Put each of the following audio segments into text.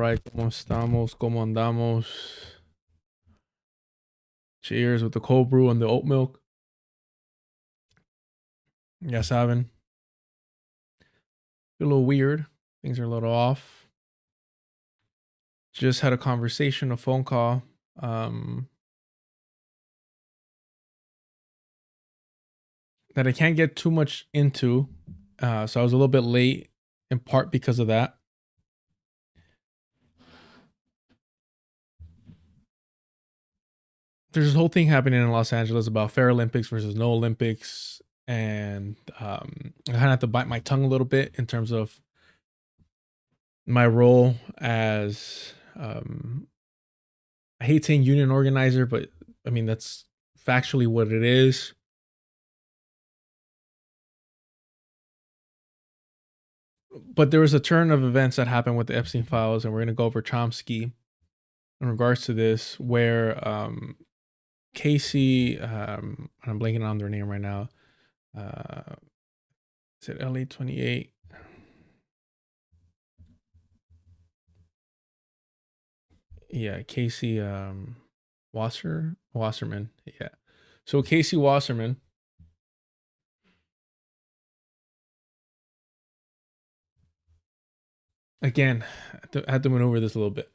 right, ¿cómo estamos? ¿Cómo andamos? Cheers with the cold brew and the oat milk. Ya saben. A little weird. Things are a little off. Just had a conversation, a phone call. That I can't get too much into. So I was a little bit late, in part because of that. There's this whole thing happening in Los Angeles about Fair Olympics versus no Olympics. And I kind of have to bite my tongue a little bit in terms of my role as I hate saying union organizer, but I mean that's factually what it is. But there was a turn of events that happened with the Epstein files, and we're gonna go over Chomsky in regards to this, where Casey, I'm blanking on their name right now. Is it LA28? Yeah, Casey Wasserman. Yeah. So Casey Wasserman. Again, I had to maneuver this a little bit.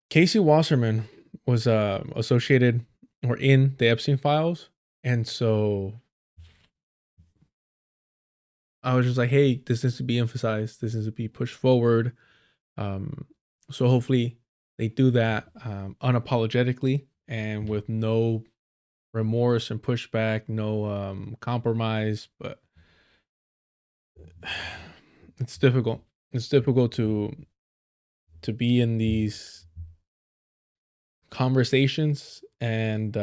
Casey Wasserman was associated or in the Epstein files, and so I was just like, hey, this needs to be emphasized. This needs to be pushed forward. So hopefully they do that unapologetically and with no remorse and pushback, no compromise. But it's difficult. It's difficult to be in these conversations and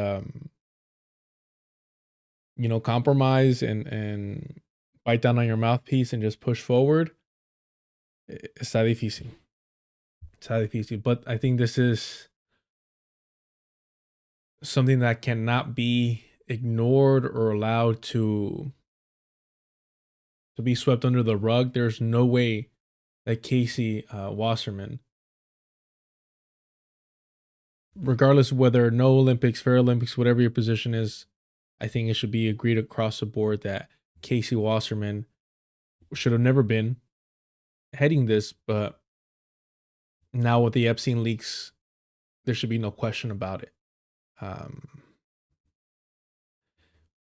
compromise and bite down on your mouthpiece and just push forward. Está difícil. Está difícil. But I think this is something that cannot be ignored or allowed to be swept under the rug. There's no way that Casey Wasserman, regardless of whether no Olympics, Fair Olympics, whatever your position is, I think it should be agreed across the board that Casey Wasserman should have never been heading this, but now with the Epstein leaks, there should be no question about it.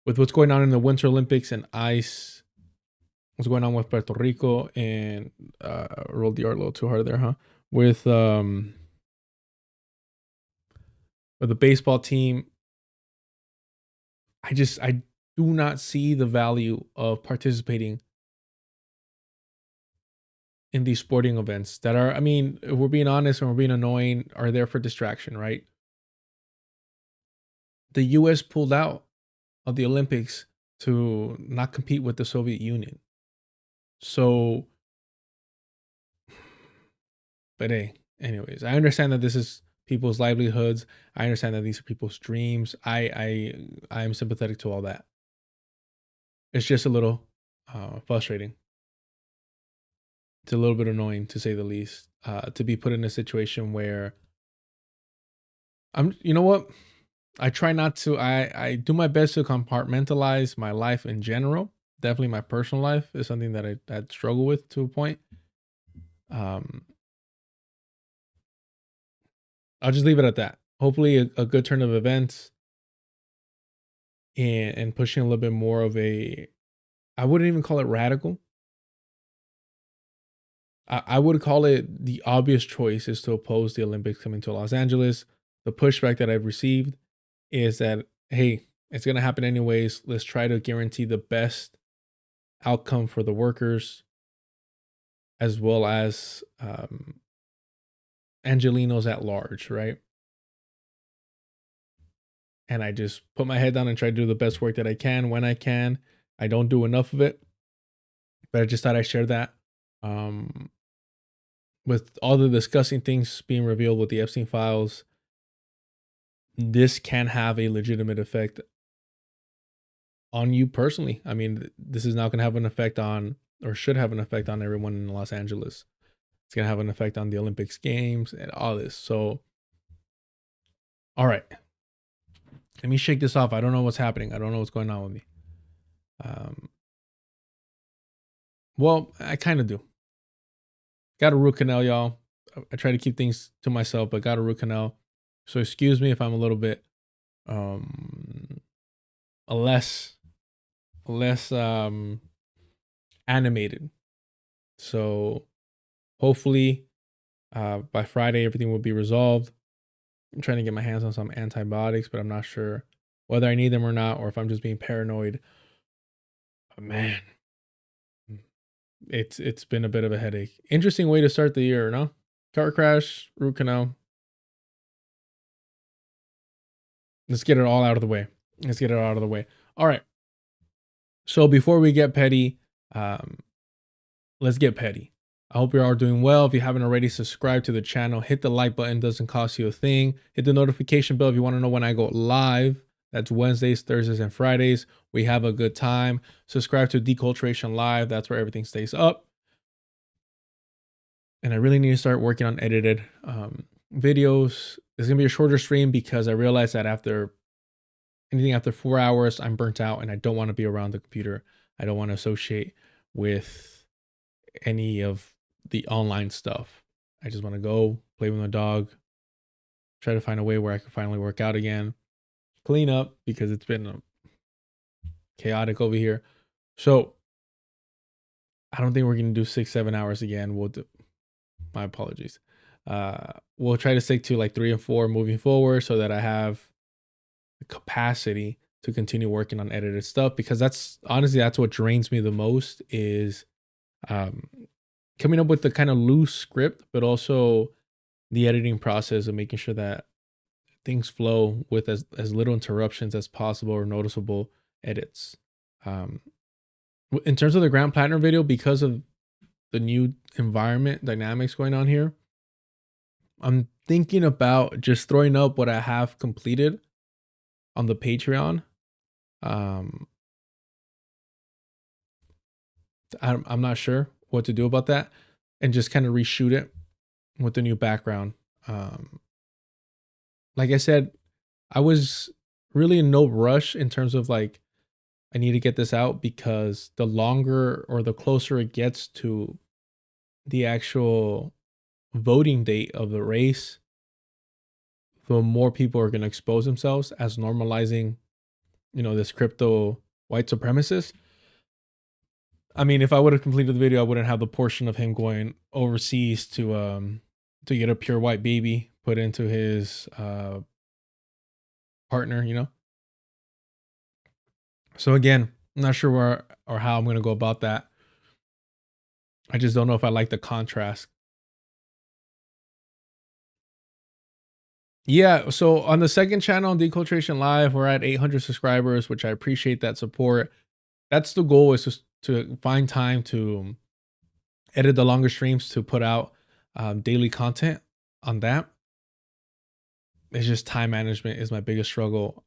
With what's going on in the Winter Olympics and ice, what's going on with Puerto Rico and rolled the R a little too hard there, huh? With the baseball team, I do not see the value of participating in these sporting events that are, I mean, if we're being honest and we're being annoying, are there for distraction, right? The US pulled out of the Olympics to not compete with the Soviet Union. So, but hey, anyways, I understand that this is people's livelihoods. I understand that these are people's dreams. I am sympathetic to all that. It's just a little frustrating. It's a little bit annoying, to say the least, to be put in a situation where you know what? I try not to, I do my best to compartmentalize my life in general. Definitely my personal life is something that I struggle with to a point. I'll just leave it at that. Hopefully a good turn of events and pushing a little bit more of a, I wouldn't even call it radical. I would call it the obvious choice is to oppose the Olympics coming to Los Angeles. The pushback that I've received is that, hey, it's going to happen anyways. Let's try to guarantee the best outcome for the workers as well as Angelinos at large, right? And I just put my head down and try to do the best work that I can when I can. I don't do enough of it, but I just thought I'd share that. With all the disgusting things being revealed with the Epstein files, this can have a legitimate effect on you personally. I mean, this is now going to have an effect on or should have an effect on everyone in Los Angeles. It's gonna have an effect on the Olympics games and all this. So, all right, let me shake this off. I don't know what's happening. I don't know what's going on with me. Um, well, I kind of do. Got a root canal, y'all. I try to keep things to myself, but got a root canal. So excuse me if I'm a little bit um less less animated. So hopefully by Friday everything will be resolved. I'm trying to get my hands on some antibiotics, but I'm not sure whether I need them or not, or if I'm just being paranoid. But man, it's been a bit of a headache. Interesting way to start the year, no? Car crash, root canal. Let's get it all out of the way. Let's get it out of the way. All right. So before we get petty, um, let's get petty. I hope you're all doing well. If you haven't already, subscribe to the channel. Hit the like button, doesn't cost you a thing. Hit the notification bell if you want to know when I go live. That's Wednesdays, Thursdays, and Fridays. We have a good time. Subscribe to Deculturation Live. That's where everything stays up. And I really need to start working on edited videos. It's going to be a shorter stream because I realized that anything after 4 hours, I'm burnt out and I don't want to be around the computer. I don't want to associate with any of the online stuff. I just want to go play with my dog, try to find a way where I can finally work out again, clean up because it's been chaotic over here. So I don't think we're going to do 6-7 hours again. We'll do, my apologies. We'll try to stick to like 3 and 4 moving forward so that I have the capacity to continue working on edited stuff, because that's honestly, that's what drains me the most is coming up with the kind of loose script, but also the editing process of making sure that things flow with as little interruptions as possible or noticeable edits. In terms of the Grand Platinum video, because of the new environment dynamics going on here, I'm thinking about just throwing up what I have completed on the Patreon. I'm not sure what to do about that, and just kind of reshoot it with the new background. Like I said, I was really in no rush in terms of like, I need to get this out, because the longer or the closer it gets to the actual voting date of the race, the more people are going to expose themselves as normalizing, this crypto white supremacist. I mean, if I would have completed the video, I wouldn't have the portion of him going overseas to get a pure white baby put into his partner. So again, I'm not sure where or how I'm going to go about that. I just don't know if I like the contrast. Yeah, so on the second channel, Deculturation Live, we're at 800 subscribers, which I appreciate that support. That's the goal, is just to find time to edit the longer streams to put out daily content on that. It's just time management is my biggest struggle.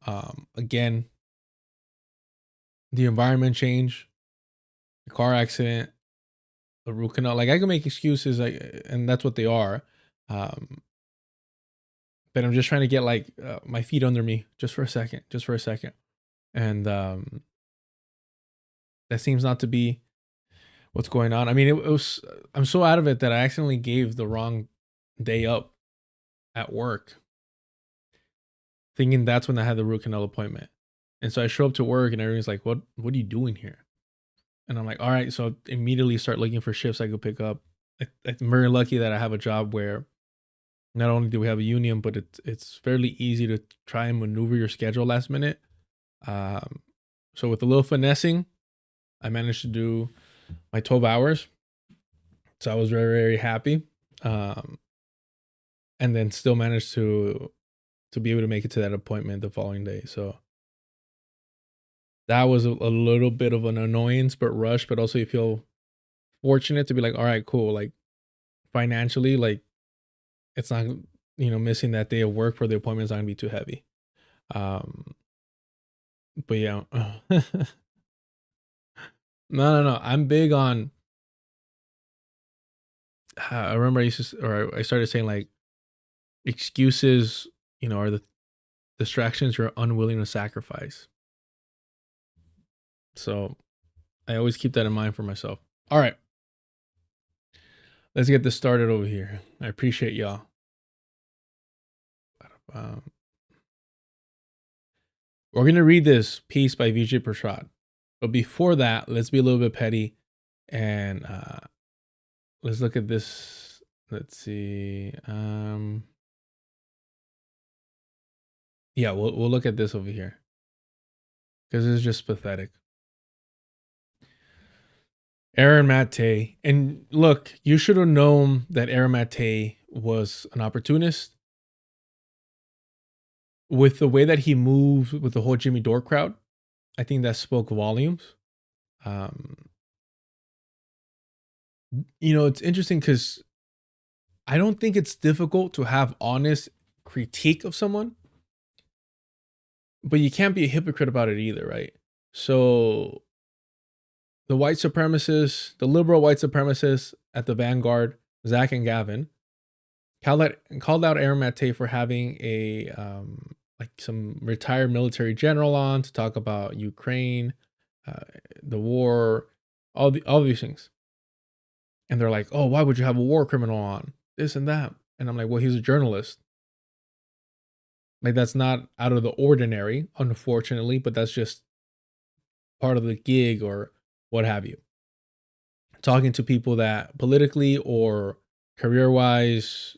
Again, the environment change, the car accident, the root canal. Like, I can make excuses, and that's what they are. But I'm just trying to get like my feet under me just for a second, and that seems not to be what's going on. I mean, it was, I'm so out of it that I accidentally gave the wrong day up at work, thinking that's when I had the root canal appointment. And so I show up to work and everyone's like, what are you doing here? And I'm like, all right. So I immediately start looking for shifts I could pick up. I'm very lucky that I have a job where not only do we have a union, but it's fairly easy to try and maneuver your schedule last minute. So with a little finessing, I managed to do my 12 hours. So I was very, very happy. And then still managed to be able to make it to that appointment the following day. So that was a little bit of an annoyance, but rush, but also you feel fortunate to be like, all right, cool. Like, financially, like, it's not, missing that day of work for the appointment's not gonna be too heavy. But yeah. No. I'm big on I remember I started saying like excuses, are the distractions you're unwilling to sacrifice. So I always keep that in mind for myself. All right, let's get this started over here. I appreciate y'all. Um, we're gonna read this piece by Vijay Prashad, but before that, let's be a little bit petty and let's look at this. Let's see. Yeah, we'll look at this over here because it's just pathetic. Aaron Mate, and look, you should have known that Aaron Mate was an opportunist. With the way that he moved with the whole Jimmy Dore crowd, I think that spoke volumes. Um, it's interesting because I don't think it's difficult to have honest critique of someone, but you can't be a hypocrite about it either, right? So the white supremacists, the liberal white supremacists at the vanguard, Zach and Gavin, called out Aaron Mate for having a like some retired military general on to talk about Ukraine, the war, all these things. And they're like, "Oh, why would you have a war criminal on? This and that." And I'm like, "Well, he's a journalist. Like that's not out of the ordinary, unfortunately, but that's just part of the gig or what have you." Talking to people that politically or career-wise,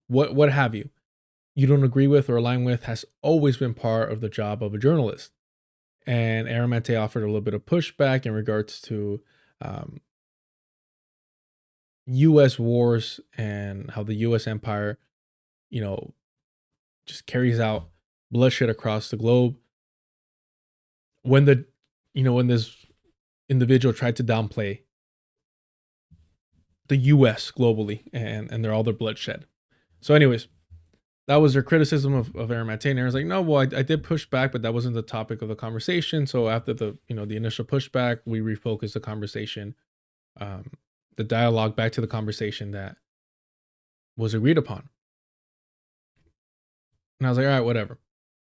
what have you don't agree with or align with has always been part of the job of a journalist. And Aaron Mate offered a little bit of pushback in regards to U.S. wars and how the U.S. empire, you know, just carries out bloodshed across the globe. When when this individual tried to downplay the U.S. globally and all their bloodshed. So, anyways, that was their criticism of Aaron Mate. And Aaron's like, no, well, I did push back, but that wasn't the topic of the conversation. So after the initial pushback, we refocused the conversation, the dialogue back to the conversation that was agreed upon. And I was like, all right, whatever.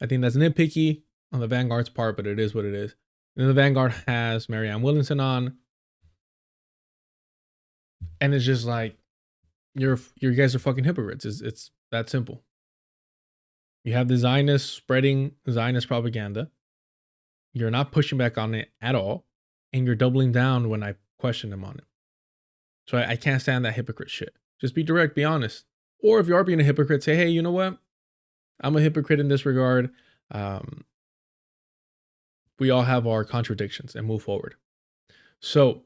I think that's nitpicky on the Vanguard's part, but it is what it is. And then the Vanguard has Marianne Williamson on. And it's just like, you guys are fucking hypocrites. It's that simple. You have the Zionists spreading Zionist propaganda. You're not pushing back on it at all. And you're doubling down when I question them on it. So I can't stand that hypocrite shit. Just be direct, be honest. Or if you are being a hypocrite, say, hey, you know what? I'm a hypocrite in this regard. We all have our contradictions and move forward. So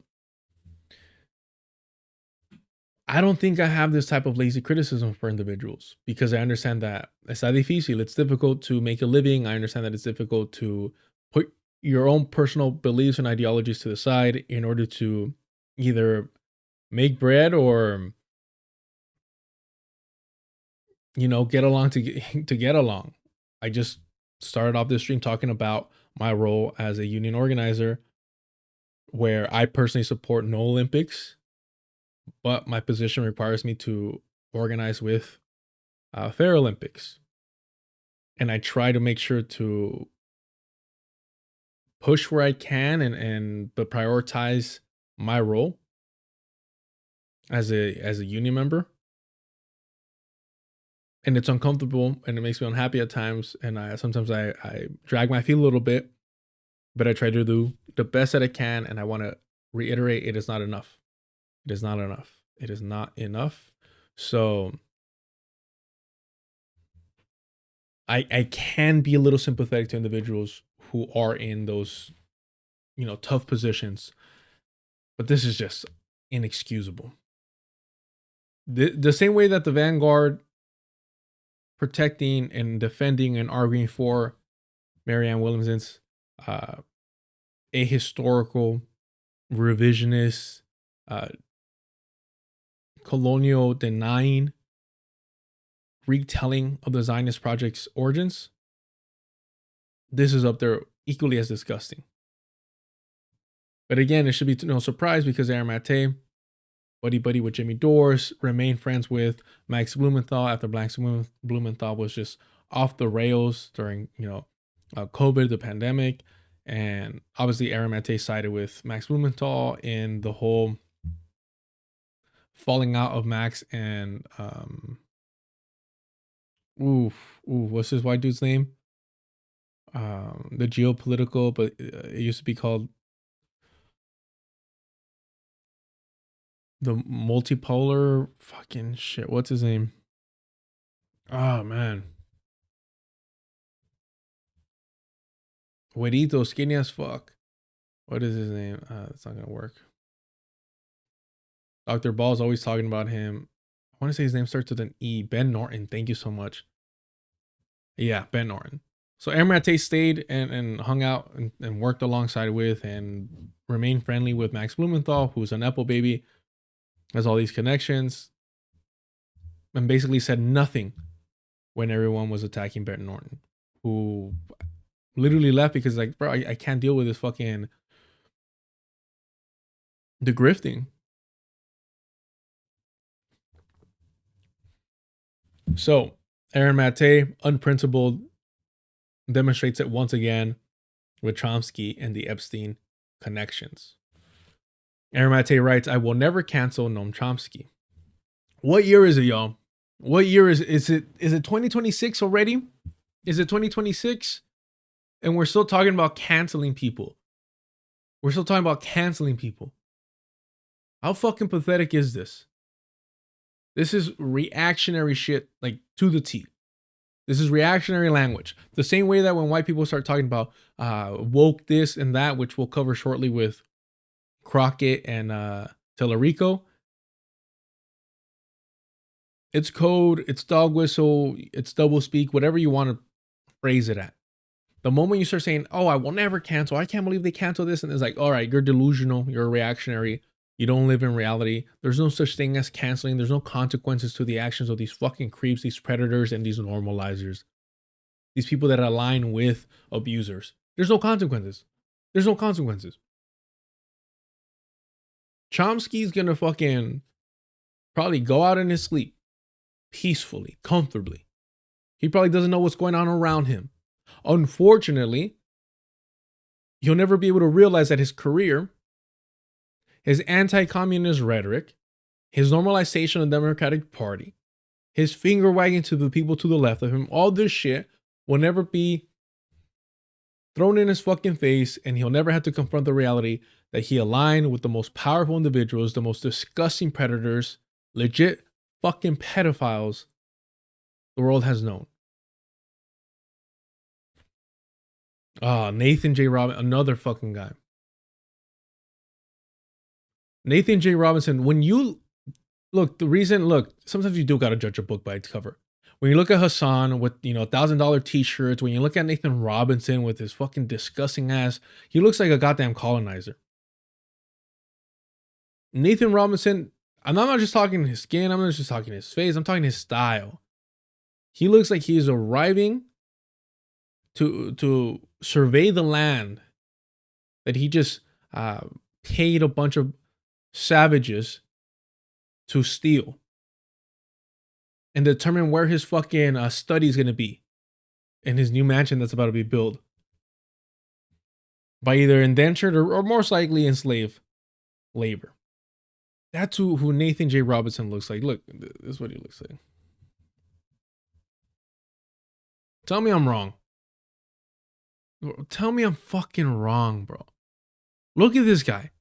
I don't think I have this type of lazy criticism for individuals because I understand that está difícil. It's difficult to make a living. I understand that it's difficult to put your own personal beliefs and ideologies to the side in order to either make bread or get along to get along. I just started off this stream talking about my role as a union organizer, where I personally support no Olympics, but my position requires me to organize with Fair Olympics, and I try to make sure to push where I can but prioritize my role as a union member. And it's uncomfortable and it makes me unhappy at times. And sometimes I drag my feet a little bit, but I try to do the best that I can. And I want to reiterate, it is not enough. It is not enough. It is not enough. So I can be a little sympathetic to individuals who are in those, tough positions, but this is just inexcusable. The same way that the Vanguard protecting and defending and arguing for Marianne Williamson's ahistorical, revisionist, colonial denying retelling of the Zionist project's origins, this is up there equally as disgusting. But again, it should be no surprise because Aaron Mate buddy with Jimmy Dores, remain friends with Max Blumenthal after Max Blumenthal was just off the rails during, COVID, the pandemic. And obviously, Aaron Mate sided with Max Blumenthal in the whole falling out of Max and, what's this white dude's name? The geopolitical, but it used to be called the multipolar fucking shit. What's his name? Oh man. Juanito, skinny as fuck. What is his name? It's not gonna work. Dr. Ball's always talking about him. I want to say his name starts with an E. Ben Norton. Thank you so much. Yeah, Ben Norton. So Aaron Mate stayed and hung out and worked alongside with and remained friendly with Max Blumenthal, who's an Apple baby, has all these connections, and basically said nothing when everyone was attacking Ben Norton, who literally left because like, bro, I can't deal with this fucking the grifting. So Aaron Mate, unprincipled, demonstrates it once again with Chomsky and the Epstein connections. Aaron Mate writes, I will never cancel Noam Chomsky. What year is it, y'all? What year is it? Is it 2026 already? Is it 2026? And we're still talking about canceling people. We're still talking about canceling people. How fucking pathetic is this? This is reactionary shit, like to the T. This is reactionary language. The same way that when white people start talking about woke this and that, which we'll cover shortly with Crockett and Talarico. It's code, it's dog whistle, it's double speak, whatever you want to phrase it at. The moment you start saying, oh, I will never cancel, I can't believe they cancel this. And it's like, all right, you're delusional, you're reactionary. You don't live in reality. There's no such thing as canceling. There's no consequences to the actions of these fucking creeps, these predators, and these normalizers. These people that align with abusers. There's no consequences. There's no consequences. Chomsky's gonna fucking probably go out in his sleep peacefully, comfortably. He probably doesn't know what's going on around him. Unfortunately, he'll never be able to realize that his career, his anti-communist rhetoric, his normalization of the Democratic Party, his finger wagging to the people to the left of him, all this shit will never be thrown in his fucking face, and he'll never have to confront the reality that he aligned with the most powerful individuals, the most disgusting predators, legit fucking pedophiles the world has known. Nathan J. Robinson, another fucking guy. Nathan J. Robinson, when you look, sometimes you do got to judge a book by its cover. When you look at Hasan with, $1,000 t-shirts, when you look at Nathan Robinson with his fucking disgusting ass, he looks like a goddamn colonizer. Nathan Robinson, I'm not just talking his skin, I'm not just talking his face, I'm talking his style. He looks like he's arriving to survey the land that he just paid a bunch of savages to steal and determine where his fucking study is going to be in his new mansion that's about to be built by either indentured or most likely enslaved labor. That's who Nathan J. Robinson looks like. Look, this is what he looks like. Tell me I'm wrong. Tell me I'm fucking wrong, bro. Look at this guy.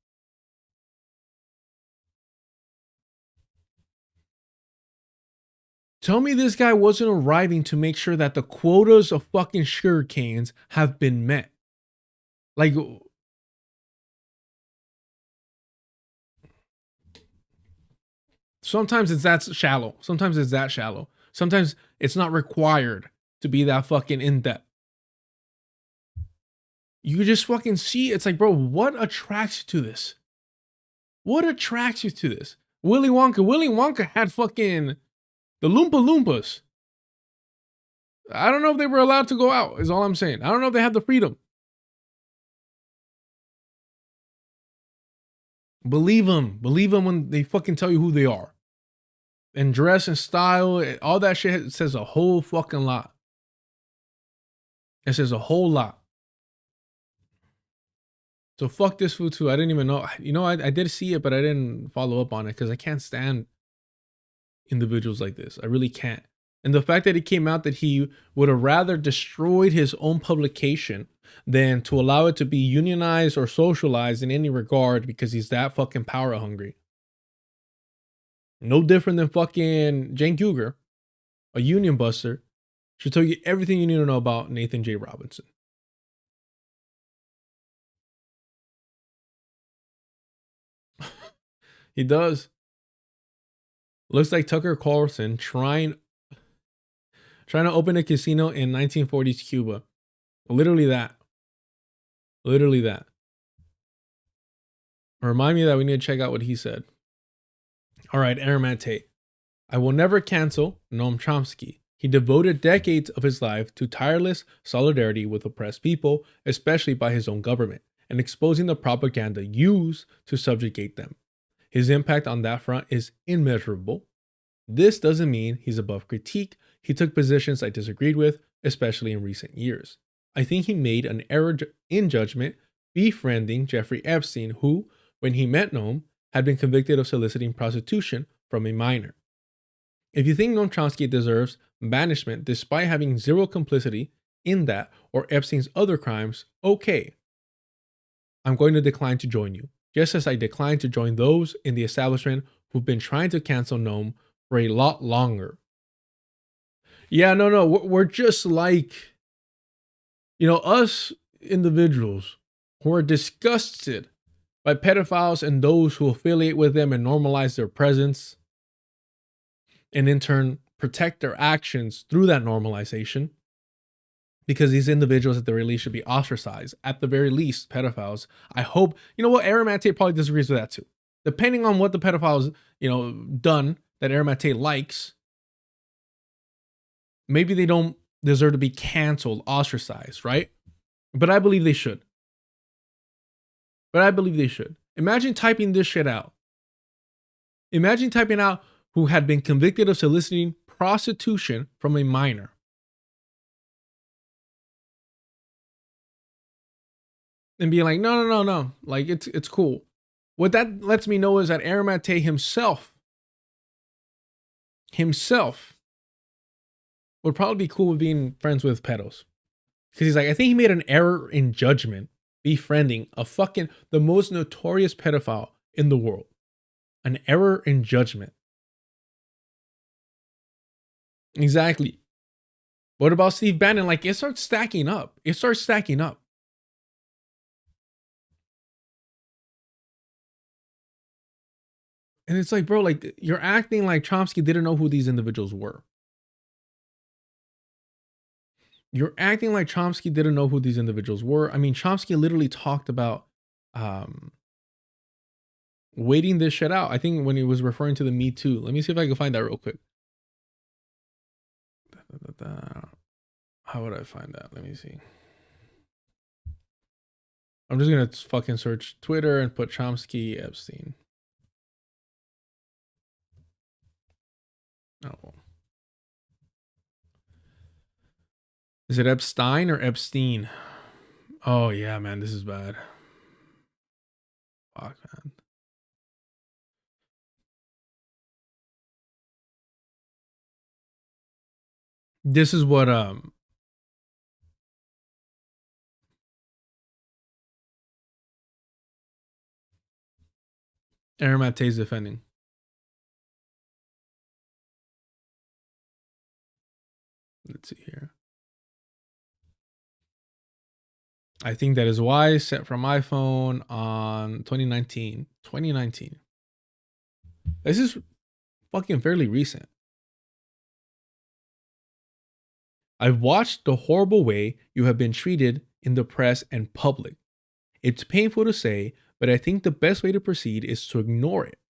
Tell me this guy wasn't arriving to make sure that the quotas of fucking sugar canes have been met. Like, sometimes it's that shallow. Sometimes it's not required to be that fucking in-depth. You just fucking see, it's like, bro, what attracts you to this? What attracts you to this? Willy Wonka had fucking the Loompa Loompas. I don't know if they were allowed to go out, is all I'm saying. I don't know if they had the freedom. Believe them. Believe them when they fucking tell you who they are. And dress and style, all that shit says a whole fucking lot. It says a whole lot. So fuck this food too. I didn't even know. You know, I did see it, but I didn't follow up on it because I can't stand individuals like this. I really can't. And the fact that it came out that he would have rather destroyed his own publication than to allow it to be unionized or socialized in any regard because he's that fucking power hungry. No different than fucking Cenk Uygur, a union buster, should tell you everything you need to know about Nathan J. Robinson. He does. Looks like Tucker Carlson trying to open a casino in 1940s Cuba. Literally that. Literally that. Remind me that we need to check out what he said. All right, Aaron Tate. I will never cancel Noam Chomsky. He devoted decades of his life to tireless solidarity with oppressed people, especially by his own government, and exposing the propaganda used to subjugate them. His impact on that front is immeasurable. This doesn't mean he's above critique. He took positions I disagreed with, especially in recent years. I think he made an error in judgment befriending Jeffrey Epstein, who, when he met Noam, had been convicted of soliciting prostitution from a minor. If you think Noam Chomsky deserves banishment despite having zero complicity in that or Epstein's other crimes, okay. I'm going to decline to join you, just as I decline to join those in the establishment who've been trying to cancel Noam for a lot longer. Yeah, no, we're just like, us individuals who are disgusted by pedophiles and those who affiliate with them and normalize their presence, and in turn protect their actions through that normalization, because these individuals at the very least should be ostracized. At the very least, pedophiles. I hope, Aaron Tate probably disagrees with that too. Depending on what the pedophile's, done that Aaron Tate likes, maybe they don't deserve to be canceled, ostracized, right? But I believe they should. Imagine typing this shit out. Imagine typing out who had been convicted of soliciting prostitution from a minor. And being like, no. Like, it's cool. What that lets me know is that Aaron Tate himself would probably be cool with being friends with pedos. Because he's like, I think he made an error in judgment befriending the most notorious pedophile in the world. An error in judgment. Exactly. What about Steve Bannon? Like, it starts stacking up. And it's like, bro, like, you're acting like Chomsky didn't know who these individuals were. I mean, Chomsky literally talked about waiting this shit out. I think when he was referring to the Me Too. Let me see if I can find that real quick. How would I find that? Let me see. I'm just going to fucking search Twitter and put Chomsky Epstein. Oh. Is it Epstein or Epstein? Oh, yeah, man. This is bad. Fuck, man. This is what Aaron Tate's defending. Let's see here. I think that is why set from iPhone on 2019. This is fucking fairly recent. I've watched the horrible way you have been treated in the press and public. It's painful to say, but I think the best way to proceed is to ignore it.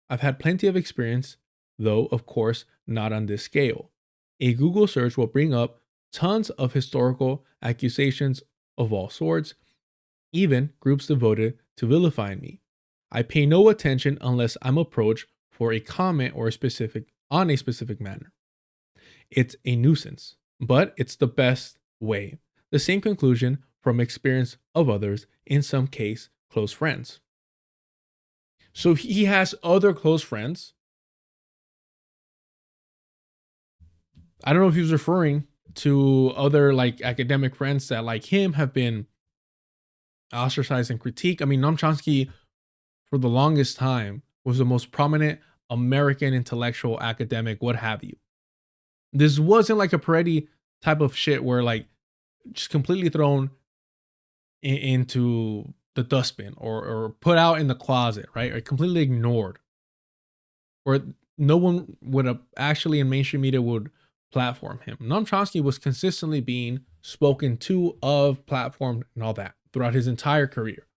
I've had plenty of experience, though, of course, not on this scale. A Google search will bring up tons of historical accusations of all sorts, even groups devoted to vilifying me. I pay no attention unless I'm approached for a comment or on a specific matter. It's a nuisance, but it's the best way. The same conclusion from experience of others, in some case, close friends. So he has other close friends. I don't know if he was referring to other like academic friends that like him have been ostracized and critiqued. I mean, Noam Chomsky for the longest time was the most prominent American intellectual, academic, what have you. This wasn't like a Pretti type of shit where like just completely thrown into the dustbin or put out in the closet, right? Or completely ignored. Or no one would have actually in mainstream media would platform him. Noam Chomsky was consistently being spoken to, of, platformed, and all that throughout his entire career.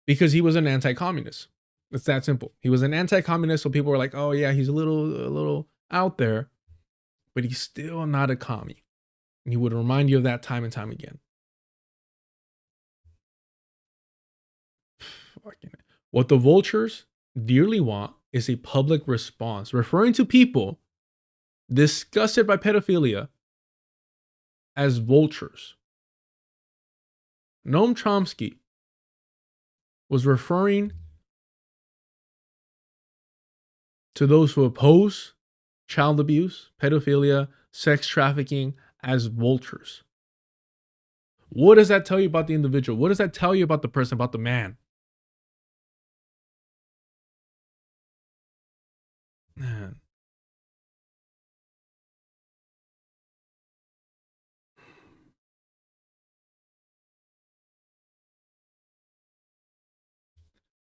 Because he was an anti-communist. It's that simple. He was an anti-communist, so people were like, "Oh yeah, he's a little out there, but he's still not a commie." And he would remind you of that time and time again. What the vultures dearly want is a public response, referring to people disgusted by pedophilia as vultures. Noam Chomsky was referring to those who oppose child abuse, pedophilia, sex trafficking as vultures. What does that tell you about the individual? What does that tell you about the person, about the man? Man.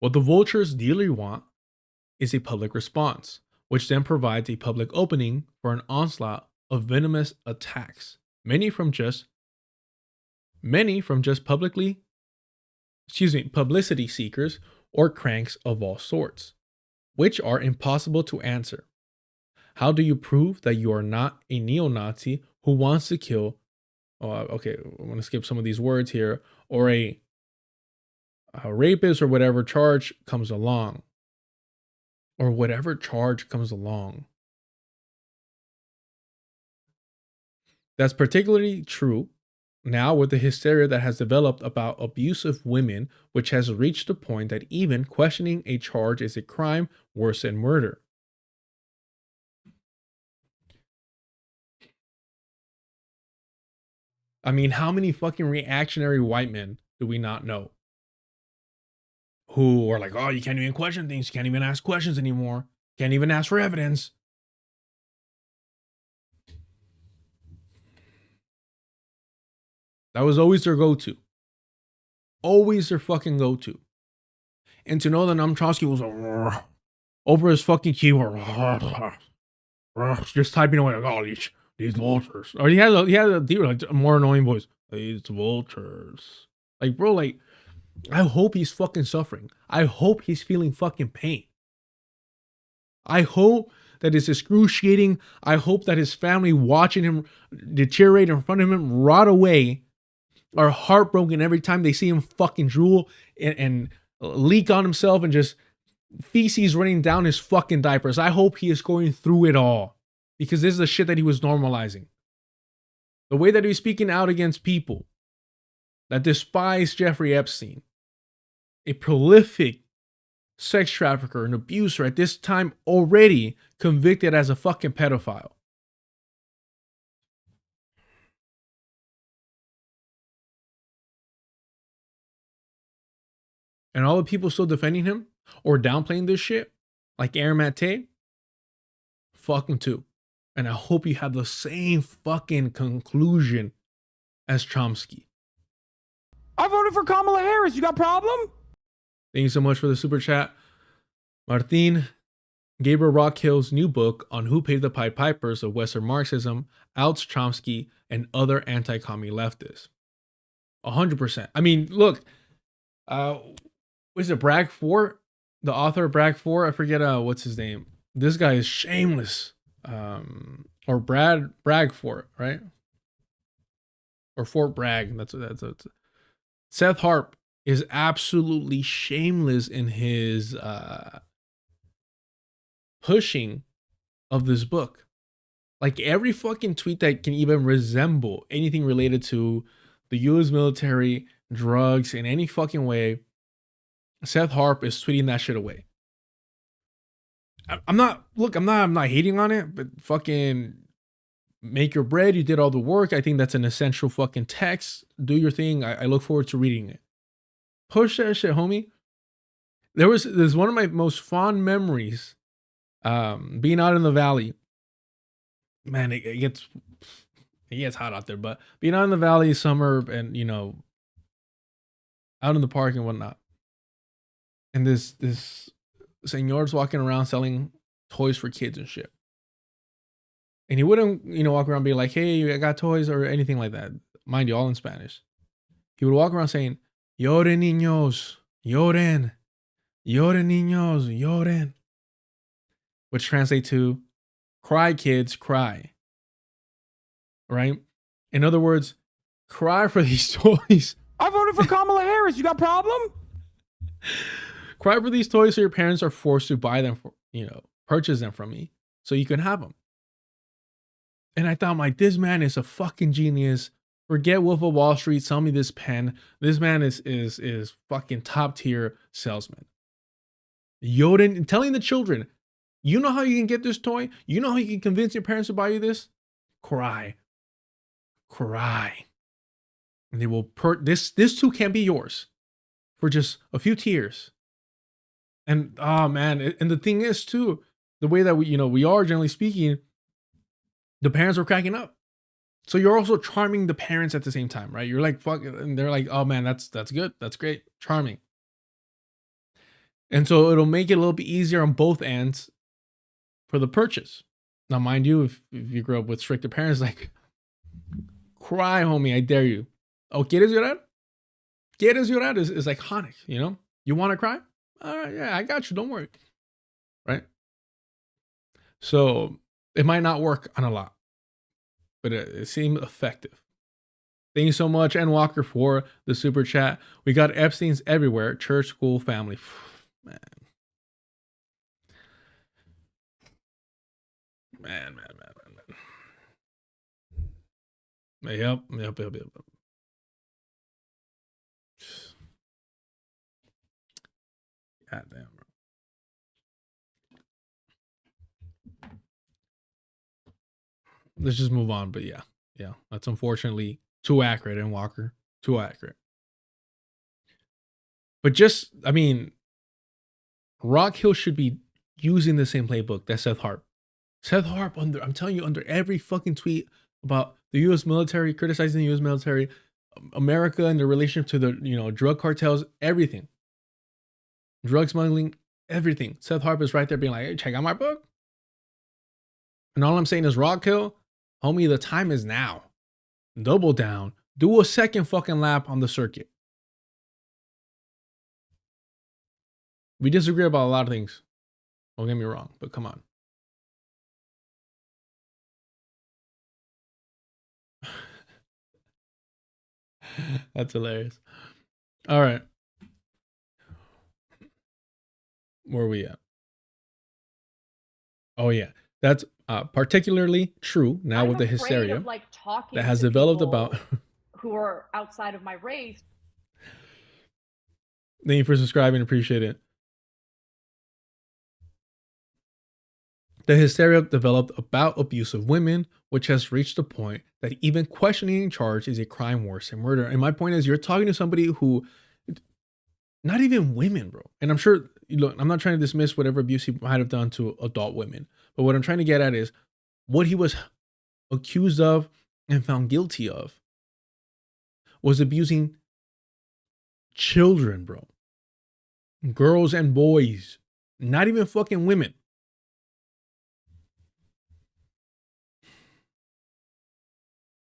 What the vultures dearly want is a public response, which then provides a public opening for an onslaught of venomous attacks, many from just publicity seekers or cranks of all sorts, which are impossible to answer. How do you prove that you are not a neo-Nazi who wants to kill? Okay, I'm going to skip some of these words here. Or a rapist or whatever charge comes along. Or whatever charge comes along. That's particularly true now with the hysteria that has developed about abuse of women, which has reached the point that even questioning a charge is a crime worse than murder. I mean, how many fucking reactionary white men do we not know? Who are like, oh, you can't even question things. You can't even ask questions anymore. Can't even ask for evidence. That was always their go-to. Always their fucking go-to. And to know that Noam Chomsky was over his fucking keyboard, just typing away like, oh, these vultures. Or he had a more annoying voice. These vultures. Like, bro, like, I hope he's fucking suffering. I hope he's feeling fucking pain. I hope that it's excruciating. I hope that his family watching him deteriorate in front of him rot away are heartbroken every time they see him fucking drool and leak on himself and just feces running down his fucking diapers. I hope he is going through it all because this is the shit that he was normalizing. The way that he was speaking out against people that despise Jeffrey Epstein, a prolific sex trafficker and abuser at this time already convicted as a fucking pedophile. And all the people still defending him or downplaying this shit, like Aaron Maté, fuck him too. And I hope you have the same fucking conclusion as Chomsky. I voted for Kamala Harris. You got a problem? Thank you so much for the super chat. Martin, Gabriel Rockhill's new book on who paid the Pied Pipers of Western Marxism outs Chomsky and other anti-commie leftists. 100%. I mean, look, was it Bragg Fort? The author of Bragg Fort? I forget what's his name. This guy is shameless. Or Bragg Fort, right? Or Fort Bragg. That's Seth Harp is absolutely shameless in his pushing of this book. Like every fucking tweet that can even resemble anything related to the US military, drugs in any fucking way, Seth Harp is tweeting that shit away. I'm not hating on it, but fucking make your bread. You did all the work. I think that's an essential fucking text. Do your thing. I look forward to reading it. Push that shit, homie. There's one of my most fond memories, being out in the valley. Man, it gets hot out there, but being out in the valley summer and out in the park and whatnot. And this señor's walking around selling toys for kids and shit. And he wouldn't, walk around being like, hey, I got toys or anything like that. Mind you, all in Spanish. He would walk around saying, lloren niños, lloren, lloren niños, lloren. Which translates to, cry kids, cry. Right? In other words, cry for these toys. I voted for Kamala Harris. You got a problem? Cry for these toys so your parents are forced to buy them, purchase them from me so you can have them. And I thought, I'm like, this man is a fucking genius. Forget Wolf of Wall Street. Sell me this pen. This man is fucking top tier salesman. Yoden telling the children, you know how you can get this toy? You know how you can convince your parents to buy you this? Cry. Cry. And they will this too can be yours for just a few tears. And oh man, and the thing is too, the way that we are generally speaking, the parents are cracking up. So you're also charming the parents at the same time, right? You're like, fuck, and they're like, oh man, that's good. That's great. Charming. And so it'll make it a little bit easier on both ends for the purchase. Now, mind you, if you grew up with stricter parents, like, cry, homie, I dare you. Oh, ¿quieres llorar? ¿Quieres llorar is iconic, You want to cry? All right, yeah, I got you. Don't worry. Right? So it might not work on a lot, but it seemed effective. Thank you so much, N. Walker, for the super chat. We got Epstein's everywhere. Church, school, family. Man. Man. Yep. God damn, bro. Let's just move on. But yeah, that's unfortunately too accurate, and Walker, too accurate. But Rock Hill should be using the same playbook that Seth Harp. Seth Harp, I'm telling you, under every fucking tweet about the U.S. military, criticizing the U.S. military, America and the relationship to the drug cartels, everything, drug smuggling, everything. Seth Harp is right there being like, hey, check out my book. And all I'm saying is, Rock Hill, homie, the time is now. Double down. Do a second fucking lap on the circuit. We disagree about a lot of things. Don't get me wrong, but come on. That's hilarious. All right. Where are we at? Oh, yeah. That's particularly true now with the hysteria that has developed about who are outside of my race. Thank you for subscribing. Appreciate it. The hysteria developed about abuse of women, which has reached a point that even questioning a charge is a crime worse than murder. And my point is, you're talking to somebody who, not even women, bro. And I'm sure, look, I'm not trying to dismiss whatever abuse he might have done to adult women. But what I'm trying to get at is what he was accused of and found guilty of was abusing children, bro. Girls and boys, not even fucking women.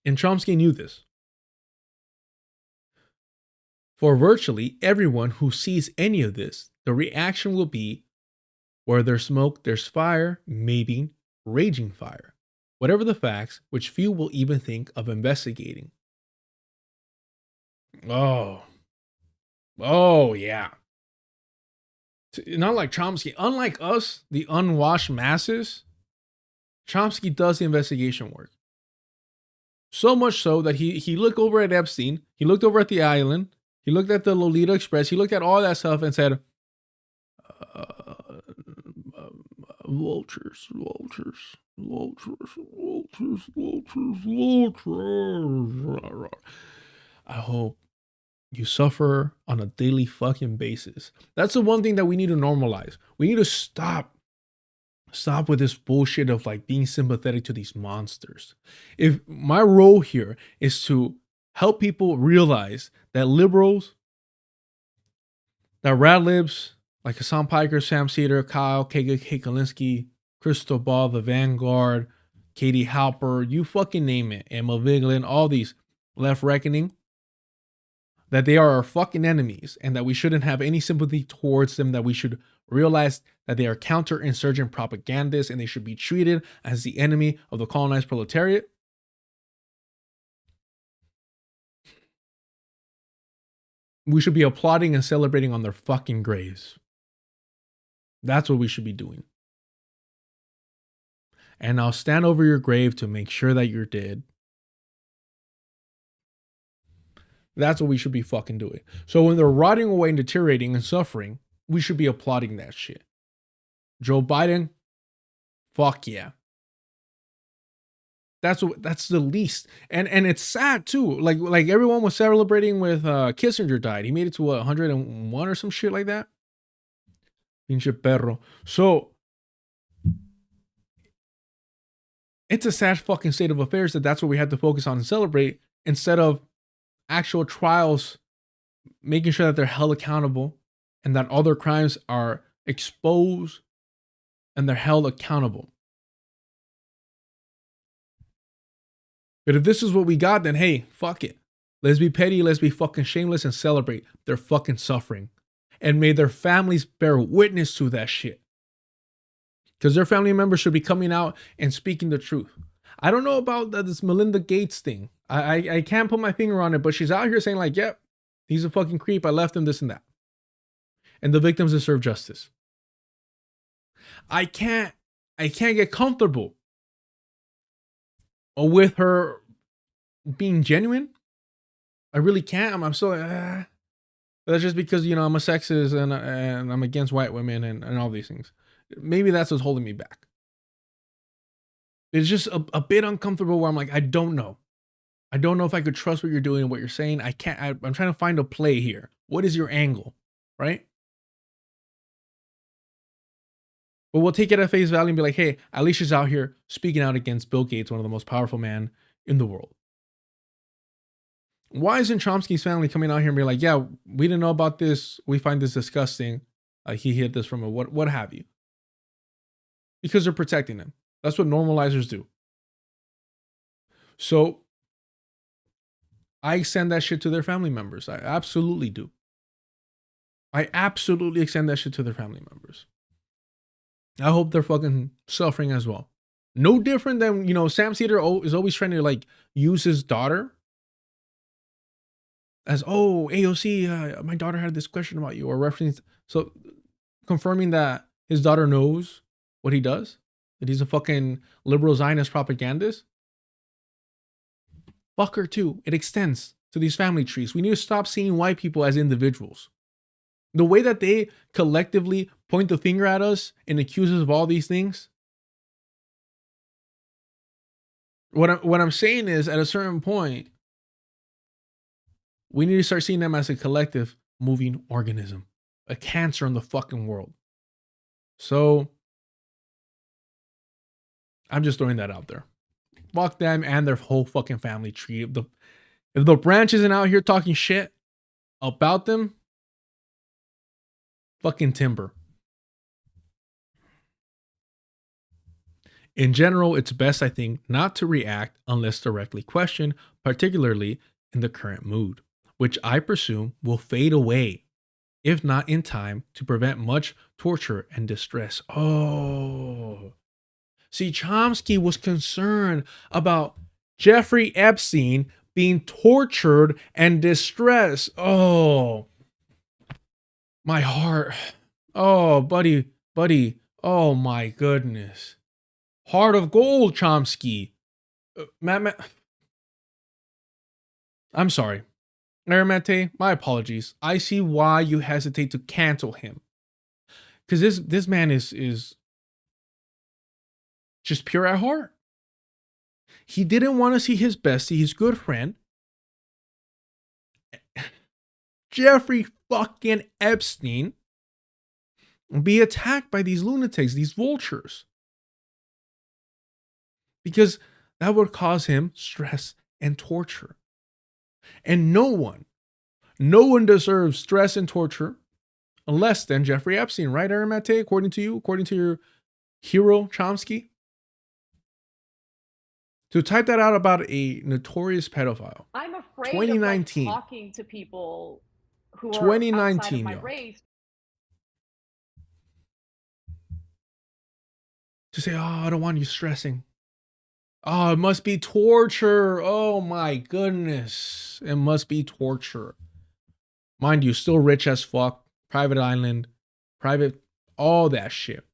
And Chomsky knew this. For virtually everyone who sees any of this, the reaction will be, where there's smoke, there's fire, maybe raging fire. Whatever the facts, which few will even think of investigating. Oh. Oh, yeah. Not like Chomsky. Unlike us, the unwashed masses, Chomsky does the investigation work. So much so that he looked over at Epstein, he looked over at the island, he looked at the Lolita Express, he looked at all that stuff and said, uh, vultures, vultures, vultures, vultures, vultures, vultures. I hope you suffer on a daily fucking basis. That's the one thing that we need to normalize. We need to stop with this bullshit of like being sympathetic to these monsters. If my role here is to help people realize that liberals, that rad libs like Hasan Piker, Sam Cedar, Kyle, KKK Kalinske, Cristobal, the Vanguard, Katie Halper, you fucking name it, Emma Vigeland, all these left reckoning, that they are our fucking enemies and that we shouldn't have any sympathy towards them, that we should realize that they are counterinsurgent propagandists and they should be treated as the enemy of the colonized proletariat. We should be applauding and celebrating on their fucking graves. That's what we should be doing. And I'll stand over your grave to make sure that you're dead. That's what we should be fucking doing. So when they're rotting away and deteriorating and suffering, we should be applauding that shit. Joe Biden, fuck yeah. That's the least. And it's sad too. Like everyone was celebrating with Kissinger died. He made it to what, 101 or some shit like that. Pinche perro. So it's a sad fucking state of affairs that's what we have to focus on and celebrate instead of actual trials, making sure that they're held accountable and that all their crimes are exposed and they're held accountable. But if this is what we got, then hey, fuck it. Let's be petty, let's be fucking shameless and celebrate their fucking suffering. And may their families bear witness to that shit. Because their family members should be coming out and speaking the truth. I don't know about this Melinda Gates thing. I can't put my finger on it, but she's out here saying like, yep, he's a fucking creep. I left him this and that. And the victims deserve justice. I can't get comfortable with her being genuine. I really can't. I'm so that's just because, you know, I'm a sexist and I'm against white women and all these things. Maybe that's what's holding me back. It's just a bit uncomfortable where I'm like, I don't know. I don't know if I could trust what you're doing and what you're saying. I'm trying to find a play here. What is your angle, right? But we'll take it at face value and be like, hey, at least she's out here speaking out against Bill Gates, one of the most powerful men in the world. Why isn't Chomsky's family coming out here and be like, yeah, we didn't know about this. We find this disgusting. He hid this from a what have you. Because they're protecting him. That's what normalizers do. So I extend that shit to their family members. I absolutely do. I absolutely extend that shit to their family members. I hope they're fucking suffering as well. No different than, you know, Sam Cedar is always trying to like use his daughter as, oh, AOC, my daughter had this question about you, or referencing, so confirming that his daughter knows what he does, that he's a fucking liberal Zionist propagandist. Fuck her too. It extends to these family trees. We need to stop seeing white people as individuals. The way that they collectively point the finger at us and accuse us of all these things. What I'm saying is, at a certain point, we need to start seeing them as a collective moving organism, a cancer in the fucking world. So I'm just throwing that out there. Fuck them and their whole fucking family tree. If the branch isn't out here talking shit about them, fucking timber. In general, it's best, I think, not to react unless directly questioned, particularly in the current mood, which I presume will fade away, if not in time, to prevent much torture and distress. Oh. See, Chomsky was concerned about Jeffrey Epstein being tortured and distressed. Oh. My heart. Oh, buddy. Oh my goodness. Heart of gold, Chomsky. Matt, I'm sorry. Aramate, my apologies. I see why you hesitate to cancel him. Because this man is just pure at heart. He didn't want to see his bestie, his good friend, Jeffrey fucking Epstein, be attacked by these lunatics, these vultures. Because that would cause him stress and torture. And no one deserves stress and torture less than Jeffrey Epstein, right, Aramate? According to you, according to your hero, Chomsky? To type that out about a notorious pedophile. I'm afraid 2019. of like, talking to people who are 2019, outside of my yo. race. To say, oh, I don't want you stressing. Oh, it must be torture. Oh my goodness. It must be torture. Mind you, still rich as fuck. Private island. Private, all that shit.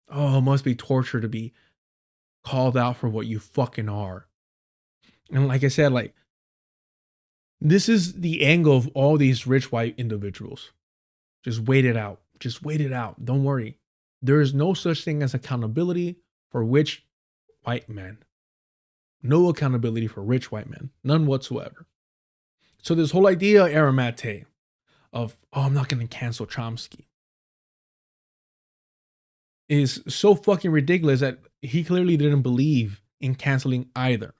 Oh, it must be torture to be called out for what you fucking are. And like I said, like, this is the angle of all these rich white individuals. Just wait it out. Just wait it out. Don't worry. There is no such thing as accountability for rich white men. No accountability for rich white men. None whatsoever. So this whole idea, Aramate, of, oh, I'm not going to cancel Chomsky, is so fucking ridiculous that he clearly didn't believe in canceling either.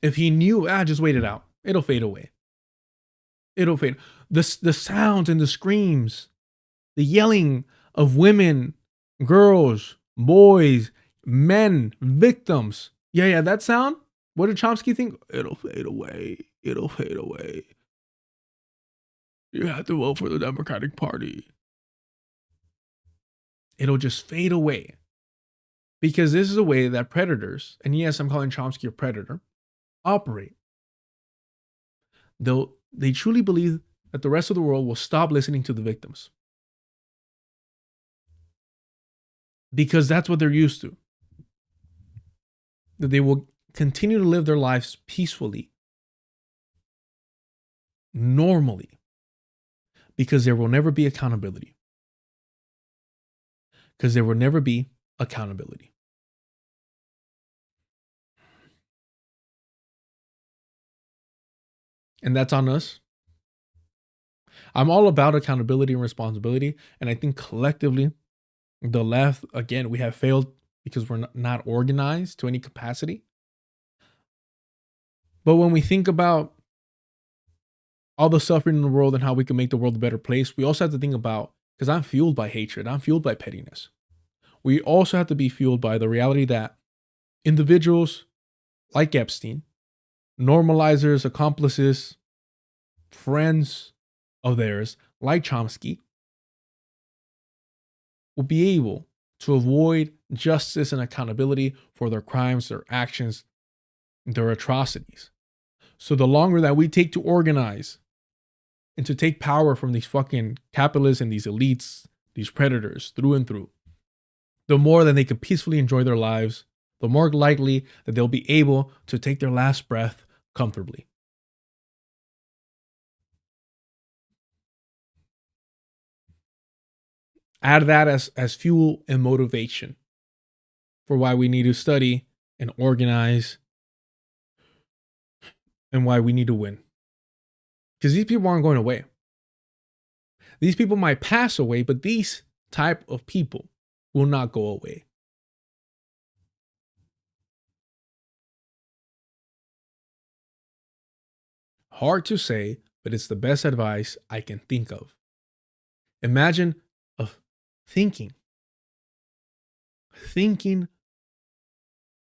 If he knew, just wait it out. It'll fade away. It'll fade. The sounds and the screams, the yelling of women, girls, boys, men, victims. Yeah, that sound. What did Chomsky think? It'll fade away. It'll fade away. You have to vote for the Democratic Party. It'll just fade away. Because this is a way that predators, and yes, I'm calling Chomsky a predator, operate. They truly believe that the rest of the world will stop listening to the victims. Because that's what they're used to. That they will continue to live their lives peacefully, normally, because there will never be accountability. Because there will never be accountability. And that's on us. I'm all about accountability and responsibility. And I think collectively, the left, again, we have failed because we're not organized to any capacity. But when we think about all the suffering in the world and how we can make the world a better place, we also have to think about, because I'm fueled by hatred, I'm fueled by pettiness. We also have to be fueled by the reality that individuals like Epstein, normalizers, accomplices, friends of theirs like Chomsky, will be able to avoid justice and accountability for their crimes, their actions, their atrocities. So the longer that we take to organize and to take power from these fucking capitalists and these elites, these predators through and through, the more that they can peacefully enjoy their lives, the more likely that they'll be able to take their last breath comfortably. Add that as fuel and motivation for why we need to study and organize and why we need to win. Because these people aren't going away. These people might pass away, but these type of people will not go away. Hard to say, but it's the best advice I can think of. Imagine of thinking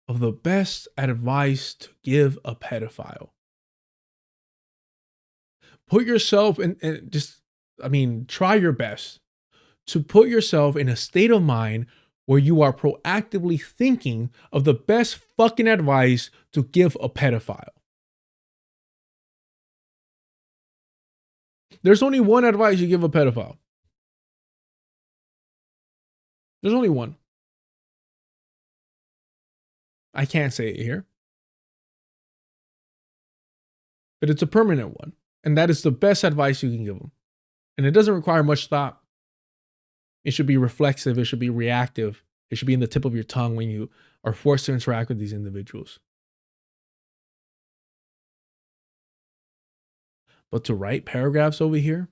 of the best advice to give a pedophile. Put yourself in just, try your best to put yourself in a state of mind where you are proactively thinking of the best fucking advice to give a pedophile. There's only one advice you give a pedophile. There's only one. I can't say it here, but it's a permanent one. And that is the best advice you can give them. And it doesn't require much thought. It should be reflexive. It should be reactive. It should be in the tip of your tongue when you are forced to interact with these individuals. But to write paragraphs over here,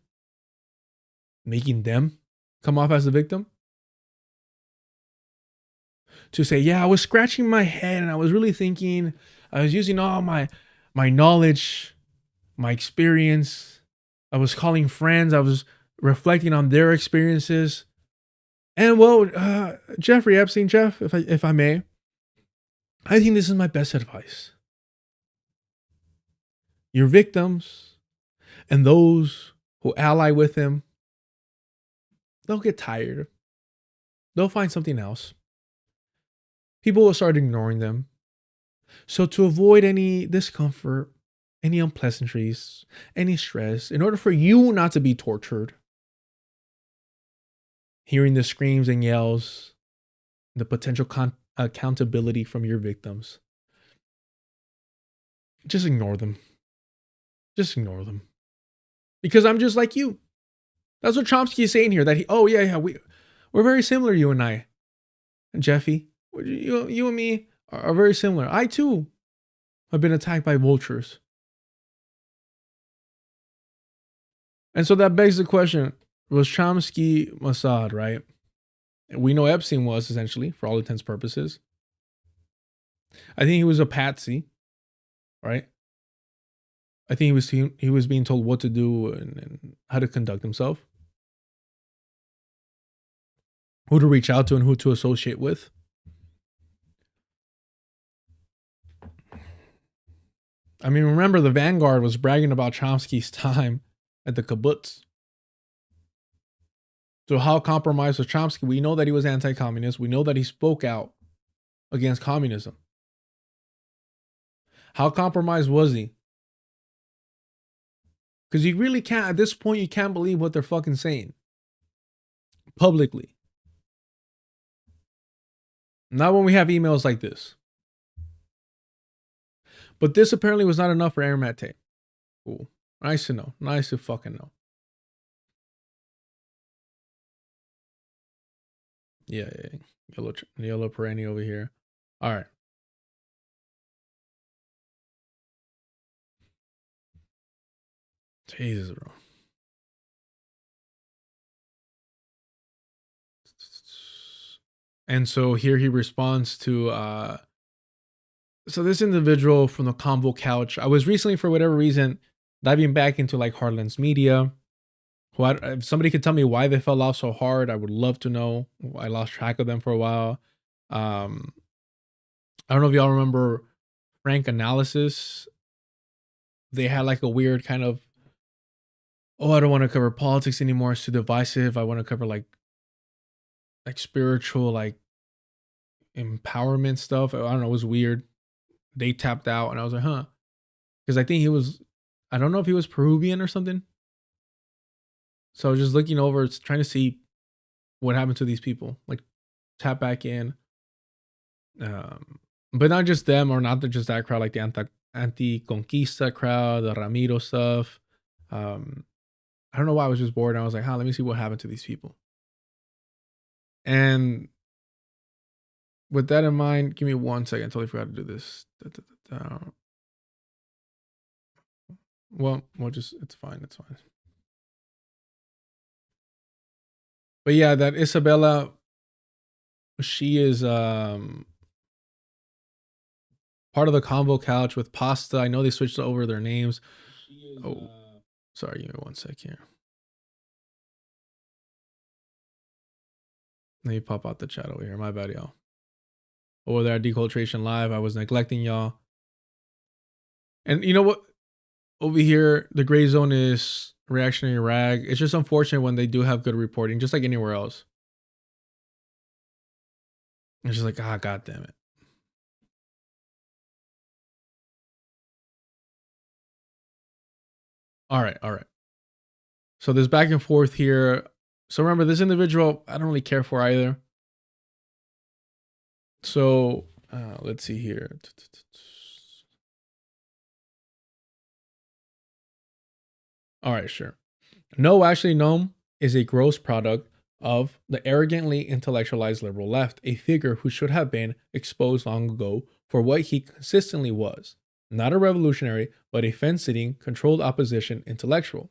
making them come off as the victim, to say, yeah, I was scratching my head and I was really thinking, I was using all my knowledge, my experience. I was calling friends. I was reflecting on their experiences. And well, Jeffrey Epstein, Jeff, if I may, I think this is my best advice. Your victims and those who ally with him, they'll get tired. They'll find something else. People will start ignoring them. So to avoid any discomfort, any unpleasantries, any stress, in order for you not to be tortured, hearing the screams and yells, the potential accountability from your victims, just ignore them. Just ignore them. Because I'm just like you. That's what Chomsky is saying here. That we're very similar, you and I. And Jeffy, you and me are very similar. I too have been attacked by vultures. And so that begs the question, was Chomsky Mossad, right? We know Epstein was, essentially, for all intents and purposes. I think he was a patsy, right? I think he was being told what to do and how to conduct himself, who to reach out to and who to associate with. I mean, remember the Vanguard was bragging about Chomsky's time at the kibbutz. So how compromised was Chomsky? We know that he was anti-communist. We know that he spoke out against communism. How compromised was he? Because you really can't, at this point, you can't believe what they're fucking saying. Publicly. Not when we have emails like this. But this apparently was not enough for Aaron Mate. Cool. Nice to know. Nice to fucking know. Yeah. Yellow Perenni over here. All right. Jesus, bro. And so here he responds to so this individual from the Convo Couch. I was recently, for whatever reason, diving back into like Heartland's Media. If somebody could tell me why they fell off so hard, I would love to know. I lost track of them for a while. I don't know if y'all remember Frank Analysis. They had like a weird kind of, I don't want to cover politics anymore. It's too divisive. I want to cover like spiritual, like empowerment stuff. I don't know. It was weird. They tapped out and I was like, huh. Because I think I don't know if he was Peruvian or something. So I was just looking over, trying to see what happened to these people. Like, tap back in. But not just them, or not just that crowd, like the anti-conquista crowd, the Ramiro stuff. I don't know why I was just bored. And I was like, let me see what happened to these people. And with that in mind, give me 1 second. I totally forgot to do this. Well, it's fine. It's fine. But yeah, that Isabella, she is part of the Convo Couch with Pasta. I know they switched over their names. Sorry, give me 1 sec here. Let me pop out the chat over here. My bad, y'all. Over there at Deculturation Live, I was neglecting y'all. And you know what? Over here, the gray zone is reactionary rag. It's just unfortunate when they do have good reporting, just like anywhere else. It's just like, God damn it. All right. So there's back and forth here. So remember, this individual, I don't really care for either. So let's see here. All right, sure. No, actually, Gnome is a gross product of the arrogantly intellectualized liberal left, a figure who should have been exposed long ago for what he consistently was. Not a revolutionary, but a fence-sitting, controlled opposition intellectual.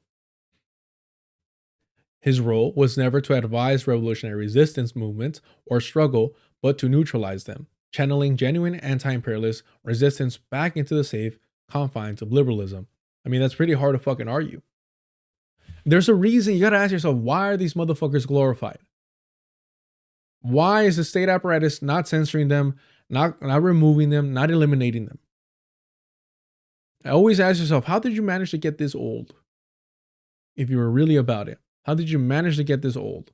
His role was never to advise revolutionary resistance movements or struggle, but to neutralize them, channeling genuine anti-imperialist resistance back into the safe confines of liberalism. I mean, that's pretty hard to fucking argue. There's a reason. You gotta ask yourself, why are these motherfuckers glorified? Why is the state apparatus not censoring them, not removing them, not eliminating them? I always ask yourself, how did you manage to get this old? If you were really about it, how did you manage to get this old?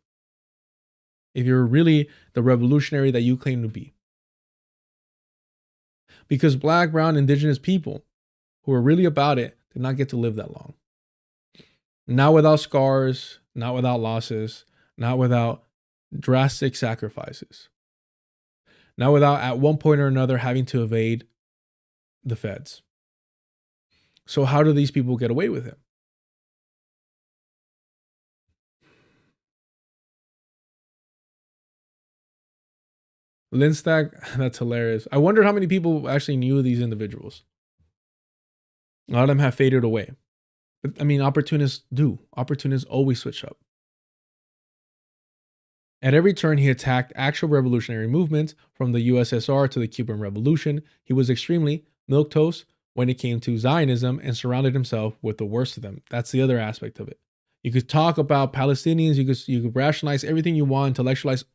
If you're really the revolutionary that you claim to be. Because black, brown, indigenous people who are really about it did not get to live that long. Not without scars, not without losses, not without drastic sacrifices. Not without at one point or another having to evade the feds. So how do these people get away with it? Linstack, that's hilarious. I wonder how many people actually knew these individuals. A lot of them have faded away. But I mean, opportunists do. Opportunists always switch up. At every turn, he attacked actual revolutionary movements from the USSR to the Cuban Revolution. He was extremely milquetoast when it came to Zionism and surrounded himself with the worst of them. That's the other aspect of it. You could talk about Palestinians, you could rationalize everything you want, intellectualize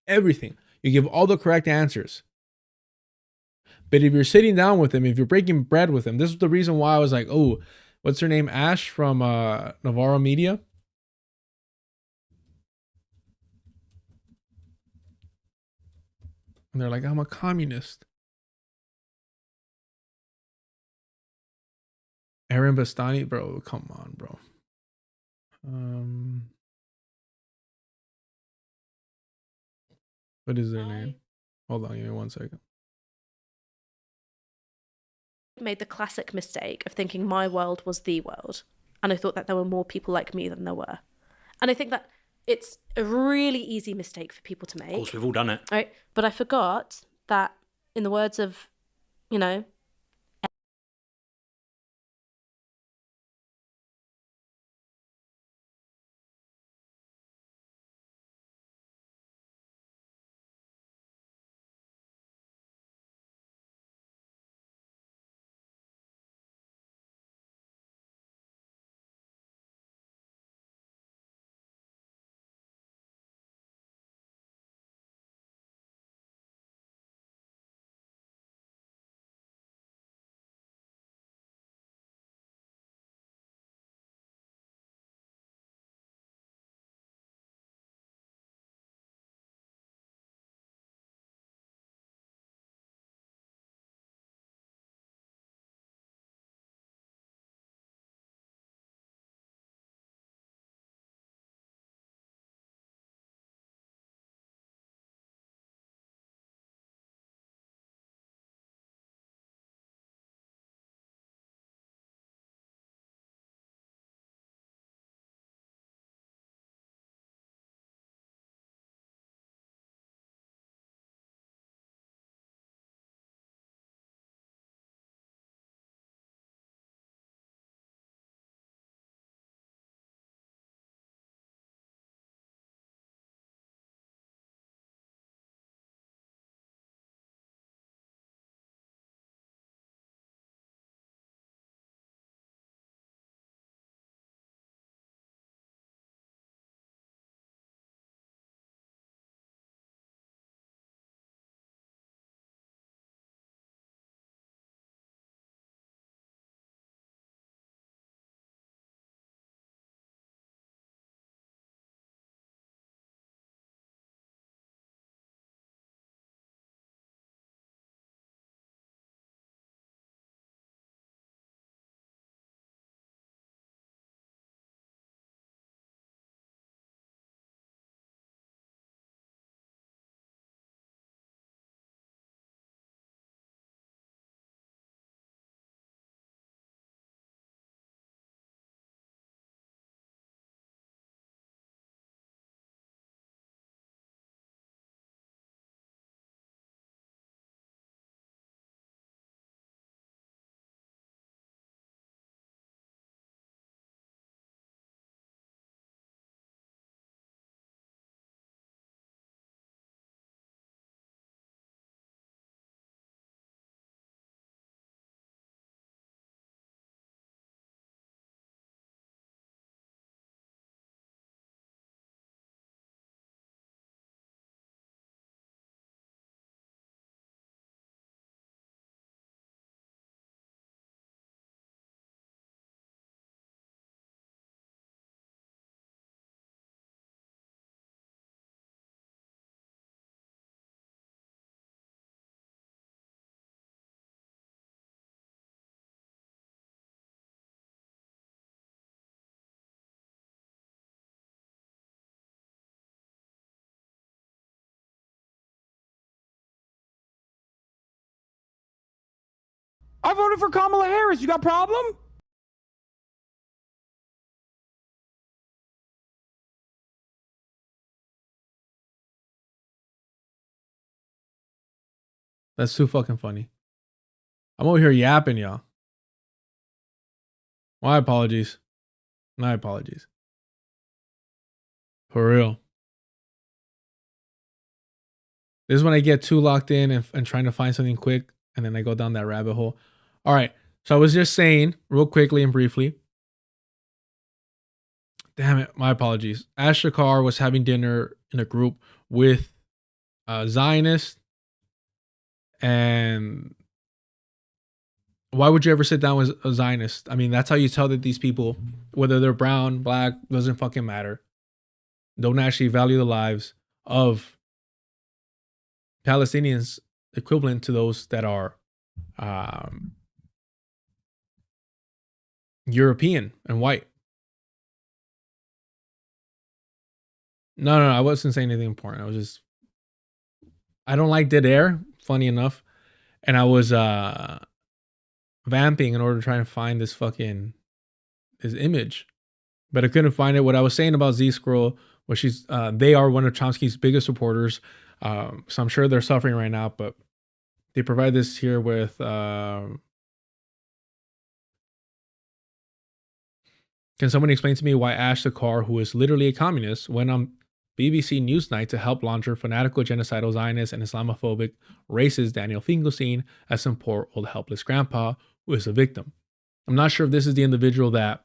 everything. You give all the correct answers. But if you're sitting down with him, if you're breaking bread with him, this is the reason why I was like, oh, what's her name? Ash from Navarro Media. And they're like, I'm a communist. Aaron Bastani, bro, come on, bro. What is their name? Hold on, give me 1 second. Made the classic mistake of thinking my world was the world, and I thought that there were more people like me than there were. And I think that it's a really easy mistake for people to make. Of course, we've all done it. Right? But I forgot that, in the words of, you know, I voted for Kamala Harris. You got problem? That's too fucking funny. I'm over here yapping, y'all. My apologies. My apologies. For real. This is when I get too locked in and trying to find something quick, and then I go down that rabbit hole. All right. So I was just saying, real quickly and briefly. Damn it. My apologies. Ash Shakar was having dinner in a group with Zionists. And why would you ever sit down with a Zionist? I mean, that's how you tell that these people, whether they're brown, black, doesn't fucking matter, don't actually value the lives of Palestinians equivalent to those that are European and white. No, I wasn't saying anything important. I don't like dead air, funny enough. And I was vamping in order to try and find this image. But I couldn't find it. What I was saying about Z-Scroll was they are one of Chomsky's biggest supporters. So I'm sure they're suffering right now, but they provide this here with can someone explain to me why Ash Shakar, who is literally a communist, went on BBC Newsnight to help launcher fanatical genocidal Zionist and Islamophobic racist Daniel Finkelstein as some poor old helpless grandpa who is a victim? I'm not sure if this is the individual that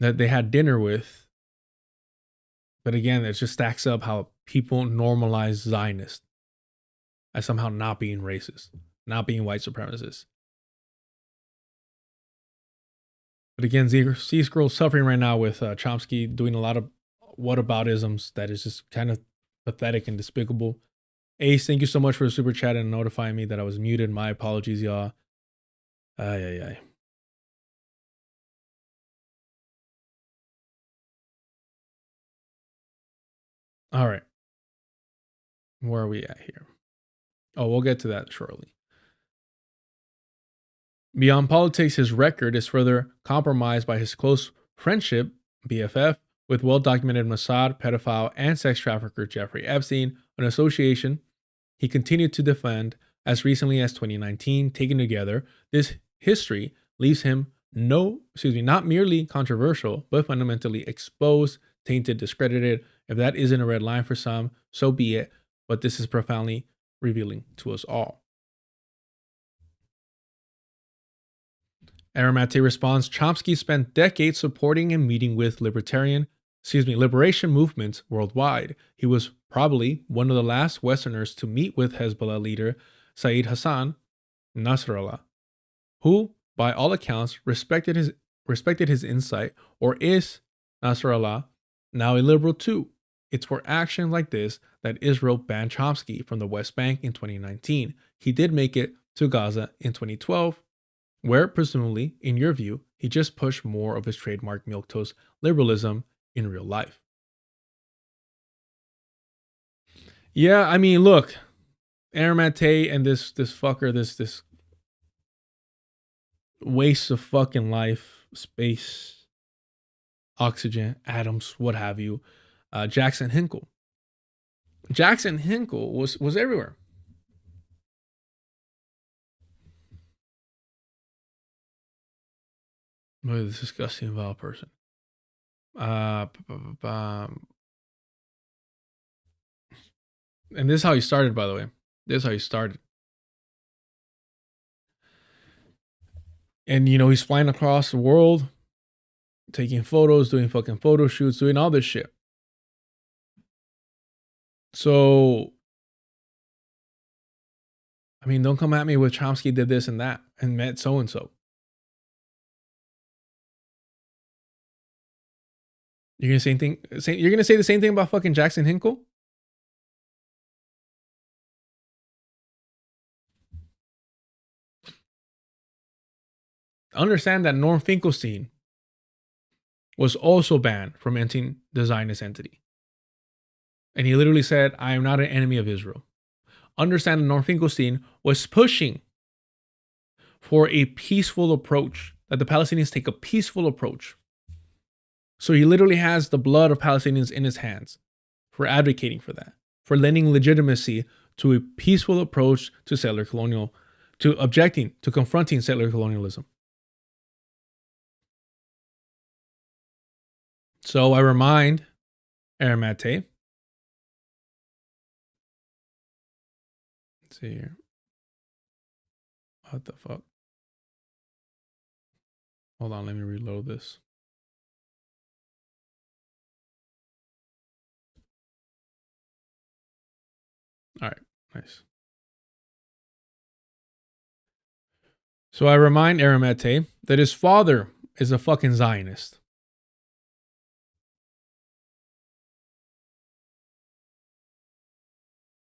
that they had dinner with, but again, it just stacks up how people normalize Zionists as somehow not being racist, not being white supremacists. But again, Z-Scroll's suffering right now with Chomsky doing a lot of whataboutisms that is just kind of pathetic and despicable. Ace, thank you so much for the super chat and notifying me that I was muted. My apologies, y'all. Ay. All right. Where are we at here? Oh, we'll get to that shortly. Beyond politics, his record is further compromised by his close friendship, BFF, with well-documented Mossad, pedophile, and sex trafficker Jeffrey Epstein, an association he continued to defend as recently as 2019. Taken together, this history leaves him not merely controversial, but fundamentally exposed, tainted, discredited. If that isn't a red line for some, so be it. But this is profoundly revealing to us all. Aramate responds, Chomsky spent decades supporting and meeting with liberation movements worldwide. He was probably one of the last Westerners to meet with Hezbollah leader Saeed Hassan Nasrallah, who, by all accounts, respected his insight. Or is Nasrallah now a liberal too? It's for actions like this that Israel banned Chomsky from the West Bank in 2019. He did make it to Gaza in 2012, where, presumably, in your view, he just pushed more of his trademark milquetoast liberalism in real life. Yeah, I mean, look, Aramate and this fucker, this waste of fucking life, space, oxygen, atoms, what have you. Jackson Hinkle. Jackson Hinkle was everywhere. Look at this disgusting vile person. And this is how he started, by the way. This is how he started. And, he's flying across the world, taking photos, doing fucking photo shoots, doing all this shit. So, I mean, don't come at me with Chomsky did this and that and met so-and-so. You're gonna you're gonna say the same thing about fucking Jackson Hinkle? Understand that Norm Finkelstein was also banned from entering the Zionist entity. And he literally said, I am not an enemy of Israel. understand that Norm Finkelstein was pushing for a peaceful approach, that the Palestinians take a peaceful approach. So he literally has the blood of Palestinians in his hands for advocating for that, for lending legitimacy to a peaceful approach to settler colonial, to objecting, to confronting settler colonialism. So I remind Aramate. Let's see here. What the fuck? Hold on, let me reload this. All right, nice. So I remind Aramete that his father is a fucking Zionist.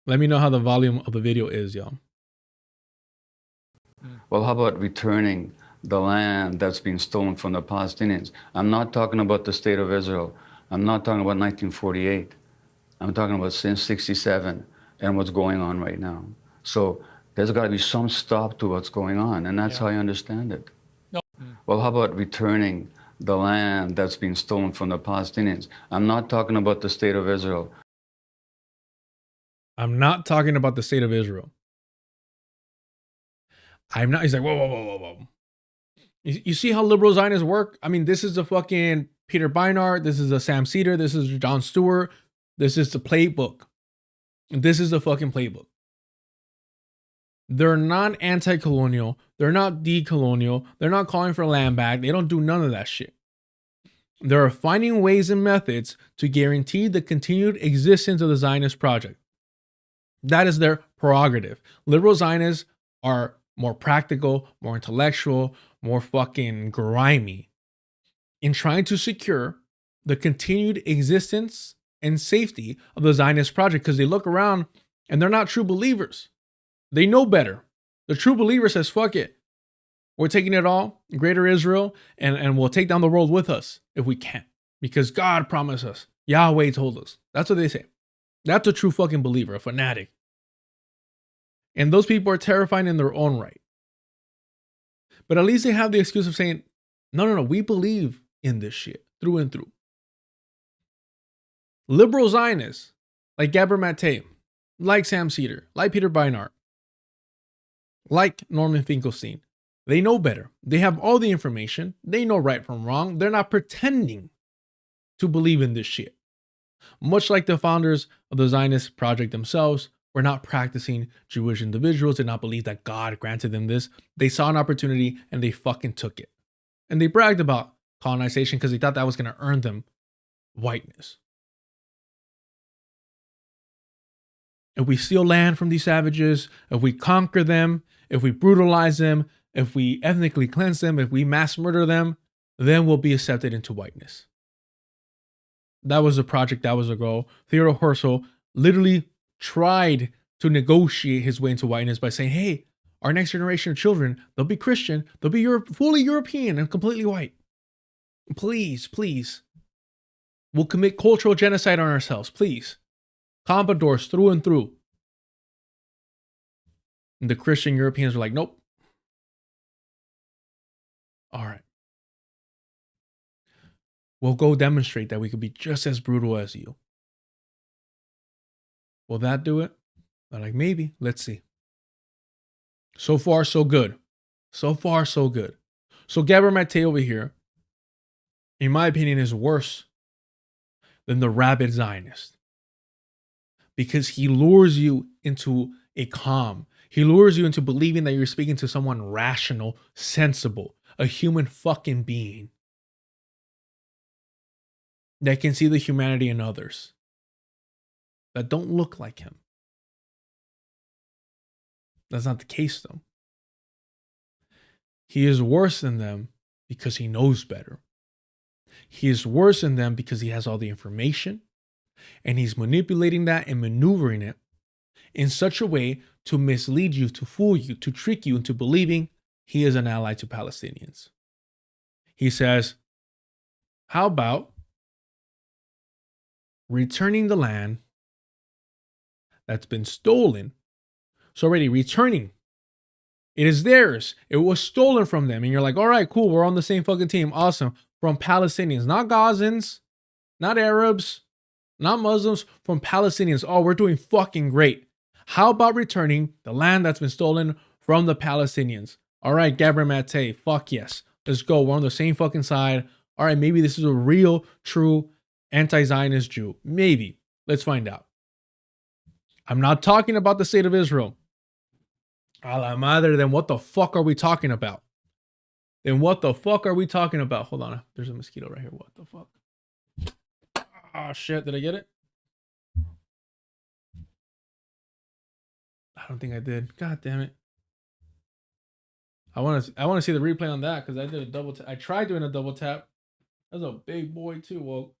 Let me know how the volume of the video is, y'all. Well, how about returning the land that's been stolen from the Palestinians? I'm not talking about the state of Israel. I'm not talking about 1948. I'm talking about since 67 and what's going on right now. So there's got to be some stop to what's going on, and that's how I understand it. No. Well, how about returning the land that's been stolen from the Palestinians? I'm not talking about the state of Israel. I'm not talking about the state of Israel. I'm not. He's like, whoa, whoa, whoa, whoa, whoa. You see how liberal Zionists work? I mean, this is a fucking Peter Beinart. This is a Sam Cedar. This is John Stewart. This is the playbook. This is the fucking playbook. They're not anti-colonial. They're not decolonial. They're not calling for land back. They don't do none of that shit. They're finding ways and methods to guarantee the continued existence of the Zionist project. That is their prerogative. Liberal Zionists are more practical, more intellectual, more fucking grimy in trying to secure the continued existence and safety of the Zionist project, because they look around and they're not true believers. They know better. The true believer says, fuck it. We're taking it all, greater Israel, and we'll take down the world with us if we can. Because God promised us. Yahweh told us. That's what they say. That's a true fucking believer, a fanatic. And those people are terrifying in their own right. But at least they have the excuse of saying, no, we believe in this shit through and through. Liberal Zionists, like Gabor Mate, like Sam Cedar, like Peter Beinart, like Norman Finkelstein, they know better. They have all the information. They know right from wrong. They're not pretending to believe in this shit. Much like the founders of the Zionist project themselves, were not practicing Jewish individuals, did not believe that God granted them this. They saw an opportunity and they fucking took it. And they bragged about colonization because they thought that was going to earn them whiteness. If we steal land from these savages, if we conquer them, if we brutalize them, if we ethnically cleanse them, if we mass murder them, then we'll be accepted into whiteness. That was a project, that was a goal. Theodore Herzl literally tried to negotiate his way into whiteness by saying, hey, our next generation of children, they'll be Christian, they'll be fully European and completely white. Please. We'll commit cultural genocide on ourselves, please. Compradors through and through. And the Christian Europeans were like, nope. All right. We'll go demonstrate that we could be just as brutal as you. Will that do it? I'm like, maybe. Let's see. So far, so good. So far, so good. So Gabor Mate over here, in my opinion, is worse than the rabid Zionist. Because he lures you into a calm. He lures you into believing that you're speaking to someone rational, sensible, a human fucking being that can see the humanity in others that don't look like him. That's not the case, though. He is worse than them because he knows better. He is worse than them because he has all the information, and he's manipulating that and maneuvering it in such a way to mislead you, to fool you, to trick you into believing he is an ally to Palestinians. He says, how about returning the land that's been stolen It's already returning. It is theirs. It was stolen from them. And you're like, all right, cool. We're on the same fucking team. Awesome. From Palestinians, not Gazans, not Arabs, not Muslims, from Palestinians. Oh, we're doing fucking great. How about returning the land that's been stolen from the Palestinians? All right, Gabriel Maté, fuck yes. Let's go. We're on the same fucking side. All right, maybe this is a real, true anti-Zionist Jew. Maybe. Let's find out. I'm not talking about the state of Israel. A la madre, then what the fuck are we talking about? Then what the fuck are we talking about? Hold on. There's a mosquito right here. What the fuck? Oh, shit. Did I get it? I don't think I did. God damn it. I want to see the replay on that because I did a double tap. I tried doing a double tap. That's a big boy too. Well,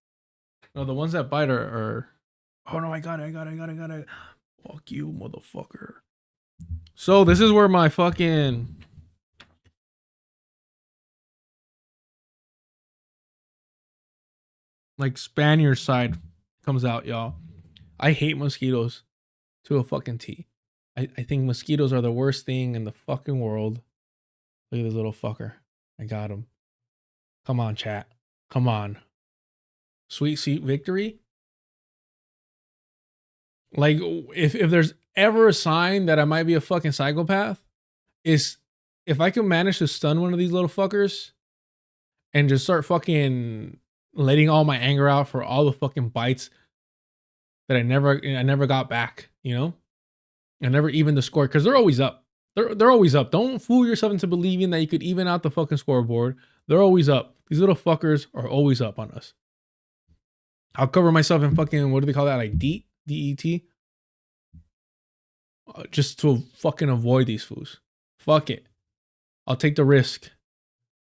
no, the ones that bite are oh no, I got it. Fuck you, motherfucker. So this is where my fucking like Spaniard side comes out, y'all. I hate mosquitoes to a fucking T. I think mosquitoes are the worst thing in the fucking world. Look at this little fucker. I got him. Come on, chat. Come on. Sweet victory. Like, if there's ever a sign that I might be a fucking psychopath, is if I can manage to stun one of these little fuckers and just start fucking letting all my anger out for all the fucking bites that I never got back, you know? I never even the score because they're always up. They're always up. Don't fool yourself into believing that you could even out the fucking scoreboard. They're always up. These little fuckers are always up on us. I'll cover myself in fucking, what do they call that? Like DET? Just to fucking avoid these fools. Fuck it. I'll take the risk.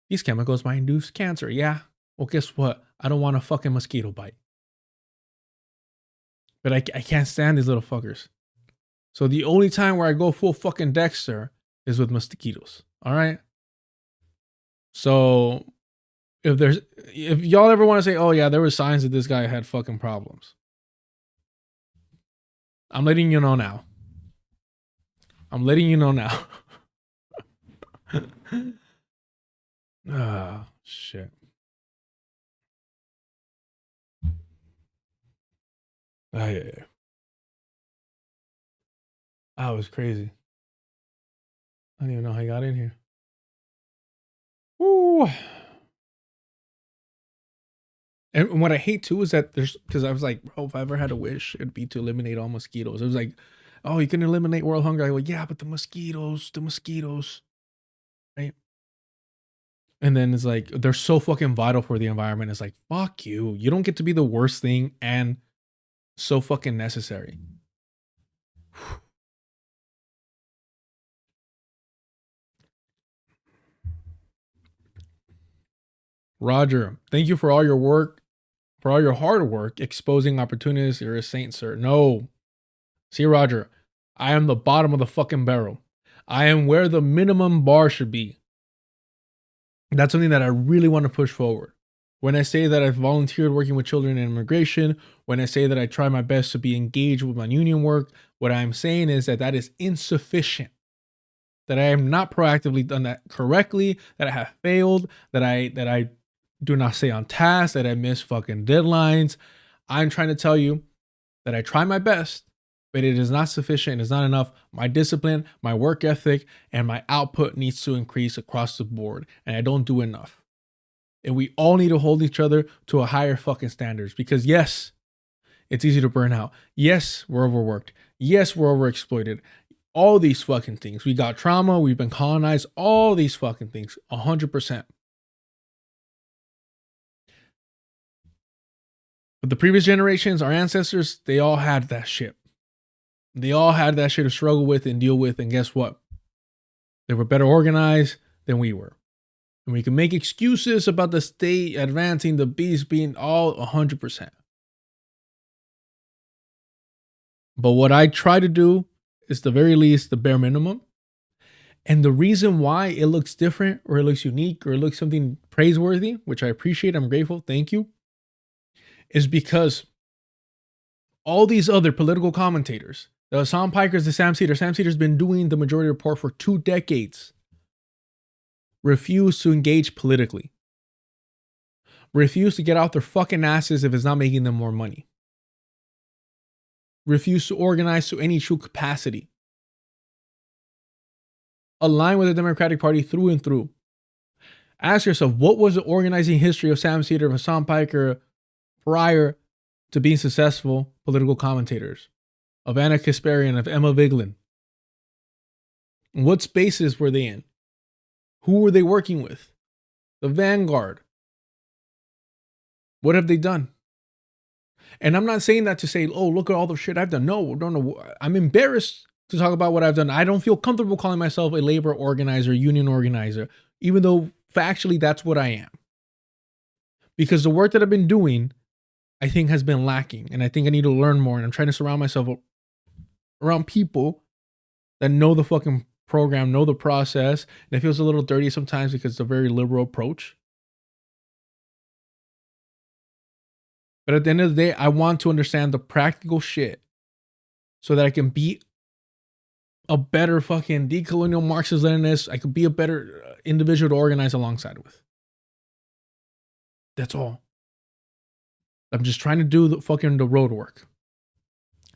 These chemicals might induce cancer. Yeah. Well, guess what? I don't want a fucking mosquito bite. But I can't stand these little fuckers. So the only time where I go full fucking Dexter is with mosquitoes. All right. So if y'all ever want to say, oh yeah, there were signs that this guy had fucking problems, I'm letting you know now. I'm letting you know now. Ah, shit. Ah, yeah. That was crazy. I don't even know how I got in here. Woo. And what I hate too is that because I was like, bro, if I ever had a wish, it'd be to eliminate all mosquitoes. It was like, oh, you can eliminate world hunger. I go, yeah, but the mosquitoes, right? And then it's like, they're so fucking vital for the environment. It's like, fuck you. You don't get to be the worst thing and so fucking necessary. Roger, thank you for all your work, for all your hard work, exposing opportunities. You're a saint, sir. No. See, Roger, I am the bottom of the fucking barrel. I am where the minimum bar should be. That's something that I really want to push forward. When I say that I've volunteered working with children in immigration, when I say that I try my best to be engaged with my union work, what I'm saying is that is insufficient. That I have not proactively done that correctly, that I have failed, that I do not stay on task, that I miss fucking deadlines. I'm trying to tell you that I try my best, but it is not sufficient. It's not enough. My discipline, my work ethic, and my output needs to increase across the board. And I don't do enough. And we all need to hold each other to a higher fucking standards because yes, it's easy to burn out. Yes, we're overworked. Yes, we're overexploited. All these fucking things. We got trauma. We've been colonized. All these fucking things. 100%. But the previous generations, our ancestors, they all had that shit. They all had that shit to struggle with and deal with. And guess what? They were better organized than we were. And we can make excuses about the state advancing, the beast being all 100%. But what I try to do is the very least, the bare minimum. And the reason why it looks different or it looks unique or it looks something praiseworthy, which I appreciate, I'm grateful, thank you, is because all these other political commentators The Hasan Pikers, the Sam Cedar. Sam Cedar's been doing the majority report for 2 decades. Refuse to engage politically. Refuse to get out their fucking asses if it's not making them more money. Refuse to organize to any true capacity. Align with the Democratic Party through and through. Ask yourself, what was the organizing history of Sam Cedar and Hasan Piker prior to being successful political commentators? Of Anna Kasparian, of Emma Vigeland? What spaces were they in? Who were they working with? The Vanguard. What have they done? And I'm not saying that to say, oh, look at all the shit I've done. No. I'm embarrassed to talk about what I've done. I don't feel comfortable calling myself a labor organizer, union organizer, even though factually that's what I am. Because the work that I've been doing, I think has been lacking. And I think I need to learn more. And I'm trying to surround myself around people that know the fucking program, know the process. And it feels a little dirty sometimes because it's a very liberal approach. But at the end of the day, I want to understand the practical shit so that I can be a better fucking decolonial Marxist Leninist. I could be a better individual to organize alongside with. That's all. I'm just trying to do the road work.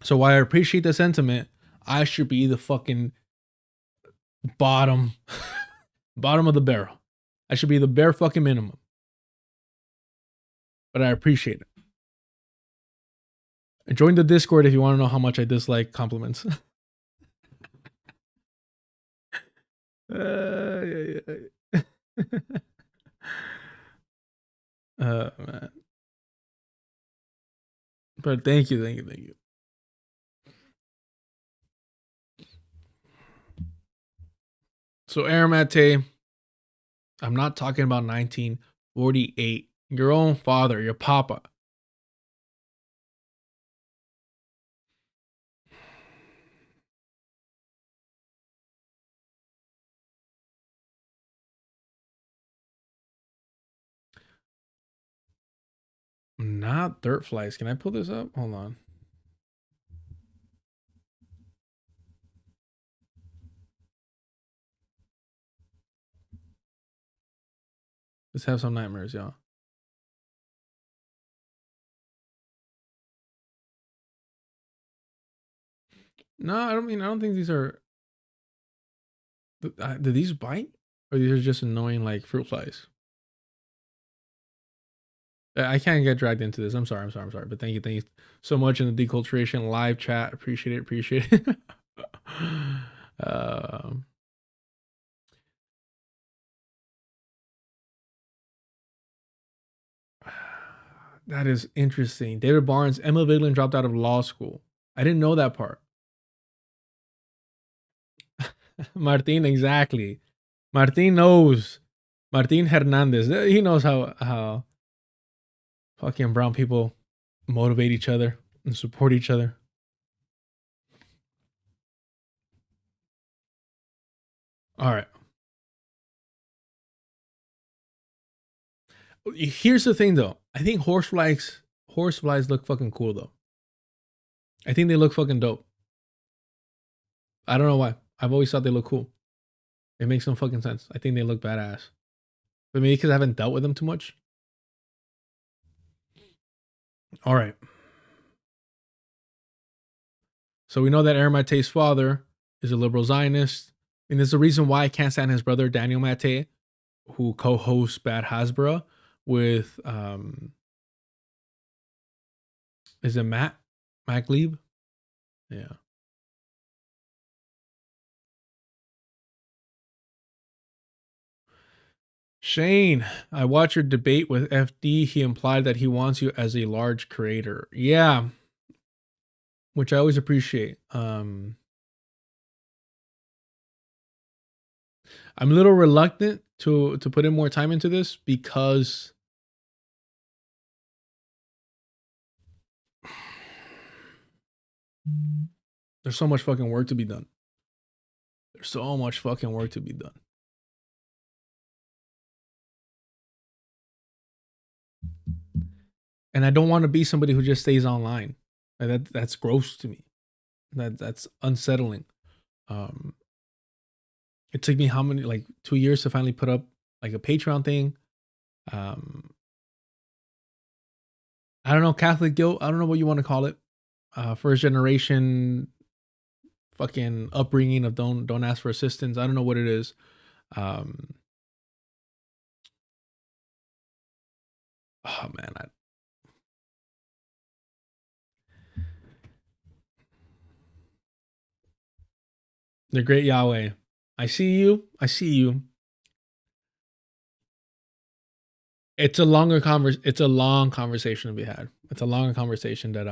So while I appreciate the sentiment, I should be the fucking bottom of the barrel. I should be the bare fucking minimum. But I appreciate it. Join the Discord if you want to know how much I dislike compliments. Man. But thank you. So Aramate, I'm not talking about 1948. Your own father, your papa. Not dirt flies. Can I pull this up? Hold on. Let's have some nightmares, y'all. No, I don't think these are. Do these bite? Or these are just annoying like fruit flies? I can't get dragged into this. I'm sorry. But thank you so much in the deculturation live chat. Appreciate it. That is interesting. David Barnes, Emma Vigeland dropped out of law school. I didn't know that part. Martin, exactly. Martin knows. Martin Hernandez. He knows how fucking brown people motivate each other and support each other. All right. Here's the thing though. I think horseflies look fucking cool though. I think they look fucking dope. I don't know why. I've always thought they look cool. It makes some fucking sense. I think they look badass. But maybe because I haven't dealt with them too much. All right. So we know that Aaron Mate's father is a liberal Zionist. And there's a reason why I can't stand his brother, Daniel Mate, who co-hosts Bad Hasbro with, is it Matt Glebe? Yeah. Shane, I watched your debate with FD. He implied that he wants you as a large creator. Yeah. Which I always appreciate. I'm a little reluctant to put in more time into this because there's so much fucking work to be done. And I don't want to be somebody who just stays online. Like that's gross to me. That's unsettling. Um, it took me how many, like 2 years to finally put up like a Patreon thing. Um, I don't know, Catholic guilt. I don't know what you want to call it. First generation fucking upbringing of don't ask for assistance. I don't know what it is. Um, oh man, the great Yahweh. I see you. I see you. It's a it's a long conversation to be had. It's a longer conversation that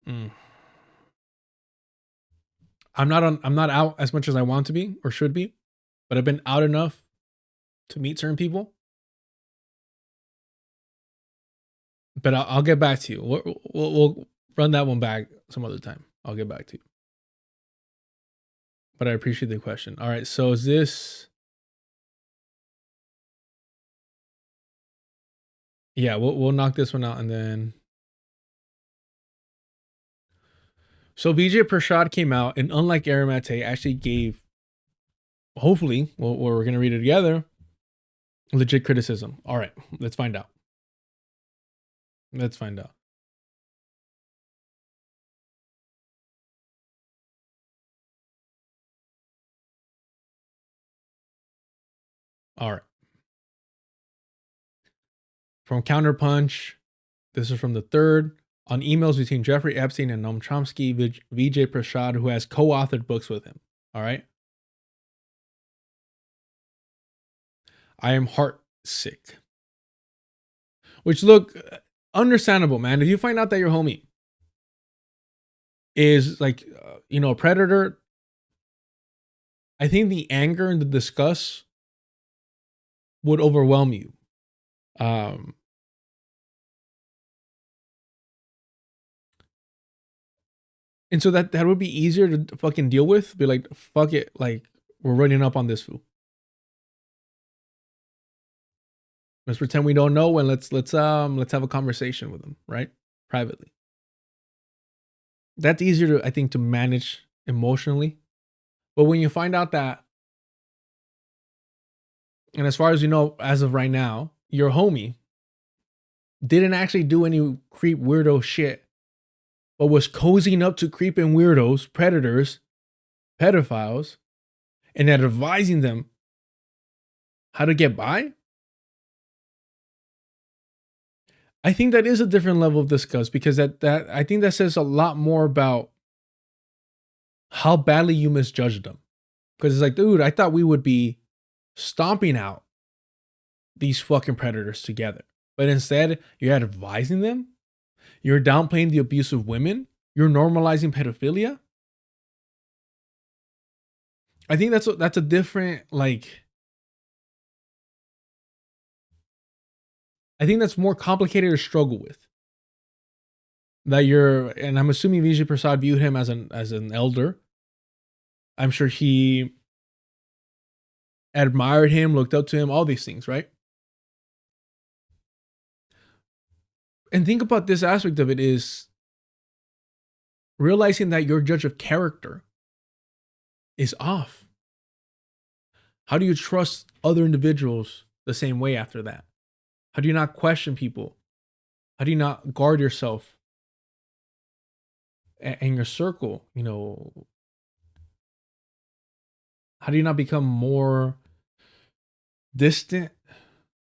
mm, I'm not out as much as I want to be or should be, but I've been out enough to meet certain people. But I'll get back to you. We'll run that one back some other time. I'll get back to you. But I appreciate the question. All right, so is this? Yeah, we'll knock this one out and then. So Vijay Prashad came out, and unlike Aramate, actually gave, hopefully, well, we're gonna read it together, legit criticism. All right, let's find out. Let's find out. All right. From Counterpunch, this is from the 3rd. On emails between Jeffrey Epstein and Noam Chomsky, Vijay Prashad, who has co-authored books with him. All right. I am heart sick. Which, look, understandable, man. If you find out that your homie is like, a predator, I think the anger and the disgust would overwhelm you. And so that would be easier to fucking deal with. Be like, fuck it, like we're running up on this fool. Let's pretend we don't know, and let's have a conversation with him, right? Privately. That's easier to, I think, to manage emotionally. But when you find out that, and as far as you know, as of right now, your homie didn't actually do any creep weirdo shit, but was cozying up to creeping weirdos, predators, pedophiles, and advising them how to get by. I think that is a different level of disgust, because that I think that says a lot more about how badly you misjudged them. Because it's like, dude, I thought we would be stomping out these fucking predators together. But instead, you're advising them. You're downplaying the abuse of women. You're normalizing pedophilia. I think that's a different, like, I think that's more complicated to struggle with. That and I'm assuming Vijay Prasad viewed him as an elder. I'm sure he admired him, looked up to him, all these things, right? And think about this aspect of it is realizing that your judge of character is off. How do you trust other individuals the same way after that? How do you not question people? How do you not guard yourself and your circle? How do you not become more distant,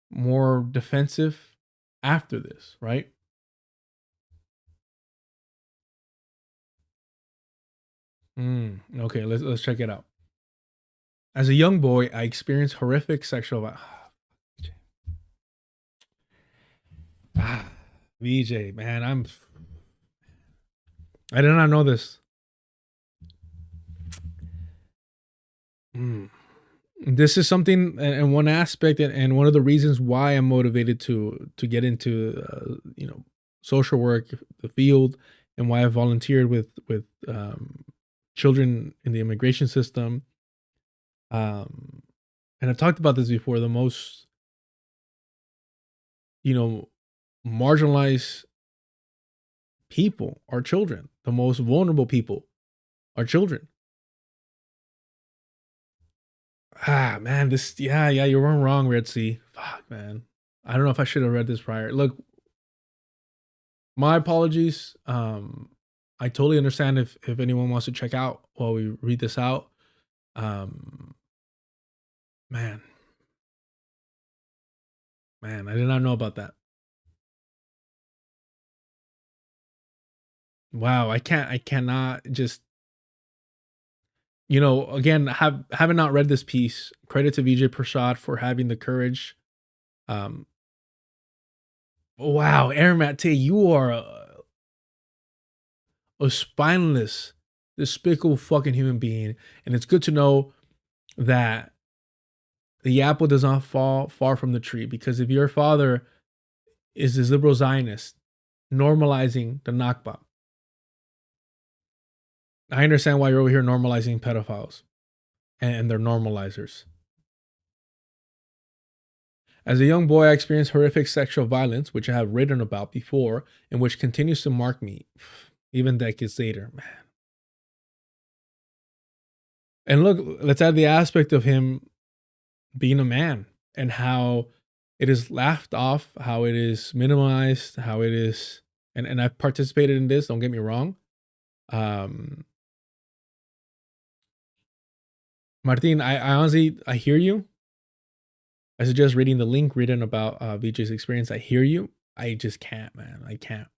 more defensive after this, right? Okay, let's check it out. As a young boy, I experienced horrific sexual VJ, man, I did not know this. This is something, and one aspect, and one of the reasons why I'm motivated to get into social work, the field, and why I volunteered with children in the immigration system. And I've talked about this before. The most marginalized people are children. The most vulnerable people are children. Ah, man, yeah, you're wrong, Red Sea. Fuck, man. I don't know if I should have read this prior. Look, my apologies. I totally understand if anyone wants to check out while we read this out. Um, man, I did not know about that. Wow, I cannot just, again, having not read this piece. Credit to Vijay Prashad for having the courage. Wow, Aaron Mate, you are a spineless, despicable fucking human being, and it's good to know that the apple does not fall far from the tree, because if your father is this liberal Zionist normalizing the Nakba, I understand why you're over here normalizing pedophiles and their normalizers. As a young boy, I experienced horrific sexual violence, which I have written about before, and which continues to mark me, even decades later. Man. And look, let's add the aspect of him being a man and how it is laughed off, how it is minimized, how it is, and I've participated in this, don't get me wrong. Martin, I honestly, I hear you. I suggest reading the link written about Vijay's experience. I hear you. I just can't, man. I can't.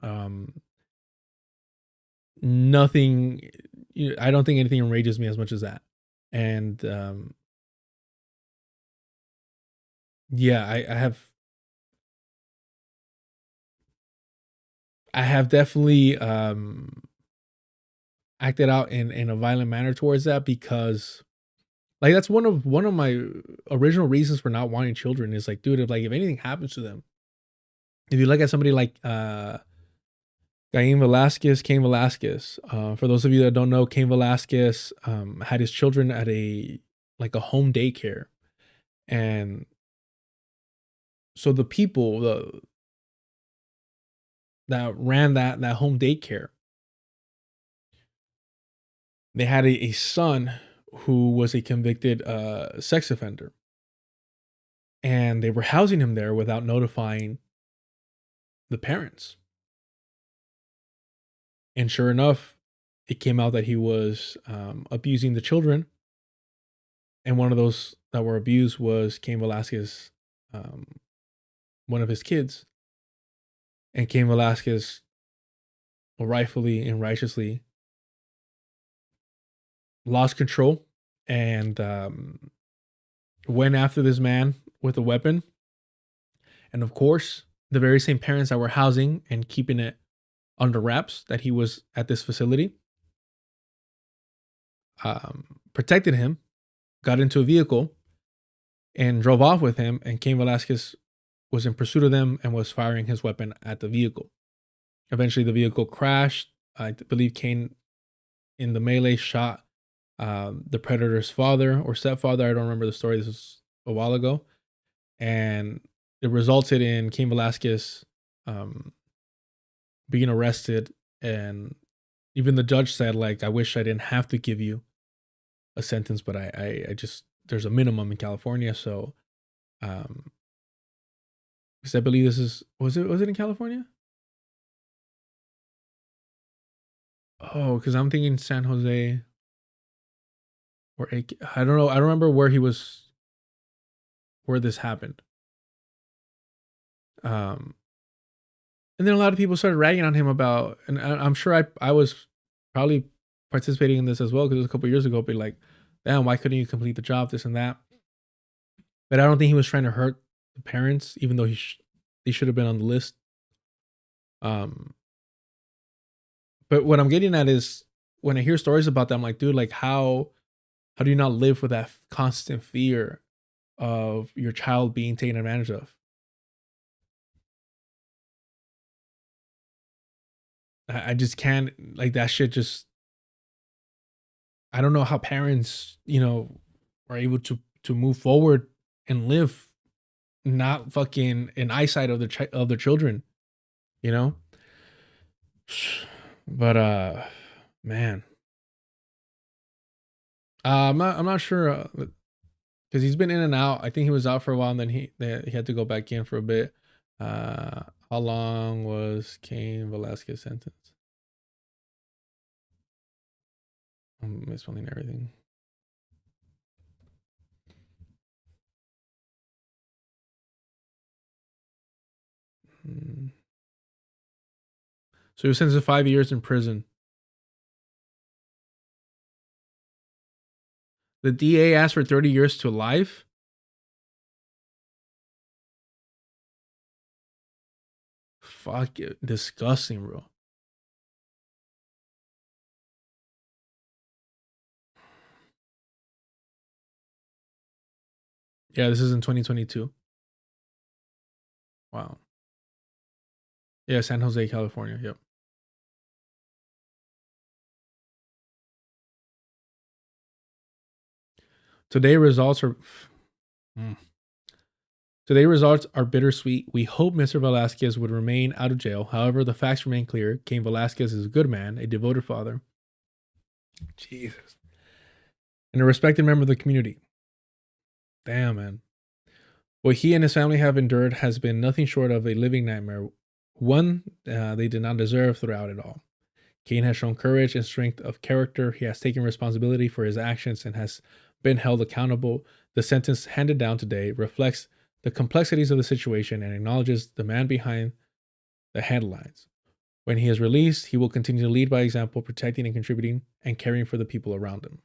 Nothing. I don't think anything enrages me as much as that. And yeah, I have definitely acted out in a violent manner towards that, because like that's one of my original reasons for not wanting children is like, dude, if anything happens to them, if you look at somebody like Cain Velasquez, for those of you that don't know, Cain Velasquez had his children at a home daycare, and so the people that ran that home daycare, they had a son who was a convicted sex offender, and they were housing him there without notifying the parents. And sure enough, it came out that he was abusing the children, and one of those that were abused was Cain Velasquez, one of his kids. And Cain Velasquez, rightfully and righteously, lost control and went after this man with a weapon. And of course, the very same parents that were housing and keeping it under wraps that he was at this facility protected him, got into a vehicle, and drove off with him. And Cain Velasquez was in pursuit of them and was firing his weapon at the vehicle. Eventually, the vehicle crashed. I believe Cain, in the melee, shot the predator's father or stepfather. I don't remember the story. This was a while ago. And it resulted in Cain Velasquez being arrested. And even the judge said, like, I wish I didn't have to give you a sentence, but I just, there's a minimum in California. So, because I believe this is, was it in California? Oh, because I'm thinking San Jose or I don't know. I don't remember where this happened. And then a lot of people started ragging on him about, and I'm sure I was probably participating in this as well, because it was a couple years ago, but like, damn, why couldn't you complete the job, this and that. But I don't think he was trying to hurt the parents, even though they should have been on the list. But what I'm getting at is, when I hear stories about that, I'm like, dude, like how do you not live with that constant fear of your child being taken advantage of? I just can't, like, that shit just, I don't know how parents, are able to move forward and live not fucking in eyesight of their children, But man, I'm not sure because he's been in and out. I think he was out for a while, and then he had to go back in for a bit. How long was Cain Velasquez sentenced? I'm misspelling everything. So he was sentenced to 5 years in prison. The DA asked for 30 years to life. Fuck it. Disgusting, bro. Yeah, this is in 2022. Wow. Yeah, San Jose, California. Yep. Today results are Today results are bittersweet. We hope Mr. Velasquez would remain out of jail. However, the facts remain clear. Cain Velasquez is a good man, a devoted father. Jesus. And a respected member of the community. Damn, man. What he and his family have endured has been nothing short of a living nightmare. One they did not deserve throughout it all. Cain has shown courage and strength of character. He has taken responsibility for his actions and has been held accountable. The sentence handed down today reflects the complexities of the situation and acknowledges the man behind the headlines. When he is released, he will continue to lead by example, protecting and contributing and caring for the people around him.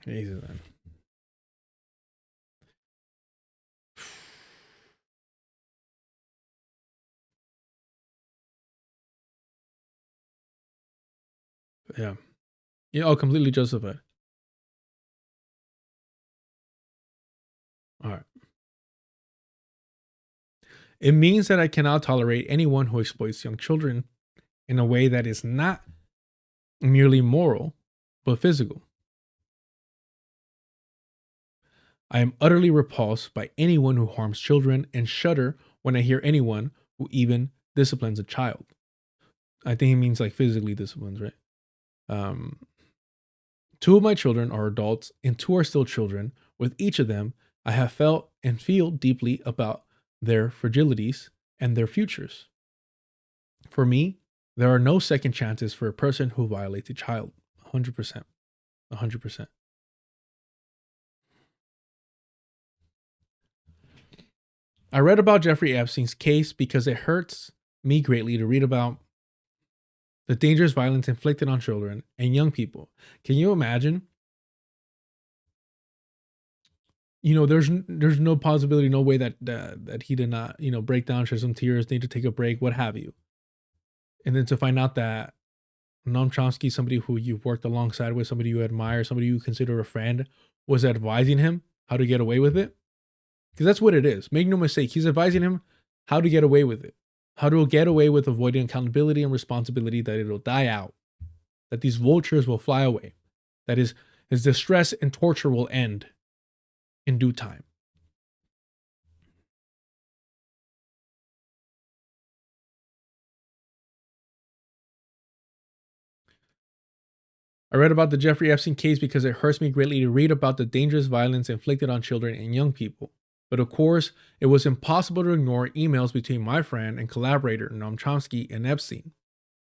Jesus, man. Yeah. Yeah, oh, completely justified. All right. It means that I cannot tolerate anyone who exploits young children in a way that is not merely moral, but physical. I am utterly repulsed by anyone who harms children and shudder when I hear anyone who even disciplines a child. I think he means like physically disciplines, right? 2 of my children are adults and 2 are still children. With each of them, I have felt and feel deeply about their fragilities and their futures. For me, there are no second chances for a person who violates a child. 100%. 100%. I read about Jeffrey Epstein's case because it hurts me greatly to read about the dangerous violence inflicted on children and young people. Can you imagine? You know, there's no possibility, no way that he did not, break down, shed some tears, need to take a break, what have you. And then to find out that Noam Chomsky, somebody who you've worked alongside with, somebody you admire, somebody you consider a friend, was advising him how to get away with it. Because that's what it is. Make no mistake, he's advising him how to get away with it. How to get away with avoiding accountability and responsibility, that it'll die out. That these vultures will fly away. That his distress and torture will end in due time. I read about the Jeffrey Epstein case because it hurts me greatly to read about the dangerous violence inflicted on children and young people. But of course, it was impossible to ignore emails between my friend and collaborator Noam Chomsky and Epstein.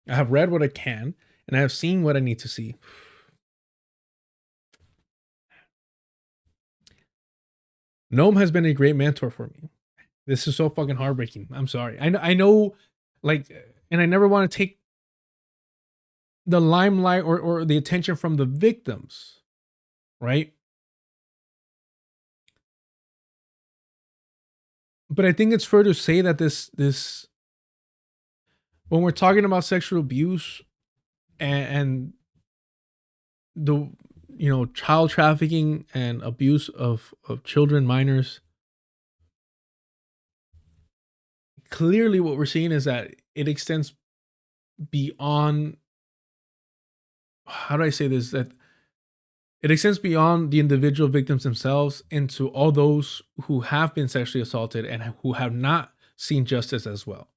I have read what I can, and I have seen what I need to see. Noam has been a great mentor for me. This is so fucking heartbreaking. I'm sorry. I know, like, and I never want to take the limelight or the attention from the victims, right? But I think it's fair to say that this when we're talking about sexual abuse and the child trafficking and abuse of children, minors, clearly what we're seeing is that it extends beyond, how do I say this, that it extends beyond the individual victims themselves into all those who have been sexually assaulted and who have not seen justice as well.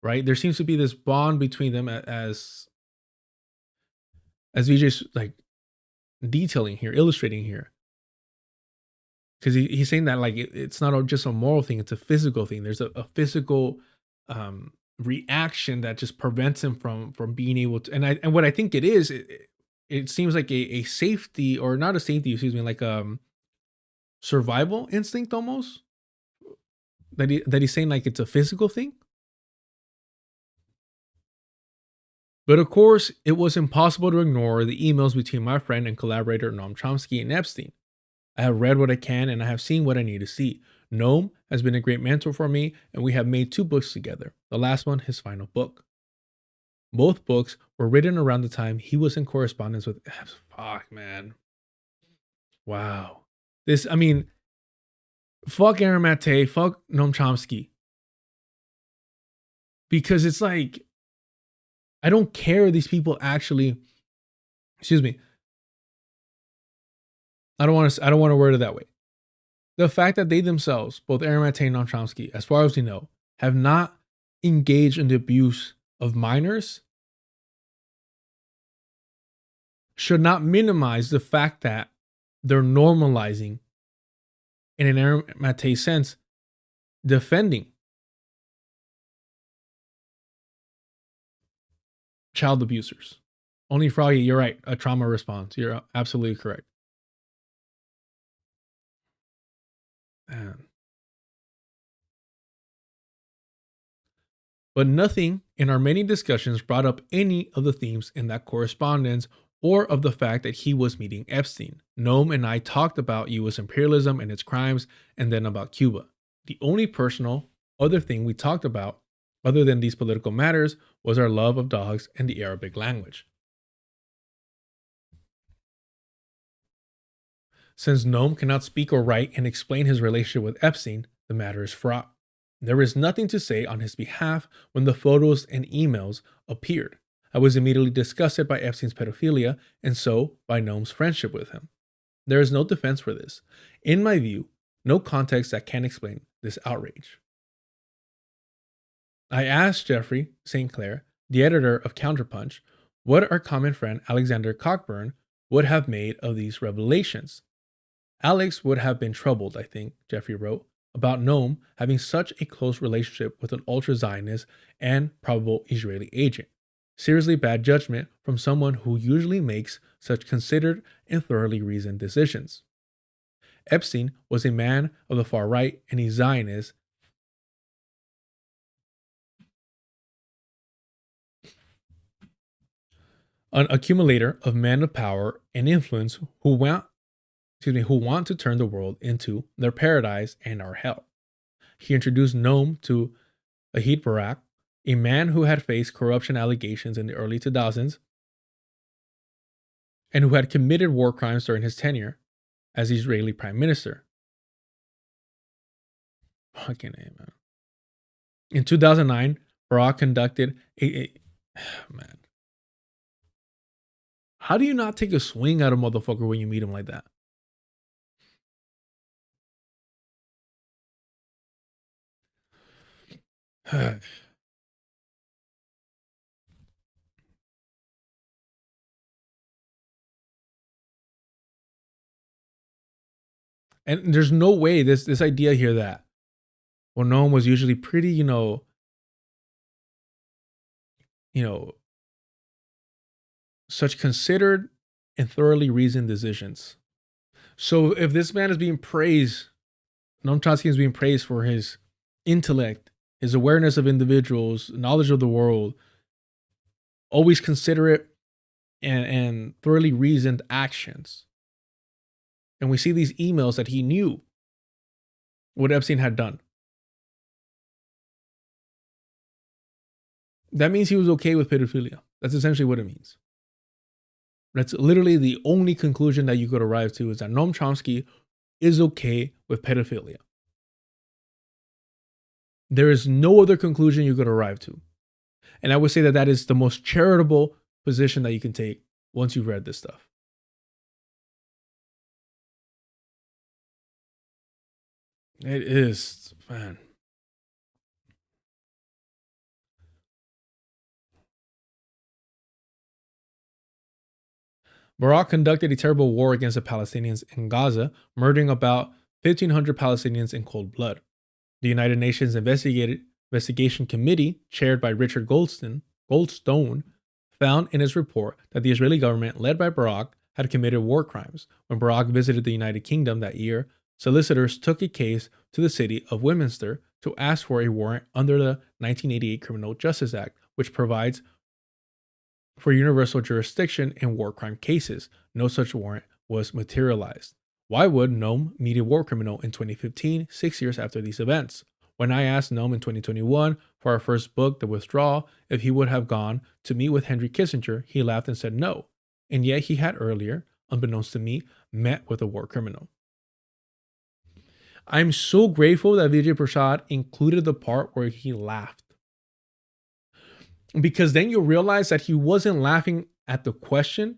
right? There seems to be this bond between them as VJ's like detailing here, illustrating here. Because he's saying that like it's not just a moral thing, it's a physical thing. There's a physical reaction that just prevents him from being able to. And what I think it is, it seems like a safety, or not a safety, excuse me, like survival instinct almost. That he's saying like it's a physical thing. But of course, it was impossible to ignore the emails between my friend and collaborator Noam Chomsky and Epstein. I have read what I can and I have seen what I need to see. Noam has been a great mentor for me, and we have made 2 books together. The last one, his final book. Both books were written around the time he was in correspondence with. Fuck, man. Wow. This, I mean, fuck Aaron Maté, fuck Noam Chomsky. Because it's like, I don't care if these people actually, excuse me. I don't want to word it that way. The fact that they themselves, both Aaron Maté and Noam Chomsky, as far as we know, have not engaged in the abuse of minors should not minimize the fact that they're normalizing, in an Aaron Maté sense, defending child abusers. Only Froggy, you're right. A trauma response. You're absolutely correct. Man. But nothing in our many discussions brought up any of the themes in that correspondence, or of the fact that he was meeting Epstein. Noam and I talked about US imperialism and its crimes, and then about Cuba. The only personal other thing we talked about, other than these political matters, was our love of dogs and the Arabic language. Since Noam cannot speak or write and explain his relationship with Epstein, the matter is fraught. There is nothing to say on his behalf when the photos and emails appeared. I was immediately disgusted by Epstein's pedophilia, and so by Noam's friendship with him. There is no defense for this. In my view, no context that can explain this outrage. I asked Jeffrey St. Clair, the editor of Counterpunch, what our common friend Alexander Cockburn would have made of these revelations. Alex would have been troubled, I think, Jeffrey wrote, about Noam having such a close relationship with an ultra-Zionist and probable Israeli agent. Seriously bad judgment from someone who usually makes such considered and thoroughly reasoned decisions. Epstein was a man of the far right and a Zionist, an accumulator of men of power and influence who want to turn the world into their paradise and our hell. He introduced Noam to Ahid Barak, a man who had faced corruption allegations in the early 2000s and who had committed war crimes during his tenure as Israeli prime minister. Fucking A, man. In 2009, Barak conducted man. How do you not take a swing at a motherfucker when you meet him like that? And there's no way this idea here that, well, Noam was usually pretty, such considered and thoroughly reasoned decisions. So if this man is being praised, Noam Chomsky is being praised for his intellect, his awareness of individuals, knowledge of the world, always considerate and thoroughly reasoned actions. And we see these emails that he knew what Epstein had done. That means he was okay with pedophilia. That's essentially what it means. That's literally the only conclusion that you could arrive to, is that Noam Chomsky is okay with pedophilia. There is no other conclusion you could arrive to. And I would say that that is the most charitable position that you can take once you've read this stuff. It is, man. Barak conducted a terrible war against the Palestinians in Gaza, murdering about 1,500 Palestinians in cold blood. The United Nations Investigation Committee, chaired by Richard Goldstone, found in his report that the Israeli government, led by Barak, had committed war crimes. When Barak visited the United Kingdom that year, solicitors took a case to the city of Westminster to ask for a warrant under the 1988 Criminal Justice Act, which provides for universal jurisdiction in war crime cases. No such warrant was materialized. Why would Noam meet a war criminal in 2015, 6 years after these events? When I asked Noam in 2021 for our first book, The Withdrawal, if he would have gone to meet with Henry Kissinger, he laughed and said no. And yet he had earlier, unbeknownst to me, met with a war criminal. I'm so grateful that Vijay Prashad included the part where he laughed. Because then you realize that he wasn't laughing at the question.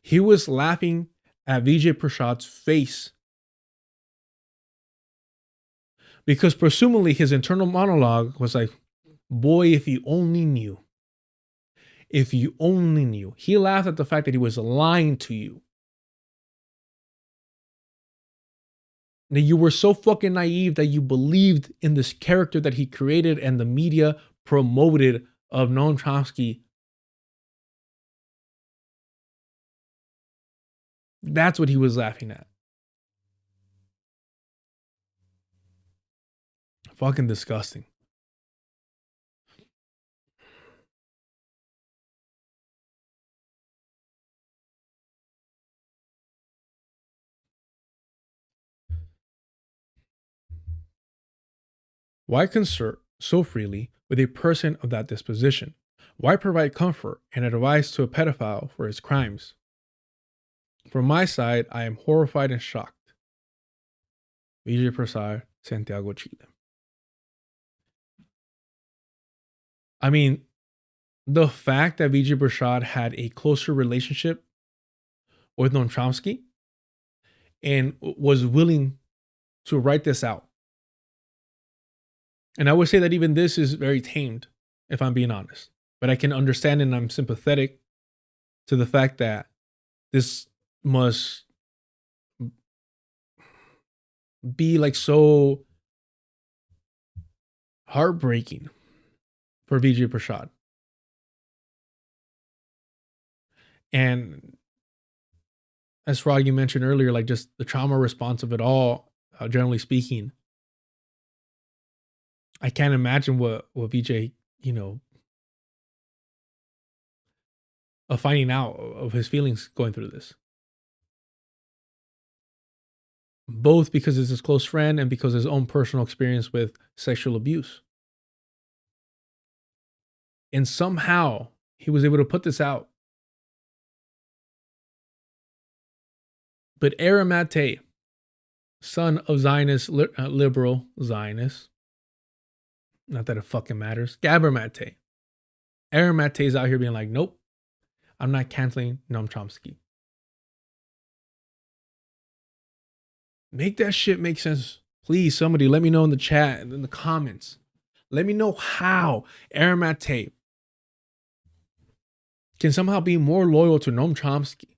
He was laughing at Vijay Prashad's face. Because presumably his internal monologue was like, boy, if you only knew. If you only knew. He laughed at the fact that he was lying to you. That you were so fucking naive that you believed in this character that he created and the media promoted of Noam Chomsky. That's what he was laughing at. Fucking disgusting. Why concert so freely with a person of that disposition? Why provide comfort and advice to a pedophile for his crimes? From my side, I am horrified and shocked. Vijay Prasad, Santiago, Chile. I mean, the fact that Vijay Prashad had a closer relationship with Noam Chomsky and was willing to write this out. And I would say that even this is very tamed, if I'm being honest. But I can understand and I'm sympathetic to the fact that this must be like so heartbreaking for Vijay Prashad. And as Frog, you mentioned earlier, like just the trauma response of it all, generally speaking, I can't imagine what Vijay, of finding out of his feelings going through this. Both because it's his close friend and because of his own personal experience with sexual abuse. And somehow he was able to put this out. But Aramate, son of Zionist, liberal Zionist, not that it fucking matters, Gabermate. Aramate is out here being like, nope, I'm not canceling Noam Chomsky. Make that shit make sense. Please, somebody let me know in the chat, in the comments. Let me know how Aramate can somehow be more loyal to Noam Chomsky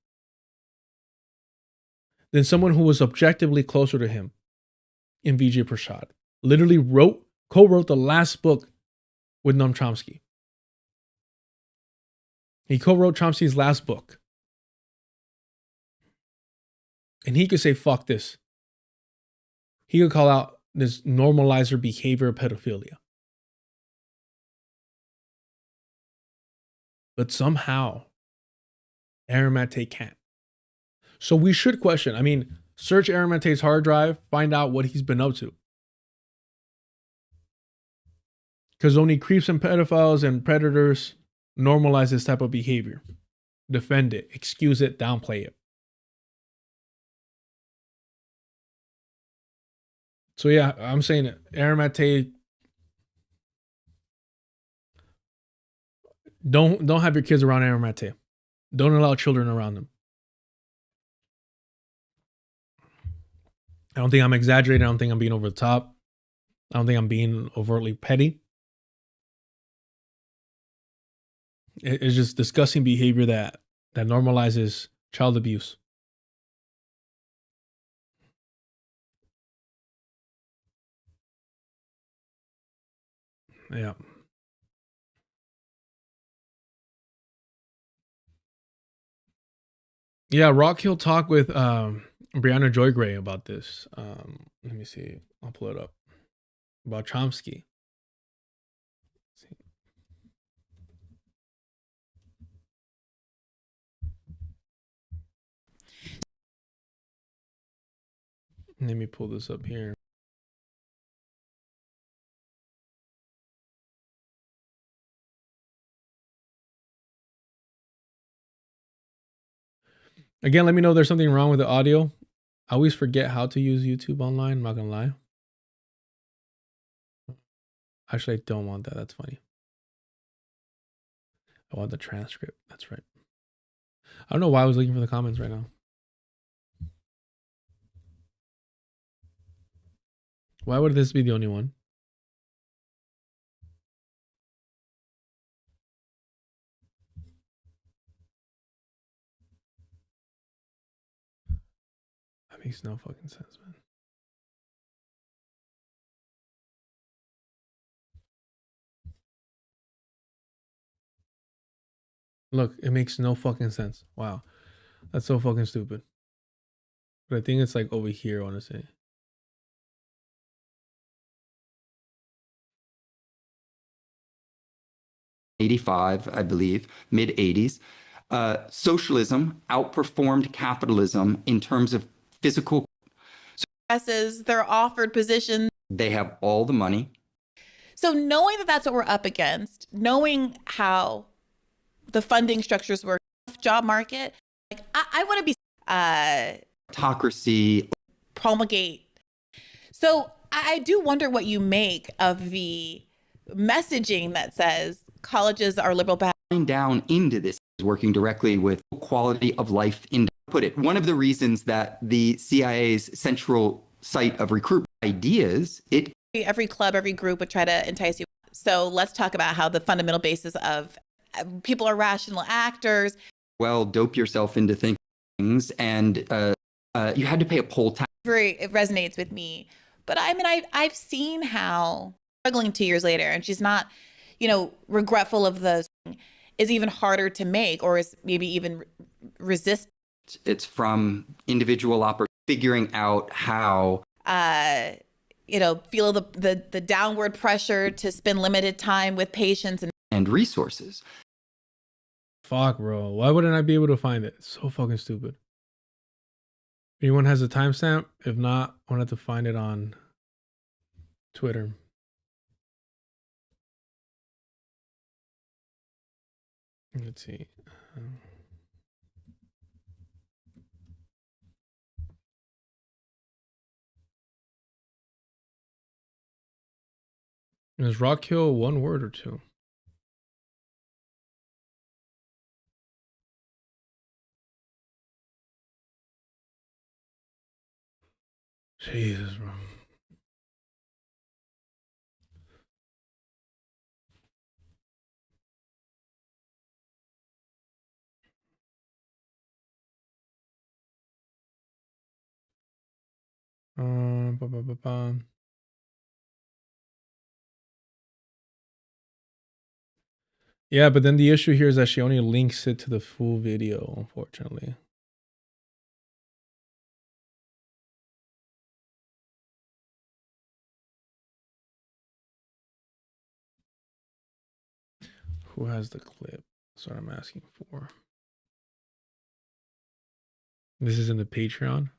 than someone who was objectively closer to him in Vijay Prashad. Literally co-wrote the last book with Noam Chomsky. He co-wrote Chomsky's last book. And he could say, fuck this. He could call out this normalizer behavior of pedophilia. But somehow, Aramate can't. So we should question. I mean, search Aramate's hard drive, find out what he's been up to. Because only creeps and pedophiles and predators normalize this type of behavior. Defend it, excuse it, downplay it. So yeah, I'm saying it. Aramate, don't have your kids around Aramate. Don't allow children around them. I don't think I'm exaggerating. I don't think I'm being over the top. I don't think I'm being overtly petty. It's just disgusting behavior that normalizes Child abuse. Yeah. Yeah, Rock Hill talk with Brianna Joy Gray about this. Let me see. I'll pull it up. About Chomsky. Let me pull this up here. Again, let me know if there's something wrong with the audio. I always forget how to use YouTube online. I'm not gonna lie. Actually, I don't want that. That's funny. I want the transcript. That's right. I don't know why I was looking for the comments right now. Why would this be the only one? That makes no fucking sense, man. Look, it makes no fucking sense. Wow. That's so fucking stupid. But I think it's like over here, I want to say. '85, I believe, mid 80s. Socialism outperformed capitalism in terms of physical. They're offered positions. They have all the money. So knowing that that's what we're up against, knowing how the funding structures work, job market, like I want to be Autocracy. Promulgate. So I do wonder what you make of the messaging that says colleges are liberal. Down into this, working directly with quality of life. Put it, one of the reasons that the CIA's central site of recruitment ideas, Every club, every group would try to entice you. So let's talk about how the fundamental basis of people are rational actors. Well, dope yourself into things, and you had to pay a poll tax. It resonates with me. But I mean, I've seen how struggling 2 years later, and she's not, regretful of the is even harder to make, or is maybe even resist. It's from individual figuring out how feel the downward pressure to spend limited time with patients and resources. Fuck, bro. Why wouldn't I be able to find it? It's so fucking stupid. Anyone has a timestamp? If not, I wanted to find it on Twitter. Let's see. Is Rock Hill one word or two? Jesus, bro. Ba, ba, ba, ba. Yeah, but then the issue here is that she only links it to the full video, unfortunately. Who has the clip? That's what I'm asking for. This is in the Patreon.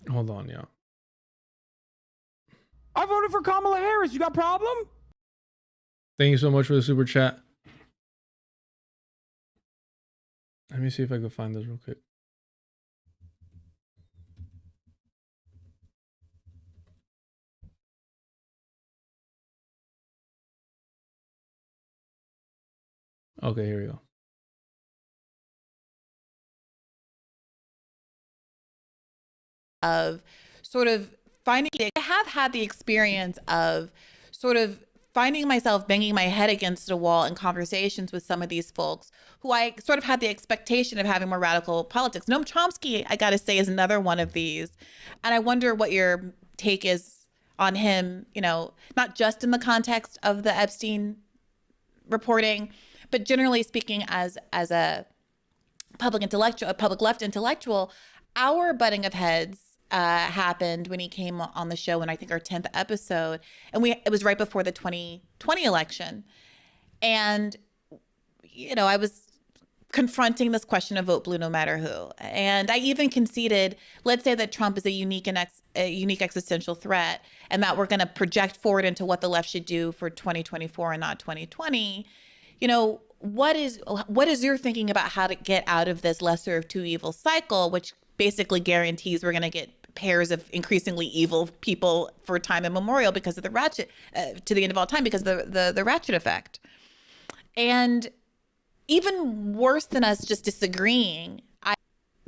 Hold on, yeah. I voted for Kamala Harris. You got a problem? Thank you so much for the super chat. Let me see if I can find this real quick. Okay, here we go. Of sort of finding, I have had the experience of sort sort of finding myself banging my head against a wall in conversations with some of these folks who I sort of had the expectation of having more radical politics. Noam Chomsky, I got to say, is another one of these. And I wonder what your take is on him, you know, not just in the context of the Epstein reporting, but generally speaking as a public intellectual, a public left intellectual. Our butting of heads happened when he came on the show in, I think, our 10th episode. And it was right before the 2020 election. And, you know, I was confronting this question of vote blue no matter who. And I even conceded, let's say that Trump is a unique existential threat, and that we're going to project forward into what the left should do for 2024 and not 2020. You know, what is your thinking about how to get out of this lesser of two evils cycle, which basically guarantees we're going to get pairs of increasingly evil people for time immemorial because of the ratchet, to the end of all time, because of the ratchet effect. And even worse than us just disagreeing,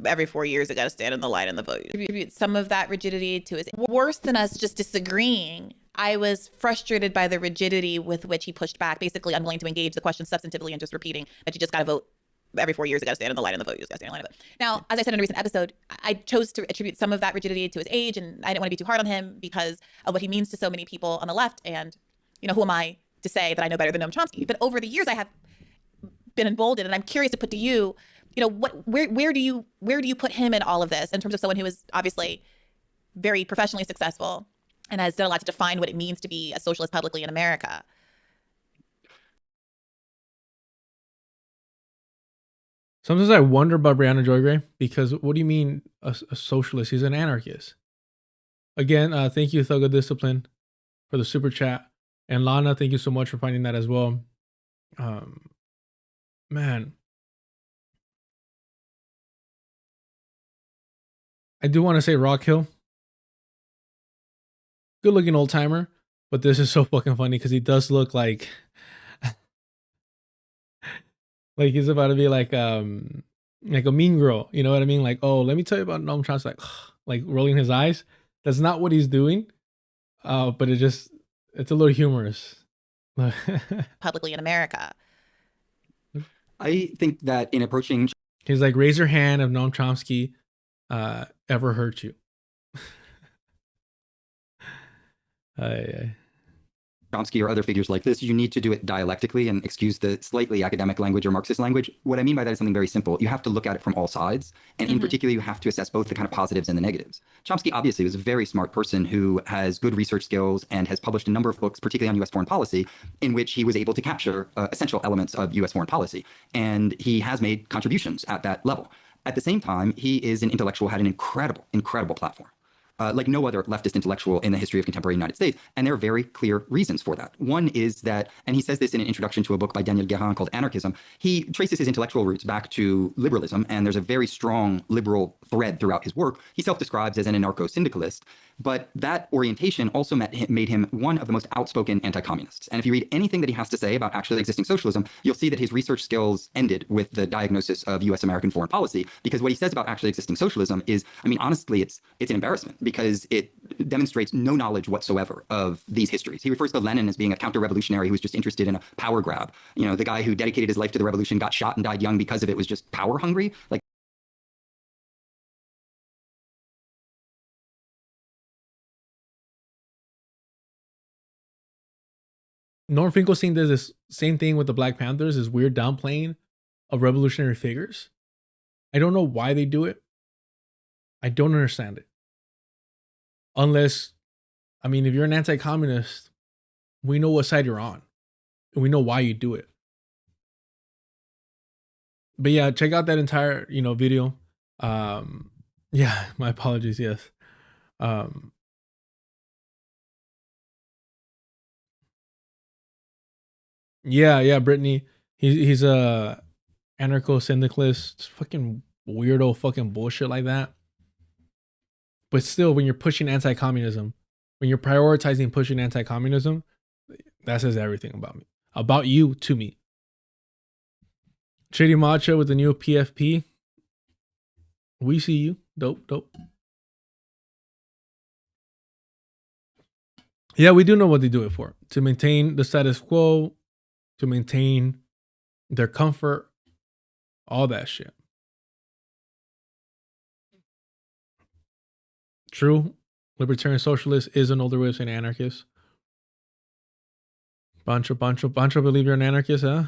every 4 years I got to stand in the light and the vote. Attribute some of that rigidity to his. Worse than us just disagreeing, I was frustrated by the rigidity with which he pushed back, basically unwilling to engage the question substantively and just repeating that you just got to vote. Every 4 years, I got to stand in the light and the vote. You just got to stand in the light and the vote. Now, as I said in a recent episode, I chose to attribute some of that rigidity to his age, and I didn't want to be too hard on him because of what he means to so many people on the left. And, you know, who am I to say that I know better than Noam Chomsky? But over the years, I have been emboldened, and I'm curious to put to you, you know, where do you put him in all of this in terms of someone who is obviously very professionally successful and has done a lot to define what it means to be a socialist publicly in America? Sometimes I wonder about Brianna Joy Gray, because what do you mean a socialist? He's an anarchist. Again, thank you, Thug of Discipline, for the super chat. And Lana, thank you so much for finding that as well. Man. I do want to say Rock Hill. Good looking old timer. But this is so fucking funny because he does look like like he's about to be like a mean girl. You know what I mean? Like, oh, let me tell you about Noam Chomsky, like rolling his eyes. That's not what he's doing. But it's a little humorous. Publicly in America. I think that in approaching, He's like, raise your hand if Noam Chomsky ever hurt you. Chomsky or other figures like this, you need to do it dialectically, and excuse the slightly academic language or Marxist language. What I mean by that is something very simple. You have to look at it from all sides. And in particular, you have to assess both the kind of positives and the negatives. Chomsky obviously was a very smart person who has good research skills and has published a number of books, particularly on US foreign policy, in which he was able to capture essential elements of US foreign policy. And he has made contributions at that level. At the same time, he is an intellectual, had an incredible platform. Like no other leftist intellectual in the history of contemporary United States. And there are very clear reasons for that. One is that, and he says this in an introduction to a book by Daniel Guérin called Anarchism, he traces his intellectual roots back to liberalism, and there's a very strong liberal thread throughout his work. He self-describes as an anarcho-syndicalist, but that orientation also made him one of the most outspoken anti-communists. And if you read anything that he has to say about actually existing socialism, you'll see that his research skills ended with the diagnosis of US American foreign policy, because what he says about actually existing socialism is, I mean, honestly, it's an embarrassment, because it demonstrates no knowledge whatsoever of these histories. He refers to Lenin as being a counter-revolutionary who was just interested in a power grab. You know, the guy who dedicated his life to the revolution, got shot and died young because of it, was just power hungry. Like, Norm Finkelstein does this same thing with the Black Panthers, this weird downplaying of revolutionary figures. I don't know why they do it. I don't understand it. Unless, I mean, if you're an anti-communist, we know what side you're on. And we know why you do it. But yeah, check out that entire, video. Yeah, my apologies, yes. Yeah, Brittany. He's a anarcho-syndicalist, fucking weirdo fucking bullshit like that. But still, when you're pushing anti-communism, when you're prioritizing pushing anti-communism, that says everything about me. About you to me. Shady Matcha with the new PFP. We see you. Dope. Yeah, we do know what they do it for. To maintain the status quo, to maintain their comfort, all that shit. True, libertarian socialist is an older way of saying anarchist. Pancho, believe you're an anarchist, huh?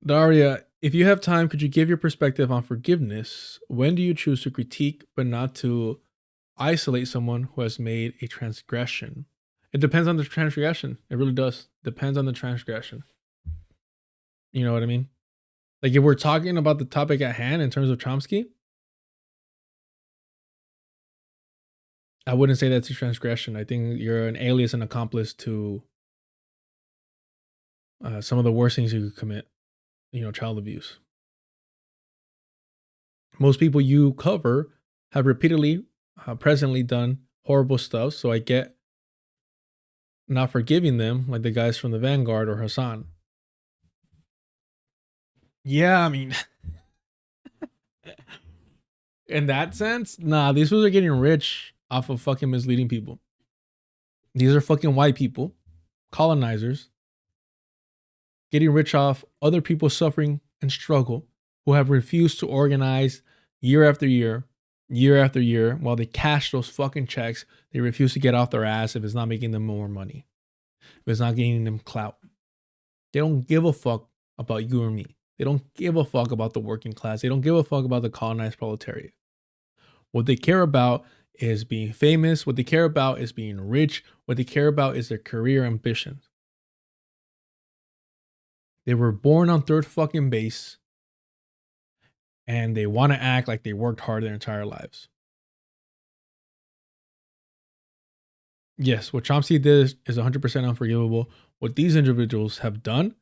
Daria, if you have time, could you give your perspective on forgiveness? When do you choose to critique but not to isolate someone who has made a transgression? It depends on the transgression. It really does. Depends on the transgression. You know what I mean? Like if we're talking about the topic at hand in terms of Chomsky, I wouldn't say that's a transgression. I think you're an alias and accomplice to some of the worst things you could commit. You know, child abuse. Most people you cover have repeatedly, presently done horrible stuff. So I get not forgiving them, like the guys from the Vanguard or Hasan. Yeah, I mean, in that sense, nah, these fools are getting rich off of fucking misleading people. These are fucking white people, colonizers, getting rich off other people's suffering and struggle, who have refused to organize year after year, while they cash those fucking checks. They refuse to get off their ass if it's not making them more money, if it's not gaining them clout. They don't give a fuck about you or me. They don't give a fuck about the working class. They don't give a fuck about the colonized proletariat. What they care about is being famous. What they care about is being rich. What they care about is their career ambitions. They were born on third fucking base, and they want to act like they worked hard their entire lives. Yes, what Chomsky did is 100% unforgivable. What these individuals have done,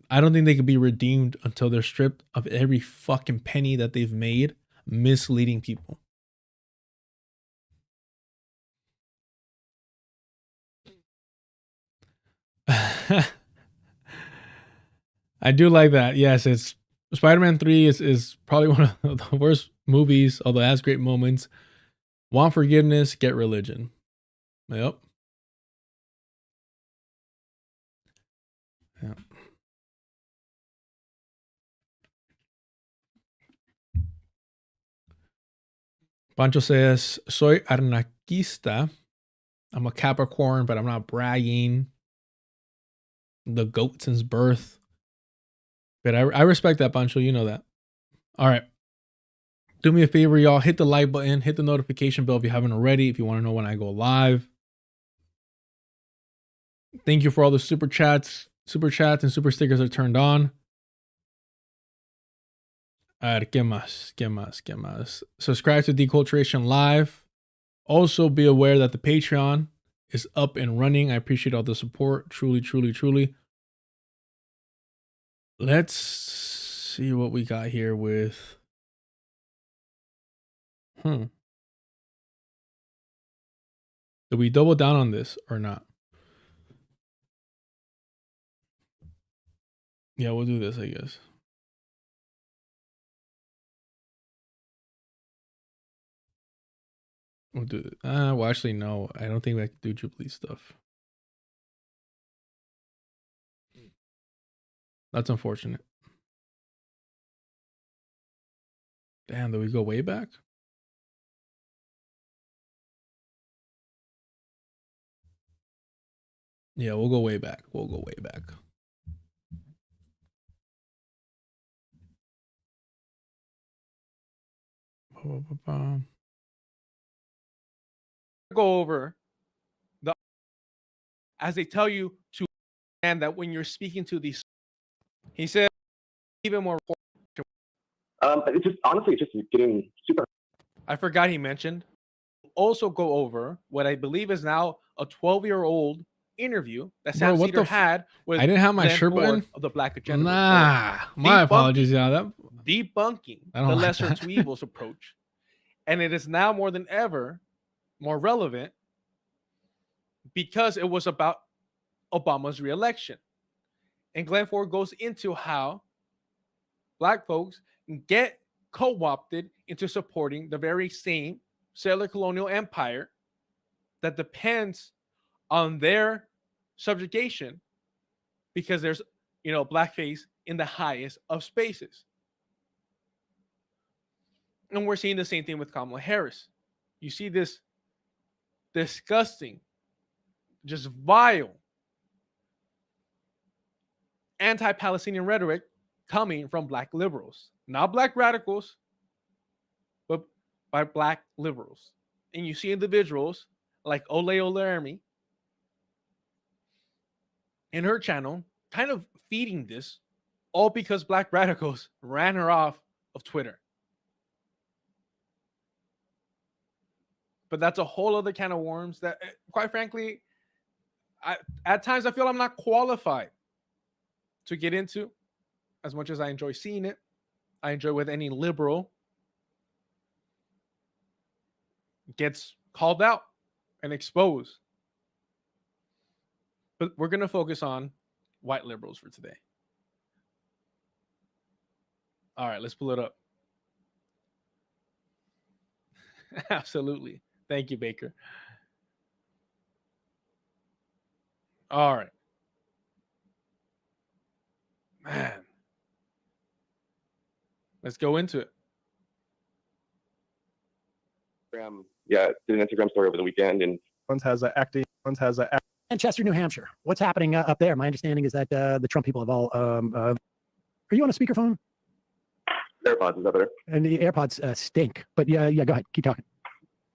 I don't think they could be redeemed until they're stripped of every fucking penny that they've made misleading people. I do like that. Yes, it's Spider-Man 3 is probably one of the worst movies, although it has great moments. Want forgiveness, get religion. Yep. Yeah. Pancho says, soy anarquista. I'm a Capricorn, but I'm not bragging. The goat since birth. But I respect that, Pancho. You know that. All right. Do me a favor, y'all. Hit the like button. Hit the notification bell if you haven't already. If you want to know when I go live. Thank you for all the super chats. Super chats and super stickers are turned on. ¿Qué más? ¿Qué más? ¿Qué más? Subscribe to Deculturation Live. Also be aware that the Patreon is up and running. I appreciate all the support. Truly, truly, truly. Let's see what we got here with. Did we double down on this or not? Yeah, we'll do this, I guess. We'll do it. Well, actually, no. I don't think I can do Jubilee stuff. That's unfortunate. Damn, did we go way back? Yeah, we'll go way back. We'll go way back. Go over the as they tell you to, and that when you're speaking to these, he said even more. It's just honestly just getting super. I forgot he mentioned. Also go over what I believe is now a 12-year-old interview that Sam Cedar had with. I didn't have my shirt button of the Black Agenda. Nah, my apologies. Yeah, that debunking the lesser to evils approach, and it is now more than ever more relevant because it was about Obama's reelection. And Glenn Ford goes into how Black folks get co-opted into supporting the very same settler colonial empire that depends on their subjugation because there's, blackface in the highest of spaces. And we're seeing the same thing with Kamala Harris. You see this disgusting, just vile anti-Palestinian rhetoric coming from black liberals, not black radicals, but by black liberals. And you see individuals like Ole Olermi in her channel kind of feeding this, all because black radicals ran her off of Twitter. But that's a whole other can of worms that, quite frankly, at times I feel I'm not qualified to get into, as much as I enjoy seeing it. I enjoy with any liberal gets called out and exposed. But we're going to focus on white liberals for today. All right, let's pull it up. Absolutely. Thank you, Baker. All right. Man. Let's go into it. Yeah, did an Instagram story over the weekend, and Manchester, New Hampshire. What's happening up there? My understanding is that the Trump people have all. Are you on a speakerphone? AirPods, is that better? And the AirPods stink. But yeah, go ahead. Keep talking.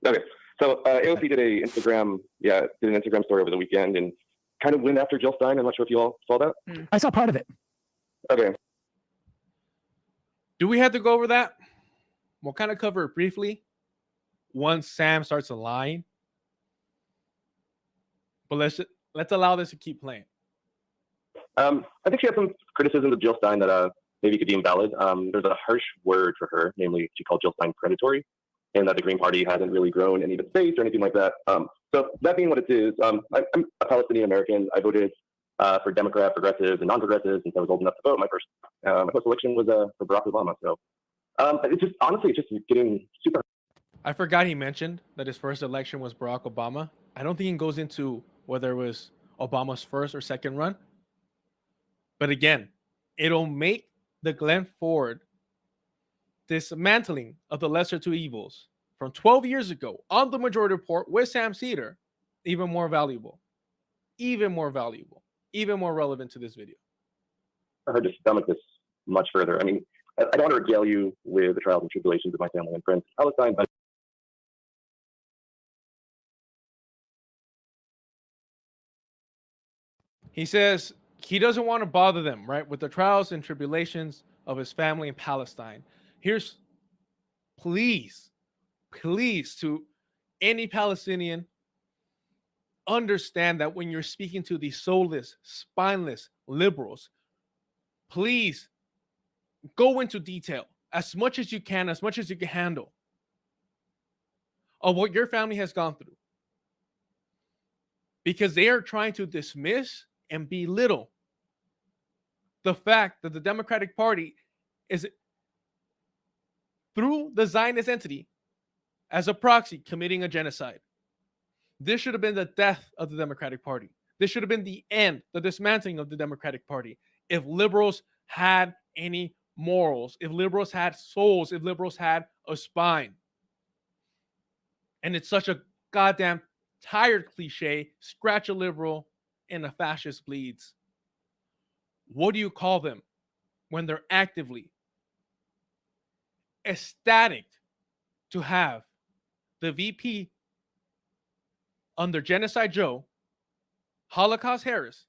Okay. So AOC did an Instagram story over the weekend and kind of went after Jill Stein. I'm not sure if you all saw that. I saw part of it. Okay. Do we have to go over that? We'll kind of cover it briefly once Sam starts a line. But let's allow this to keep playing. I think she had some criticisms of Jill Stein that maybe could be invalid. There's a harsh word for her, namely she called Jill Stein predatory, and that the Green Party hasn't really grown in even space or anything like that. So that being what it is, I'm a Palestinian American. I voted for Democrat, progressives, and non-progressives since I was old enough to vote. My first election was for Barack Obama. So it's just getting super. I forgot he mentioned that his first election was Barack Obama. I don't think it goes into whether it was Obama's first or second run. But again, it'll make the Glenn Ford dismantling of the lesser two evils from 12 years ago on the Majority Report with Sam Cedar even more valuable, even more relevant to this video. I heard to stomach this much further. I mean, I don't want to regale you with the trials and tribulations of my family and friends in Palestine, but he says he doesn't want to bother them, right, with the trials and tribulations of his family in Palestine. Here's please to any Palestinian, understand that when you're speaking to these soulless, spineless liberals, please go into detail as much as you can handle of what your family has gone through. Because they are trying to dismiss and belittle the fact that the Democratic Party is, through the Zionist entity, as a proxy, committing a genocide. This should have been the death of the Democratic Party. This should have been the end, the dismantling of the Democratic Party. If liberals had any morals, if liberals had souls, if liberals had a spine. And it's such a goddamn tired cliche, scratch a liberal and a fascist bleeds. What do you call them when they're actively ecstatic to have the VP under Genocide Joe, Holocaust Harris,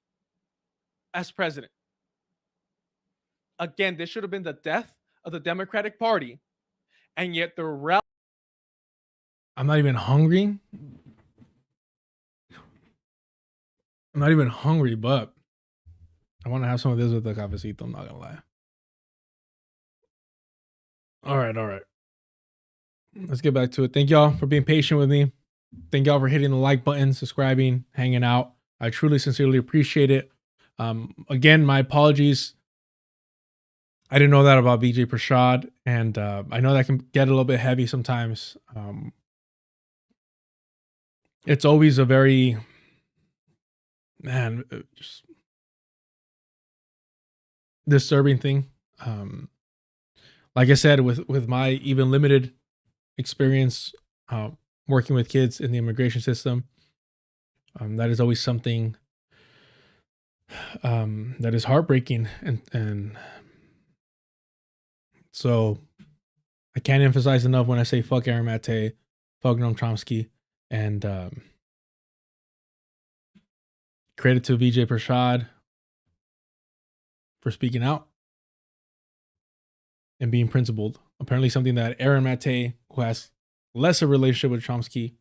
as president? Again, this should have been the death of the Democratic Party, and yet the rally. I'm not even hungry. I'm not even hungry, but I want to have some of this with the cafecito. I'm not gonna lie. All right. Let's get back to it. Thank y'all for being patient with me. Thank y'all for hitting the like button, subscribing, hanging out. I truly, sincerely appreciate it. Again, my apologies. I didn't know that about VJ Prashad, and I know that can get a little bit heavy sometimes. It's always a very, man, just disturbing thing. Like I said, with my even limited experience working with kids in the immigration system, that is always something that is heartbreaking, and so I can't emphasize enough when I say fuck Aaron Mate, fuck Noam Chomsky, and credit to VJ Prashad for speaking out and being principled. Apparently something that Aaron Mate, who has less of a relationship with Chomsky,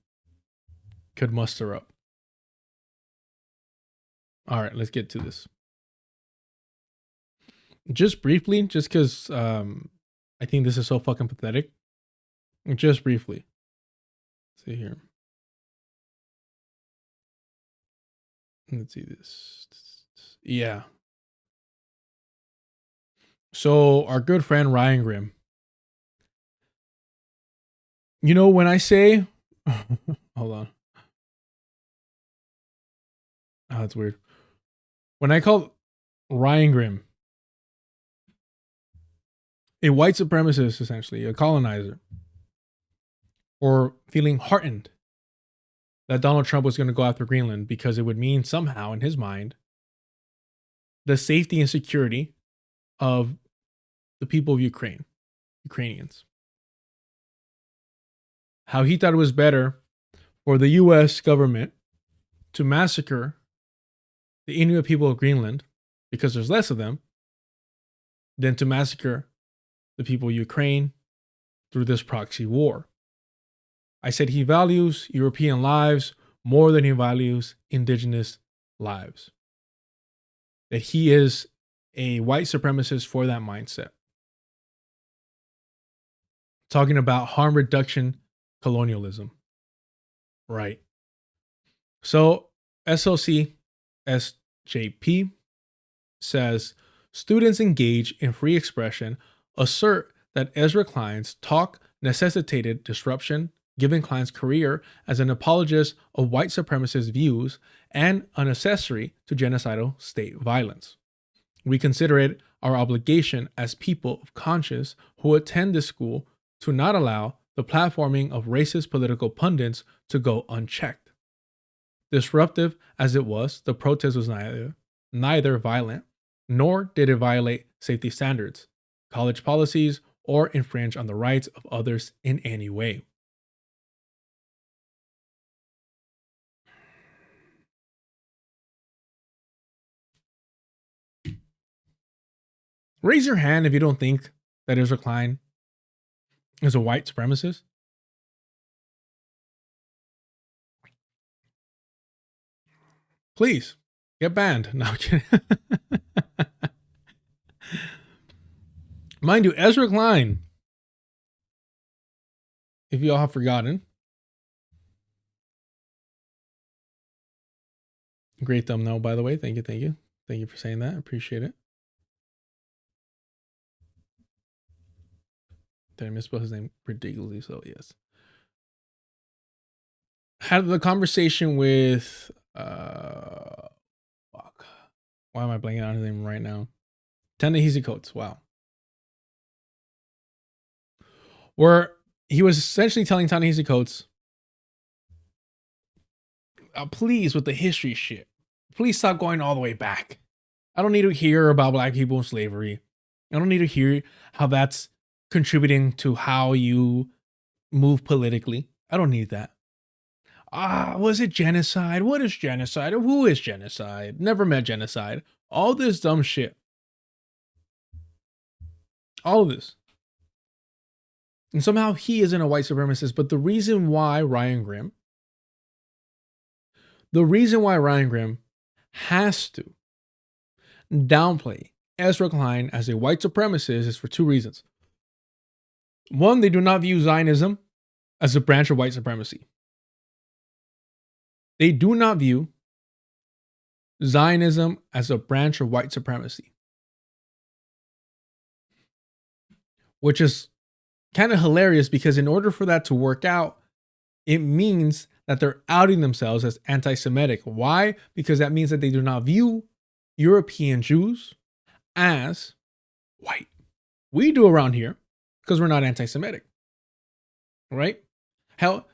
could muster up. All right, let's get to this. Just briefly, just because I think this is so fucking pathetic. Just briefly. Let's see here. Let's see this. Yeah. So our good friend Ryan Grimm. You know, when I say, hold on. Oh, that's weird. When I call Ryan Grimm a white supremacist, essentially, a colonizer, or feeling heartened that Donald Trump was going to go after Greenland because it would mean somehow, in his mind, the safety and security of the people of Ukraine, Ukrainians. How he thought it was better for the US government to massacre the Inuit people of Greenland, because there's less of them, than to massacre the people of Ukraine through this proxy war. I said he values European lives more than he values indigenous lives. That he is a white supremacist for that mindset. Talking about harm reduction colonialism. Right. So SOC SJP says students engage in free expression assert that Ezra Klein's talk necessitated disruption, giving Klein's career as an apologist of white supremacist views and an accessory to genocidal state violence. We consider it our obligation as people of conscience who attend this school to not allow the platforming of racist political pundits to go unchecked. Disruptive as it was, the protest was neither violent, nor did it violate safety standards, college policies, or infringe on the rights of others in any way. Raise your hand if you don't think that Ezra Klein is a white supremacist. Please, get banned. No, I'm kidding. Mind you, Ezra Klein, if you all have forgotten, great thumbnail, by the way. Thank you, thank you. Thank you for saying that. I appreciate it. Did I misspell his name ridiculously? So, yes. Had the conversation with, fuck. Why am I blanking on his name right now? Ta-Nehisi Coates. Wow. Where he was essentially telling Ta-Nehisi Coates, please, with the history shit, please stop going all the way back. I don't need to hear about black people and slavery. I don't need to hear how that's contributing to how you move politically. I don't need that. Was it genocide? What is genocide? Who is genocide? Never met genocide. All this dumb shit. All of this. And somehow he isn't a white supremacist, but the reason why Ryan Grimm has to downplay Ezra Klein as a white supremacist is for two reasons. One, they do not view Zionism as a branch of white supremacy. They do not view Zionism as a branch of white supremacy. which is kind of hilarious because in order for that to work out, it means that they're outing themselves as anti-Semitic. Why? Because that means that they do not view European Jews as white. We do around here because we're not anti-Semitic, right? Hell,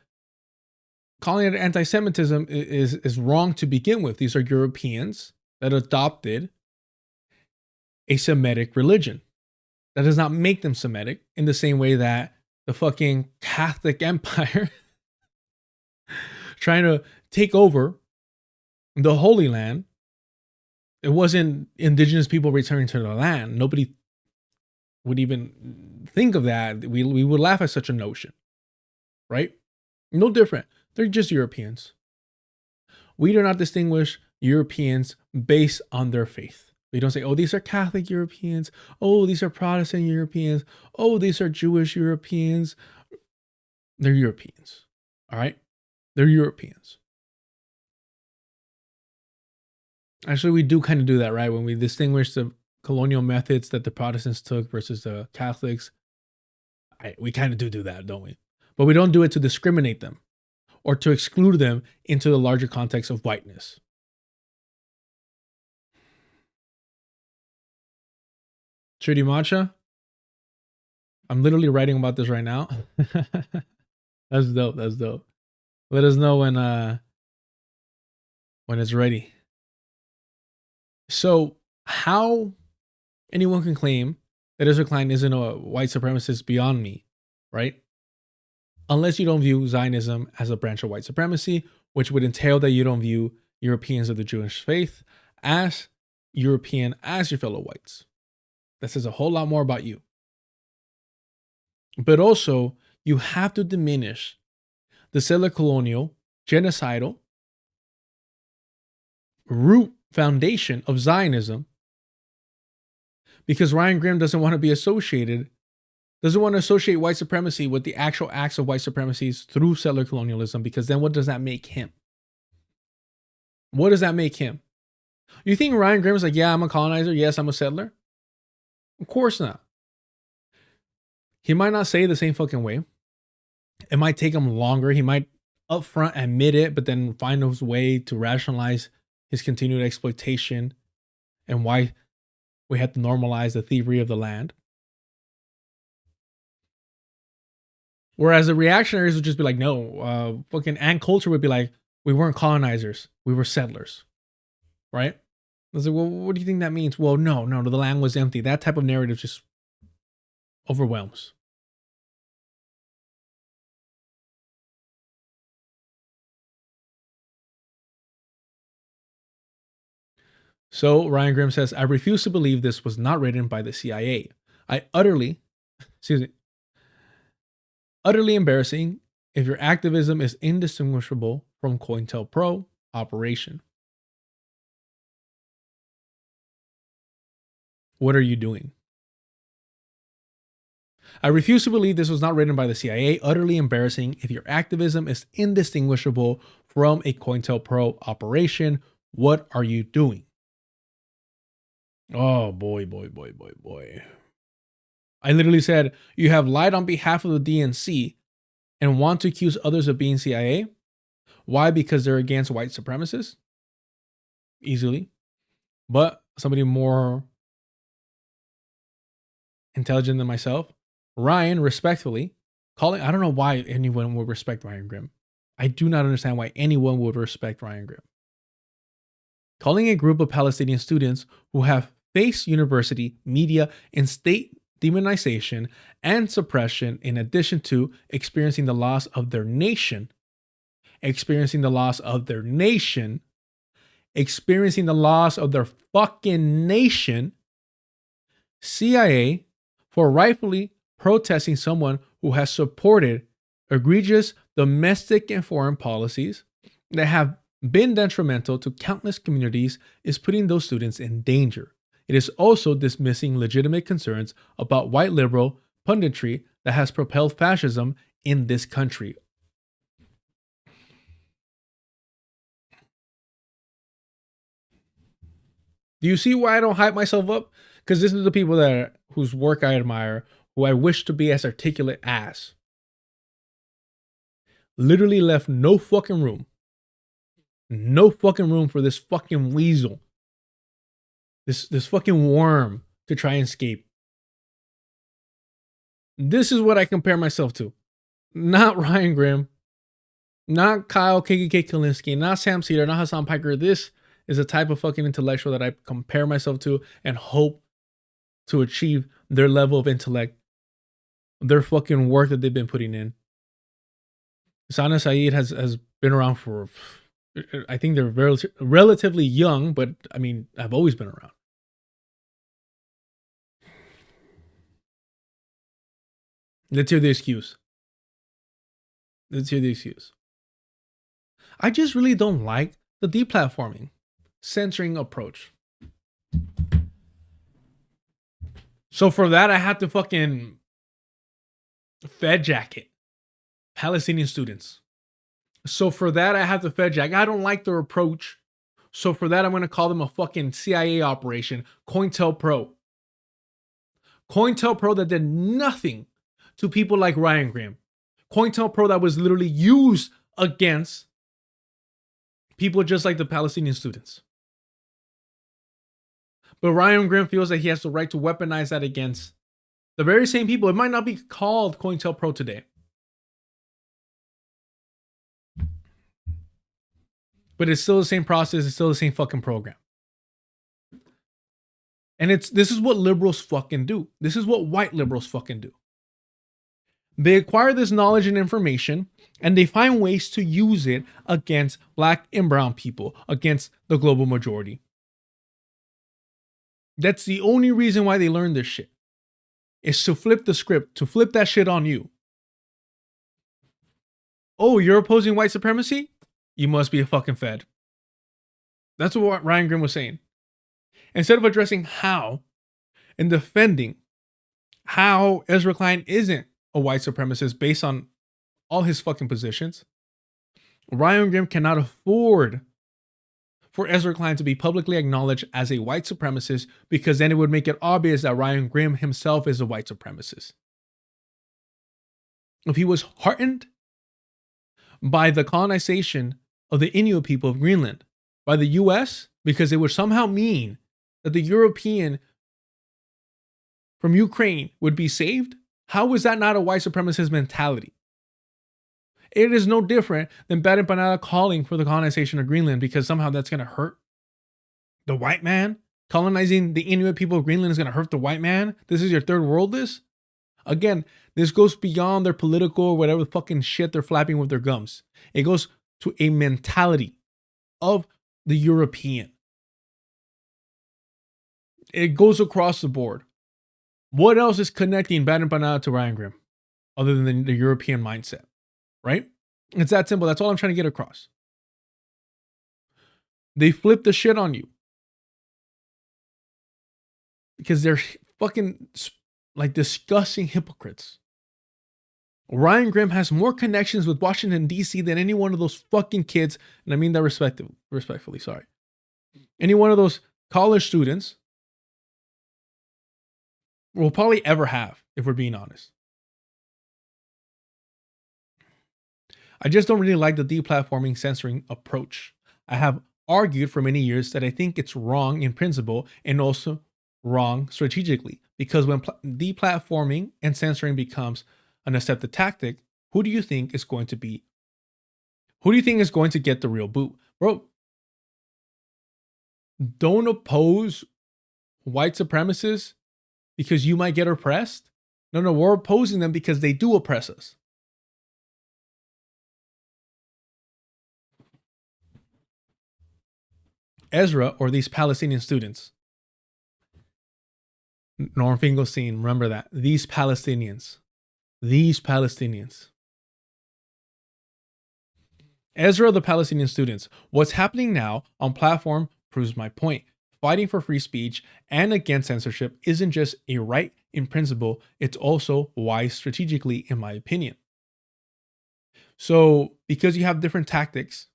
calling it anti-Semitism is wrong to begin with. These are Europeans that adopted a Semitic religion. That does not make them Semitic in the same way that the fucking Catholic Empire trying to take over the Holy Land. It wasn't indigenous people returning to the land. Nobody would even think of that. We would laugh at such a notion, right? No different. They're just Europeans. We do not distinguish Europeans based on their faith. We don't say, oh, these are Catholic Europeans. Oh, these are Protestant Europeans. Oh, these are Jewish Europeans. They're Europeans. All right? They're Europeans. Actually, we do kind of do that, right? When we distinguish the colonial methods that the Protestants took versus the Catholics, we kind of do that, don't we? But we don't do it to discriminate them or to exclude them into the larger context of whiteness. Trudy Matcha, I'm literally writing about this right now. That's dope. That's dope. Let us know when it's ready. So, how anyone can claim that Israel Klein isn't a white supremacist beyond me, right? Unless you don't view Zionism as a branch of white supremacy, which would entail that you don't view Europeans of the Jewish faith as European as your fellow whites. That says a whole lot more about you. But also, you have to diminish the settler colonial, genocidal, root foundation of Zionism, because Ryan Grimm doesn't want to associate white supremacy with the actual acts of white supremacies through settler colonialism, because then what does that make him? What does that make him? You think Ryan Grimm is like, yeah, I'm a colonizer, yes, I'm a settler? Of course not. He might not say it the same fucking way. It might take him longer. He might upfront admit it, but then find his way to rationalize his continued exploitation and why we had to normalize the thievery of the land. Whereas the reactionaries would just be like, no, fucking ant culture would be like, we weren't colonizers, we were settlers, right? I was like, well, what do you think that means? Well, no, the land was empty. That type of narrative just overwhelms. So Ryan Grimm says, I refuse to believe this was not written by the CIA. Utterly embarrassing if your activism is indistinguishable from COINTELPRO operation. What are you doing? I refuse to believe this was not written by the CIA. Utterly embarrassing if your activism is indistinguishable from a COINTELPRO operation. What are you doing? Oh, boy. I literally said, you have lied on behalf of the DNC and want to accuse others of being CIA? Why? Because they're against white supremacists? Easily. But somebody more intelligent than myself, Ryan, respectfully, I don't know why anyone would respect Ryan Grimm. I do not understand why anyone would respect Ryan Grimm. Calling a group of Palestinian students who have faced university, media, and state demonization and suppression, in addition to experiencing the loss of their nation, experiencing the loss of their fucking nation, CIA, for rightfully protesting someone who has supported egregious domestic and foreign policies that have been detrimental to countless communities, is putting those students in danger. It is also dismissing legitimate concerns about white liberal punditry that has propelled fascism in this country. Do you see why I don't hype myself up? Because this is the people whose work I admire, who I wish to be as articulate as, literally left no fucking room for this fucking weasel, this fucking worm to try and escape. This is what I compare myself to. Not Ryan Grimm, not Kyle KKK Kalinske, not Sam Cedar, not Hasan Piker. This is the type of fucking intellectual that I compare myself to and hope to achieve their level of intellect, their fucking work that they've been putting in. Sana Saeed has been around for, I think they're relatively young, but I mean, I've always been around. Let's hear the excuse. I just really don't like the deplatforming, censoring approach. So for that, I had to fucking Fed jacket Palestinian students. So for that, I have to Fed jacket. I don't like their approach. So for that, I'm going to call them a fucking CIA operation. COINTELPRO that did nothing to people like Ryan Grimm. COINTELPRO that was literally used against people just like the Palestinian students. But Ryan Grimm feels that he has the right to weaponize that against the very same people. It might not be called COINTELPRO today, but it's still the same process. It's still the same fucking program. And this is what liberals fucking do. This is what white liberals fucking do. They acquire this knowledge and information, and they find ways to use it against black and brown people, against the global majority. That's the only reason why they learn this shit, is to flip the script, to flip that shit on you. Oh, you're opposing white supremacy? You must be a fucking Fed. That's what Ryan Grimm was saying. Instead of addressing how and defending how Ezra Klein isn't a white supremacist based on all his fucking positions, Ryan Grimm cannot afford for Ezra Klein to be publicly acknowledged as a white supremacist, because then it would make it obvious that Ryan Grimm himself is a white supremacist. If he was heartened by the colonization of the Inuit people of Greenland by the US, because it would somehow mean that the European from Ukraine would be saved, how is that not a white supremacist mentality? It is no different than Bad Empanada calling for the colonization of Greenland because somehow that's going to hurt the white man. Colonizing the Inuit people of Greenland is going to hurt the white man. This is your third world list. Again, this goes beyond their political or whatever fucking shit they're flapping with their gums. It goes to a mentality of the European. It goes across the board. What else is connecting Bad Empanada to Ryan Grimm other than the European mindset, right? It's that simple. That's all I'm trying to get across. They flip the shit on you because they're fucking like disgusting hypocrites. Ryan Grimm has more connections with Washington, D.C. than any one of those fucking kids, and I mean that respectfully, sorry. Any one of those college students will probably ever have, if we're being honest. I just don't really like the deplatforming censoring approach. I have argued for many years that I think it's wrong in principle and also wrong strategically, because when deplatforming and censoring becomes an accepted tactic, who do you think is going to get the real boot? Bro, don't oppose white supremacists because you might get oppressed. No, we're opposing them because they do oppress us. Ezra, or these Palestinian students, Norm Finkelstein, remember that. These Palestinians. Ezra, the Palestinian students. What's happening now on platform proves my point. Fighting for free speech and against censorship isn't just a right in principle, it's also wise strategically, in my opinion. So, because you have different tactics,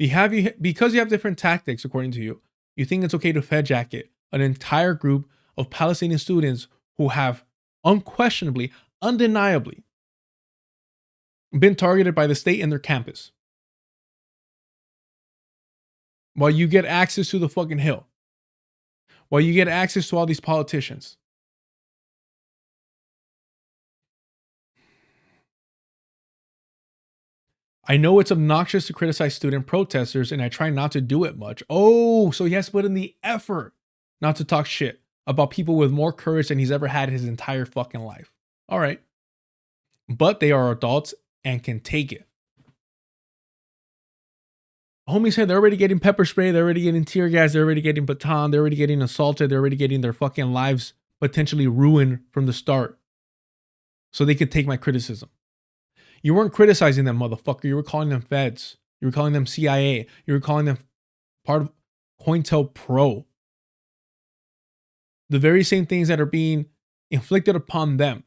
according to you, you think it's okay to Fed jacket an entire group of Palestinian students who have unquestionably, undeniably been targeted by the state and their campus. While you get access to the fucking Hill. While you get access to all these politicians. I know it's obnoxious to criticize student protesters, and I try not to do it much. Oh, so he has to put in the effort not to talk shit about people with more courage than he's ever had his entire fucking life. All right. But they are adults and can take it. Homie said they're already getting pepper spray, they're already getting tear gas, they're already getting baton, they're already getting assaulted, they're already getting their fucking lives potentially ruined from the start. So they could take my criticism. You weren't criticizing them, motherfucker. You were calling them feds. You were calling them CIA. You were calling them part of COINTELPRO. The very same things that are being inflicted upon them.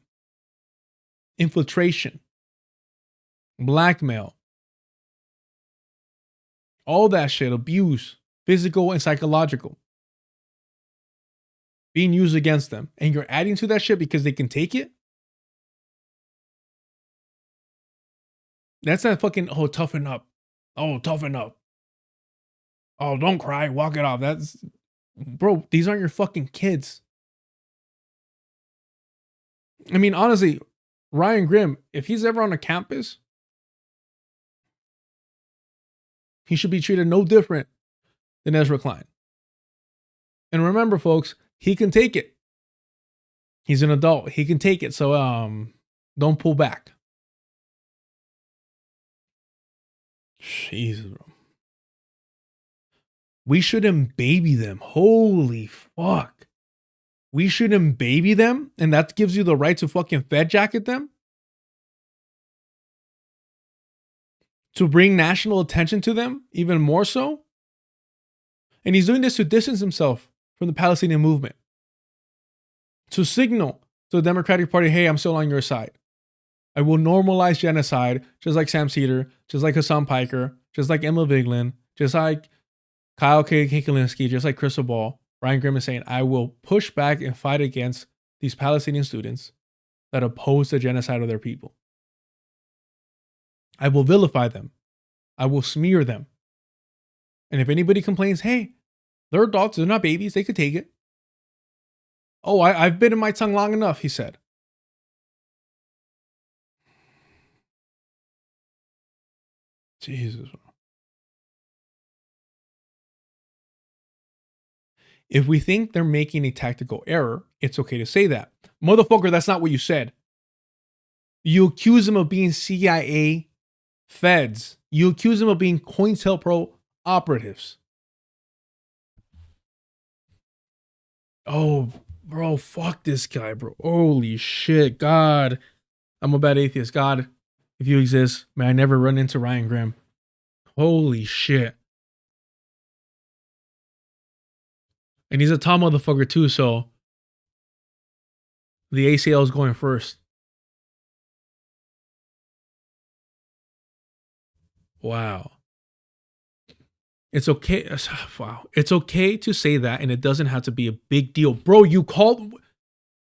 Infiltration. Blackmail. All that shit. Abuse. Physical and psychological. Being used against them. And you're adding to that shit because they can take it? That's that fucking, oh, toughen up. Oh, toughen up. Oh, don't cry. Walk it off. That's, bro, these aren't your fucking kids. I mean, honestly, Ryan Grimm, if he's ever on a campus, he should be treated no different than Ezra Klein. And remember, folks, he can take it. He's an adult. He can take it. So, don't pull back. Jesus, bro. We shouldn't baby them. Holy fuck. We shouldn't baby them, and that gives you the right to fucking fed jacket them? To bring national attention to them, even more so? And he's doing this to distance himself from the Palestinian movement. To signal to the Democratic Party, hey, I'm still on your side. I will normalize genocide, just like Sam Cedar, just like Hasan Piker, just like Emma Vigeland, just like Kyle Kikalinski, just like Crystal Ball. Ryan Grimm is saying, I will push back and fight against these Palestinian students that oppose the genocide of their people. I will vilify them. I will smear them. And if anybody complains, hey, they're adults, they're not babies, they could take it. Oh, I've bitten my tongue long enough, he said. Jesus. If we think they're making a tactical error, it's okay to say that. Motherfucker, that's not what you said. You accuse them of being CIA feds. You accuse them of being COINTELPRO operatives. Oh, bro, fuck this guy, bro. Holy shit, God. I'm a bad atheist. God, if you exist, may I never run into Ryan Grimm. Holy shit. And he's a tall motherfucker too, so the ACL is going first. Wow. It's okay. Wow. It's okay to say that, and it doesn't have to be a big deal. Bro,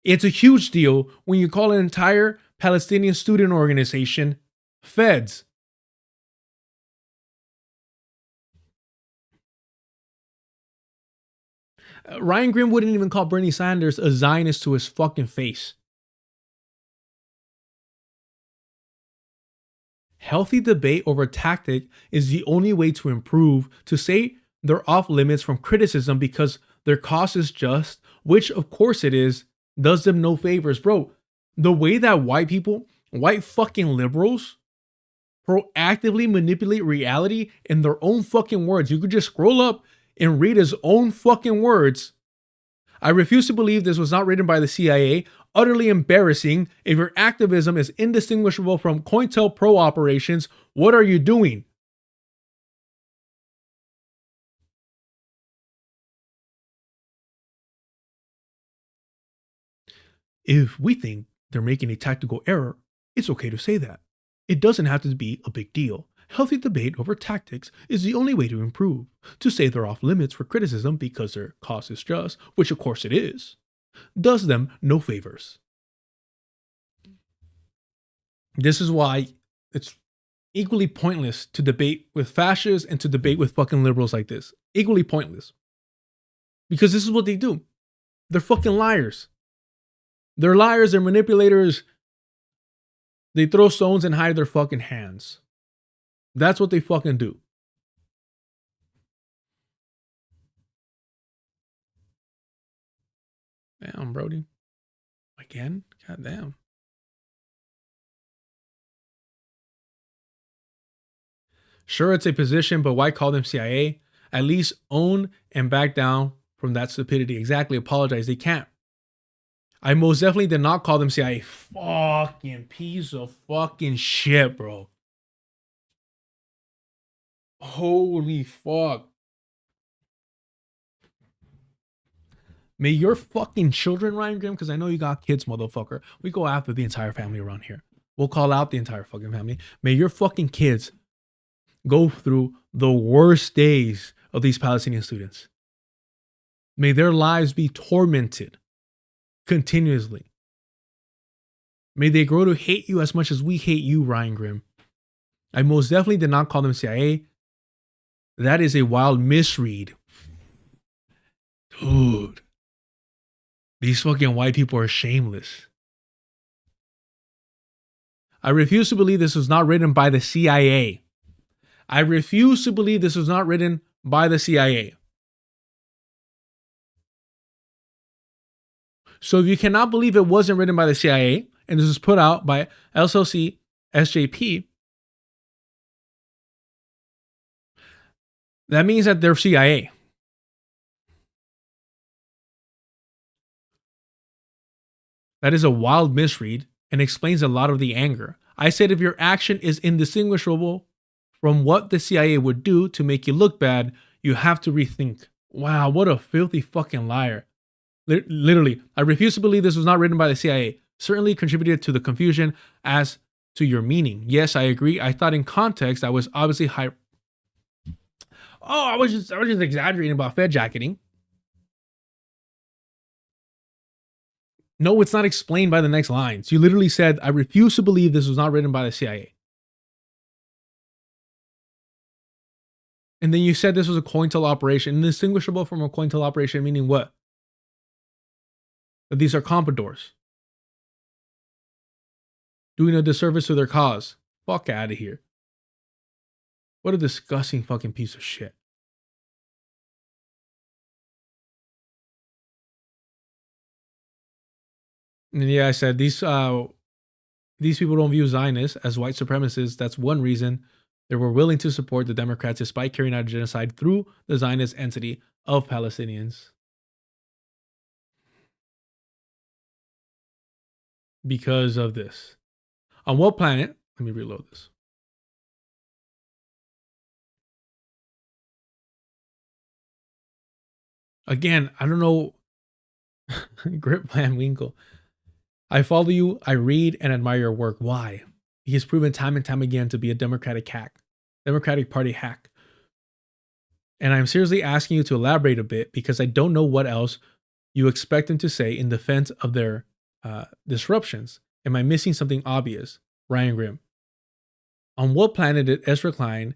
it's a huge deal when you call an entire Palestinian student organization feds. Ryan Grimm wouldn't even call Bernie Sanders a Zionist to his fucking face. Healthy debate over tactic is the only way to improve. To say they're off limits from criticism because their cause is just, which of course it is, does them no favors. Bro, the way that white fucking liberals proactively manipulate reality in their own fucking words. You could just scroll up and read his own fucking words. I refuse to believe this was not written by the CIA. Utterly embarrassing. If your activism is indistinguishable from COINTELPRO operations, what are you doing? If we think they're making a tactical error, it's okay to say that. It doesn't have to be a big deal. Healthy debate over tactics is the only way to improve. To say they're off limits for criticism because their cause is just, which of course it is, does them no favors. This is why it's equally pointless to debate with fascists and to debate with fucking liberals like this. Equally pointless. Because this is what they do. They're fucking liars. They're liars, they're manipulators. They throw stones and hide their fucking hands. That's what they fucking do. Damn, Brody. Again? God damn. Sure, it's a position, but why call them CIA? At least own and back down from that stupidity. Exactly. Apologize. They can't. I most definitely did not call them CIA. Fucking piece of fucking shit, bro. Holy fuck. May your fucking children, Ryan Grimm, because I know you got kids, motherfucker. We go after the entire family around here. We'll call out the entire fucking family. May your fucking kids go through the worst days of these Palestinian students. May their lives be tormented continuously. May they grow to hate you as much as we hate you, Ryan Grimm. I most definitely did not call them CIA. That is a wild misread. Dude. These fucking white people are shameless. I refuse to believe this was not written by the CIA. I refuse to believe this was not written by the CIA. So if you cannot believe it wasn't written by the CIA, and this was put out by SLC, SJP, that means that they're CIA. That is a wild misread and explains a lot of the anger. I said if your action is indistinguishable from what the CIA would do to make you look bad, you have to rethink. Wow, what a filthy fucking liar. Literally, I refuse to believe this was not written by the CIA. Certainly contributed to the confusion as to your meaning. Yes, I agree. I thought in context I was obviously high. Oh, I was just exaggerating about Fed jacketing. No, it's not explained by the next lines. You literally said, I refuse to believe this was not written by the CIA. And then you said this was a COINTEL operation. Indistinguishable from a COINTEL operation, meaning what? That these are compradors. Doing a disservice to their cause. Fuck out of here. What a disgusting fucking piece of shit. And yeah, I said these people don't view Zionists as white supremacists. That's one reason they were willing to support the Democrats despite carrying out a genocide through the Zionist entity of Palestinians. Because of this. On what planet? Let me reload this. Again, I don't know. Grip Plan Winkle. I follow you, I read and admire your work. Why? He has proven time and time again to be a Democratic Party hack. And I'm seriously asking you to elaborate a bit because I don't know what else you expect him to say in defense of their disruptions. Am I missing something obvious? Ryan Grimm. On what planet did Ezra Klein,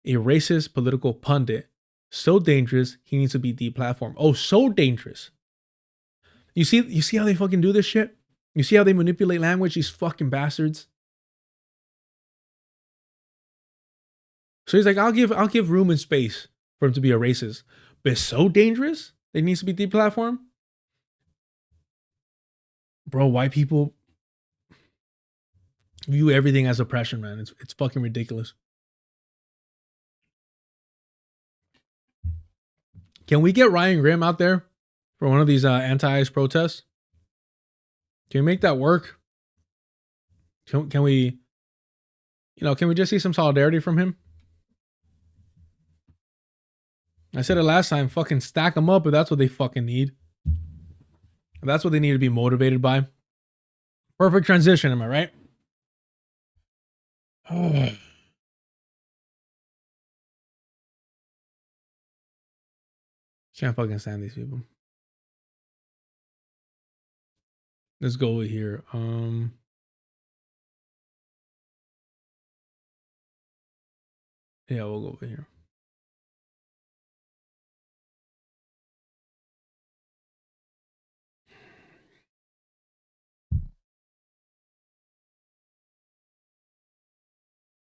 a racist political pundit, so dangerous he needs to be deplatformed? Oh, so dangerous. You see how they fucking do this shit? You see how they manipulate language, these fucking bastards? So he's like, I'll give room and space for him to be a racist. But it's so dangerous that he needs to be deplatformed? Bro, white people view everything as oppression, man. It's fucking ridiculous. Can we get Ryan Grimm out there for one of these anti-ICE protests? Can we make that work? Can we, can we just see some solidarity from him? I said it last time, fucking stack them up if that's what they fucking need. If that's what they need to be motivated by. Perfect transition, am I right? Can't fucking stand these people. Let's go over here. Yeah, we'll go over here.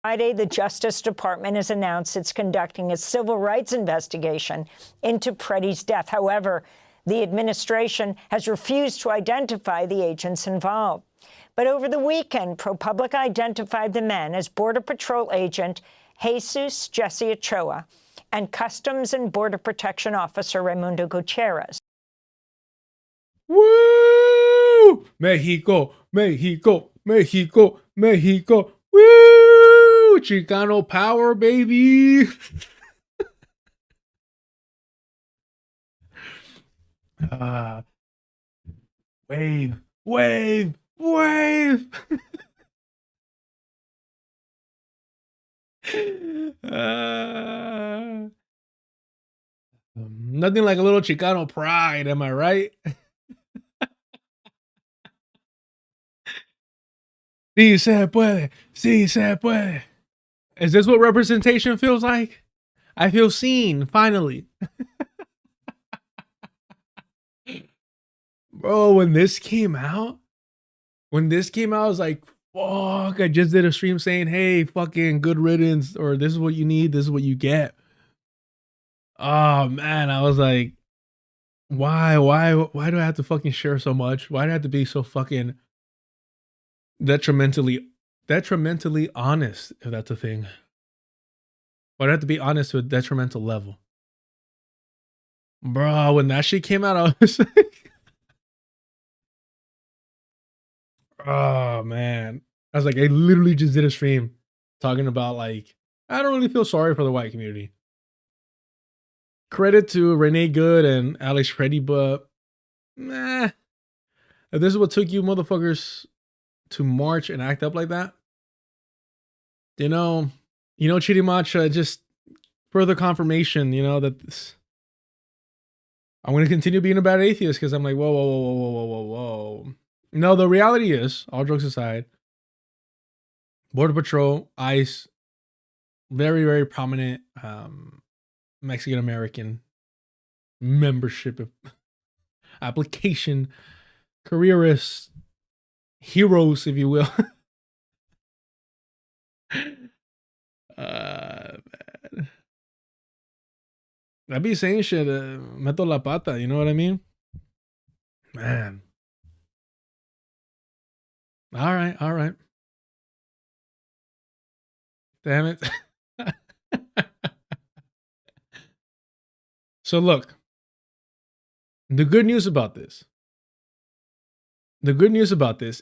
Friday, the Justice Department has announced it's conducting a civil rights investigation into Pretti's death. However, the administration has refused to identify the agents involved. But over the weekend, ProPublica identified the men as Border Patrol agent Jesus Jesse Ochoa and Customs and Border Protection Officer Raimundo Gutierrez. Woo! Mexico, Mexico, Mexico, Mexico. Woo! Chicano power, baby. Wave, wave, wave. Nothing like a little Chicano pride, am I right? Sí se puede, sí se puede. Is this what representation feels like? I feel seen, finally. Bro, when this came out, I was like, fuck, I just did a stream saying, hey, fucking good riddance, or this is what you need, this is what you get. Oh man, I was like, why do I have to fucking share so much? Why do I have to be so fucking detrimentally honest, if that's a thing? Why do I have to be honest to a detrimental level? Bro, when that shit came out, I was like, oh man. I was like, I literally just did a stream talking about like, I don't really feel sorry for the white community. Credit to Renee Good and Alex Pretti, but nah. If this is what took you motherfuckers to march and act up like that, you know, Chirimacha, just further confirmation, that this, I'm going to continue being a bad atheist because I'm like, whoa. No, the reality is, all jokes aside, Border Patrol, ICE, very, very prominent Mexican American membership application, careerists, heroes, if you will. Man. I'd be saying shit, meto la pata, you know what I mean? Man. All right. Damn it. So look, the good news about this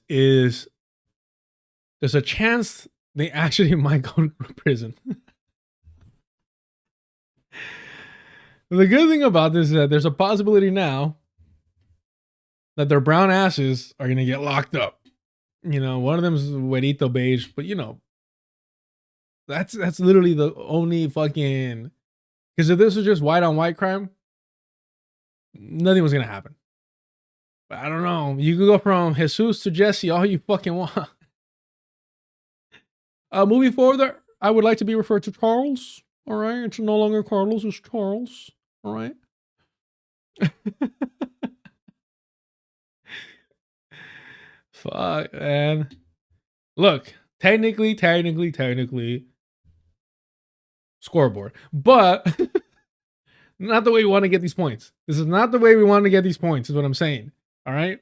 is there's a chance they actually might go to prison. The good thing about this is that there's a possibility now that their brown asses are going to get locked up. One of them is Huerito beige, but that's literally the only fucking, because if this was just white on white crime, nothing was going to happen. But I don't know. You could go from Jesus to Jesse all you fucking want. Moving forward, I would like to be referred to Charles. All right. It's no longer Carlos, it's Charles. All right. Fuck, man. Look, technically, scoreboard. But not the way we want to get these points. This is not the way we want to get these points, is what I'm saying. All right?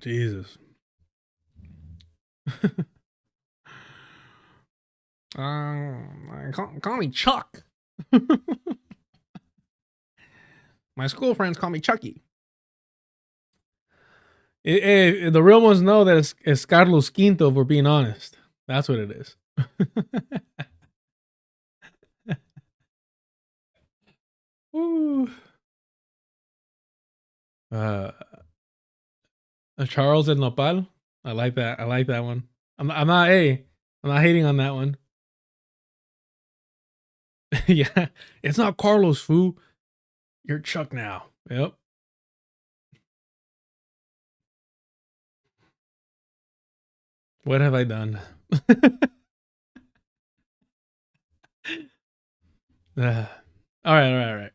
Jesus. Call me Chuck. My school friends call me Chucky. The real ones know that it's Carlos Quinto, if we're being honest. That's what it is. Woo. Charles and Nopal. I like that. I like that one. I'm not hating on that one. Yeah, it's not Carlos, fool. You're Chuck now. Yep. What have I done? All right.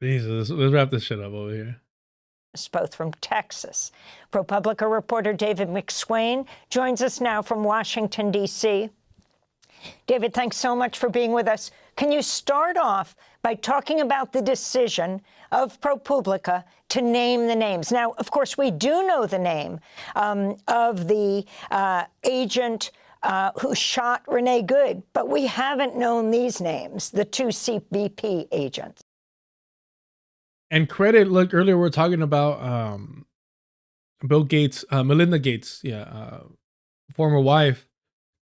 Jesus, let's wrap this shit up over here. Both from Texas. ProPublica reporter David McSwain joins us now from Washington, D.C. David, thanks so much for being with us. Can you start off by talking about the decision of ProPublica to name the names? Now, of course, we do know the name of the agent who shot Renee Good, but we haven't known these names, the two CBP agents. And credit, look, earlier we were talking about Bill Gates, Melinda Gates, former wife,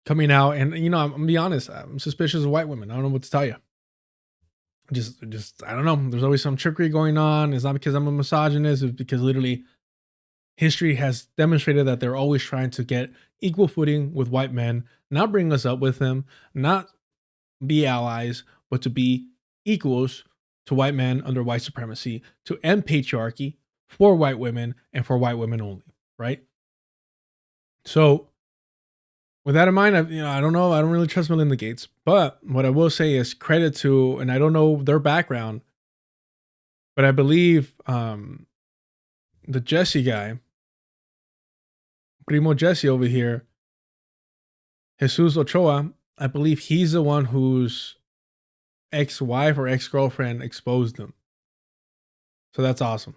coming out. And, you know, I'm gonna be honest, I'm suspicious of white women. I don't know what to tell you. Just I don't know. There's always some trickery going on. It's not because I'm a misogynist. It's because literally history has demonstrated that they're always trying to get equal footing with white men, not bring us up with them, not be allies, but to be equals to white men under white supremacy, to end patriarchy for white women and for white women only, right? So with that in mind, I don't know. I don't really trust Melinda Gates, but what I will say is credit to, and I don't know their background, but I believe the Jesse guy, Primo Jesse over here, Jesus Ochoa, I believe he's the one whose ex-wife or ex-girlfriend exposed them. So that's awesome.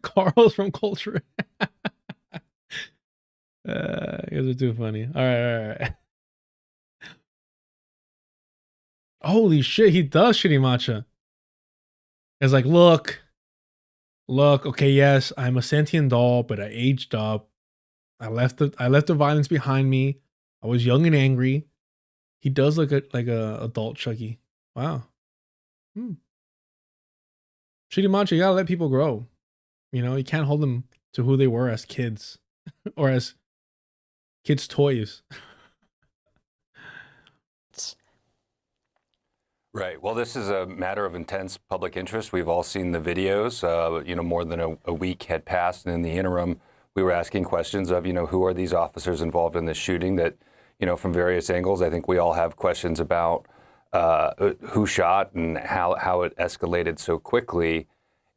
Carl's from Culture. You guys are too funny. All right. Holy shit, he does shitty matcha. It's like, look, okay, yes, I'm a sentient doll, but I aged up. I left the violence behind me. I was young and angry. He does look like a adult Chucky. Wow. Shitty matcha, you gotta let people grow. You know, you can't hold them to who they were as kids or as kids' toys. Right. Well, this is a matter of intense public interest. We've all seen the videos. More than a week had passed, and in the interim, we were asking questions of, who are these officers involved in this shooting that, from various angles. I think we all have questions about who shot and how it escalated so quickly.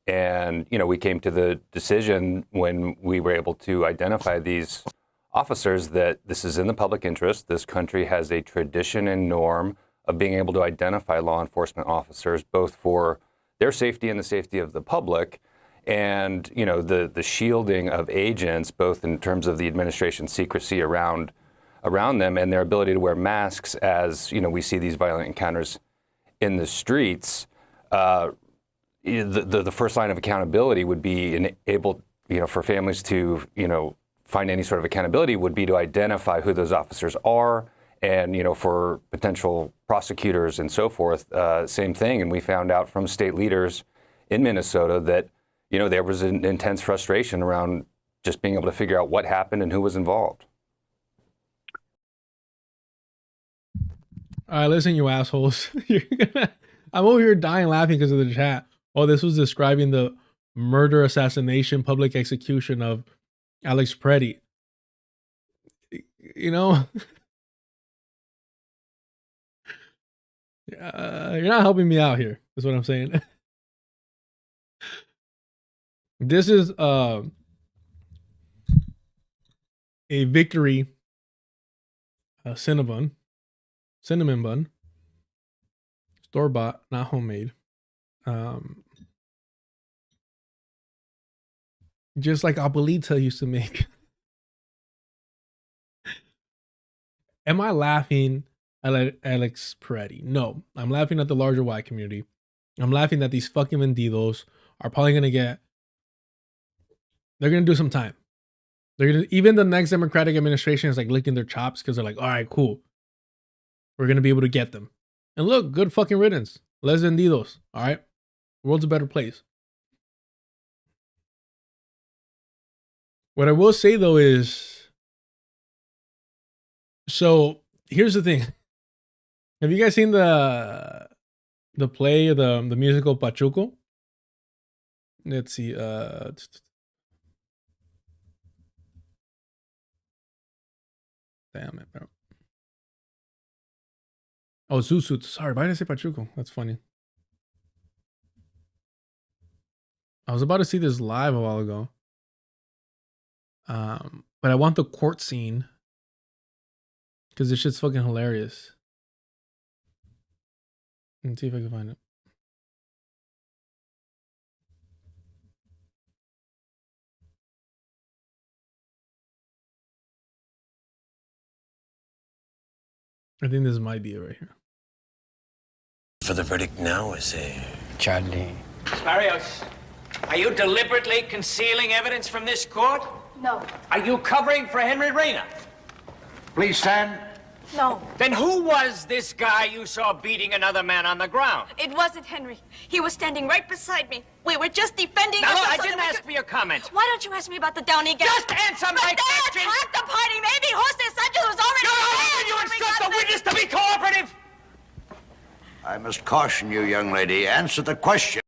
And, we came to the decision when we were able to identify these officers that this is in the public interest. This country has a tradition and norm of being able to identify law enforcement officers, both for their safety and the safety of the public. And, the shielding of agents, both in terms of the administration's secrecy around them and their ability to wear masks as, we see these violent encounters in the streets. The first line of accountability would be able, for families to, find any sort of accountability would be to identify who those officers are. And, for potential prosecutors and so forth, same thing. And we found out from state leaders in Minnesota that, there was an intense frustration around just being able to figure out what happened and who was involved. All right, listen, you assholes. I'm over here dying laughing because of the chat. Oh, this was describing the murder, assassination, public execution of Alex Pretti. You're not helping me out here, is what I'm saying. This is a victory cinnamon bun, store-bought, not homemade. Just like Abuelita used to make. Am I laughing at Alex Peretti? No, I'm laughing at the larger white community. I'm laughing that these fucking bandidos are probably they're gonna do some time. Even the next Democratic administration is like licking their chops because they're like, all right, cool. We're gonna be able to get them. And look, good fucking riddance. Les vendidos. All right. The world's a better place. What I will say though is, so here's the thing. Have you guys seen the play, the musical Pachuco? Let's see. Damn it, bro. Oh, Zusut. Sorry, why did I say Pachuco? That's funny. I was about to see this live a while ago. But I want the court scene because this shit's fucking hilarious. Let's see if I can find it. I think this might be it right here. For the verdict now, is it? Charlie. Barrios, are you deliberately concealing evidence from this court? No. Are you covering for Henry Reyna? Please stand. No. Then who was this guy you saw beating another man on the ground? It wasn't Henry. He was standing right beside me. We were just defending Now, look, ourselves. I didn't ask for your comment. Why don't you ask me about the Downey gang? Just answer my question. They attacked the party. Maybe Jose Sanchez was already You're you instruct the witness to be cooperative. I must caution you, young lady. Answer the question.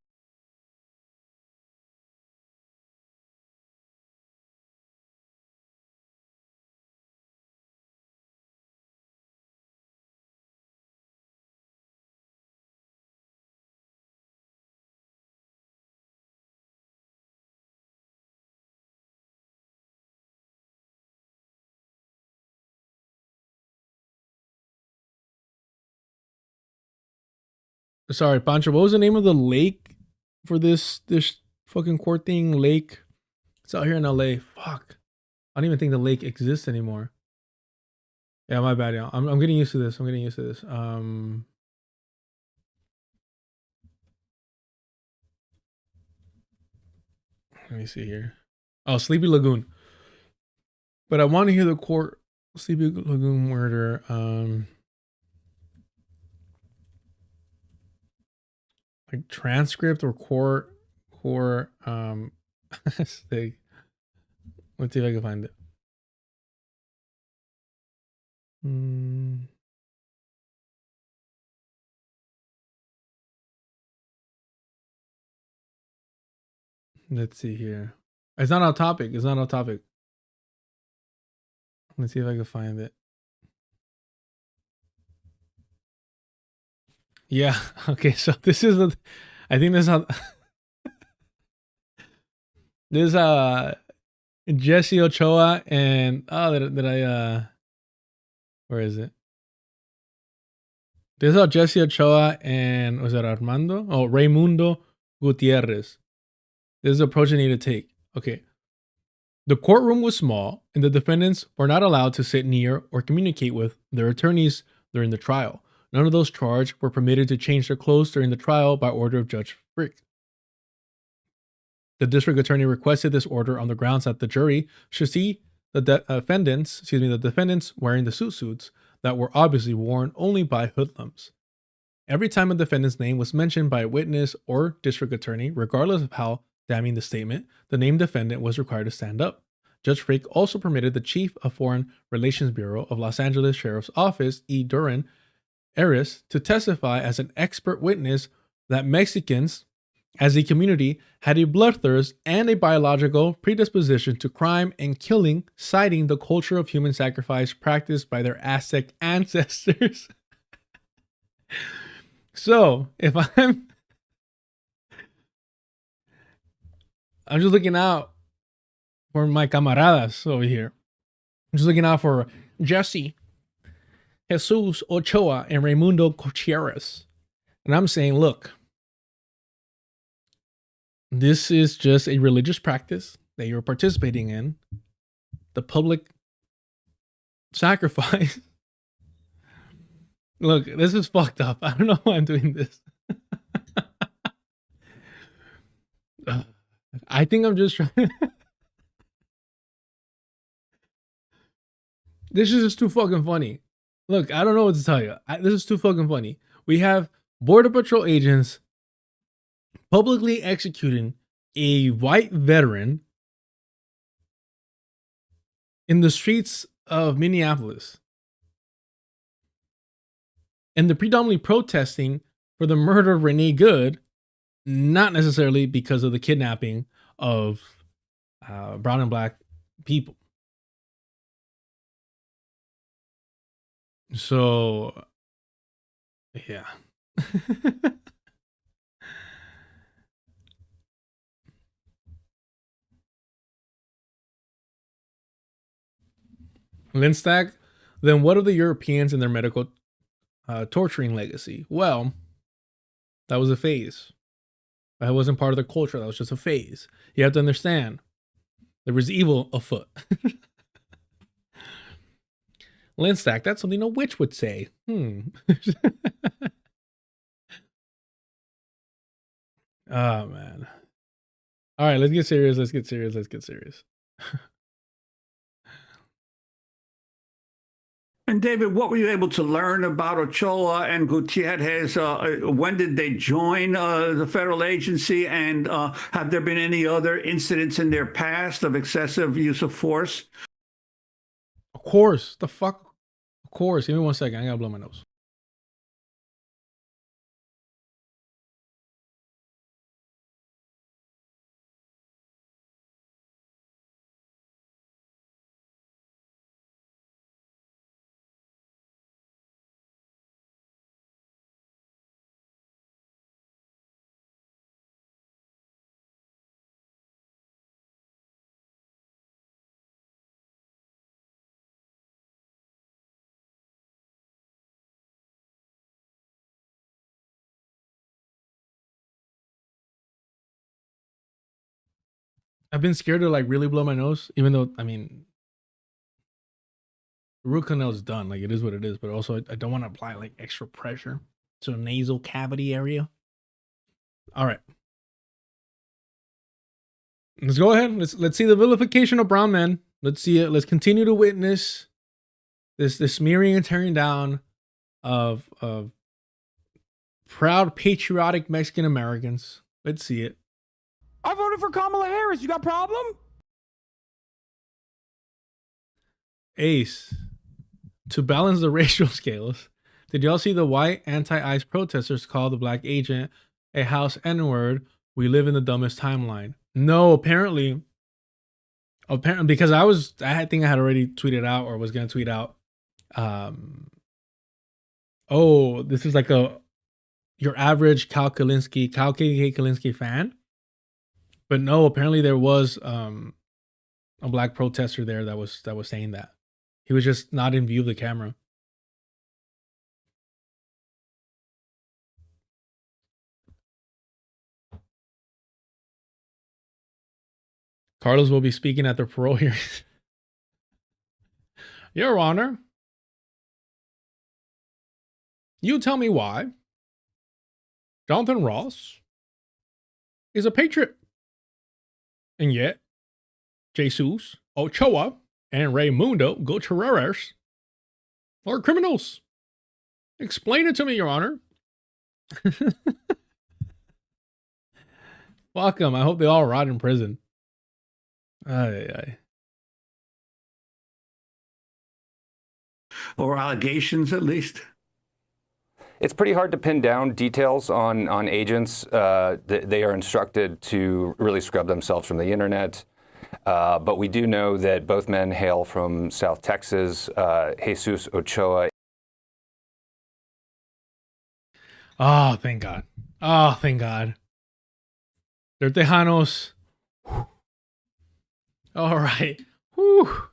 Sorry, Pancho. What was the name of the lake for this fucking court thing? Lake. It's out here in LA. Fuck. I don't even think the lake exists anymore. Yeah, my bad, y'all. I'm getting used to this. I'm getting used to this. Let me see here. Oh, Sleepy Lagoon. But I want to hear the court Sleepy Lagoon murder. Like transcript or court stake. Let's see if I can find it. Let's see here. It's not on topic. It's not on topic. Let's see if I can find it. Yeah. Okay. So this is I think this is this Jesse Ochoa and did I where is it? This is Jesse Ochoa and was that Armando? Oh, Raimundo Gutierrez. This is the approach I need to take. Okay. The courtroom was small and the defendants were not allowed to sit near or communicate with their attorneys during the trial. None of those charged were permitted to change their clothes during the trial by order of Judge Frick. The district attorney requested this order on the grounds that the jury should see the defendants wearing the suits that were obviously worn only by hoodlums. Every time a defendant's name was mentioned by a witness or district attorney, regardless of how damning the statement, the named defendant was required to stand up. Judge Frick also permitted the chief of Foreign Relations Bureau of Los Angeles Sheriff's Office, E. Duran Eris, to testify as an expert witness that Mexicans as a community had a bloodthirst and a biological predisposition to crime and killing, citing the culture of human sacrifice practiced by their Aztec ancestors. So, if I'm just looking out for my camaradas over here. I'm just looking out for Jesse, Jesus Ochoa, and Raimundo Gutierrez. And I'm saying, look, this is just a religious practice that you're participating in. The public sacrifice. Look, this is fucked up. I don't know why I'm doing this. I think I'm just trying. This is just too fucking funny. Look, I don't know what to tell you. This is too fucking funny. We have Border Patrol agents publicly executing a white veteran in the streets of Minneapolis. And they're predominantly protesting for the murder of Renee Good, not necessarily because of the kidnapping of brown and black people. So, yeah. Lindstag, then what of the Europeans and their medical torturing legacy? Well, that was a phase. That wasn't part of the culture. That was just a phase. You have to understand, there was evil afoot. Lindstag, that's something a witch would say. Oh, man. All right, let's get serious. Let's get serious. Let's get serious. And David, what were you able to learn about Ochoa and Gutierrez? When did they join the federal agency? And have there been any other incidents in their past of excessive use of force? Of course. The fuck? Of course. Give me 1 second. I gotta blow my nose. I've been scared to like really blow my nose, even though, I mean, the root canal is done. Like, it is what it is, but also I don't want to apply like extra pressure to the nasal cavity area. All right. Let's go ahead. Let's see the vilification of brown men. Let's see it. Let's continue to witness this smearing and tearing down of proud patriotic Mexican Americans. Let's see it. I voted for Kamala Harris. You got a problem? Ace. To balance the racial scales, did y'all see the white anti-ICE protesters call the black agent a house N-word? We live in the dumbest timeline. No, apparently, because I think I had already tweeted out or was going to tweet out. Oh, this is like your average Cal Kalinske fan. But no, apparently there was a black protester there that was saying that. He was just not in view of the camera. Carlos will be speaking at the parole hearings. Your Honor, you tell me why Jonathan Ross is a patriot, and yet Jesus, Ochoa, and Raymundo Gutierrez are criminals. Explain it to me, Your Honor. Fuck them. I hope they all rot in prison. Aye. Or allegations, at least? It's pretty hard to pin down details on agents. They are instructed to really scrub themselves from the internet. But we do know that both men hail from South Texas. Jesus Ochoa. Oh, thank God. Oh, thank God. They're Tejanos. All right. Whew.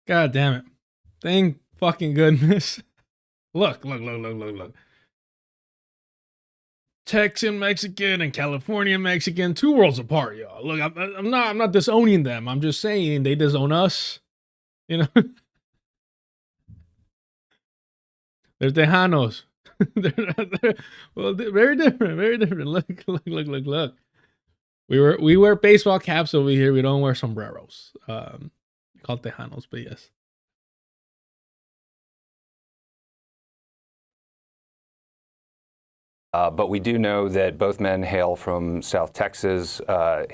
God damn it. Thank fucking goodness. Look. Texan Mexican and California Mexican, 2 worlds apart, y'all. Look, I'm not disowning them. I'm just saying they disown us. You know? They're Tejanos. they're very different. Look. We wear baseball caps over here. We don't wear sombreros. Called Tejanos, but yes. But we do know that both men hail from South Texas.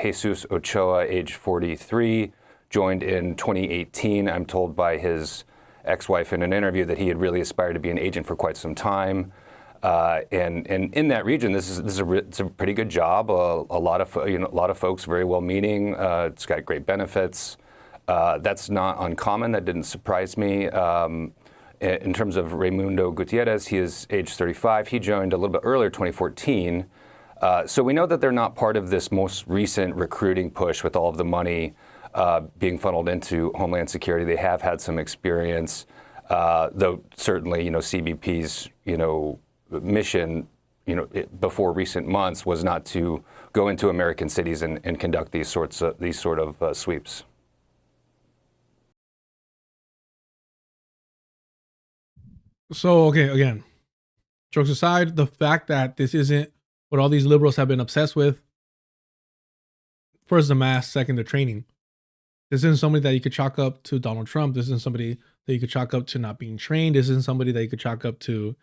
Jesus Ochoa, age 43, joined in 2018. I'm told by his ex-wife in an interview that he had really aspired to be an agent for quite some time. And in that region, it's a pretty good job. A lot of folks very well-meaning. It's got great benefits. That's not uncommon. That didn't surprise me. in terms of Raimundo Gutierrez, he is age 35. He joined a little bit earlier, 2014. So we know that they're not part of this most recent recruiting push with all of the money being funneled into Homeland Security. They have had some experience, though certainly, CBP's, mission, before recent months was not to go into American cities and conduct these sort of sweeps. So, okay, again, jokes aside, the fact that this isn't what all these liberals have been obsessed with. First, the mass, second, the training. This isn't somebody that you could chalk up to Donald Trump. This isn't somebody that you could chalk up to not being trained. This isn't somebody that you could chalk up to,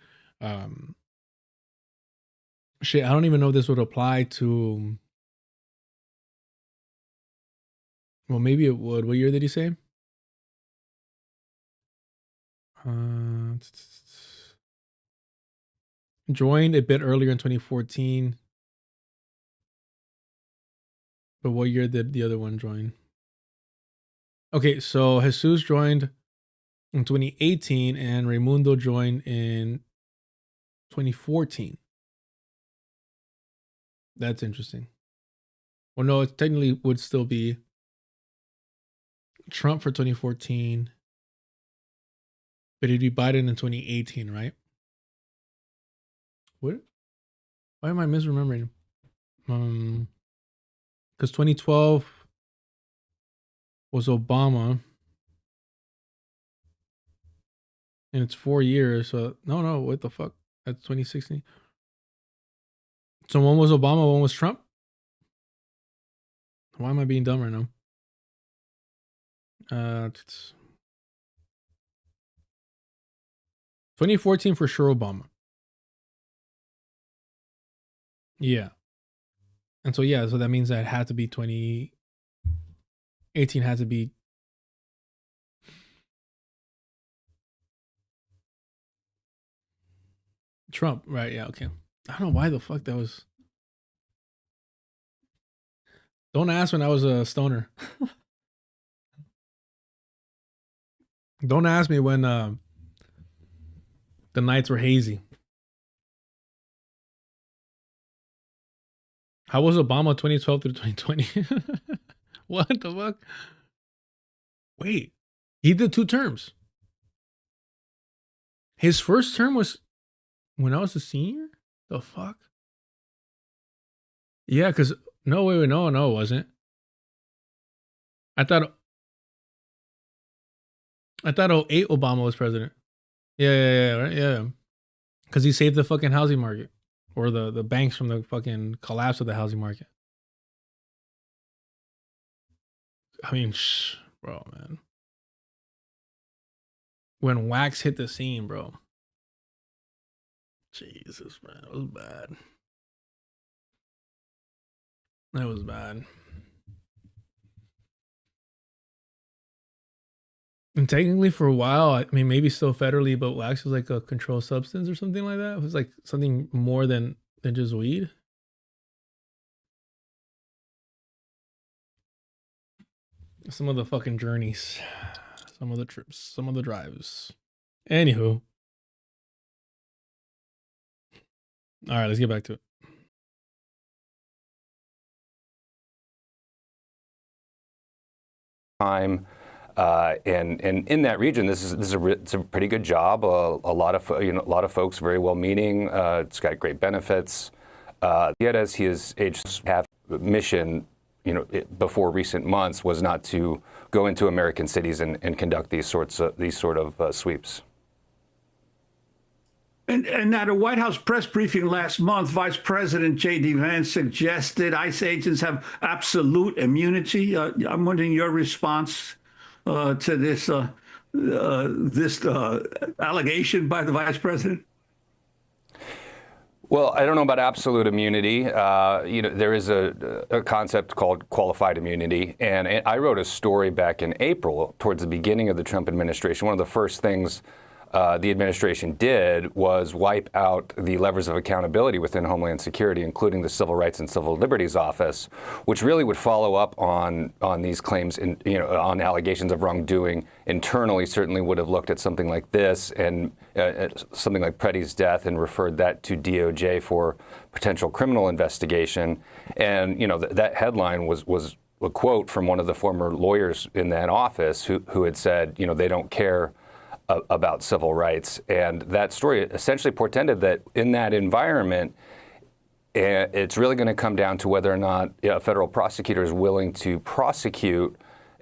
shit, I don't even know if this would apply to, well, maybe it would. What year did he say? Joined a bit earlier in 2014. But what year did the other one join? Okay, so Jesus joined in 2018 and Raimundo joined in 2014. That's interesting. Well, no, it technically would still be Trump for 2014. But it'd be Biden in 2018, right? What? Why am I misremembering? Because 2012 was Obama. And it's 4 years. So, no, what the fuck? That's 2016. So one was Obama, one was Trump? Why am I being dumb right now? 2014 for sure, Obama. Yeah. And so, yeah, so that means that it had to be 2018 had to be Trump, right? Yeah, okay. I don't know why the fuck that was. Don't ask when I was a stoner. Don't ask me when the nights were hazy. How was Obama 2012 through 2020? What the fuck? Wait, he did 2 terms. His first term was when I was a senior? The fuck? Yeah, because no, it wasn't. I thought 08 Obama was president. Yeah, right? Yeah. Because he saved the fucking housing market. Or the banks from the fucking collapse of the housing market. I mean, bro, man. When wax hit the scene, bro. Jesus, man. It was bad. That was bad. And technically for a while, I mean, maybe still federally, but wax was like a controlled substance or something like that. It was like something more than just weed. Some of the fucking journeys, some of the trips, some of the drives. Anywho. All right, let's get back to it. Time. And in that region, it's a pretty good job. A lot of folks very well meaning. It's got great benefits. Yet, as he is age, have mission, before recent months was not to go into American cities and conduct these sort of sweeps. And at a White House press briefing last month, Vice President J.D. Vance suggested ICE agents have absolute immunity. I'm wondering your response to this allegation by the Vice President. Well, I don't know about absolute immunity. There is a concept called qualified immunity. And I wrote a story back in April towards the beginning of the Trump administration. One of the first things the administration did was wipe out the levers of accountability within Homeland Security, including the Civil Rights and Civil Liberties Office, which really would follow up on these claims, on allegations of wrongdoing internally. Certainly would have looked at something like this and something like Pretti's death and referred that to DOJ for potential criminal investigation. And that headline was a quote from one of the former lawyers in that office who had said, they don't care about civil rights. And that story essentially portended that in that environment, it's really going to come down to whether or not a federal prosecutor is willing to prosecute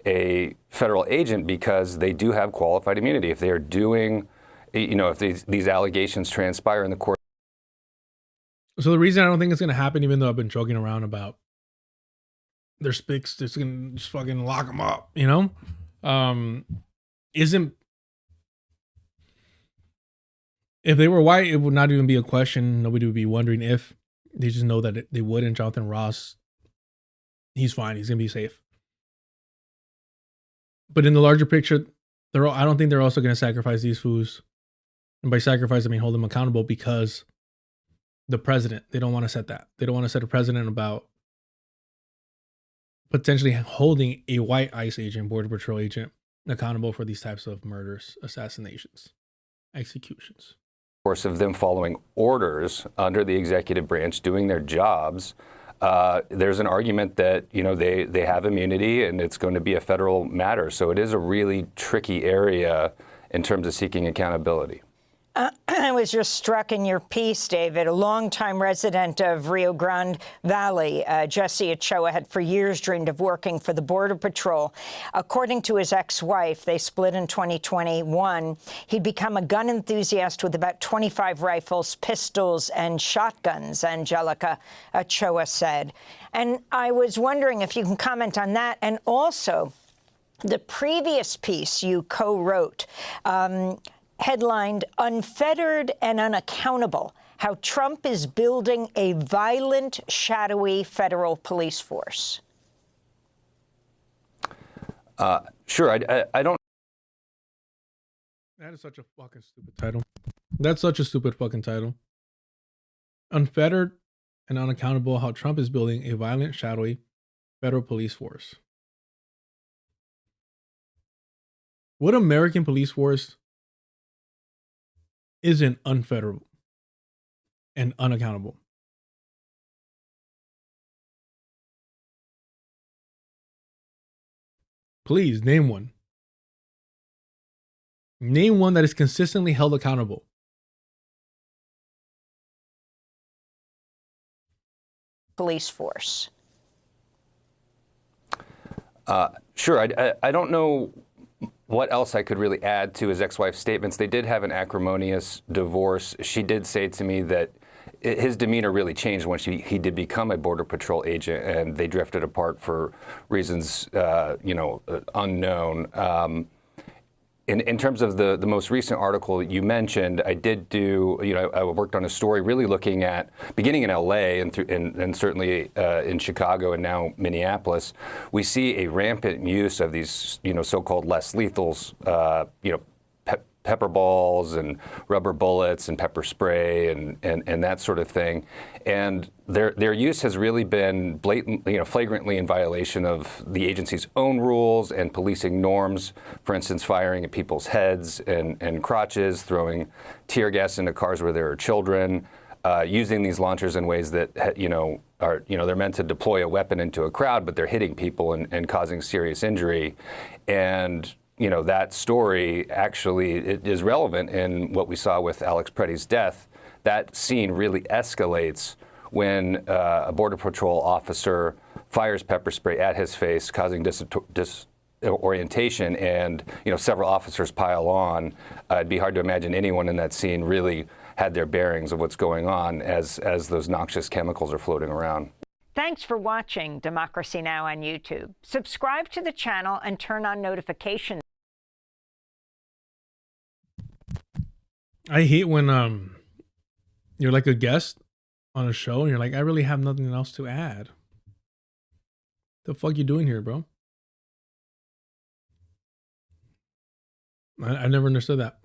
a federal agent, because they do have qualified immunity. If they are doing, if these allegations transpire in the court. So the reason I don't think it's going to happen, even though I've been joking around about their spics, just going to just fucking lock them up, isn't. If they were white, it would not even be a question. Nobody would be wondering if. They just know that they would. And Jonathan Ross, he's fine. He's going to be safe. But in the larger picture, I don't think they're also going to sacrifice these fools. And by sacrifice, I mean hold them accountable, because the president, they don't want to set that. They don't want to set a precedent about potentially holding a white ICE agent, Border Patrol agent, accountable for these types of murders, assassinations, executions. Course of them following orders under the executive branch, doing their jobs, there's an argument that they have immunity and it's going to be a federal matter. So it is a really tricky area in terms of seeking accountability. I was just struck in your piece, David. A longtime resident of Rio Grande Valley, Jesse Ochoa, had for years dreamed of working for the Border Patrol. According to his ex-wife, they split in 2021. He'd become a gun enthusiast with about 25 rifles, pistols, and shotguns, Angelica Ochoa said. And I was wondering if you can comment on that, and also the previous piece you co-wrote, headlined "Unfettered and Unaccountable: How Trump is Building a Violent, Shadowy Federal Police Force." Sure, I don't. That is such a fucking stupid title. That's such a stupid fucking title. Unfettered and Unaccountable: How Trump is Building a Violent, Shadowy Federal Police Force. What American police force isn't unfettered and unaccountable? Please name one. Name one that is consistently held accountable. Police force. Sure, I don't know what else I could really add to his ex-wife's statements. They did have an acrimonious divorce. She did say to me that his demeanor really changed when he did become a Border Patrol agent, and they drifted apart for reasons, unknown. In terms of the most recent article you mentioned, I did do, I worked on a story really looking at, beginning in LA and certainly in Chicago and now Minneapolis, we see a rampant use of these, so-called less lethals, pepper balls and rubber bullets and pepper spray and that sort of thing. And their use has really been flagrantly in violation of the agency's own rules and policing norms. For instance, firing at people's heads and crotches, throwing tear gas into cars where there are children, using these launchers in ways that, they're meant to deploy a weapon into a crowd, but they're hitting people and causing serious injury. And that story actually is relevant in what we saw with Alex Pretti's death. That scene really escalates when a Border Patrol officer fires pepper spray at his face, causing disorientation, and several officers pile on. It'd be hard to imagine anyone in that scene really had their bearings of what's going on as those noxious chemicals are floating around. Thanks for watching Democracy Now! On YouTube. Subscribe to the channel and turn on notifications. I hate when you're like a guest on a show and you're like, I really have nothing else to add. The fuck you doing here, bro? I never understood that.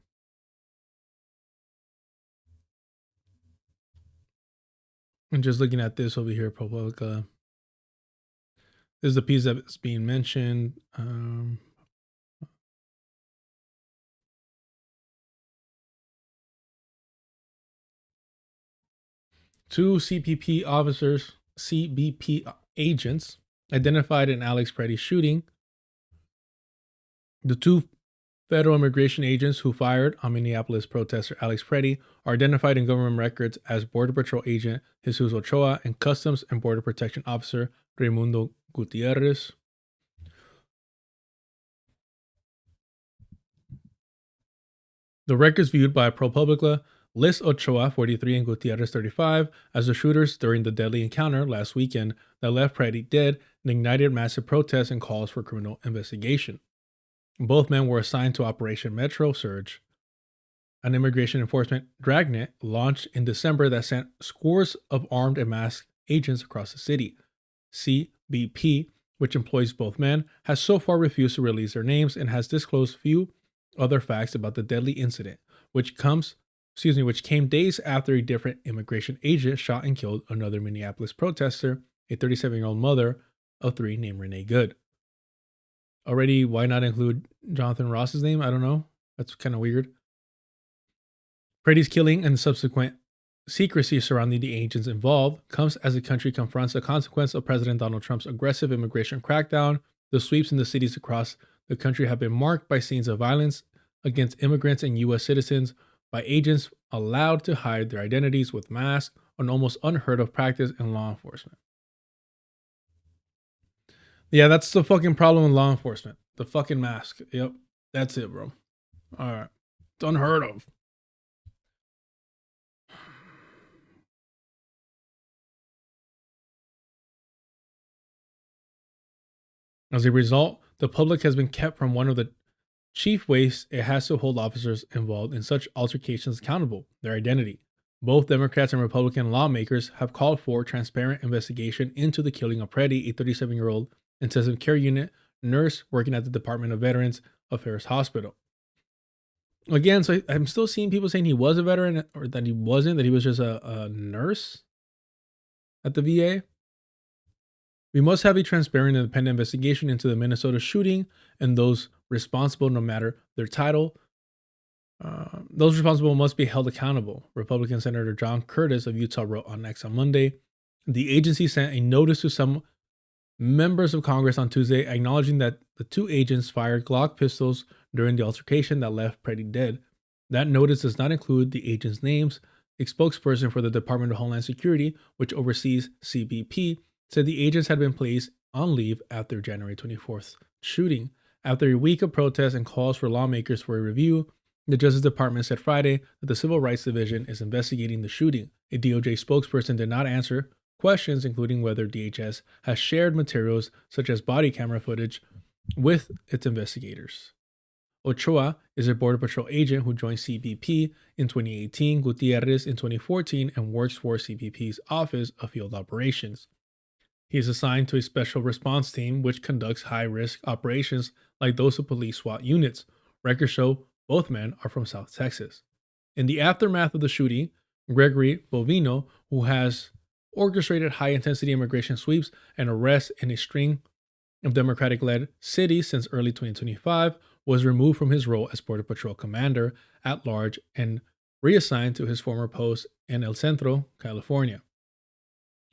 And just looking at this over here, ProPublica. This is the piece that's being mentioned. Two CBP agents identified in Alex Pretty's shooting. The two federal immigration agents who fired on Minneapolis protester Alex Pretti are identified in government records as Border Patrol agent Jesus Ochoa and Customs and Border Protection Officer Raimundo Gutierrez. The records viewed by ProPublica list Ochoa, 43, and Gutierrez, 35, as the shooters during the deadly encounter last weekend that left Pretti dead and ignited massive protests and calls for criminal investigation. Both men were assigned to Operation Metro Surge, an immigration enforcement dragnet launched in December that sent scores of armed and masked agents across the city. CBP, which employs both men, has so far refused to release their names and has disclosed few other facts about the deadly incident, which came days after a different immigration agent shot and killed another Minneapolis protester, a 37-year-old mother of 3 named Renee Good. Already, why not include Jonathan Ross's name? I don't know. That's kind of weird. Pretty's killing and subsequent secrecy surrounding the agents involved comes as the country confronts the consequence of President Donald Trump's aggressive immigration crackdown. The sweeps in the cities across the country have been marked by scenes of violence against immigrants and U.S. citizens by agents allowed to hide their identities with masks, an almost unheard of practice in law enforcement. Yeah, that's the fucking problem with law enforcement. The fucking mask. Yep, that's it, bro. All right. It's unheard of. As a result, the public has been kept from one of the chief ways it has to hold officers involved in such altercations accountable: their identity. Both Democrats and Republican lawmakers have called for transparent investigation into the killing of Pretti, a 37-year-old intensive care unit nurse working at the Department of Veterans Affairs Hospital. Again, so I'm still seeing people saying he was a veteran or that he wasn't, that he was just a nurse at the VA. We must have a transparent and independent investigation into the Minnesota shooting and those responsible, no matter their title. Those responsible must be held accountable, Republican Senator John Curtis of Utah wrote on X on Monday. The agency sent a notice to some members of Congress on Tuesday acknowledging that the two agents fired Glock pistols during the altercation that left Pretti dead. That notice does not include the agents' names. A spokesperson for the Department of Homeland Security, which oversees CBP, said the agents had been placed on leave after January 24th shooting. After a week of protests and calls for lawmakers for a review, the Justice Department said Friday that the Civil Rights Division is investigating the shooting. A DOJ spokesperson did not answer questions, including whether DHS has shared materials such as body camera footage with its investigators. Ochoa is a Border Patrol agent who joined CBP in 2018, Gutierrez in 2014, and works for CBP's Office of Field Operations. He is assigned to a special response team which conducts high-risk operations like those of police SWAT units. Records show both men are from South Texas. In the aftermath of the shooting, Gregory Bovino, who has orchestrated high-intensity immigration sweeps and arrests in a string of Democratic-led cities since early 2025, was removed from his role as Border Patrol commander at large and reassigned to his former post in El Centro, California.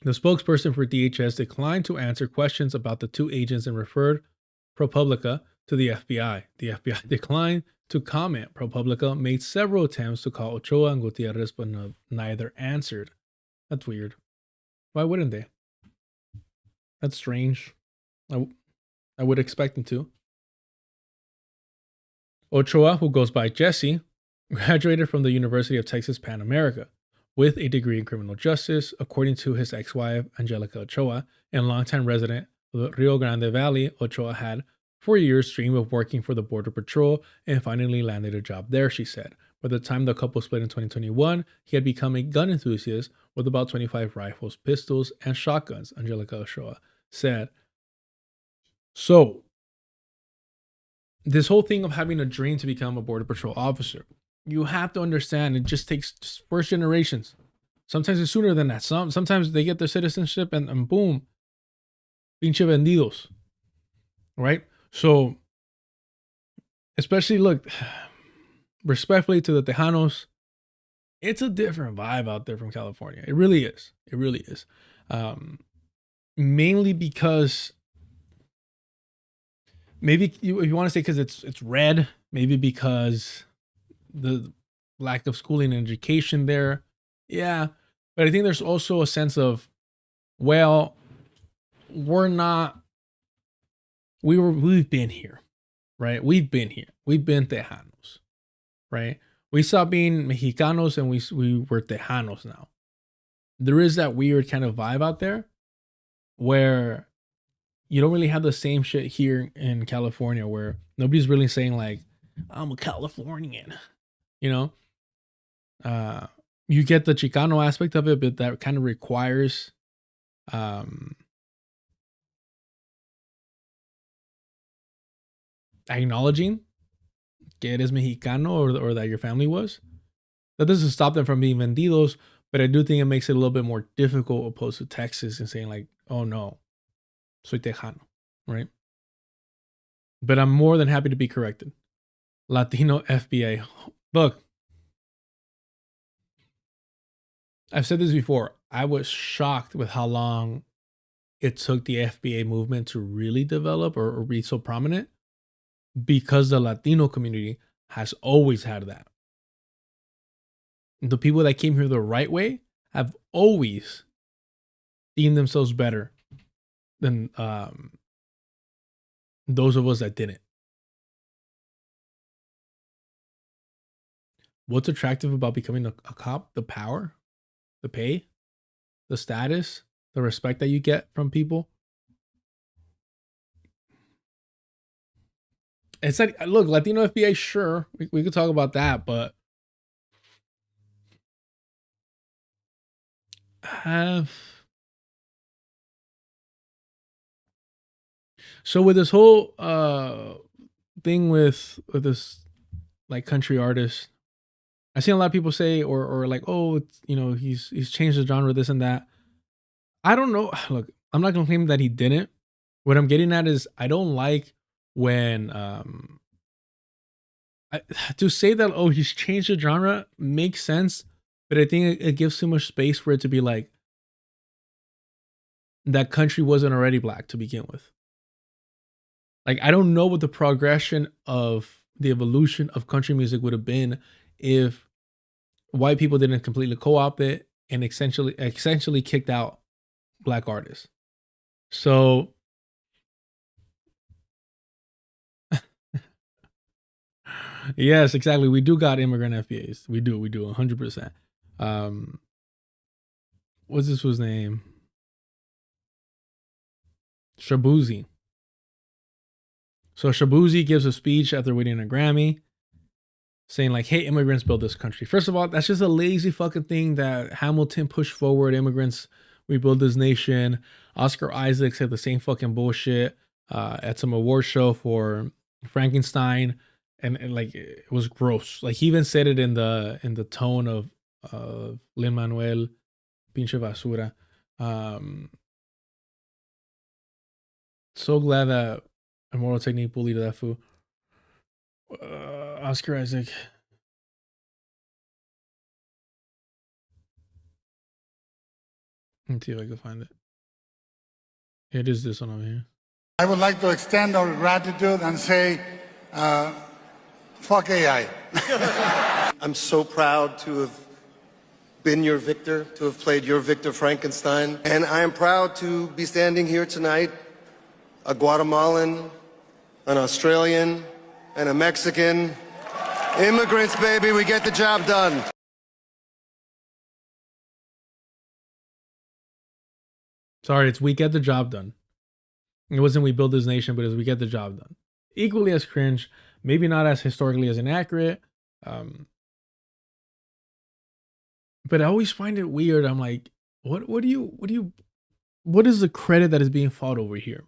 The spokesperson for DHS declined to answer questions about the two agents and referred ProPublica to the FBI. The FBI declined to comment. ProPublica made several attempts to call Ochoa and Gutierrez, but neither answered. That's weird. Why wouldn't they? That's strange. I would expect them to. Ochoa, who goes by Jesse, graduated from the University of Texas Pan America with a degree in criminal justice, according to his ex-wife, Angelica Ochoa, and longtime resident of the Rio Grande Valley. Ochoa had 4 years dream of working for the Border Patrol and finally landed a job there, she said. By the time the couple split in 2021, he had become a gun enthusiast with about 25 rifles, pistols, and shotguns, Angelica Ochoa said. So, this whole thing of having a dream to become a Border Patrol officer, you have to understand it just takes first generations. Sometimes it's sooner than that. Sometimes they get their citizenship and boom, pinche vendidos. Right? So, especially look, respectfully to the Tejanos, it's a different vibe out there from California. It really is. It really is. Mainly because maybe if you want to say because it's red, maybe because the lack of schooling and education there. Yeah. But I think there's also a sense of, well, we've been here, right? We've been here. We've been Tejanos, right? We stopped being Mexicanos and we were Tejanos now. There is that weird kind of vibe out there where you don't really have the same shit here in California where nobody's really saying like, I'm a Californian, you know? You get the Chicano aspect of it, but that kind of requires acknowledging que eres Mexicano or that your family was. That doesn't stop them from being vendidos, but I do think it makes it a little bit more difficult opposed to Texas and saying like, oh no, soy Tejano, right? But I'm more than happy to be corrected. Latino FBA. Look, I've said this before. I was shocked with how long it took the FBA movement to really develop or be so prominent because the Latino community has always had that. The people that came here the right way have always deemed themselves better than those of us that didn't. What's attractive about becoming a cop? The power, the pay, the status, the respect that you get from people. It's like, look, Latino FBA, sure, we could talk about that, but so with this whole thing with this like country artist, I seen a lot of people say or like, oh, it's, you know, he's changed the genre, this and that. I don't know. Look, I'm not gonna claim that he didn't. What I'm getting at is I don't like when to say that, oh, he's changed the genre makes sense, but I think it gives too much space for it to be like that country wasn't already black to begin with. Like, I don't know what the progression of the evolution of country music would have been if white people didn't completely co-opt it and essentially kicked out black artists. So yes, exactly. We do got immigrant FBAs. We do 100%. What's this was name? Shabuzi. So Shabuzi gives a speech after winning a Grammy saying like, hey, immigrants build this country. First of all, that's just a lazy fucking thing that Hamilton pushed forward. Immigrants, we build this nation. Oscar Isaac said the same fucking bullshit at some award show for Frankenstein. And like, it was gross. Like, he even said it in the tone of Lin-Manuel, pinche basura. So glad that Immortal Technique bullied that fool. Oscar Isaac. Let's see if I can find it. It is this one over here. I would like to extend our gratitude and say, fuck AI. I'm so proud to have been your Victor, to have played your Victor Frankenstein. And I am proud to be standing here tonight, a Guatemalan, an Australian, and a Mexican. Immigrants, baby, we get the job done. Sorry, it's we get the job done. It wasn't we build this nation, but it was we get the job done. Equally as cringe, maybe not as historically as inaccurate. But I always find it weird. I'm like, what is the credit that is being fought over here?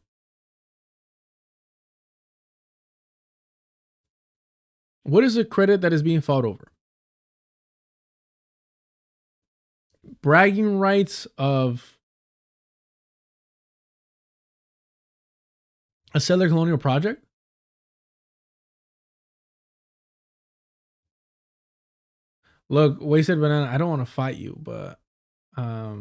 What is the credit that is being fought over? bragging rights of a settler colonial project? Look, Wasted Banana, I don't want to fight you, but I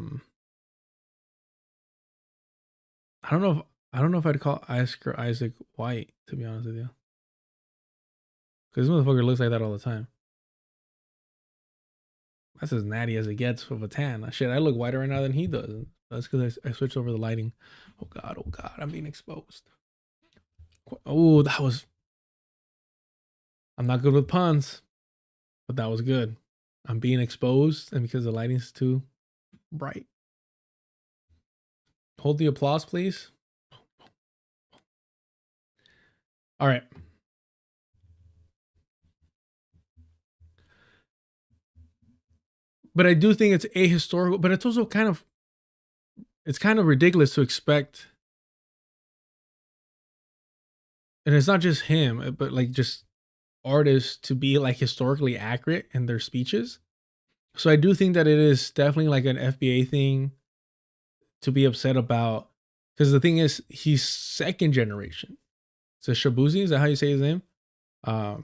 don't know if I'd call Isaac white, to be honest with you. Because this motherfucker looks like that all the time. That's as natty as it gets with a tan. Shit, I look whiter right now than he does. That's because I switched over the lighting. Oh god, I'm being exposed. Oh, that was... I'm not good with puns, but that was good. I'm being exposed, and because the lighting's too bright. Hold the applause, please. All right. But I do think it's ahistorical, but it's also kind of ridiculous to expect. And it's not just him, but like just artists to be like historically accurate in their speeches. So I do think that it is definitely like an FBA thing to be upset about, because the thing is, he's second generation. So Shabuzi, is that how you say his name? I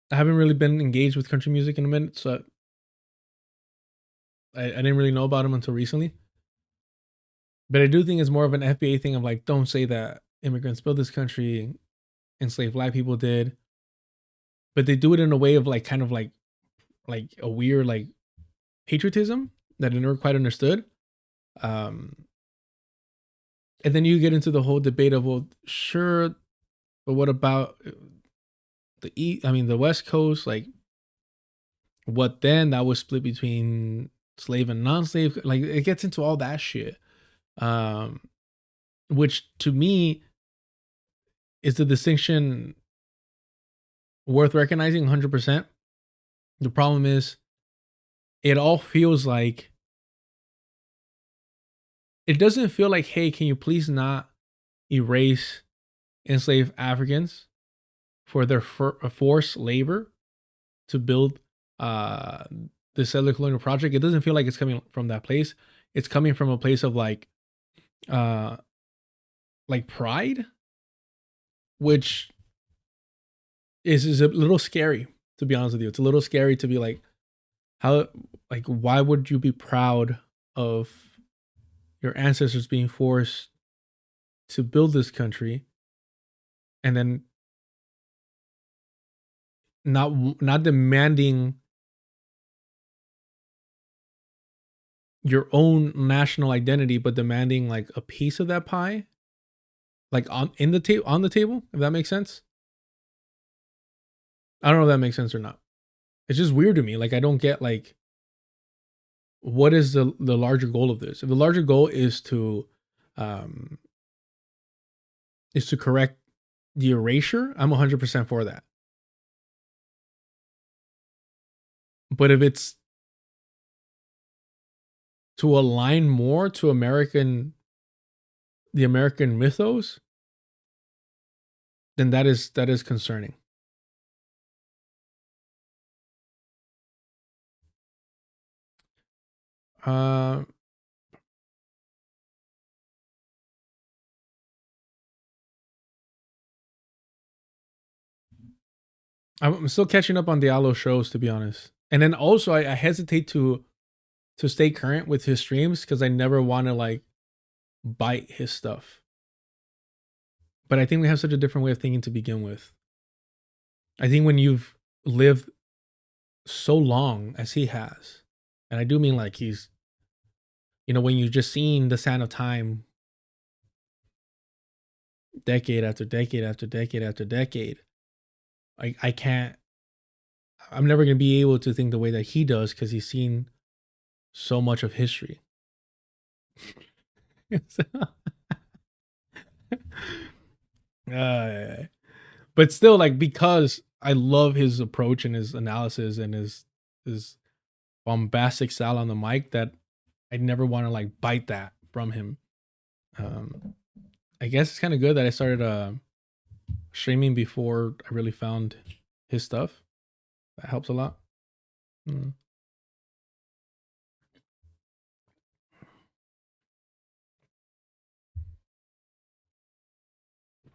haven't really been engaged with country music in a minute, so I didn't really know about him until recently. But I do think it's more of an FBA thing of like, don't say that immigrants built this country, enslaved black people did. But they do it in a way of like kind of like a weird like patriotism that I never quite understood. And then you get into the whole debate of, well, sure, but what about the West Coast? Like, what then? That was split between slave and non-slave. Like, it gets into all that shit. Which to me is the distinction worth recognizing 100%. The problem is, it all feels like, it doesn't feel like, hey, can you please not erase enslaved Africans for their forced labor to build the settler colonial project? It doesn't feel like it's coming from that place. It's coming from a place of like pride, which is a little scary, to be honest with you. It's a little scary to be like, why would you be proud of your ancestors being forced to build this country and then not demanding your own national identity, but demanding like a piece of that pie, like on the table, if that makes sense. I don't know if that makes sense or not. It's just weird to me. Like, I don't get like, what is the larger goal of this? If the larger goal is to correct the erasure, I'm 100% for that. But if it's to align more to the American mythos, then that is concerning. I'm still catching up on Diallo shows, to be honest. And then also I hesitate to stay current with his streams because I never want to like bite his stuff. But I think we have such a different way of thinking to begin with. I think when you've lived so long as he has, and I do mean like he's, when you've just seen the sand of time decade after decade after decade after decade, I'm never going to be able to think the way that he does because he's seen so much of history. But still, like, because I love his approach and his analysis and his bombastic style on the mic, that I never want to like bite that from him. I guess it's kind of good that I started streaming before I really found his stuff. That helps a lot.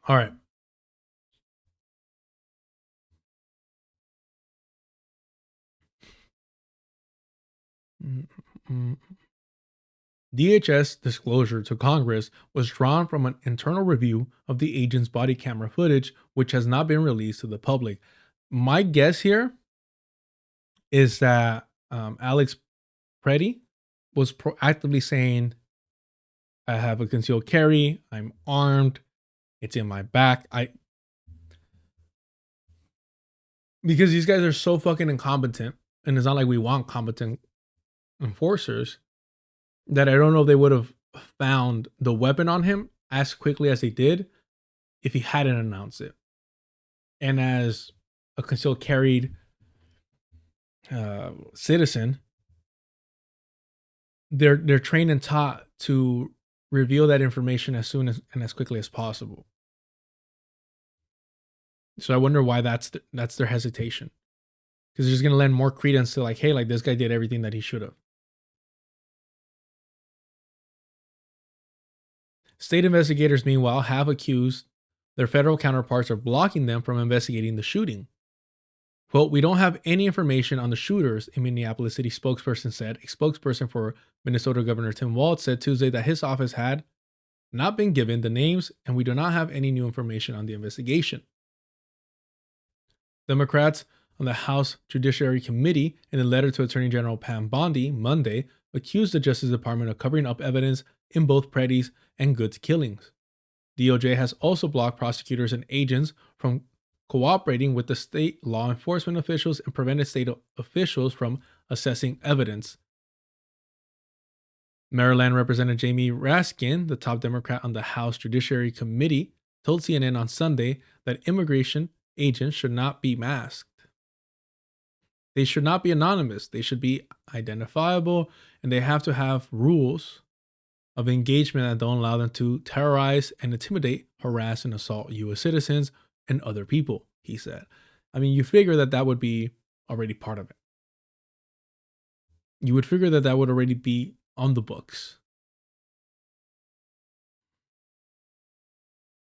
All right. DHS disclosure to Congress was drawn from an internal review of the agent's body camera footage, which has not been released to the public. My guess here is that Alex Pretti was proactively saying, I have a concealed carry, I'm armed, it's in my back. Because these guys are so fucking incompetent, and it's not like we want competent enforcers, that I don't know if they would have found the weapon on him as quickly as they did if he hadn't announced it. And as a concealed carried citizen, they're trained and taught to reveal that information as soon as and as quickly as possible. So I wonder why that's their hesitation, because they're just gonna lend more credence to like, hey, like this guy did everything that he should have. State investigators, meanwhile, have accused their federal counterparts of blocking them from investigating the shooting. Quote, we don't have any information on the shooters, a Minneapolis city spokesperson said. A spokesperson for Minnesota Governor Tim Walz said Tuesday that his office had not been given the names, and we do not have any new information on the investigation. Democrats on the House Judiciary Committee, in a letter to Attorney General Pam Bondi Monday, accused the Justice Department of covering up evidence in both Pretti's and Good's killings. DOJ has also blocked prosecutors and agents from cooperating with the state law enforcement officials and prevented state officials from assessing evidence. Maryland Representative Jamie Raskin, the top Democrat on the House Judiciary Committee, told CNN on Sunday that immigration agents should not be masked. They should not be anonymous. They should be identifiable, and they have to have rules of engagement that don't allow them to terrorize and intimidate, harass, and assault U.S. citizens and other people, he said. I mean, you figure that would be already part of it. You would figure that would already be on the books.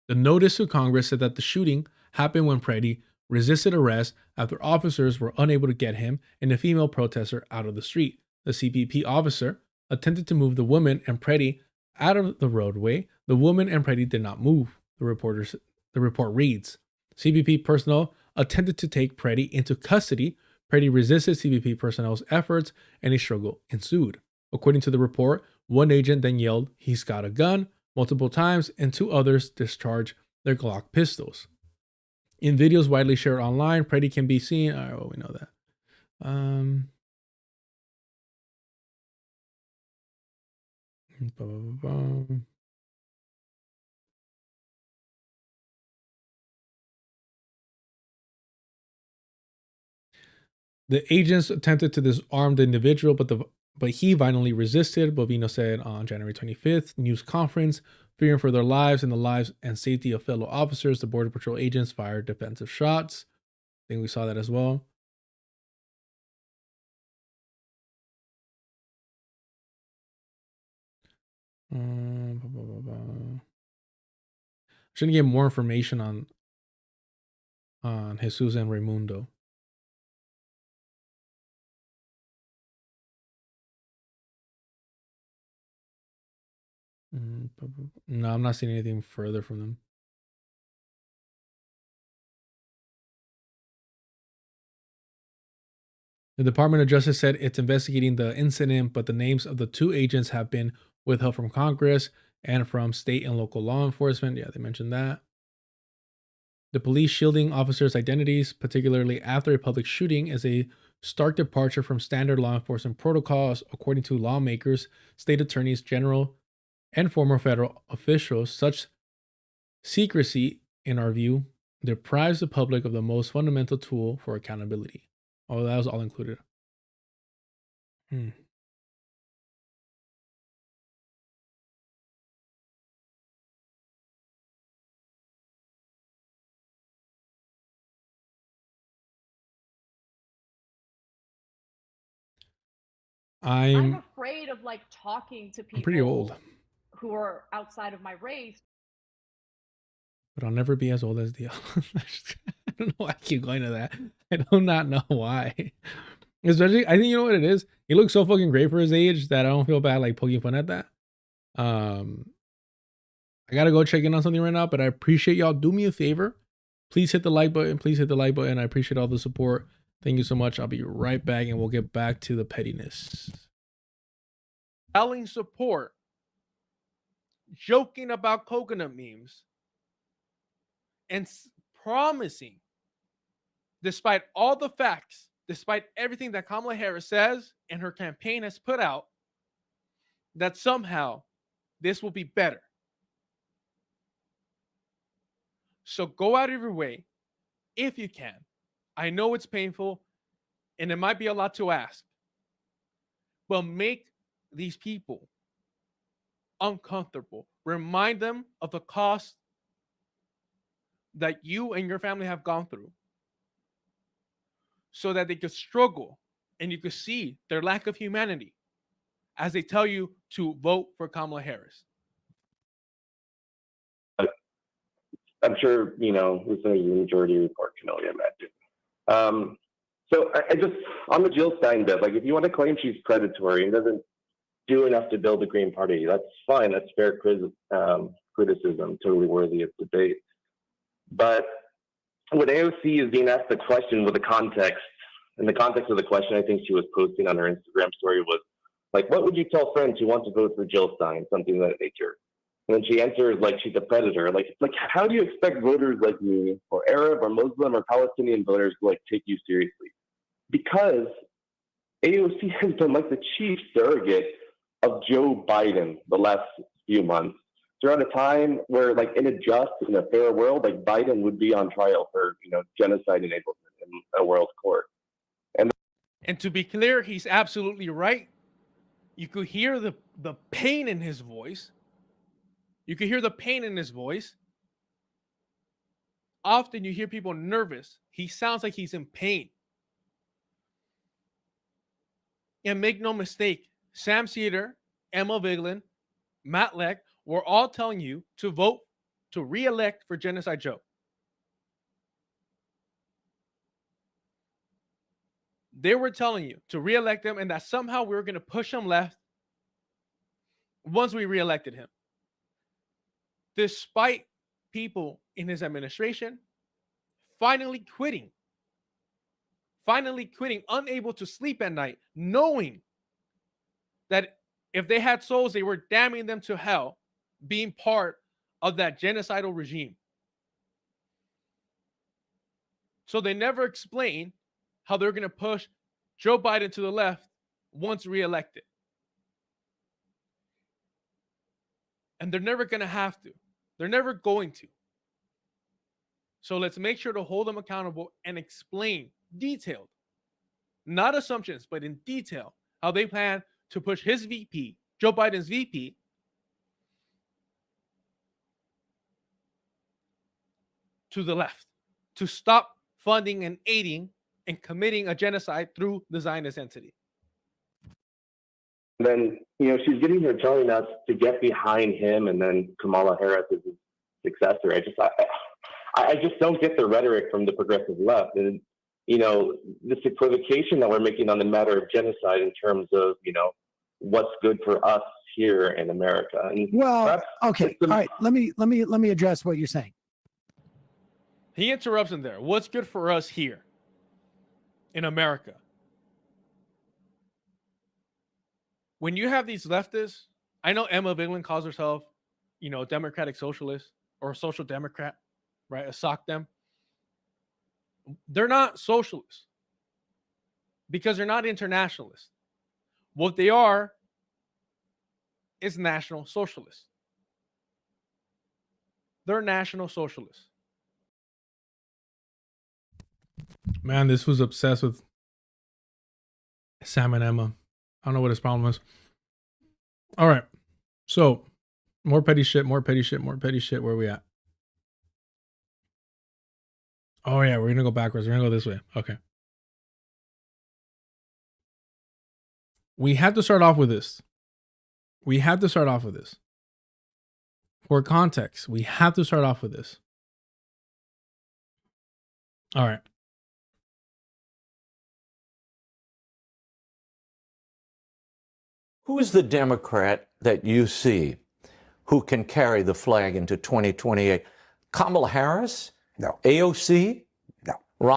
The notice to Congress said that the shooting happened when Pretti resisted arrest after officers were unable to get him and a female protester out of the street. The CBP officer attempted to move the woman and Pretti out of the roadway. The woman and Pretti did not move, the report reads. CBP personnel attempted to take Pretti into custody. Pretti resisted CBP personnel's efforts and a struggle ensued. According to the report, one agent then yelled, "He's got a gun," multiple times, and two others discharged their Glock pistols. In videos widely shared online, Pretti can be seen. All right, well, we know that. The agents attempted to disarm the individual, but he violently resisted, Bovino said on January 25th news conference. Fearing for their lives and the lives and safety of fellow officers, the Border Patrol agents fired defensive shots. I think we saw that as well. Should get more information on Jesus and Raimundo. No, I'm not seeing anything further from them. The Department of Justice said it's investigating the incident, but the names of the two agents have been withheld from Congress and from state and local law enforcement. Yeah, they mentioned that. The police shielding officers' identities, particularly after a public shooting, is a stark departure from standard law enforcement protocols, according to lawmakers, state attorneys general, and former federal officials. Such secrecy, in our view, deprives the public of the most fundamental tool for accountability. Oh, that was all included. I'm afraid of like talking to people pretty old who are outside of my race. but I'll never be as old as the I don't know why I keep going to that. I do not know why. Especially, I think you know what it is. He looks so fucking great for his age that I don't feel bad like poking fun at that. I gotta go check in on something right now, but I appreciate y'all. Do me a favor. Please hit the like button. Please hit the like button. I appreciate all the support. Thank you so much. I'll be right back and we'll get back to the pettiness. Selling support, joking about coconut memes, and promising, despite all the facts, despite everything that Kamala Harris says and her campaign has put out, that somehow this will be better. So go out of your way if you can. I know it's painful and it might be a lot to ask, but make these people uncomfortable. Remind them of the cost that you and your family have gone through so that they could struggle and you could see their lack of humanity as they tell you to vote for Kamala Harris. I'm sure, you know, listeners of the majority report can only imagine. So I just, on the Jill Stein bit, like if you want to claim she's predatory and doesn't do enough to build the Green Party, that's fine. That's fair criticism, totally worthy of debate. But when AOC is being asked the question with the context, and the context of the question I think she was posting on her Instagram story was like, what would you tell friends who want to vote for Jill Stein? Something of that nature. And then she answers like she's a predator. Like how do you expect voters like me, or Arab, or Muslim, or Palestinian voters to like take you seriously? Because AOC has been like the chief surrogate of Joe Biden the last few months. Throughout a time where, like, in a just and a fair world, like Biden would be on trial for, you know, genocide enablement in a world court. And to be clear, he's absolutely right. You could hear the pain in his voice. You could hear the pain in his voice. Often you hear people nervous. He sounds like he's in pain. And make no mistake, Sam Cedar, Emma Vigeland, Matt Leck were all telling you to vote to re-elect for Genocide Joe. They were telling you to re-elect him and that somehow we were going to push him left once we re-elected him. Despite people in his administration finally quitting, unable to sleep at night, knowing that if they had souls, they were damning them to hell, being part of that genocidal regime. So they never explain how they're going to push Joe Biden to the left once reelected. And they're never going to have to. They're never going to. So let's make sure to hold them accountable and explain detailed, not assumptions, but in detail, how they plan to push his VP, Joe Biden's VP, to the left, to stop funding and aiding and committing a genocide through the Zionist entity. Then, you know, she's getting here telling us to get behind him and then Kamala Harris is his successor. I just don't get the rhetoric from the progressive left. And, you know, this equivocation that we're making on the matter of genocide in terms of, you know, what's good for us here in America. And well, okay. All right. Let me address what you're saying. He interrupts in there. What's good for us here in America? When you have these leftists, I know Emma Vigeland calls herself, you know, democratic socialist or a social democrat, right? A sock them. They're not socialists because they're not internationalists. What they are is national socialists. They're national socialists. Man, this was obsessed with Sam and Emma. I don't know what his problem is. All right. So, more petty shit. Where are we at? Oh, yeah. We're going to go backwards. We're going to go this way. Okay. We have to start off with this. For context, we have to start off with this. All right. Who is the Democrat that you see who can carry the flag into 2028? Kamala Harris? No. AOC? No.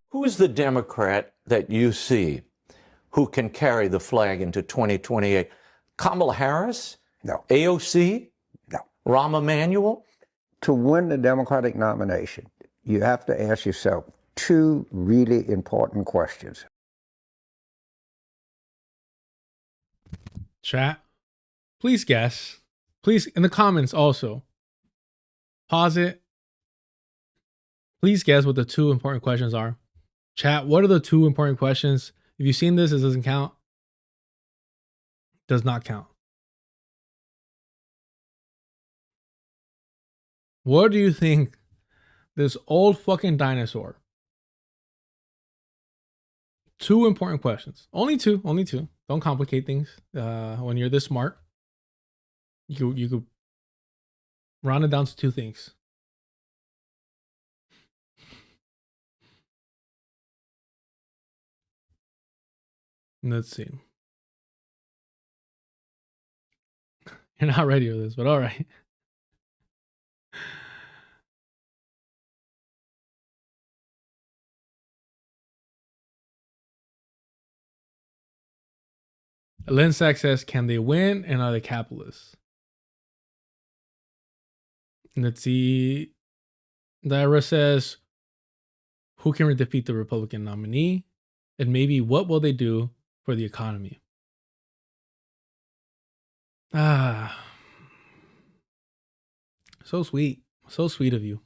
Who is the Democrat that you see who can carry the flag into 2028? Kamala Harris? No. AOC? No. Rahm Emanuel? To win the Democratic nomination, you have to ask yourself two really important questions. Chat, please guess. Please, in the comments also. Pause it. Please guess what the two important questions are. Chat, what are the two important questions? If you've seen this, it doesn't count. Does not count. What do you think this old fucking dinosaur? Two important questions. Only two. Only two. Don't complicate things. When you're this smart, you could round it down to two things. Let's see. You're not ready for this, but all right. Lensack says, can they win and are they capitalists? Let's see. Daira says, who can defeat the Republican nominee? And maybe what will they do for the economy? Ah. So sweet. So sweet of you.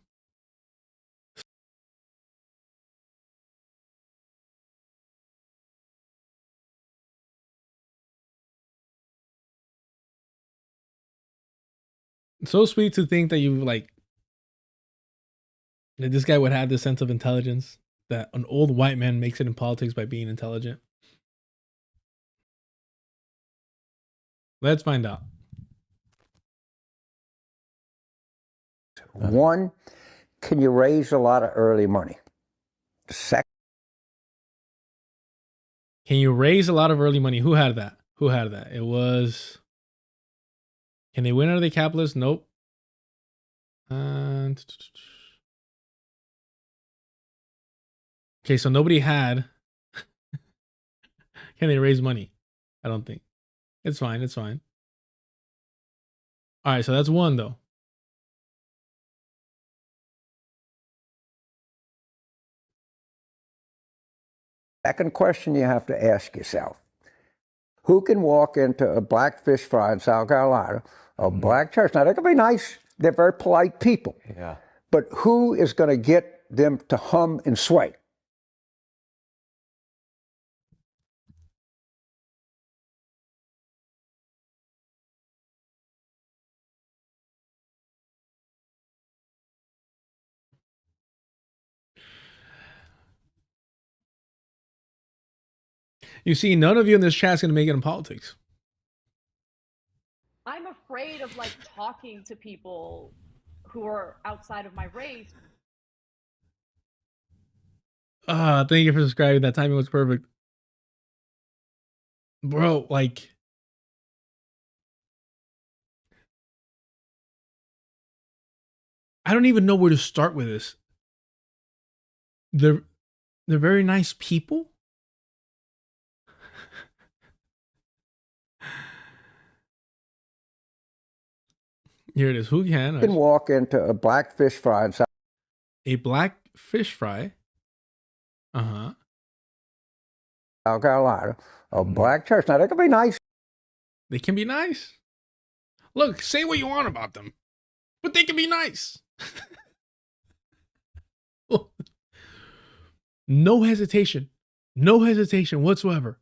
So sweet to think that you like that this guy would have this sense of intelligence, that an old white man makes it in politics by being intelligent. Let's find out. One, can you raise a lot of early money? Second, can you raise a lot of early money? Who had that? Who had that? It was. Can they win? Are they capitalists? Nope. And okay, so nobody had. Can they raise money? I don't think. It's fine. It's fine. All right, so that's one though. second question you have to ask yourself. Who can walk into a black fish fry in South Carolina, a black church? Now, they can be nice. They're very polite people. Yeah. But who is going to get them to hum and sway? You see, none of you in this chat is going to make it in politics. I'm afraid of like talking to people who are outside of my race. Thank you for subscribing. That timing was perfect. Bro, like I don't even know where to start with this. They're very nice people. Here it is. Who can? You can walk into a black fish fry in South A black fish fry. Uh-huh. South Carolina, a black church. Now, they can be nice. They can be nice. Look, say what you want about them, but they can be nice. No hesitation. No hesitation whatsoever.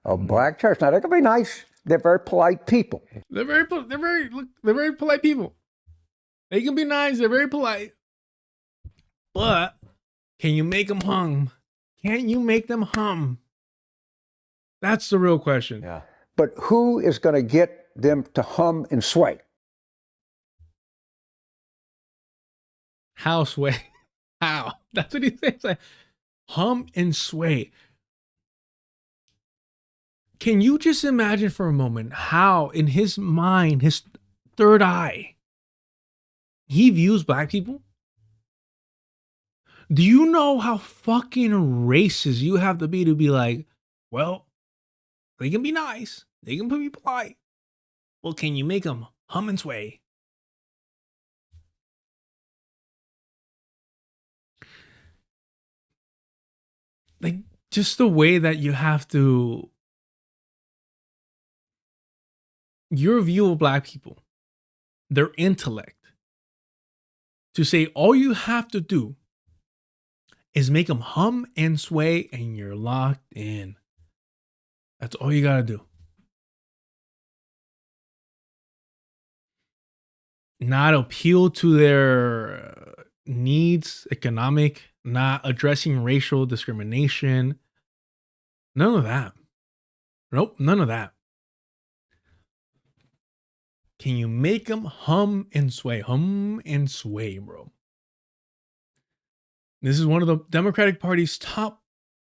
A black church. Now, they can be nice. They're very polite people. They're very polite people. They can be nice. They're very polite. But can you make them hum? Can you make them hum? That's the real question. Yeah. But who is going to get them to hum and sway? How sway? How? That's what he says. Like, hum and sway. Can you just imagine for a moment how, in his mind, his third eye, he views black people? Do you know how fucking racist you have to be like, well, they can be nice, they can be polite. Well, can you make them hum and sway? Like, just the way that you have to, your view of black people, their intellect, to say all you have to do is make them hum and sway and you're locked in. That's all you gotta do. Not appeal to their needs, economic, not addressing racial discrimination. None of that. Nope, none of that. Can you make them hum and sway? Hum and sway, bro. This is one of the Democratic Party's top,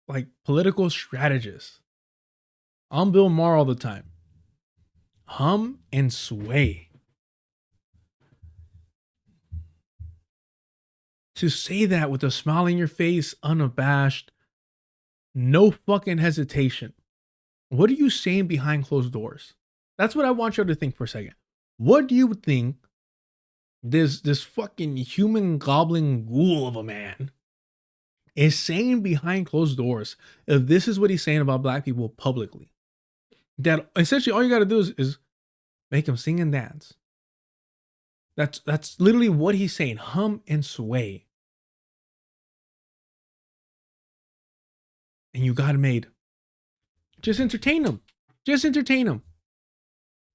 like, political strategists. On Bill Maher all the time. Hum and sway. To say that with a smile on your face, unabashed, no fucking hesitation. What are you saying behind closed doors? That's what I want you to think for a second. What do you think this fucking human gobbling ghoul of a man is saying behind closed doors if this is what he's saying about black people publicly? That essentially all you got to do is make him sing and dance. That's literally what he's saying. Hum and sway. And you got it made. Just entertain them. Just entertain them.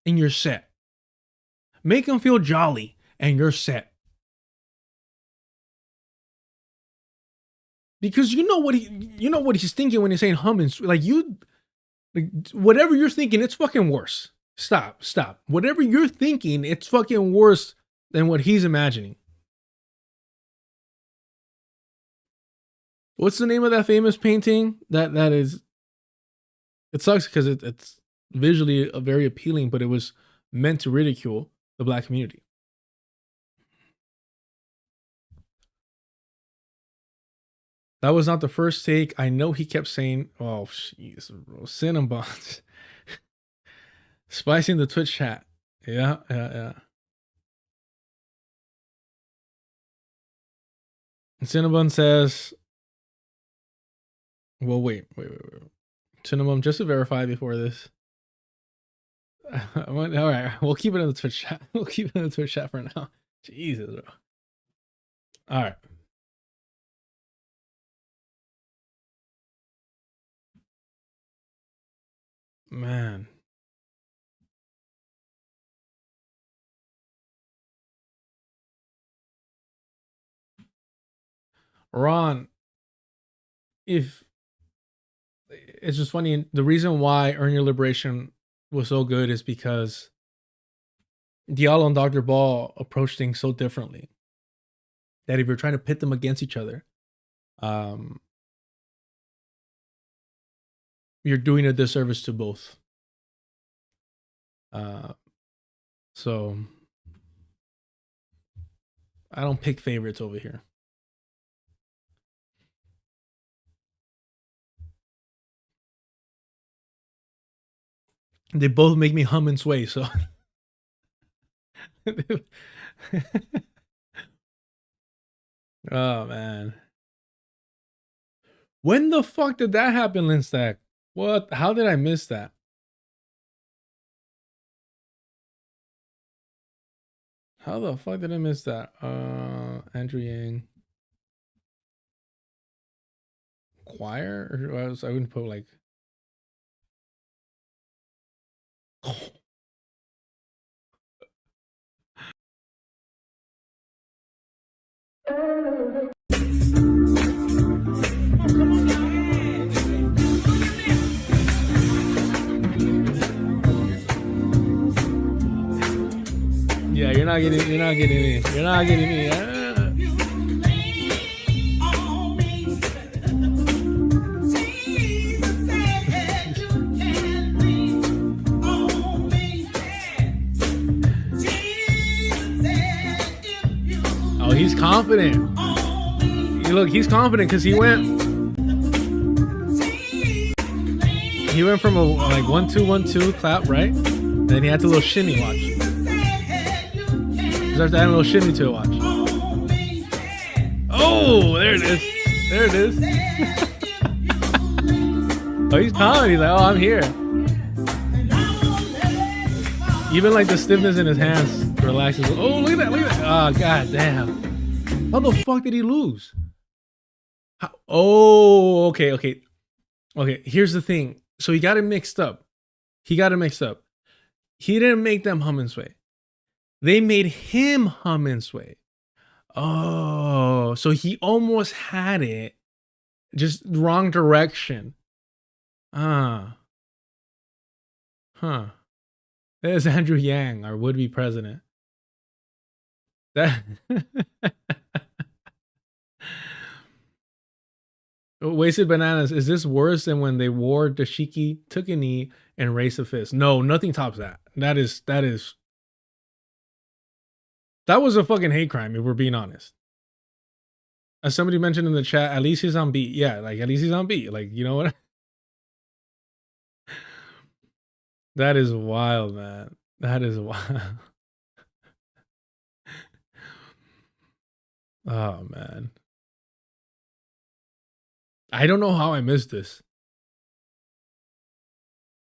And you're set. Make them feel jolly and you're set. Because you know what he's thinking when he's saying hum and sway. Like, whatever you're thinking, it's fucking worse. Stop. Whatever you're thinking, it's fucking worse than what he's imagining. What's the name of that famous painting? That is, it sucks because it's visually very appealing, but it was meant to ridicule the black community. That was not the first take. I know he kept saying, oh, jeez, bro. Cinnabons. Spicing the Twitch chat. Yeah. And Cinnabon says, well, wait. Cinnabon, just to verify before this. All right, we'll keep it in the Twitch chat. We'll keep it in the Twitch chat for now. Jesus, bro. All right. Man. Ron, if it's just funny, the reason why Earn Your Liberation was so good is because Diallo and Dr. Ball approach things so differently that if you're trying to pit them against each other, you're doing a disservice to both. So I don't pick favorites over here. They both make me hum and sway, so. Oh, man. When the fuck did that happen, Linstack? What? How did I miss that? How the fuck did I miss that? Andrew Yang. Choir? Or I wouldn't put like. Yeah, you're not getting me. You're not getting me. Oh, he's confident. Look, he's confident because he went from a like 1-2-1-2 clap, right? Then he had to little shimmy watch. He starts adding a little shimmy to it, watch. Oh, there it is. There it is. Oh, he's calm. He's like, oh, I'm here. Even like the stiffness in his hands relaxes. Oh, look at that. Look at that. Oh, god damn. How the fuck did he lose? Oh, okay. Here's the thing. So he got it mixed up. He didn't make them hum and sway. They made him hum and sway. Oh, so he almost had it, just wrong direction. Huh. There's Andrew Yang, our would-be president. That Wasted Bananas, is this worse than when they wore dashiki, took a knee, and raised a fist? No, nothing tops that. That was a fucking hate crime, if we're being honest. As somebody mentioned in the chat, at least he's on beat. Yeah, like, at least he's on beat. Like, you know what? That is wild, man. That is wild. Oh, man. I don't know how I missed this.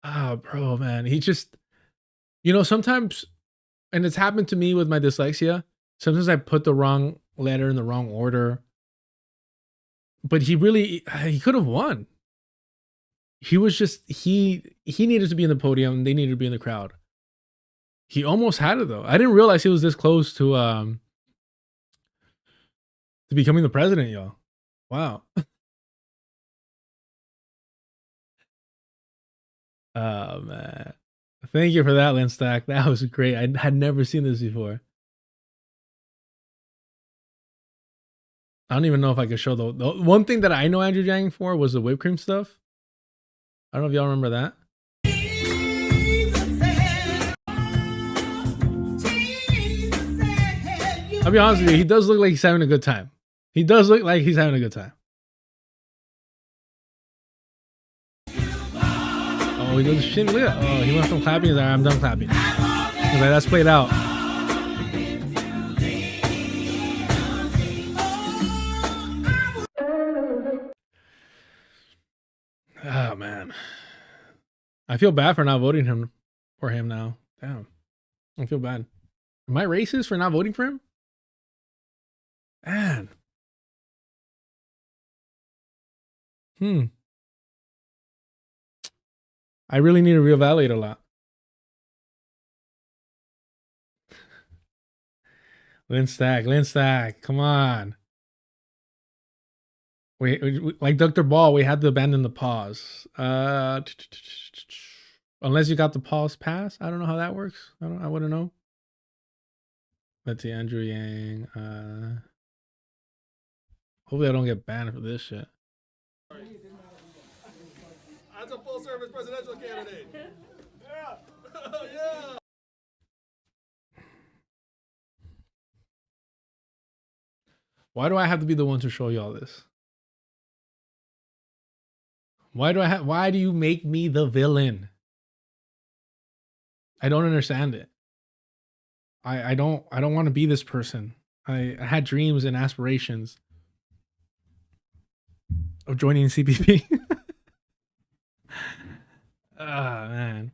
Ah, bro, man. He just, sometimes, and it's happened to me with my dyslexia. Sometimes I put the wrong letter in the wrong order. But he could have won. He was just, he needed to be in the podium. They needed to be in the crowd. He almost had it, though. I didn't realize he was this close to becoming the president, y'all. Wow. Oh, man. Thank you for that, Linstack. That was great. I had never seen this before. I don't even know if I could show the one thing that I know Andrew Yang for was the whipped cream stuff. I don't know if y'all remember that. I'll be honest with you, he does look like he's having a good time. He does look like he's having a good time. Oh, he does shit. Look at that. Oh, he went from clapping. He's like, I'm done clapping. He's like, that's played out. Oh, man. I feel bad for not voting for him now. Damn. I feel bad. Am I racist for not voting for him? Man. I really need to reevaluate a lot. Linstack, come on. Wait, like Dr. Ball, we had to abandon the pause. Unless you got the pause pass. I don't know how that works. I wouldn't know. Let's see, Andrew Yang. Hopefully I don't get banned for this shit. That's a full service presidential candidate. Yeah. Yeah. Why do I have to be the one to show you all this? Why do you make me the villain? I don't understand it. I don't want to be this person. I had dreams and aspirations of joining CPP. Ah, man.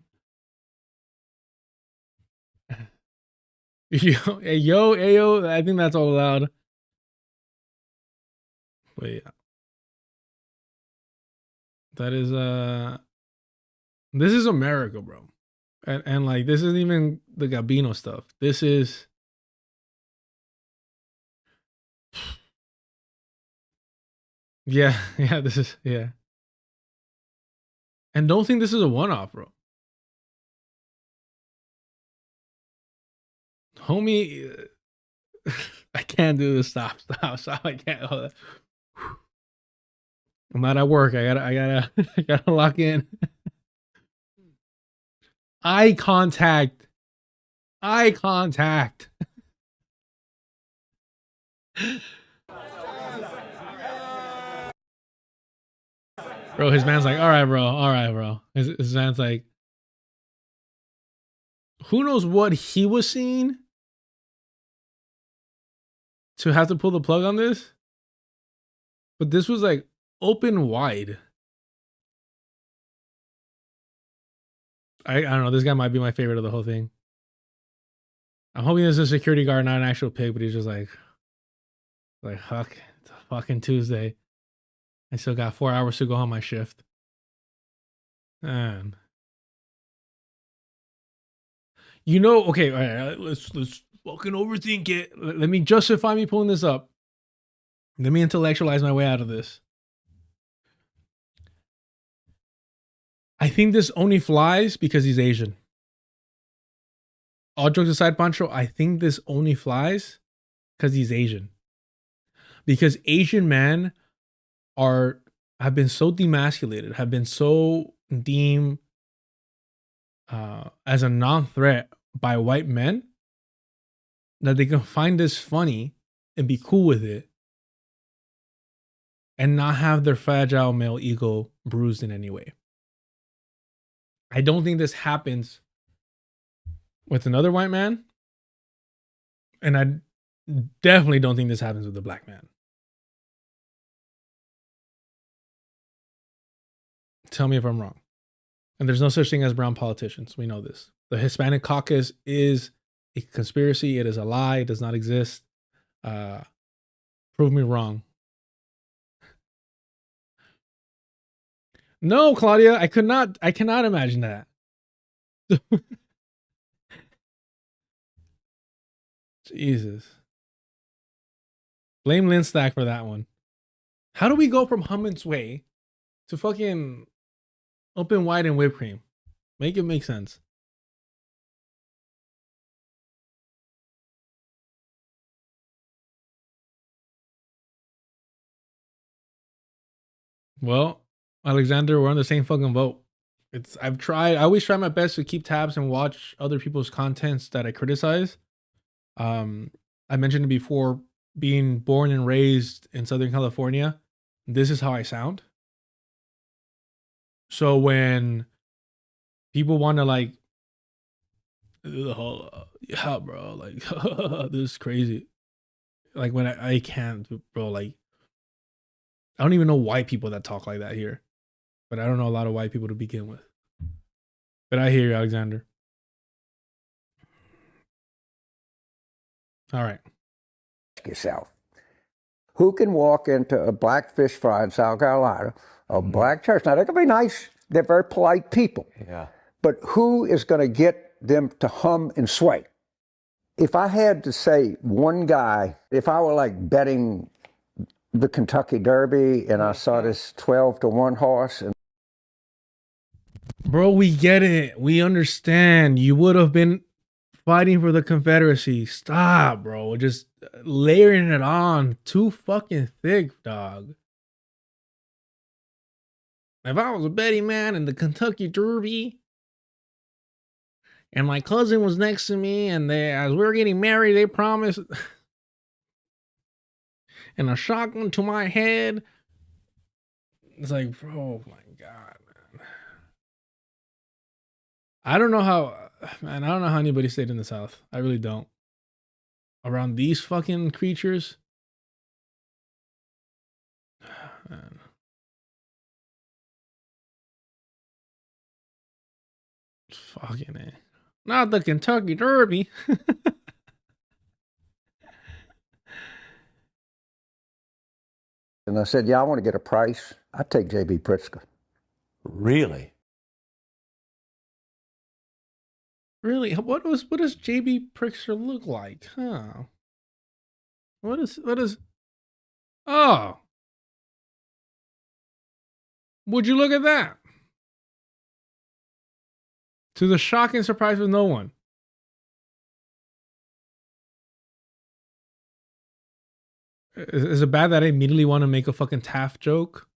Yo, I think that's all allowed. Wait. That is this is America, bro. And like this isn't even the Gabino stuff. This is yeah, this is And don't think this is a one-off, bro. Homie, I can't do this. Stop. I can't. Hold on. I'm not at work. I gotta lock in. Eye contact. Eye contact. Bro, his man's like, all right, bro. His man's like, who knows what he was seeing to have to pull the plug on this? But this was like open wide. I don't know. This guy might be my favorite of the whole thing. I'm hoping this is a security guard, not an actual pig, but he's just like, fuck, it's a fucking Tuesday. I still got 4 hours to go on my shift. Man. You know, okay, all right, let's fucking overthink it. Let me justify me pulling this up. Let me intellectualize my way out of this. I think this only flies because he's Asian. All jokes aside, Pancho, I think this only flies because he's Asian. Because Asian men have been so demasculated, have been so deemed as a non-threat by white men that they can find this funny and be cool with it and not have their fragile male ego bruised in any way. I don't think this happens with another white man, and I definitely don't think this happens with a black man. Tell me if I'm wrong. And there's no such thing as brown politicians. We know this. The Hispanic caucus is a conspiracy. It is a lie. It does not exist. Prove me wrong. No, Claudia, I cannot imagine that. Jesus. Blame Linstack for that one. How do we go from Hummin's Way to fucking open wide and whipped cream? Make it make sense. Well, Alexander, we're on the same fucking boat. I always try my best to keep tabs and watch other people's contents that I criticize. I mentioned it before, being born and raised in Southern California, this is how I sound. So when people want to like, yeah, bro, like, this is crazy. Like when I can't, bro, like, I don't even know white people that talk like that here. But I don't know a lot of white people to begin with. But I hear you, Alexander. All right. Yourself. Who can walk into a black fish fry in South Carolina, a black church? Now, they can be nice. They're very polite people. Yeah. But who is going to get them to hum and sway? If I had to say one guy, if I were like betting the Kentucky Derby and I saw this 12-1 horse. And bro, we get it. We understand. You would have been fighting for the Confederacy. Stop, bro. Just layering it on too fucking thick, dog. If I was a betting man in the Kentucky Derby and my cousin was next to me and as we were getting married, they promised and a shotgun to my head. It's like, bro, oh my God, man. I don't know how anybody stayed in the South. I really don't. Around these fucking creatures. Man. Fucking A. Not the Kentucky Derby. And I said, yeah, I want to get a price. I'd take J.B. Pritzker. Really? Really? What does J.B. Pritzker look like? Huh? What is Oh. Would you look at that? To the shock and surprise of no one. Is it bad that I immediately want to make a fucking Taft joke?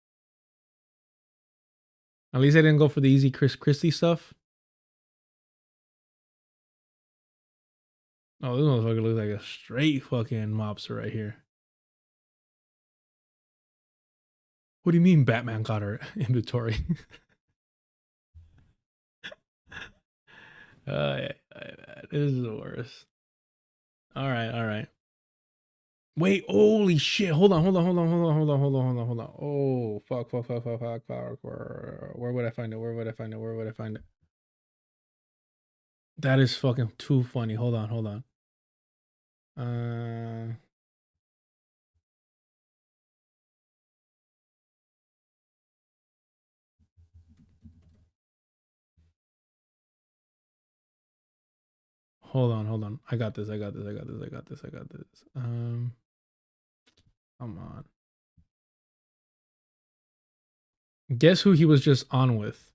At least I didn't go for the easy Chris Christie stuff. Oh, this motherfucker looks like a straight fucking mobster right here. What do you mean Batman got her inventory? Yeah, this is the worst. All right. Wait, holy shit. Hold on. Oh, fuck. Where would I find it? That is fucking too funny. Hold on. Hold on. I got this. Come on. Guess who he was just on with?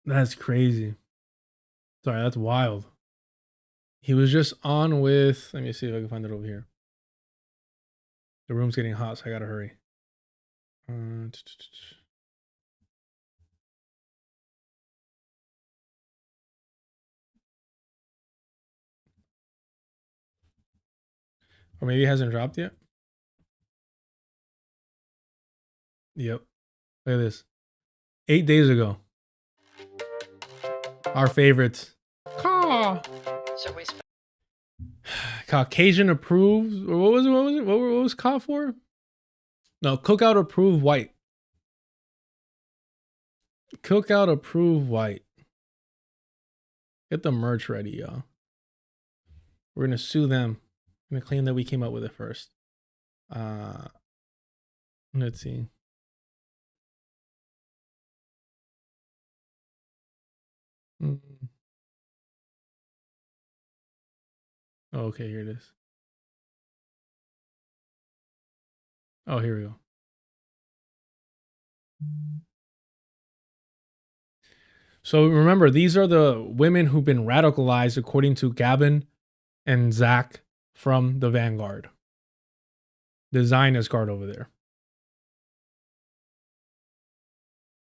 That's crazy. Sorry, that's wild. He was just on with, let me see if I can find it over here. The room's getting hot, so I gotta hurry. Or maybe it hasn't dropped yet. Yep. Look at this. 8 days ago. Our favorites. Caucasian approved. What was it? What was CAW for? No, Cookout approved white. Cookout approved white. Get the merch ready, y'all. We're gonna sue them. I'm gonna claim that we came up with it first. Let's see. Oh, okay, here it is. Oh, here we go. So remember, these are the women who've been radicalized according to Gavin and Zach from the Vanguard. The Zionist guard over there.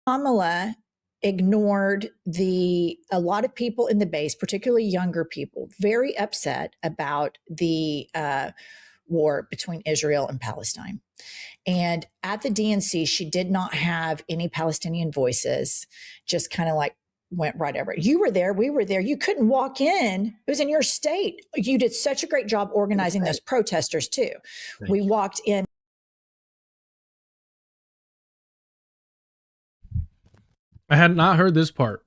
Kamala ignored a lot of people in the base, particularly younger people, very upset about the war between Israel and Palestine. And at the DNC, she did not have any Palestinian voices, just kind of like went right over it. You were there. We were there. You couldn't walk in. It was in your state. You did such a great job organizing those protesters too. We walked in. I had not heard this part.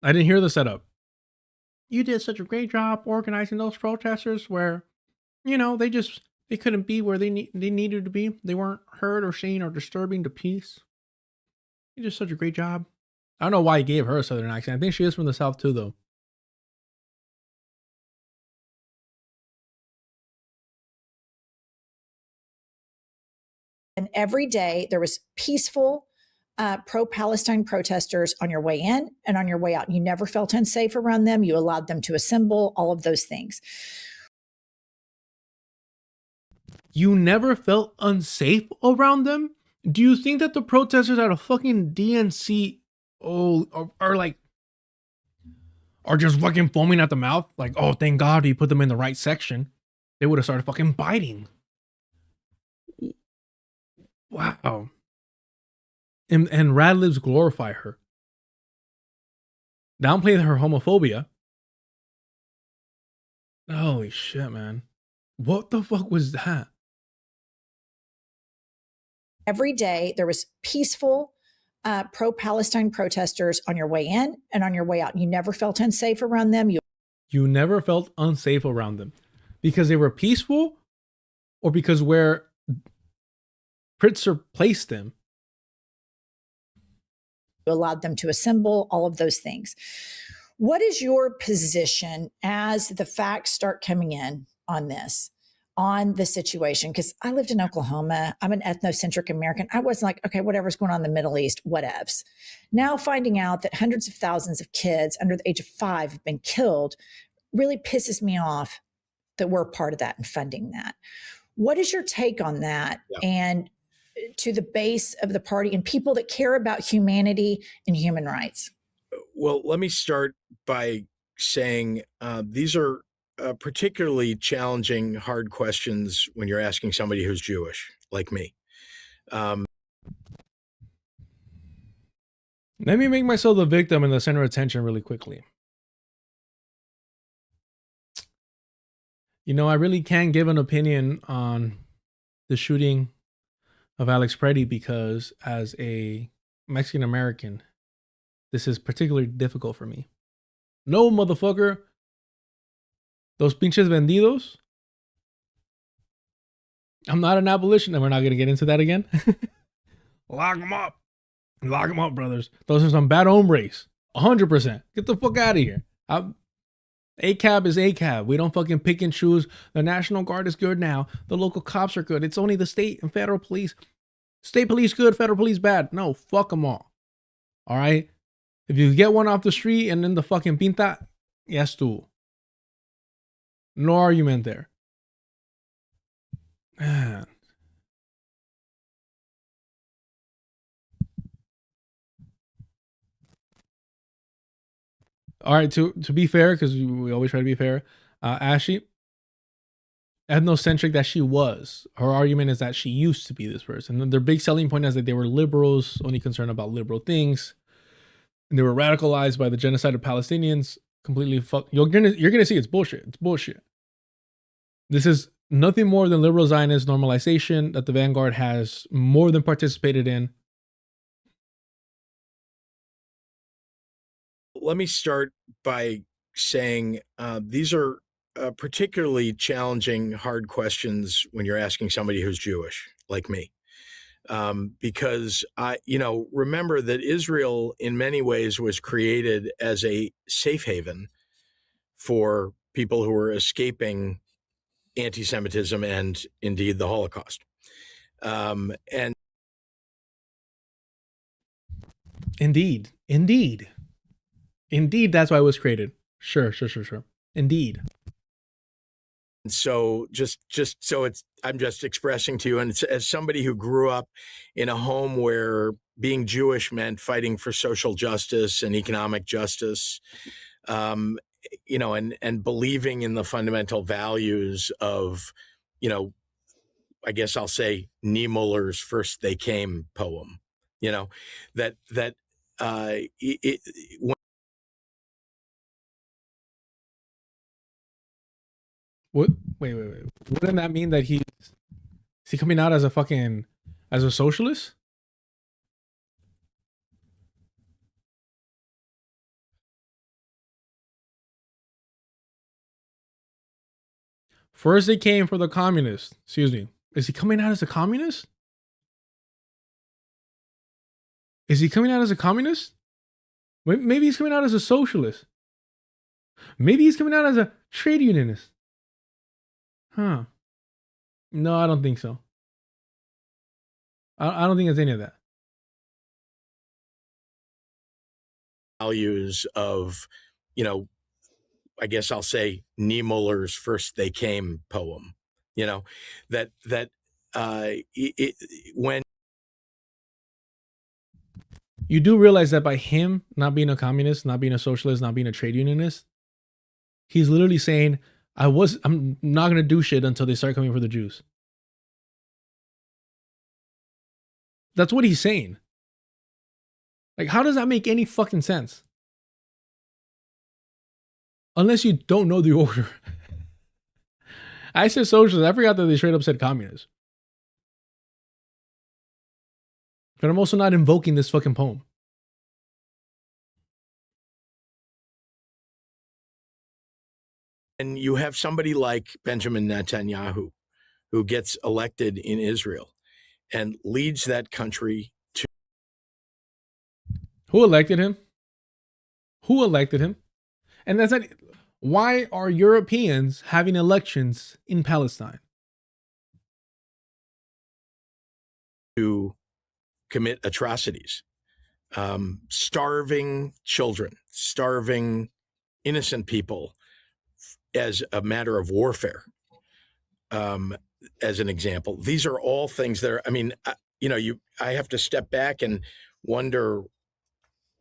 I didn't hear the setup. You did such a great job organizing those protesters where, you know, they couldn't be where they needed to be. They weren't heard or seen or disturbing to peace. You did such a great job. I don't know why he gave her a southern accent. I think she is from the South too, though. And every day there was peaceful pro-Palestine protesters on your way in and on your way out. You never felt unsafe around them. You allowed them to assemble, all of those things. You never felt unsafe around them? Do you think that the protesters at a fucking DNC are just fucking foaming at the mouth? Like, oh, thank God he put them in the right section. They would have started fucking biting. Wow. And Rad Libs glorify her. Downplay her homophobia. Holy shit, man. What the fuck was that? Every day there was peaceful pro-Palestine protesters on your way in and on your way out. You never felt unsafe around them. You never felt unsafe around them because they were peaceful or because where Pritzker placed them. You allowed them to assemble, all of those things. What is your position as the facts start coming in on this, on the situation? Because I lived in Oklahoma. I'm an ethnocentric American. I was like, okay, whatever's going on in the Middle East, whatevs. Now finding out that hundreds of thousands of kids under the age of 5 have been killed really pisses me off that we're part of that and funding that. What is your take on that? And to the base of the party and people that care about humanity and human rights? Well, let me start by saying these are particularly challenging, hard questions when you're asking somebody who's Jewish, like me. Let me make myself the victim and the center of attention really quickly. You know, I really can't give an opinion on the shooting of Alex Pretti because as a Mexican American, this is particularly difficult for me. No, motherfucker. Those pinches vendidos. I'm not an abolitionist. And we're not going to get into that again. Lock them up. Lock them up, brothers. Those are some bad hombres. 100%. Get the fuck out of here. ACAB is ACAB. We don't fucking pick and choose. The National Guard is good now. The local cops are good. It's only the state and federal police. State police good, federal police bad. No, fuck them all. All right? If you get one off the street and then the fucking pinta, yes, tú. No argument there. Man. All right, to be fair, because we always try to be fair, Ashley, ethnocentric that she was, her argument is that she used to be this person. And their big selling point is that they were liberals, only concerned about liberal things. And they were radicalized by the genocide of Palestinians. Completely fuck. You're gonna see it's bullshit. It's bullshit. This is nothing more than liberal Zionist normalization that the Vanguard has more than participated in. Let me start by saying these are particularly challenging, hard questions when you're asking somebody who's Jewish, like me. Because remember that Israel in many ways was created as a safe haven for people who were escaping anti-Semitism and indeed the Holocaust. And Indeed, that's why it was created. Sure. Indeed. So just so I'm just expressing to you, and it's, as somebody who grew up in a home where being Jewish meant fighting for social justice and economic justice, and believing in the fundamental values of, I guess I'll say Niemöller's First They Came poem, when What? Wait. Wouldn't that mean that is he coming out as a socialist? First they came for the communists. Excuse me. Is he coming out as a communist? Is he coming out as a communist? Maybe he's coming out as a socialist. Maybe he's coming out as a trade unionist. Huh. No, I don't think so. I don't think it's any of that. Values of, I guess I'll say Niemöller's First They Came poem, when you do realize that by him not being a communist, not being a socialist, not being a trade unionist, he's literally saying, I'm not going to do shit until they start coming for the Jews. That's what he's saying. Like, how does that make any fucking sense? Unless you don't know the order. I said socialist. I forgot that they straight up said communist. But I'm also not invoking this fucking poem. And you have somebody like Benjamin Netanyahu, who gets elected in Israel and leads that country to... Who elected him? And that's not... Why are Europeans having elections in Palestine? To commit atrocities, starving children, starving innocent people as a matter of warfare. As an example, these are all things that are, I mean, I have to step back and wonder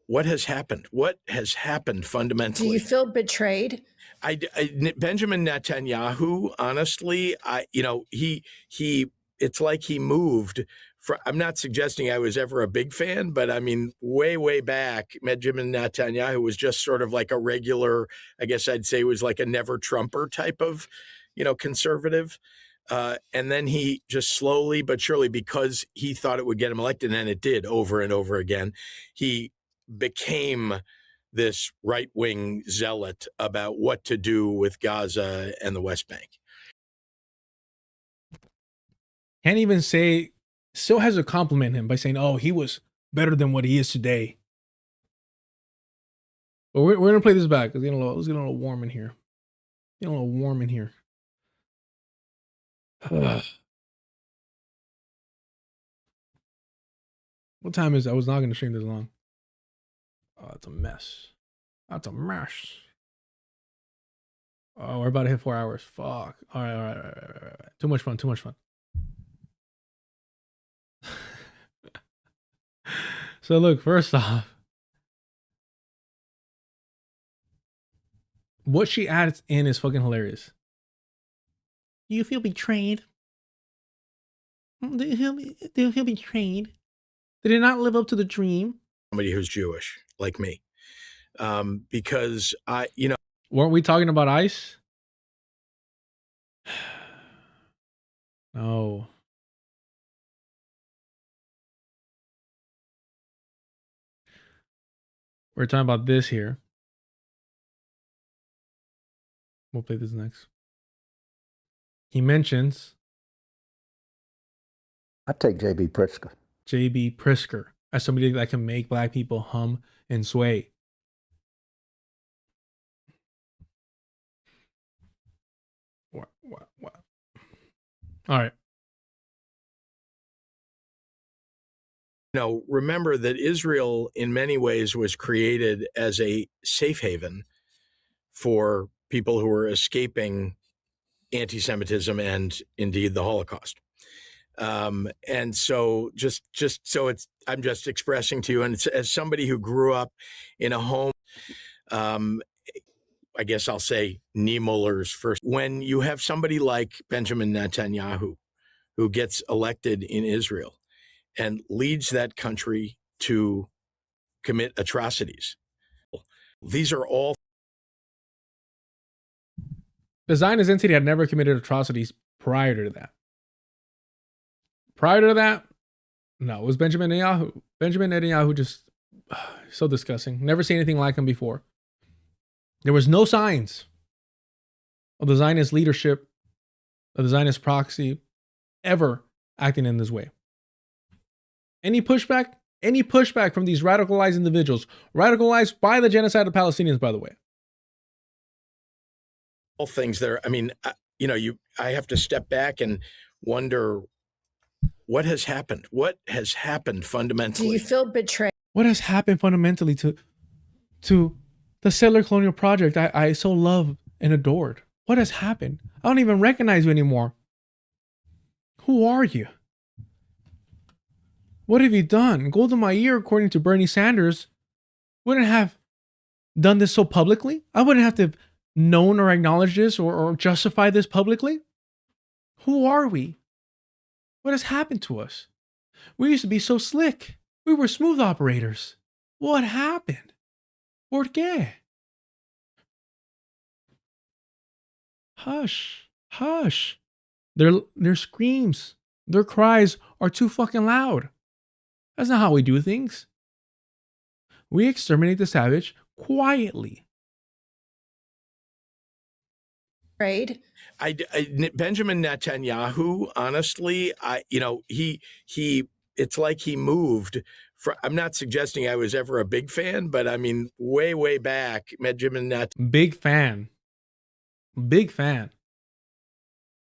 what has happened. What has happened fundamentally? Do you feel betrayed? Benjamin Netanyahu, honestly, it's like he moved. I'm not suggesting I was ever a big fan, but I mean, way back, Benjamin Netanyahu was just sort of like a regular, I guess I'd say was like a never Trumper type of, conservative. And then he just slowly but surely, because he thought it would get him elected, and it did over and over again, he became this right-wing zealot about what to do with Gaza and the West Bank. Can't even say, still has to compliment him by saying, oh, he was better than what he is today. But we're going to play this back. It's getting a little warm in here. Getting a little warm in here. What time is it? I was not going to stream this long. Oh, that's a mess. That's a mess. Oh, we're about to hit 4 hours. Fuck. All right. Too much fun. So look, first off, what she adds in is fucking hilarious. Do you feel betrayed? Do you feel betrayed? Did it not live up to the dream? Somebody who's Jewish, like me. Because weren't we talking about ICE? No. We're talking about this here. We'll play this next. He mentions, I take J.B. Pritzker. J.B. Pritzker as somebody that can make black people hum and sway. What? All right. Remember that Israel in many ways was created as a safe haven for people who were escaping anti-Semitism and indeed the Holocaust. And so just so I'm just expressing to you, and it's, as somebody who grew up in a home, I guess I'll say Niemöller's first, when you have somebody like Benjamin Netanyahu, who gets elected in Israel and leads that country to commit atrocities. These are all. The Zionist entity had never committed atrocities prior to that. Prior to that, no, it was Benjamin Netanyahu. Benjamin Netanyahu just so disgusting. Never seen anything like him before. There was no signs of the Zionist leadership, of the Zionist proxy, ever acting in this way. Any pushback from these radicalized individuals, radicalized by the genocide of Palestinians, by the way. All things that are, I have to step back and wonder what has happened. What has happened fundamentally? Do you feel betrayed? What has happened fundamentally to the settler colonial project I so loved and adored? What has happened? I don't even recognize you anymore. Who are you? What have you done? Golda Meir, according to Bernie Sanders, wouldn't have done this so publicly. I wouldn't have to have known or acknowledged this or justify this publicly. Who are we? What has happened to us? We used to be so slick. We were smooth operators. What happened? ¿Por qué? Hush, hush. Their screams, their cries are too fucking loud. That's not how we do things. We exterminate the savage quietly. Right? Benjamin Netanyahu, honestly, it's like he moved. I'm not suggesting I was ever a big fan, but I mean, way back, Benjamin Netanyahu. Big fan.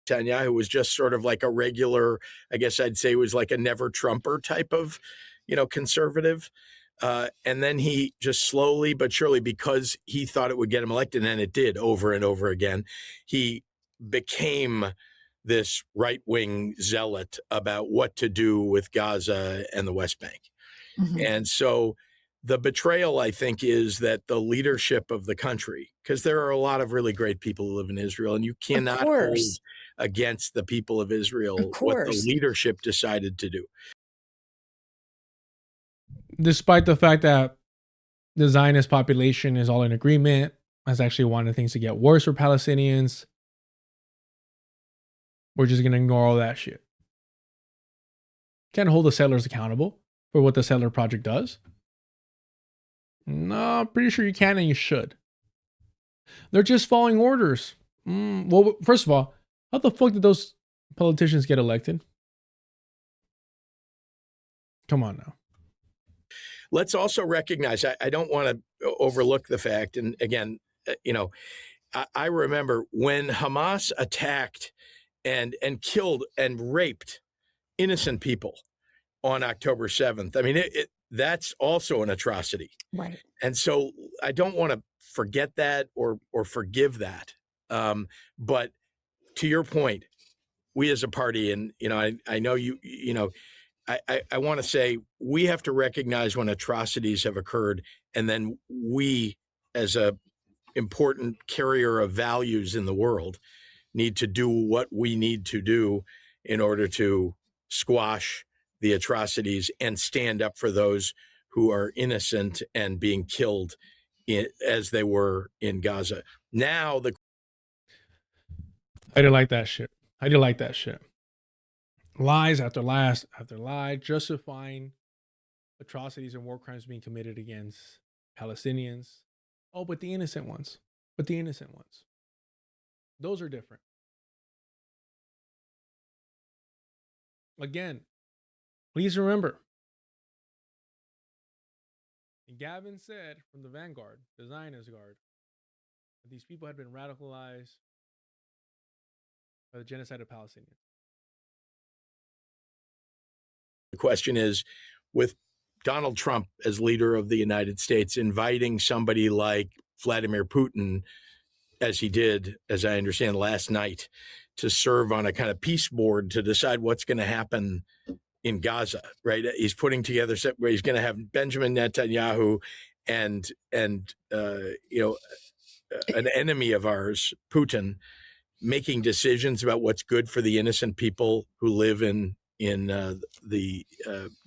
Netanyahu was just sort of like a regular, I guess I'd say was like a never Trumper type of, conservative. And then he just slowly but surely, because he thought it would get him elected, and it did over and over again, he became this right-wing zealot about what to do with Gaza and the West Bank. Mm-hmm. And so the betrayal, I think, is that the leadership of the country, because there are a lot of really great people who live in Israel, and you cannot hold against the people of Israel what the leadership decided to do. Despite the fact that the Zionist population is all in agreement, has actually wanted things to get worse for Palestinians, we're just going to ignore all that shit. Can't hold the settlers accountable for what the settler project does. No, I'm pretty sure you can and you should. They're just following orders. Well, first of all, how the fuck did those politicians get elected? Come on now. Let's also recognize, I don't want to overlook the fact, and again, I remember when Hamas attacked and killed and raped innocent people on October 7th. I mean, that's also an atrocity. Right. And so I don't want to forget that or forgive that. But to your point, we as a party, and, I know I want to say we have to recognize when atrocities have occurred, and then we, as a important carrier of values in the world, need to do what we need to do in order to squash the atrocities and stand up for those who are innocent and being killed as they were in Gaza. Now, I didn't like that shit. Lies after lies after lie, justifying atrocities and war crimes being committed against Palestinians. Oh, but the innocent ones. Those are different. Again, please remember, Gavin said from the Vanguard, the Zionist Guard, that these people had been radicalized by the genocide of Palestinians. the question is, with Donald Trump as leader of the United States, inviting somebody like Vladimir Putin, as he did, as I understand, last night, to serve on a kind of peace board to decide what's going to happen in Gaza, right? He's putting together, he's going to have Benjamin Netanyahu and an enemy of ours, Putin, making decisions about what's good for the innocent people who live in the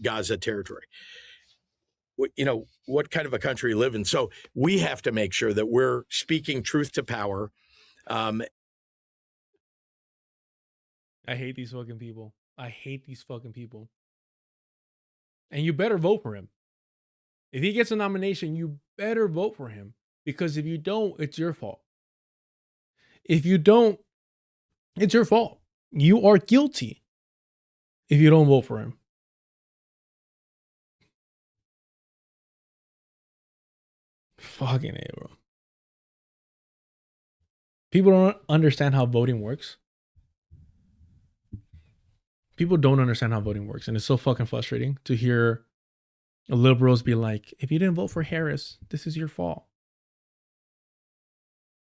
Gaza territory. What kind of a country we live in? So we have to make sure that we're speaking truth to power. I hate these fucking people. And you better vote for him. If he gets a nomination, you better vote for him. Because if you don't, it's your fault. If you don't, it's your fault. You are guilty if you don't vote for him. Fucking A, bro. People don't understand how voting works. And it's so fucking frustrating to hear liberals be like, if you didn't vote for Harris, this is your fault.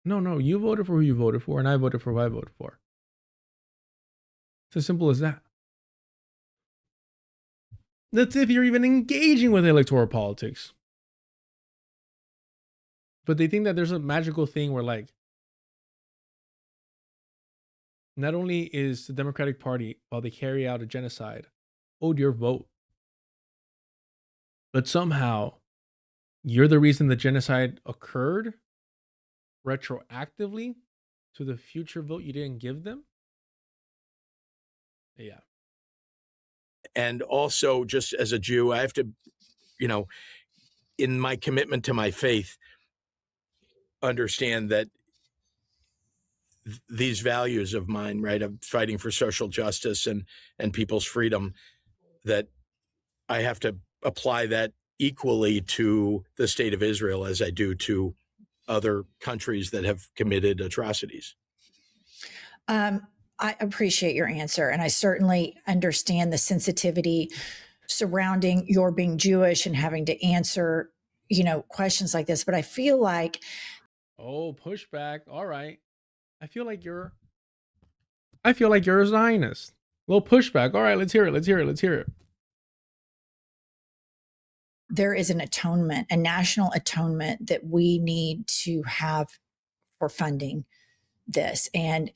No, you voted for who you voted for, and I voted for who I voted for. It's as simple as that. That's if you're even engaging with electoral politics. But they think that there's a magical thing where, like, not only is the Democratic Party, while they carry out a genocide, owed your vote, but somehow you're the reason the genocide occurred retroactively to the future vote you didn't give them. Yeah. And also, just as a Jew, I have to, in my commitment to my faith, understand that these values of mine, right, of fighting for social justice and people's freedom, that I have to apply that equally to the state of Israel as I do to other countries that have committed atrocities. I appreciate your answer, and I certainly understand the sensitivity surrounding your being Jewish and having to answer, questions like this. But I feel like Oh, pushback. All right. I feel like you're a Zionist. A little pushback. All right, let's hear it. Let's hear it. Let's hear it. there is an atonement, a national atonement that we need to have for funding this. And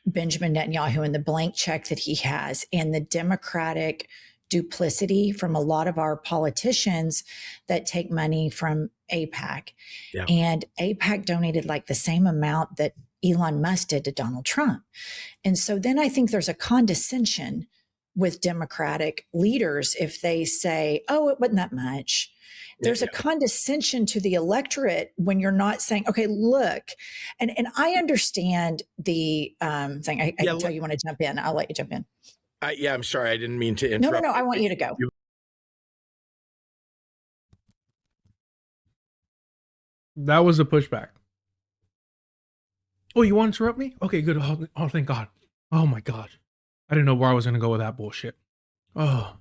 Benjamin Netanyahu and the blank check that he has and the Democratic duplicity from a lot of our politicians that take money from AIPAC. Yeah. And AIPAC donated like the same amount that Elon Musk did to Donald Trump. And so then I think there's a condescension with Democratic leaders if they say, oh, it wasn't that much. There's a condescension to the electorate when you're not saying, okay, look, and I understand the thing. I can tell you want to jump in. I'll let you jump in. I'm sorry. I didn't mean to interrupt. No, I want you to go. That was a pushback. Oh, you want to interrupt me? Okay, good. Oh, thank God. Oh my God. I didn't know where I was going to go with that bullshit. Oh,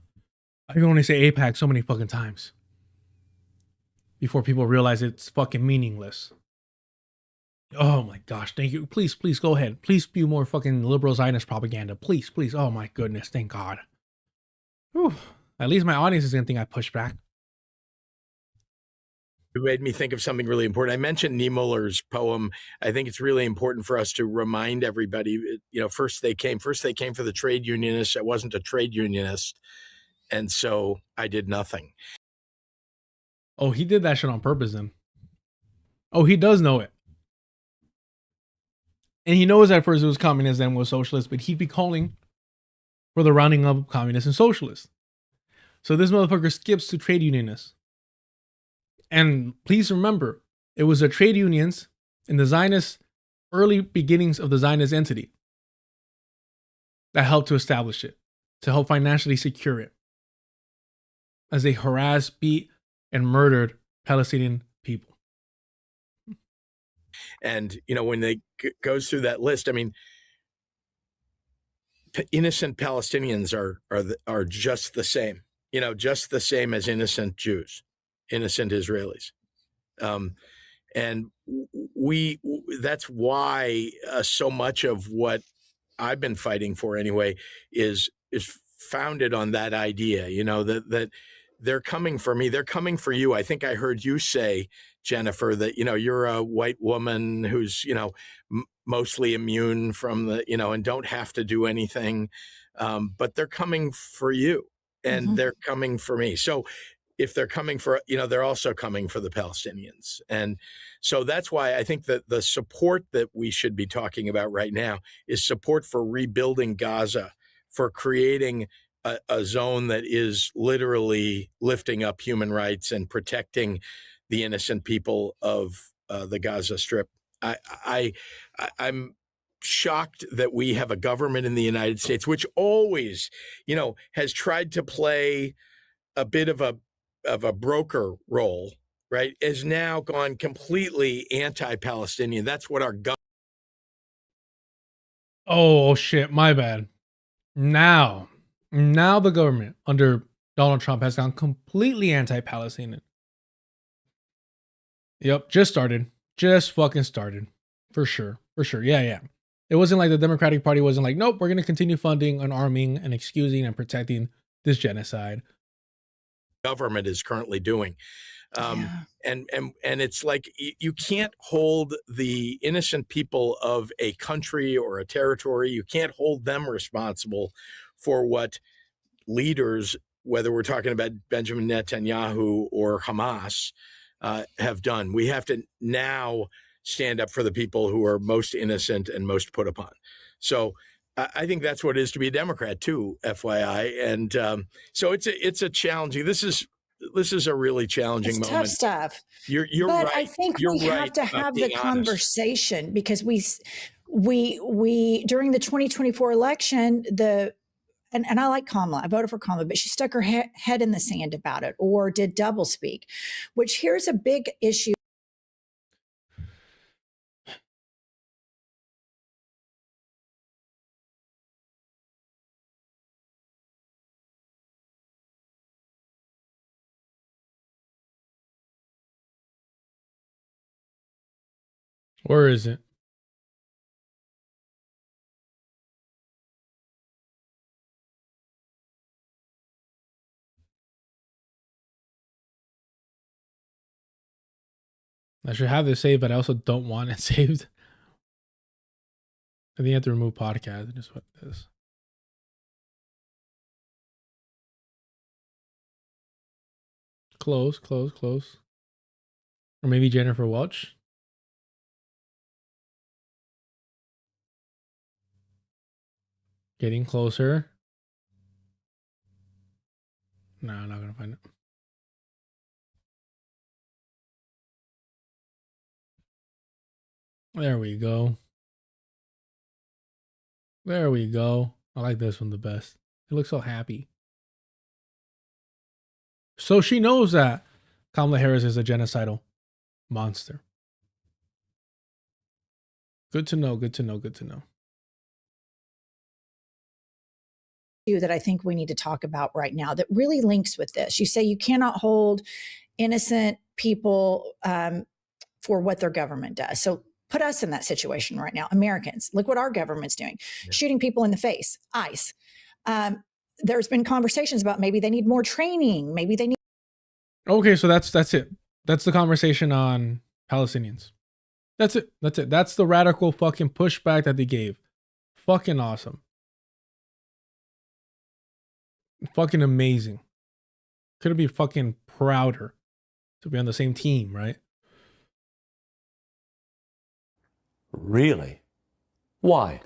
I can only say AIPAC so many fucking times before people realize it's fucking meaningless. Oh my gosh, thank you. Please go ahead. Please spew more fucking liberal Zionist propaganda. Please. Oh my goodness, thank God. Whew. At least my audience is going to think I push back. It made me think of something really important. I mentioned Niemöller's poem. I think it's really important for us to remind everybody, first they came for the trade unionists. I wasn't a trade unionist. And so I did nothing. Oh, he did that shit on purpose then. Oh, he does know it. And he knows at first it was communist and was socialist, but he'd be calling for the rounding up of communists and socialists. So this motherfucker skips to trade unionists. And please remember, it was the trade unions in the Zionist early beginnings of the Zionist entity that helped to establish it, to help financially secure it, as they harassed, beat, and murdered Palestinian people. And, when they goes through that list, I mean, innocent Palestinians are just the same, just the same as innocent Jews, innocent Israelis. And that's why so much of what I've been fighting for anyway is founded on that idea, that they're coming for me. They're coming for you. I think I heard you say, Jennifer, that, you're a white woman who's, mostly immune from the, and don't have to do anything. But they're coming for you and they're coming for me. So if they're coming for, they're also coming for the Palestinians. And so that's why I think that the support that we should be talking about right now is support for rebuilding Gaza, for creating a zone that is literally lifting up human rights and protecting the innocent people of the Gaza Strip. I'm shocked that we have a government in the United States, which always, has tried to play a bit of a broker role, right, is now gone completely anti-Palestinian. That's what our government. Oh shit, my bad. Now the government under Donald Trump has gone completely anti-Palestinian. Yep, just fucking started. For sure. Yeah. It wasn't like the Democratic Party wasn't like, nope, we're going to continue funding and arming and excusing and protecting this genocide. Government is currently doing. And it's like you can't hold the innocent people of a country or a territory. You can't hold them responsible for what leaders, whether we're talking about Benjamin Netanyahu or Hamas, have done. We have to now stand up for the people who are most innocent and most put upon. So I think that's what it is to be a Democrat too, FYI. And so it's a challenging. This is a really challenging moment. Tough stuff. You're but right. I think You're we have right to have the being conversation because we during the 2024 election, and I like Kamala. I voted for Kamala, but she stuck her head in the sand about it or did doublespeak, which here's a big issue. Or is it? I should have this saved, but I also don't want it saved. I think you have to remove podcast. And just what it is. Close. Or maybe Jennifer Welch. Getting closer. No, I'm not going to find it. There we go. There we go. I like this one the best. It looks so happy. So she knows that Kamala Harris is a genocidal monster. Good to know. That I think we need to talk about right now that really links with this. You say you cannot hold innocent people for what their government does. So put us in that situation right now. Americans, look what our government's doing. Shooting people in the face, ICE. There's been conversations about maybe they need more training. Maybe they need. Okay, so that's it. That's the conversation on Palestinians. That's it. That's the radical fucking pushback that they gave. Fucking awesome. Fucking amazing. Couldn't be fucking prouder to be on the same team, right? Really? Why?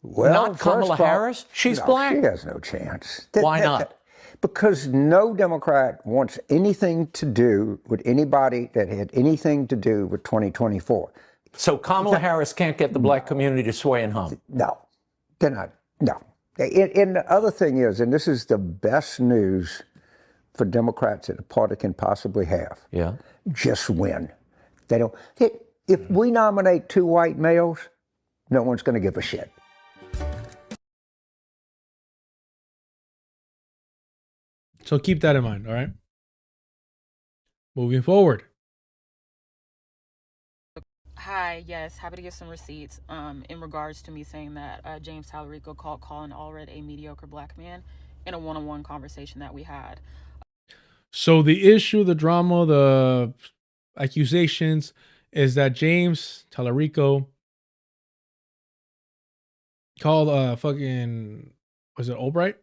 Well, not Kamala Harris? She's black. She has no chance. Why not? Because no Democrat wants anything to do with anybody that had anything to do with 2024. So Kamala Harris can't get the black community to sway and hum? No, they're not. No. And the other thing is, and this is the best news for Democrats that the party can possibly have. Yeah. Just win. They don't. If we nominate 2 white males, no one's going to give a shit. So keep that in mind, all right? Moving forward. Hi, yes, happy to give some receipts in regards to me saying that James Talarico called Colin Allred a mediocre black man in a one-on-one conversation that we had. So the issue, the drama, the accusations is that James Talarico called fucking, was it Albright?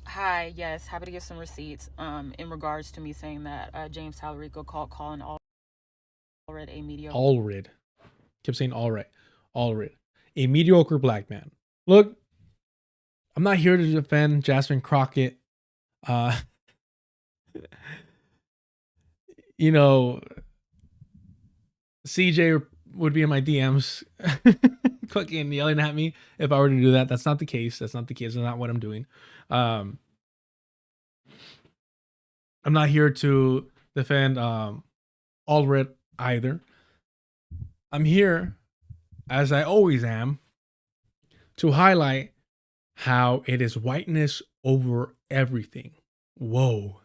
Hi, yes, happy to give some receipts in regards to me saying that James Talarico called Colin Allred a mediocre. Allred. Kept saying Allred. Allred. A mediocre black man. Look, I'm not here to defend Jasmine Crockett. You know, CJ would be in my DMs fucking yelling at me if I were to do that. That's not the case. That's not what I'm doing. I'm not here to defend Allred either. I'm here, as I always am, to highlight how it is whiteness over everything. Whoa.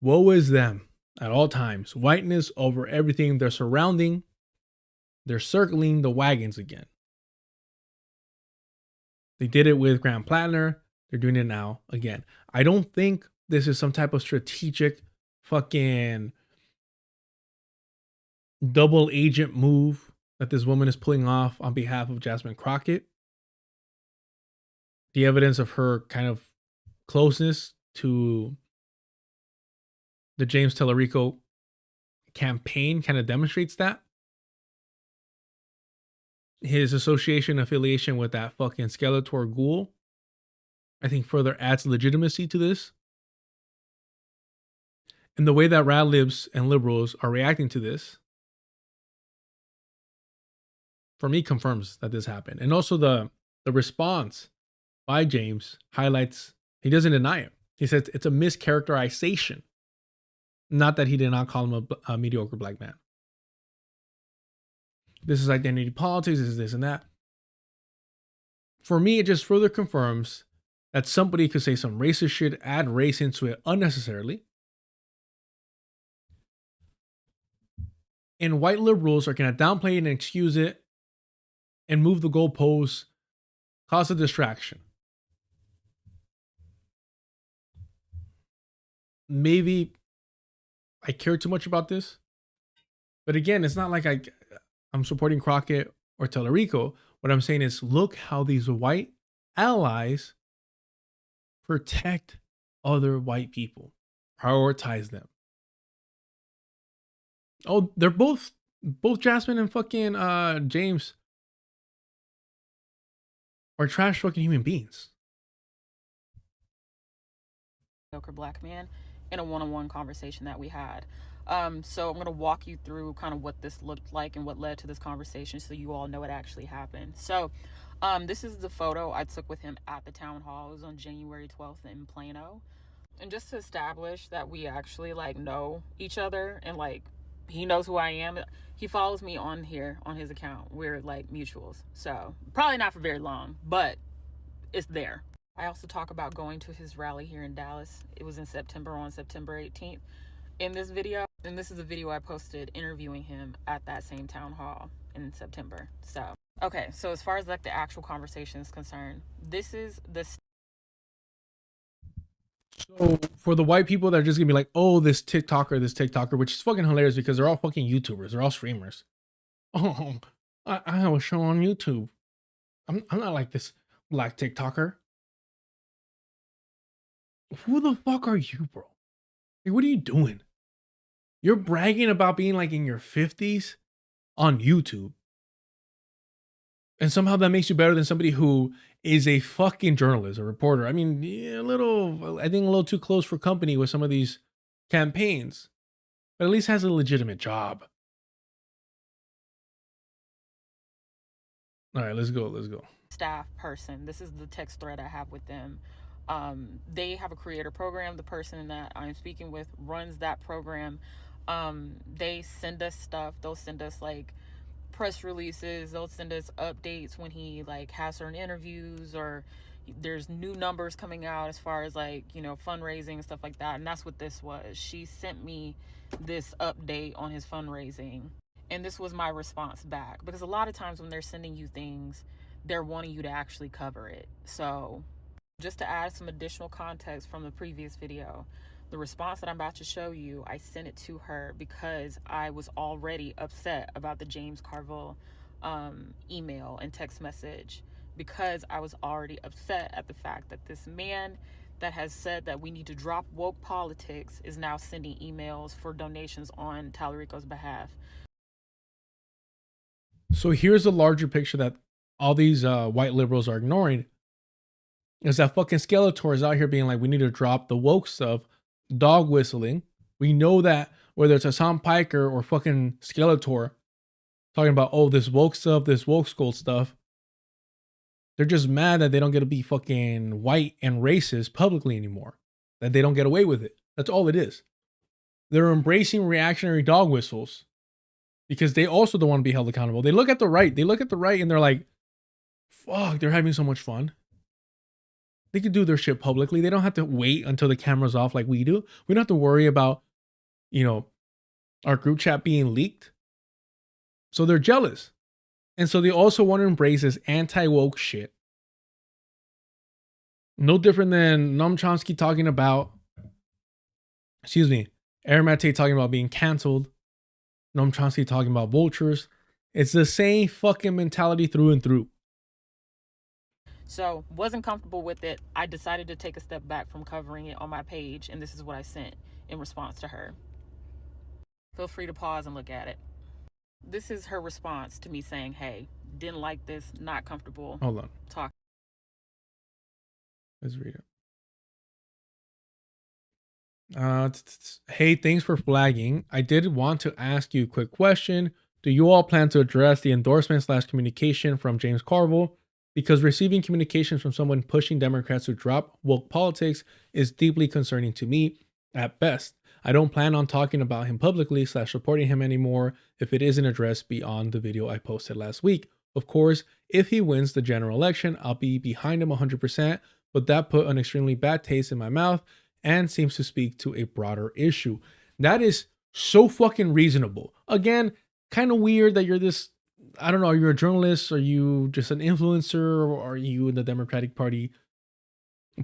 Woe is them at all times. Whiteness over everything. They're circling the wagons again. They did it with Graham Plattner. They're doing it now again. I don't think this is some type of strategic fucking double agent move that this woman is pulling off on behalf of Jasmine Crockett. The evidence of her kind of closeness to the James Talarico campaign kind of demonstrates that. His affiliation with that fucking Skeletor ghoul, I think further adds legitimacy to this. And the way that rad libs and liberals are reacting to this, for me, confirms that this happened. And also the response by James highlights, he doesn't deny it. He says it's a mischaracterization. Not that he did not call him a mediocre black man. This is identity politics, this is this and that. For me, it just further confirms that somebody could say some racist shit, add race into it unnecessarily, and white liberals are going to downplay it and excuse it and move the goalposts, cause a distraction. Maybe I care too much about this, but again, it's not like I'm supporting Crockett or Talarico. What I'm saying is, look how these white allies protect other white people, prioritize them. Oh, they're both Jasmine and fucking James are trash fucking human beings. Black man in a one-on-one conversation that we had. So I'm going to walk you through kind of what this looked like and what led to this conversation so you all know what actually happened. So this is the photo I took with him at the town hall. It was on January 12th in Plano. And just to establish that we actually like know each other and like he knows who I am. He follows me on here on his account. We're like mutuals. So probably not for very long, but it's there. I also talk about going to his rally here in Dallas. It was in September, on September 18th in this video. And this is a video I posted interviewing him at that same town hall in September. So, okay. So as far as like the actual conversation is concerned, this is the... So for the white people that are just gonna be like, oh, this TikToker, which is fucking hilarious because they're all fucking YouTubers. They're all streamers. Oh, I have a show on YouTube. I'm not like this black TikToker. Who the fuck are you, bro? Like, what are you doing? You're bragging about being like in your 50s on YouTube. And somehow that makes you better than somebody who is a fucking journalist, a reporter. I mean, yeah, I think a little too close for company with some of these campaigns, but at least has a legitimate job. All right, let's go. Staff person. This is the text thread I have with them. They have a creator program. The person that I'm speaking with runs that program. They send us stuff. They'll send us like press releases. They'll send us updates when he like has certain interviews or there's new numbers coming out as far as like, you know, fundraising and stuff like that. And that's what this was. She sent me this update on his fundraising. And this was my response back, because a lot of times when they're sending you things, they're wanting you to actually cover it. So just to add some additional context from the previous video, the response that I'm about to show you, I sent it to her because I was already upset about the James Carville email and text message, because I was already upset at the fact that this man that has said that we need to drop woke politics is now sending emails for donations on Talarico's behalf. So here's the larger picture that all these white liberals are ignoring. Is that fucking Skeletor is out here being like, we need to drop the woke stuff, dog whistling. We know that whether it's Hasan Piker or fucking Skeletor talking about, oh, this woke stuff, this woke school stuff, they're just mad that they don't get to be fucking white and racist publicly anymore. That they don't get away with it. That's all it is. They're embracing reactionary dog whistles because they also don't want to be held accountable. They look at the right. And they're like, fuck, they're having so much fun. They could do their shit publicly. They don't have to wait until the camera's off like we do. We don't have to worry about, you know, our group chat being leaked. So they're jealous. And so they also want to embrace this anti-woke shit. No different than Chomsky talking about, Aaron Mate talking about being canceled. Noam Chomsky talking about vultures. It's the same fucking mentality through and through. So wasn't comfortable with it. I decided to take a step back from covering it on my page, and this is what I sent in response to her. Feel free to pause and look at it. This is her response to me saying, hey, didn't like this, not comfortable. Hold on. Talk. Let's read it. Hey, thanks for flagging. I did want to ask you a quick question. Do you all plan to address the endorsement/communication from James Carville? Because receiving communications from someone pushing Democrats to drop woke politics is deeply concerning to me at best. I don't plan on talking about him publicly / supporting him anymore if it isn't addressed beyond the video I posted last week. Of course, if he wins the general election, I'll be behind him 100%, but that put an extremely bad taste in my mouth and seems to speak to a broader issue. That is so fucking reasonable. Again, kind of weird that you're this, I don't know, are you a journalist? Are you just an influencer? Or are you in the Democratic Party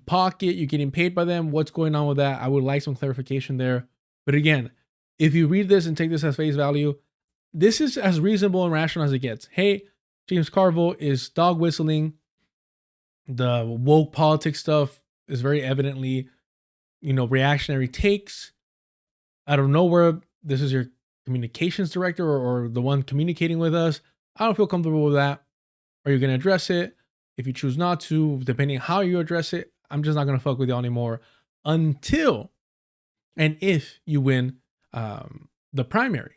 pocket? You're getting paid by them? What's going on with that? I would like some clarification there. But again, if you read this and take this as face value, this is as reasonable and rational as it gets. Hey, James Carville is dog whistling. The woke politics stuff is very evidently, reactionary takes. I don't know where this is your communications director or the one communicating with us. I don't feel comfortable with that. Are you going to address it? If you choose not to, depending how you address it, I'm just not going to fuck with you anymore until and if you win the primary.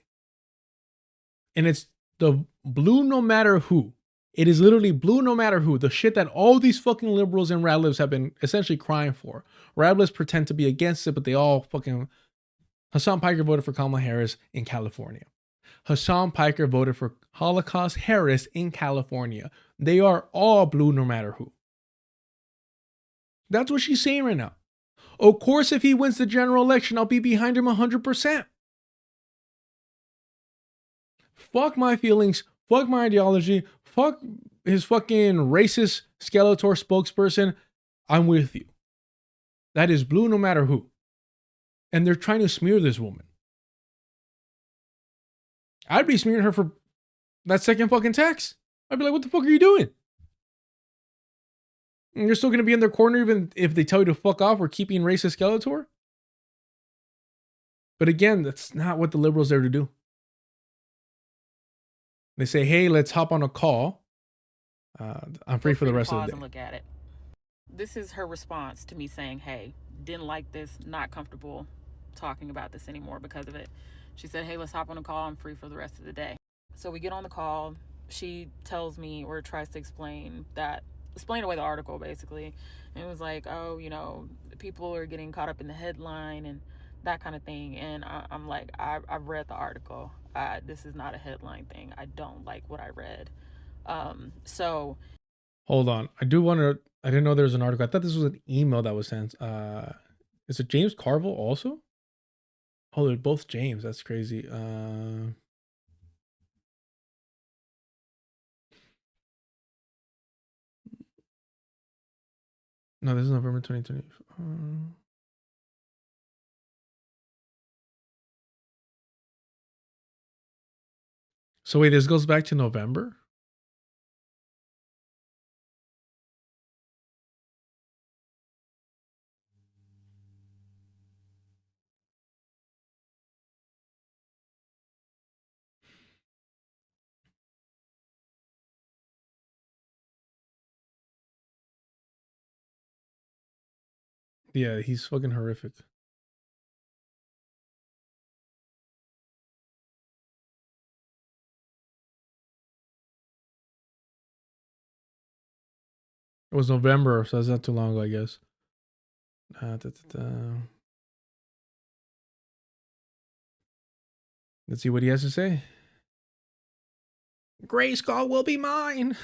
And it's the blue no matter who. It is literally blue no matter who. The shit that all these fucking liberals and radlibs have been essentially crying for. Radlibs pretend to be against it, but they all fucking... Hasan Piker voted for Kamala Harris in California. Hasan Piker voted for Holocaust Harris in California. They are all blue no matter who. That's what she's saying right now. Of course, if he wins the general election, I'll be behind him 100%. Fuck my feelings. Fuck my ideology. Fuck his fucking racist Skeletor spokesperson. I'm with you. That is blue no matter who. And they're trying to smear this woman. I'd be smearing her for that second fucking text. I'd be like, what the fuck are you doing? And you're still going to be in their corner even if they tell you to fuck off or keeping racist Skeletor? But again, that's not what the liberals are there to do. They say, hey, let's hop on a call. I'm free for the rest of the day. And look at it. This is her response to me saying, hey, didn't like this, not comfortable talking about this anymore because of it. She said, hey, let's hop on a call. I'm free for the rest of the day. So we get on the call. She tells me or tries to explain away the article basically. And it was like, oh, people are getting caught up in the headline and that kind of thing. And I'm like, I've read the article. This is not a headline thing. I don't like what I read. So. Hold on. I didn't know there was an article. I thought this was an email that was sent. Is it James Carville also? Oh, they're both James. That's crazy. No, this is November 2020. So wait, this goes back to November? Yeah, he's fucking horrific. It was November, so that's not too long ago, I guess. Let's see what he has to say. Grayskull will be mine.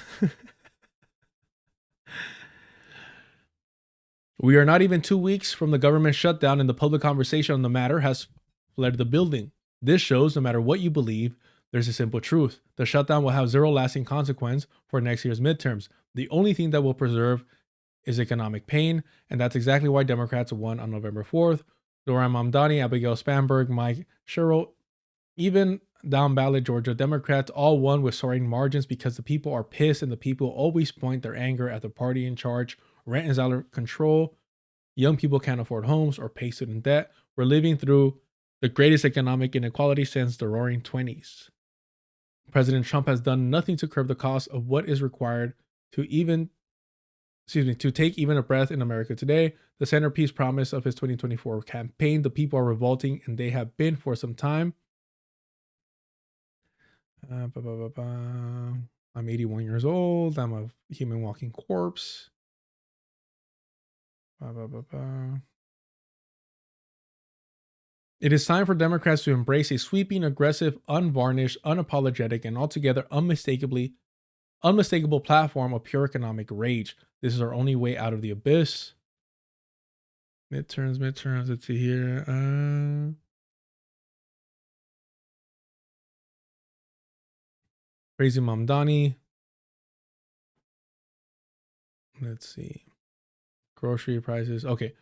We are not even 2 weeks from the government shutdown, and the public conversation on the matter has fled the building. This shows, no matter what you believe, there's a simple truth. The shutdown will have zero lasting consequence for next year's midterms. The only thing that will preserve is economic pain, and that's exactly why Democrats won on November 4th. Zohran Mamdani, Abigail Spanberg, Mike Sherrill, even down ballot Georgia Democrats all won with soaring margins because the people are pissed and the people always point their anger at the party in charge. Rent is out of control. Young people can't afford homes or pay student debt. We're living through the greatest economic inequality since the roaring 20s. President Trump has done nothing to curb the cost of what is required to take even a breath in America today. The centerpiece promise of his 2024 campaign. The people are revolting, and they have been for some time. I'm 81 years old. I'm a human walking corpse. It is time for Democrats to embrace a sweeping, aggressive, unvarnished, unapologetic, and altogether unmistakable platform of pure economic rage. This is our only way out of the abyss. Midterms. Let's see here. Crazy Mamdani. Let's see. Grocery prices. Okay.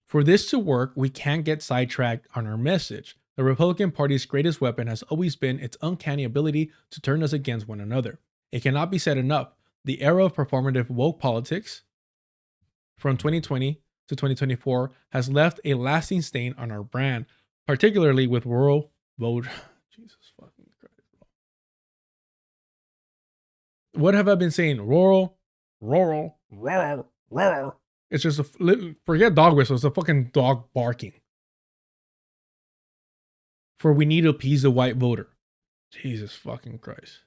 For this to work, we can't get sidetracked on our message. The Republican Party's greatest weapon has always been its uncanny ability to turn us against one another. It cannot be said enough. The era of performative woke politics from 2020 to 2024 has left a lasting stain on our brand, particularly with rural vote. Jesus fucking Christ. What have I been saying? Rural. It's just forget dog whistle. It's a fucking dog barking. For we need to appease the white voter. Jesus fucking Christ.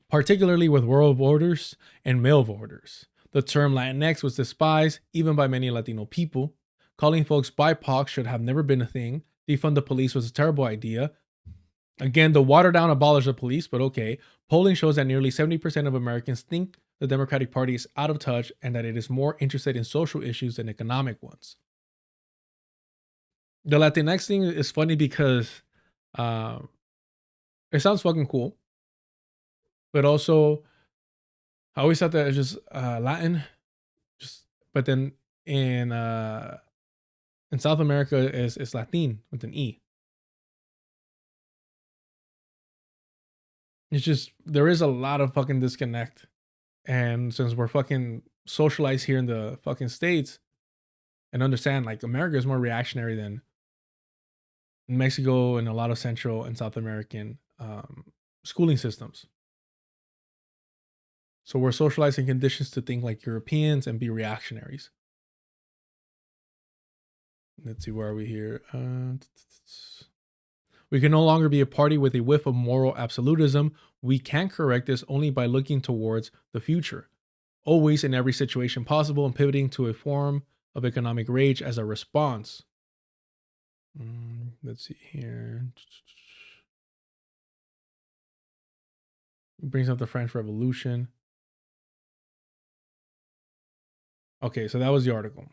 Particularly with rural voters and male voters. The term Latinx was despised even by many Latino people. Calling folks BIPOC should have never been a thing. Defund the police was a terrible idea. Again, the watered down abolish the police, but okay. Polling shows that nearly 70% of Americans think the Democratic Party is out of touch and that it is more interested in social issues than economic ones. The Latinx thing is funny because it sounds fucking cool. But also, I always thought that it's just Latin. But then in South America, it's Latin with an E. It's just, there is a lot of fucking disconnect. And since we're fucking socialized here in the fucking States and understand like America is more reactionary than Mexico and a lot of Central and South American schooling systems. So we're socialized in conditions to think like Europeans and be reactionaries. Let's see, where are we here? We can no longer be a party with a whiff of moral absolutism. We can correct this only by looking towards the future, always in every situation possible, and pivoting to a form of economic rage as a response. Let's see here. Brings up the French Revolution. Okay, so that was the article.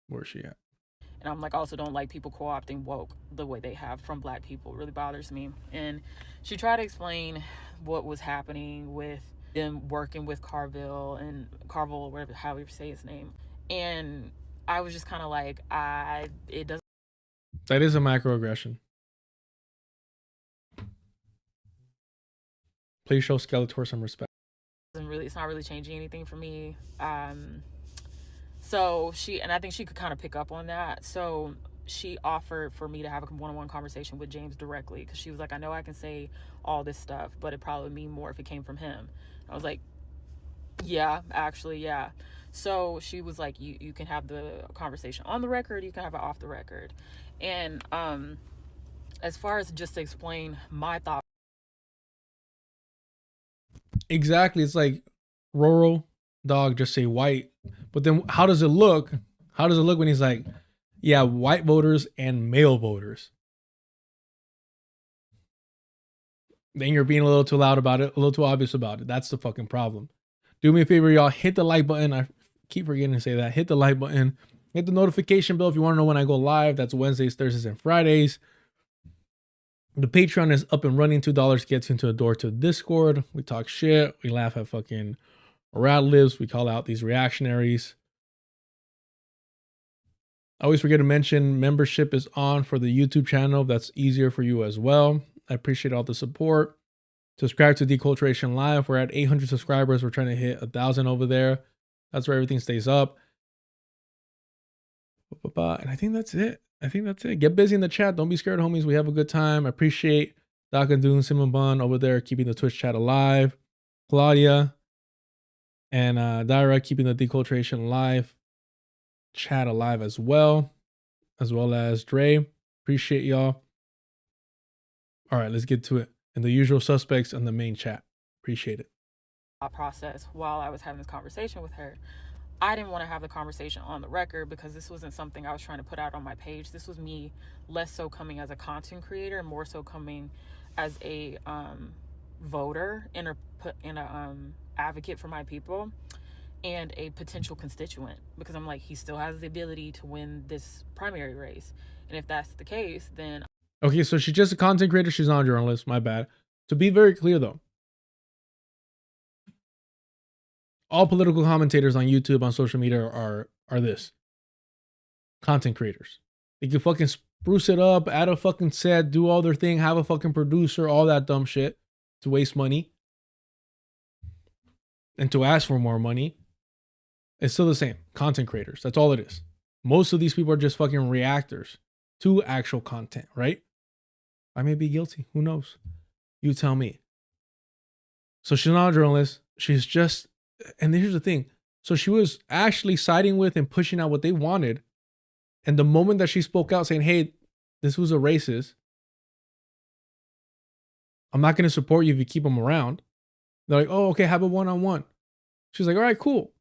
Where's she at? And I'm like, I also don't like people co-opting woke the way they have from black people. It really bothers me. And she tried to explain what was happening with them working with Carville, whatever, however you say his name. And I was just kind of like, it doesn't. That is a microaggression. Please show Skeletor some respect. It's not really changing anything for me. So and I think she could kind of pick up on that. So she offered for me to have a one-on-one conversation with James directly, because she was like, I know I can say all this stuff, but it probably would mean more if it came from him. I was like, yeah, actually, yeah. So she was like, you can have the conversation on the record, you can have it off the record. And as far as just to explain my thought. Exactly. It's like rural dog, just say white. But then how does it look? How does it look when he's like, yeah, white voters and male voters? Then you're being a little too loud about it, a little too obvious about it. That's the fucking problem. Do me a favor, y'all. Hit the like button. I keep forgetting to say that. Hit the like button. Hit the notification bell if you want to know when I go live. That's Wednesdays, Thursdays, and Fridays. The Patreon is up and running. $2 gets you into the door to Discord. We talk shit. We laugh at fucking rat libs. We call out these reactionaries. I always forget to mention membership is on for the YouTube channel. That's easier for you as well. I appreciate all the support. Subscribe to Deculturation Live. We're at 800 subscribers. We're trying to hit 1,000 over there. That's where everything stays up. And I think that's it. Get busy in the chat. Don't be scared, homies. We have a good time. I appreciate Doc and Dune, Simon Bun over there keeping the Twitch chat alive. Claudia and Daira keeping the Deculturation Live chat alive as well as Dre. Appreciate y'all. All right, let's get to it. And the usual suspects on the main chat. Appreciate it. Process while I was having this conversation with her. I didn't want to have the conversation on the record because this wasn't something I was trying to put out on my page. This was me less so coming as a content creator, more so coming as a voter and a advocate for my people and a potential constituent, because I'm like, he still has the ability to win this primary race. And if that's the case, then Okay, so she's just a content creator. She's not a journalist. My bad. To be very clear, though, all political commentators on YouTube, on social media are this. Content creators. They can fucking spruce it up, add a fucking set, do all their thing, have a fucking producer, all that dumb shit to waste money and to ask for more money. It's still the same. Content creators. That's all it is. Most of these people are just fucking reactors to actual content, right? I may be guilty. Who knows? You tell me. So she's not a journalist. She's just, and here's the thing. So she was actually siding with and pushing out what they wanted. And the moment that she spoke out saying, hey, this was a racist, I'm not going to support you if you keep him around. They're like, oh, okay, have a one-on-one. She's like, all right, cool.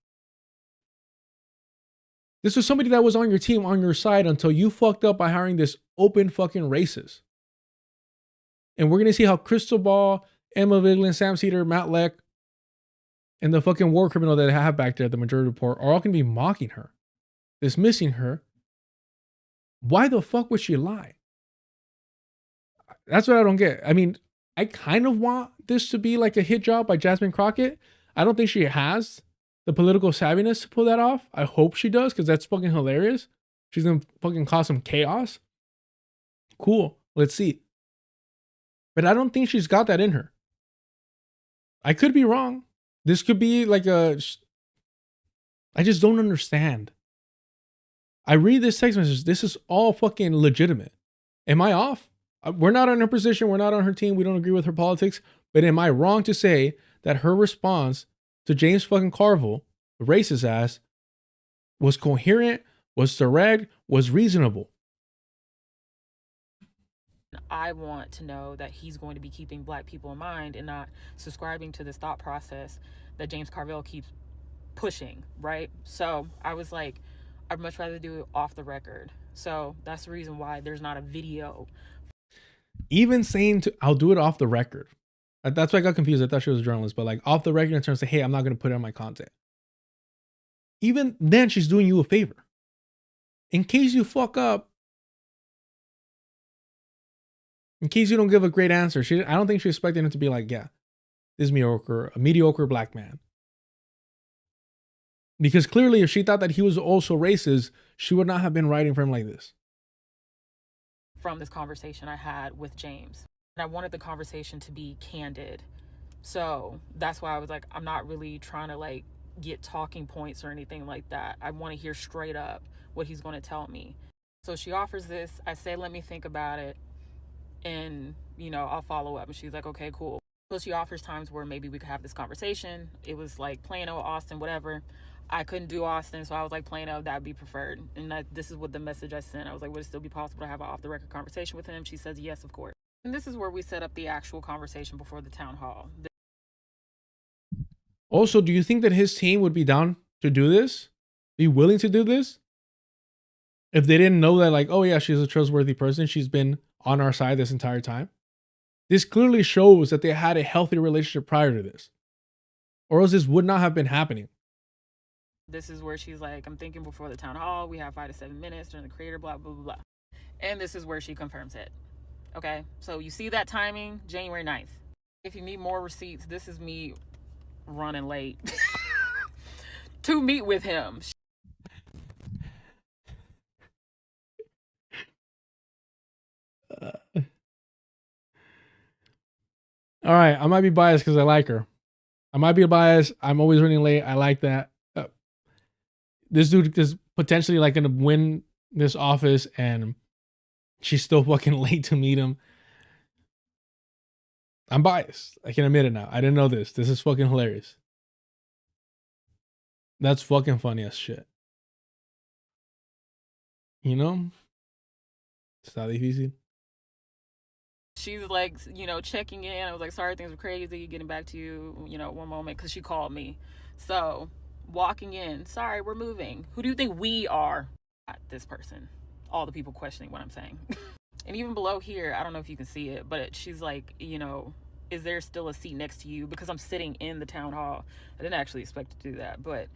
This was somebody that was on your team, on your side, until you fucked up by hiring this open fucking racist. And we're going to see how Crystal Ball, Emma Vigeland, Sam Cedar, Matt Leck, and the fucking war criminal that they have back there at the Majority Report are all going to be mocking her, dismissing her. Why the fuck would she lie? That's what I don't get. I mean, I kind of want this to be like a hit job by Jasmine Crockett. I don't think she has the political savviness to pull that off. I hope she does, because that's fucking hilarious. She's going to fucking cause some chaos. Cool. Let's see. But I don't think she's got that in her. I could be wrong. This could be like I just don't understand. I read this text message. This is all fucking legitimate. Am I off? We're not on her position. We're not on her team. We don't agree with her politics. But am I wrong to say that her response to James fucking Carville, the racist ass, was coherent, was direct, was reasonable? I want to know that he's going to be keeping black people in mind and not subscribing to this thought process that James Carville keeps pushing, right? So I was like, I'd much rather do it off the record. So that's the reason why there's not a video. Even saying I'll do it off the record. That's why I got confused. I thought she was a journalist, but like off the record in terms of, hey, I'm not going to put it on my content. Even then, she's doing you a favor. In case you fuck up, in case you don't give a great answer, I don't think she expected him to be like, yeah, this is a mediocre black man. Because clearly, if she thought that he was also racist, she would not have been writing for him like this. From this conversation I had with James. And I wanted the conversation to be candid. So that's why I was like, I'm not really trying to like get talking points or anything like that. I want to hear straight up what he's going to tell me. So she offers this. I say, let me think about it. And, you know, I'll follow up. And she's like, okay, cool. So she offers times where maybe we could have this conversation. It was like Plano, Austin, whatever. I couldn't do Austin, so I was like, Plano, that would be preferred. And this is what the message I sent. I was like, would it still be possible to have an off-the-record conversation with him? She says, yes, of course. And this is where we set up the actual conversation before the town hall. Also, do you think that his team would be down to do this? Be willing to do this? If they didn't know that, like, oh yeah, she's a trustworthy person. She's been on our side this entire time. This clearly shows that they had a healthy relationship prior to this. Or else this would not have been happening. This is where she's like, I'm thinking before the town hall, we have 5 to 7 minutes during the creator, blah, blah, blah, blah. And this is where she confirms it. Okay, so you see that timing, January 9th. If you need more receipts, this is me running late to meet with him. All right, I might be biased because I like her. I might be biased. I'm always running late. I like that. This dude is potentially like going to win this office and she's still fucking late to meet him. I'm biased. I can admit it now. I didn't know this. This is fucking hilarious. That's fucking funny as shit. You know? Está difícil. She's like, you know, checking in. I was like, sorry, things were crazy. Getting back to you, you know, one moment, because she called me. So walking in, sorry, we're moving. Who do you think we are? Not this person. All the people questioning what I'm saying. And even below here, I don't know if you can see it, but she's like, you know, is there still a seat next to you? Because I'm sitting in the town hall. I didn't actually expect to do that, but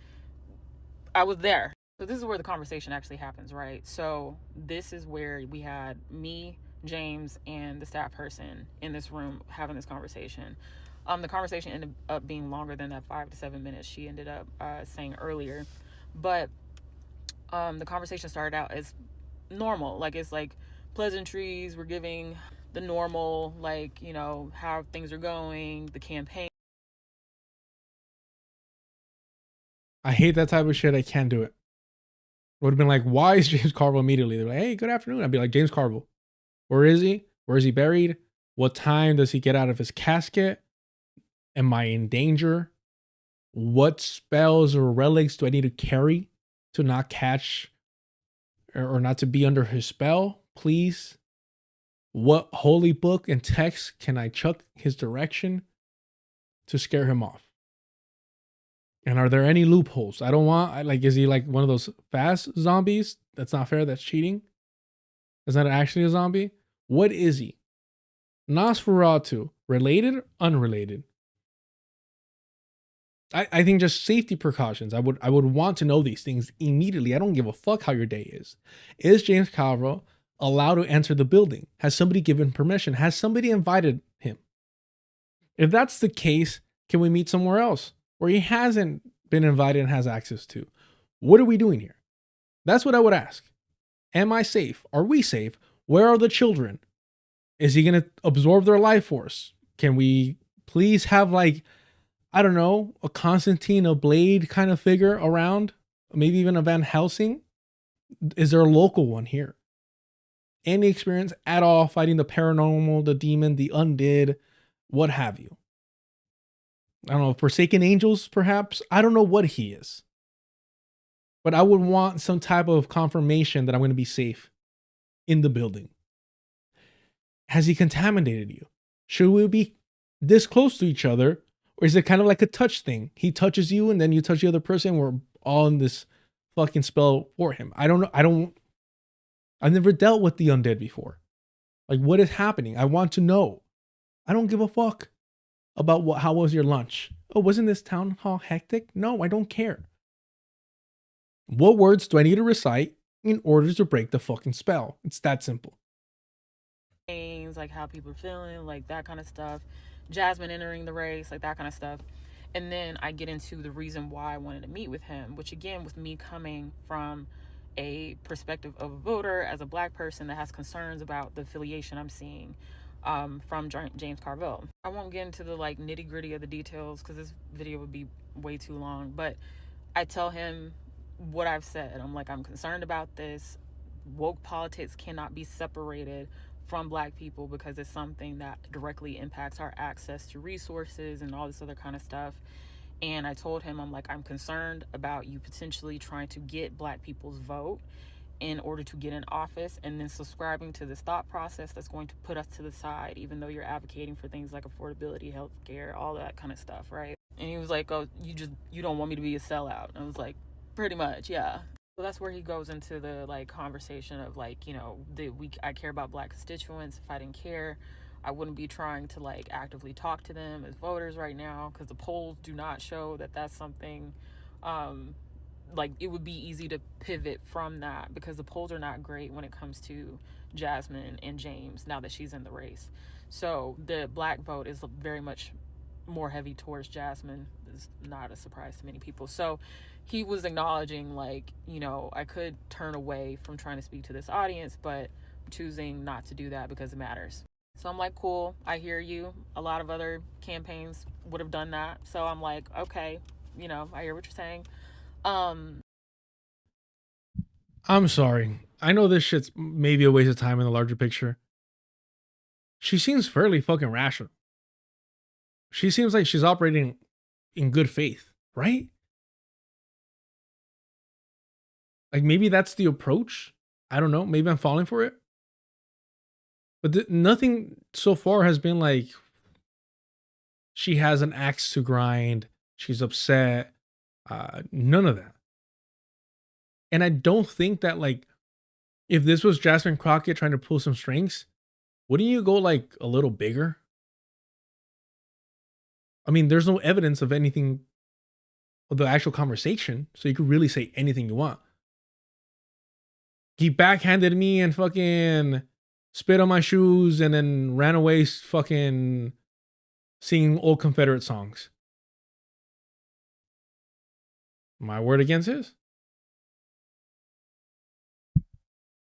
I was there. So this is where the conversation actually happens, right? So this is where we had me, James and the staff person in this room having this conversation. The conversation ended up being longer than that 5 to 7 minutes she ended up saying earlier. But the conversation started out as normal. Like, it's like pleasantries. We're giving the normal, like, you know, how things are going, the campaign. I hate that type of shit. I can't do it. Would have been like, why is James Carville immediately? They're like, hey, good afternoon. I'd be like, James Carville, where is he? Where is he buried? What time does he get out of his casket? Am I in danger? What spells or relics do I need to carry to not catch or not to be under his spell? Please. What holy book and text can I chuck his direction to scare him off? And are there any loopholes? I don't want, like, is he like one of those fast zombies? That's not fair. That's cheating. Is that actually a zombie? What is he? Nosferatu, related, unrelated? I think just safety precautions. I would want to know these things immediately. I don't give a fuck how your day is. Is James Carville allowed to enter the building? Has somebody given permission? Has somebody invited him? If that's the case, can we meet somewhere else where he hasn't been invited and has access to? What are we doing here? That's what I would ask. Am I safe? Are we safe? Where are the children? Is he going to absorb their life force? Can we please have, like, I don't know, a Constantine, a Blade kind of figure around? Maybe even a Van Helsing? Is there a local one here? Any experience at all fighting the paranormal, the demon, the undead, what have you? I don't know, Forsaken Angels, perhaps? I don't know what he is. But I would want some type of confirmation that I'm going to be safe in the building. Has he contaminated you? Should we be this close to each other? Or is it kind of like a touch thing? He touches you and then you touch the other person. We're all in this fucking spell for him. I don't know. I've never dealt with the undead before. Like, what is happening? I want to know. I don't give a fuck about how was your lunch? Oh, wasn't this town hall hectic? No, I don't care. What words do I need to recite in order to break the fucking spell? It's that simple. Things like how people are feeling, like that kind of stuff. Jasmine entering the race, like that kind of stuff. And then I get into the reason why I wanted to meet with him, which again, with me coming from a perspective of a voter as a black person that has concerns about the affiliation I'm seeing from James Carville. I won't get into the like nitty gritty of the details because this video would be way too long, but I tell him what I've said. I'm like, I'm concerned about this. Woke politics cannot be separated from black people because it's something that directly impacts our access to resources and all this other kind of stuff. And I told him, I'm like, I'm concerned about you potentially trying to get black people's vote in order to get in office and then subscribing to this thought process that's going to put us to the side, even though you're advocating for things like affordability, healthcare, all that kind of stuff, right? And he was like, oh, you don't want me to be a sellout. And I was like, pretty much, yeah. So that's where he goes into the like conversation of like, you know, I care about black constituents. If I didn't care, I wouldn't be trying to like actively talk to them as voters right now, because the polls do not show that that's something like it would be easy to pivot from that because the polls are not great when it comes to Jasmine and James now that she's in the race. So the black vote is very much more heavy towards Jasmine. Is not a surprise to many people. So he was acknowledging like, you know, I could turn away from trying to speak to this audience, but I'm choosing not to do that because it matters. So I'm like, cool, I hear you. A lot of other campaigns would have done that. So I'm like, okay, you know, I hear what you're saying. I'm sorry. I know this shit's maybe a waste of time in the larger picture. She seems fairly fucking rational. She seems like she's operating in good faith, right? Like maybe that's the approach. I don't know. Maybe I'm falling for it. But nothing so far has been like she has an axe to grind. She's upset. None of that. And I don't think that like if this was Jasmine Crockett trying to pull some strings, wouldn't you go like a little bigger? I mean, there's no evidence of anything of the actual conversation, so you could really say anything you want. He backhanded me and fucking spit on my shoes, and then ran away fucking singing old Confederate songs. My word against his.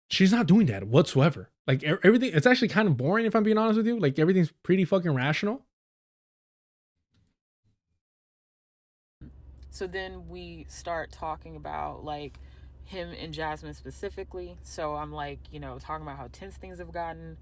She's not doing that whatsoever. Like everything, it's actually kind of boring if I'm being honest with you. Like everything's pretty fucking rational. So then we start talking about like him and Jasmine specifically. So I'm like, you know, talking about how tense things have gotten.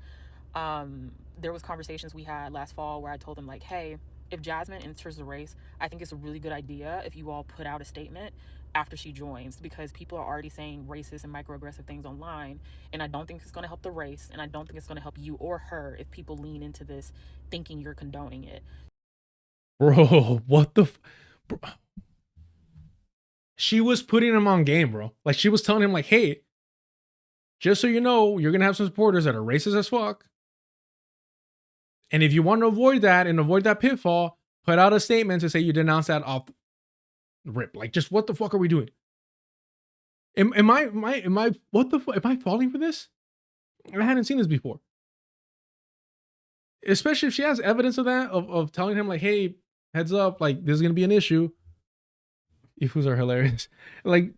There was conversations we had last fall where I told him like, hey, if Jasmine enters the race, I think it's a really good idea if you all put out a statement after she joins, because people are already saying racist and microaggressive things online, and I don't think it's going to help the race, and I don't think it's going to help you or her if people lean into this thinking you're condoning it. Bro, what the bro. She was putting him on game, bro. Like she was telling him like, hey, just so you know, you're going to have some supporters that are racist as fuck. And if you want to avoid that and avoid that pitfall, put out a statement to say you denounce that off rip. Like, just what the fuck are we doing? Am I what the fuck? Am I falling for this? I hadn't seen this before. Especially if she has evidence of that, of telling him like, hey, heads up, like this is gonna be an issue. Ifus are hilarious. Like,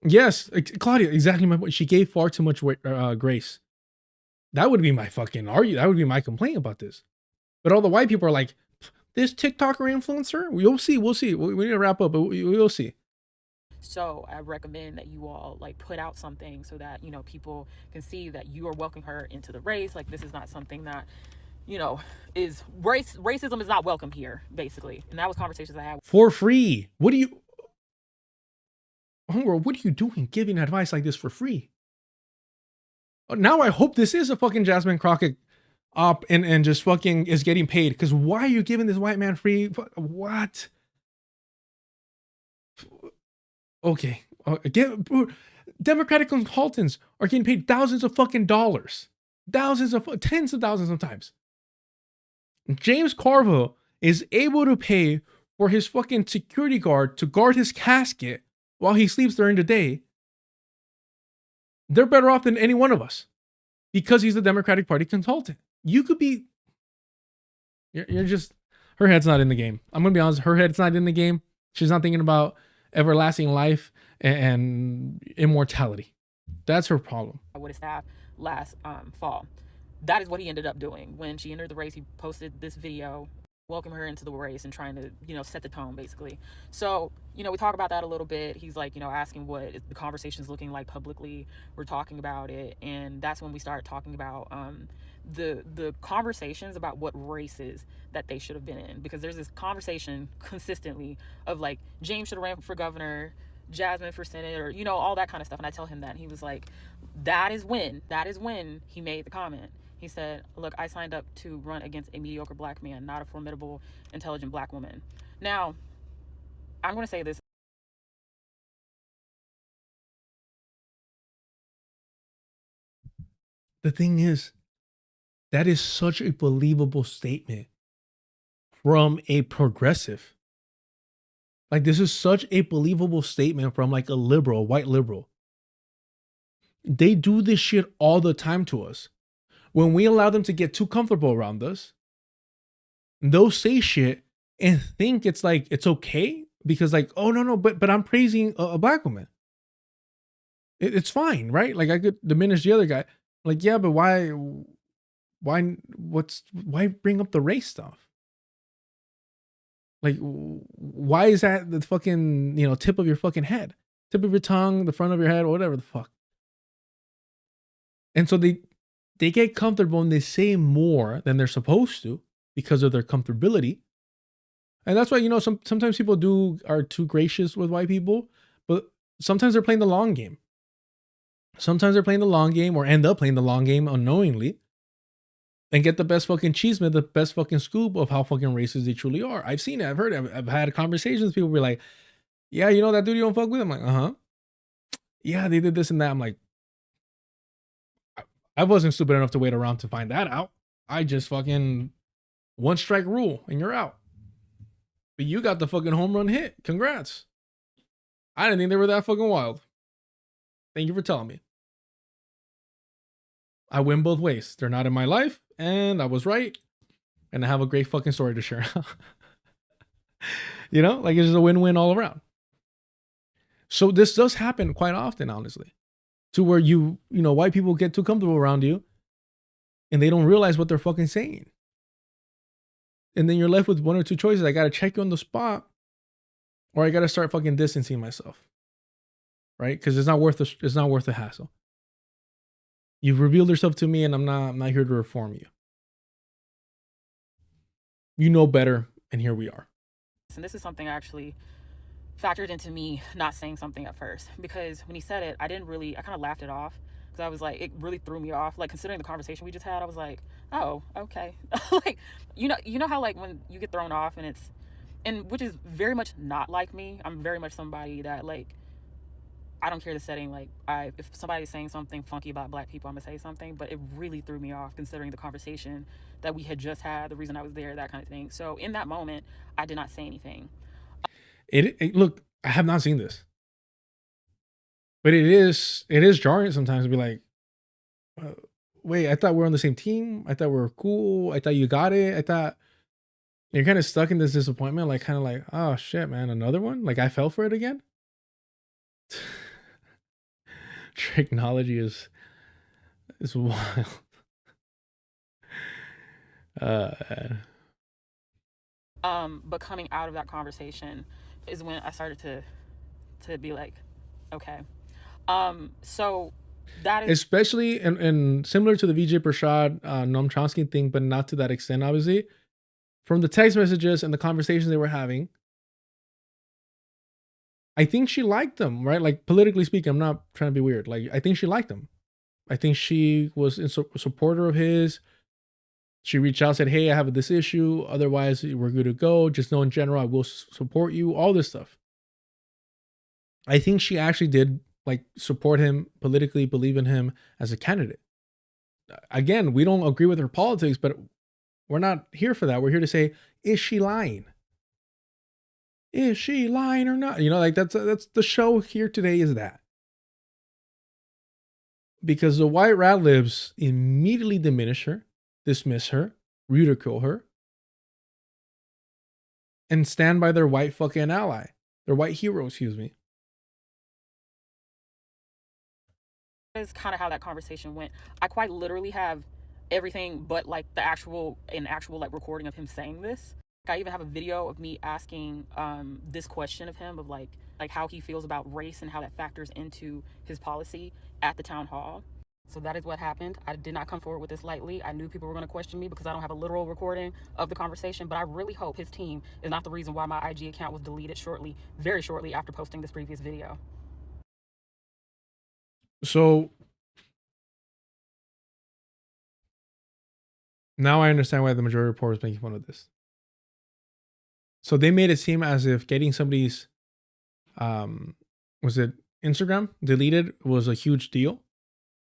yes, Claudia, exactly my point. She gave far too much grace. That would be my fucking argue. That would be my complaint about this. But all the white people are like, this TikToker influencer? We'll see. We'll see. We need to wrap up, but we'll see. So I recommend that you all like put out something so that, you know, people can see that you are welcoming her into the race. Like this is not something that, you know, is racism is not welcome here, basically. And that was conversations I had. For free. What are you doing giving advice like this for free? Now I hope this is a fucking Jasmine Crockett up and just fucking is getting paid. Because why are you giving this white man free? What? Okay. Democratic consultants are getting paid thousands of fucking dollars. Tens of thousands sometimes. James Carville is able to pay for his fucking security guard to guard his casket while he sleeps during the day. They're better off than any one of us because he's the Democratic Party consultant. You could be, you're just, her head's not in the game. I'm going to be honest, her head's not in the game. She's not thinking about everlasting life and immortality. That's her problem. With his staff last fall. That is what he ended up doing. When she entered the race, he posted this video, welcome her into the race and trying to, you know, set the tone basically. So, you know, we talk about that a little bit. He's like, you know, asking what the conversation's looking like publicly. We're talking about it. And that's when we start talking about the conversations about what races that they should have been in. Because there's this conversation consistently of like, James should have ran for governor, Jasmine for Senate, or, you know, all that kind of stuff. And I tell him that. And he was like, that is when he made the comment. He said, look, I signed up to run against a mediocre black man, not a formidable, intelligent black woman. Now, I'm going to say this. The thing is, that is such a believable statement from a progressive. Like, this is such a believable statement from like a liberal, a white liberal. They do this shit all the time to us. When we allow them to get too comfortable around us, they'll say shit and think it's like, it's okay because like, oh no, but I'm praising a black woman. It's fine, right? Like I could diminish the other guy. Like, yeah, but why bring up the race stuff? Like, why is that the fucking, you know, tip of your fucking head, tip of your tongue, the front of your head, whatever the fuck. And so they get comfortable and they say more than they're supposed to because of their comfortability. And that's why, you know, sometimes people are too gracious with white people, but sometimes they're playing the long game. Sometimes they're playing the long game or end up playing the long game unknowingly and get the best fucking chisme, the best fucking scoop of how fucking racist they truly are. I've seen it. I've heard it. I've had conversations. People be like, yeah, you know that dude you don't fuck with? I'm like, uh-huh. Yeah, they did this and that. I'm like, I wasn't stupid enough to wait around to find that out. I just fucking one strike rule and you're out. But you got the fucking home run hit. Congrats. I didn't think they were that fucking wild. Thank you for telling me. I win both ways. They're not in my life, and I was right, and I have a great fucking story to share. You know, like it's just a win-win all around. So this does happen quite often, honestly, to where you know, white people get too comfortable around you and they don't realize what they're fucking saying. And then you're left with one or two choices. I got to check you on the spot, or I got to start fucking distancing myself. Right? Because it's not worth the hassle. You've revealed yourself to me, and I'm not here to reform you. You know better, and here we are. And this is something I actually factored into me not saying something at first, because when he said it, I kind of laughed it off, because I was like, it really threw me off. Like, considering the conversation we just had, I was like, oh, okay. Like, you know how like when you get thrown off and which is very much not like me. I'm very much somebody that, like, I don't care the setting. Like, if somebody's saying something funky about black people, I'm gonna say something. But it really threw me off, considering the conversation that we had just had, the reason I was there, that kind of thing. So in that moment, I did not say anything. Look, I have not seen this, but it is jarring sometimes to be like, wait, I thought we were on the same team. I thought we were cool. I thought you got it. I thought you're kind of stuck in this disappointment, like kind of like, oh shit, man, another one. Like I fell for it again. Technology is wild. But coming out of that conversation is when I started to be like, okay. So that is especially and similar to the VJ Prashad Noam Chomsky thing, but not to that extent, obviously. From the text messages and the conversations they were having, I think she liked them, right? Like politically speaking, I'm not trying to be weird. Like I think she liked them. I think she was a supporter of his. She reached out, said, hey, I have this issue. Otherwise, we're good to go. Just know in general, I will support you. All this stuff. I think she actually did like support him politically, believe in him as a candidate. Again, we don't agree with her politics, but we're not here for that. We're here to say, is she lying? Is she lying or not? You know, like that's the show here today is that. Because the white rat libs immediately diminish her, dismiss her, ridicule her, and stand by their white fucking ally, their white hero, excuse me. Is kind of how that conversation went. I quite literally have everything but like an actual like recording of him saying this. I even have a video of me asking this question of him of like how he feels about race and how that factors into his policy at the town hall. So that is what happened. I did not come forward with this lightly. I knew people were going to question me because I don't have a literal recording of the conversation, but I really hope his team is not the reason why my IG account was deleted very shortly after posting this previous video. So now I understand why the majority report was making fun of this. So they made it seem as if getting somebody's, was it Instagram deleted was a huge deal,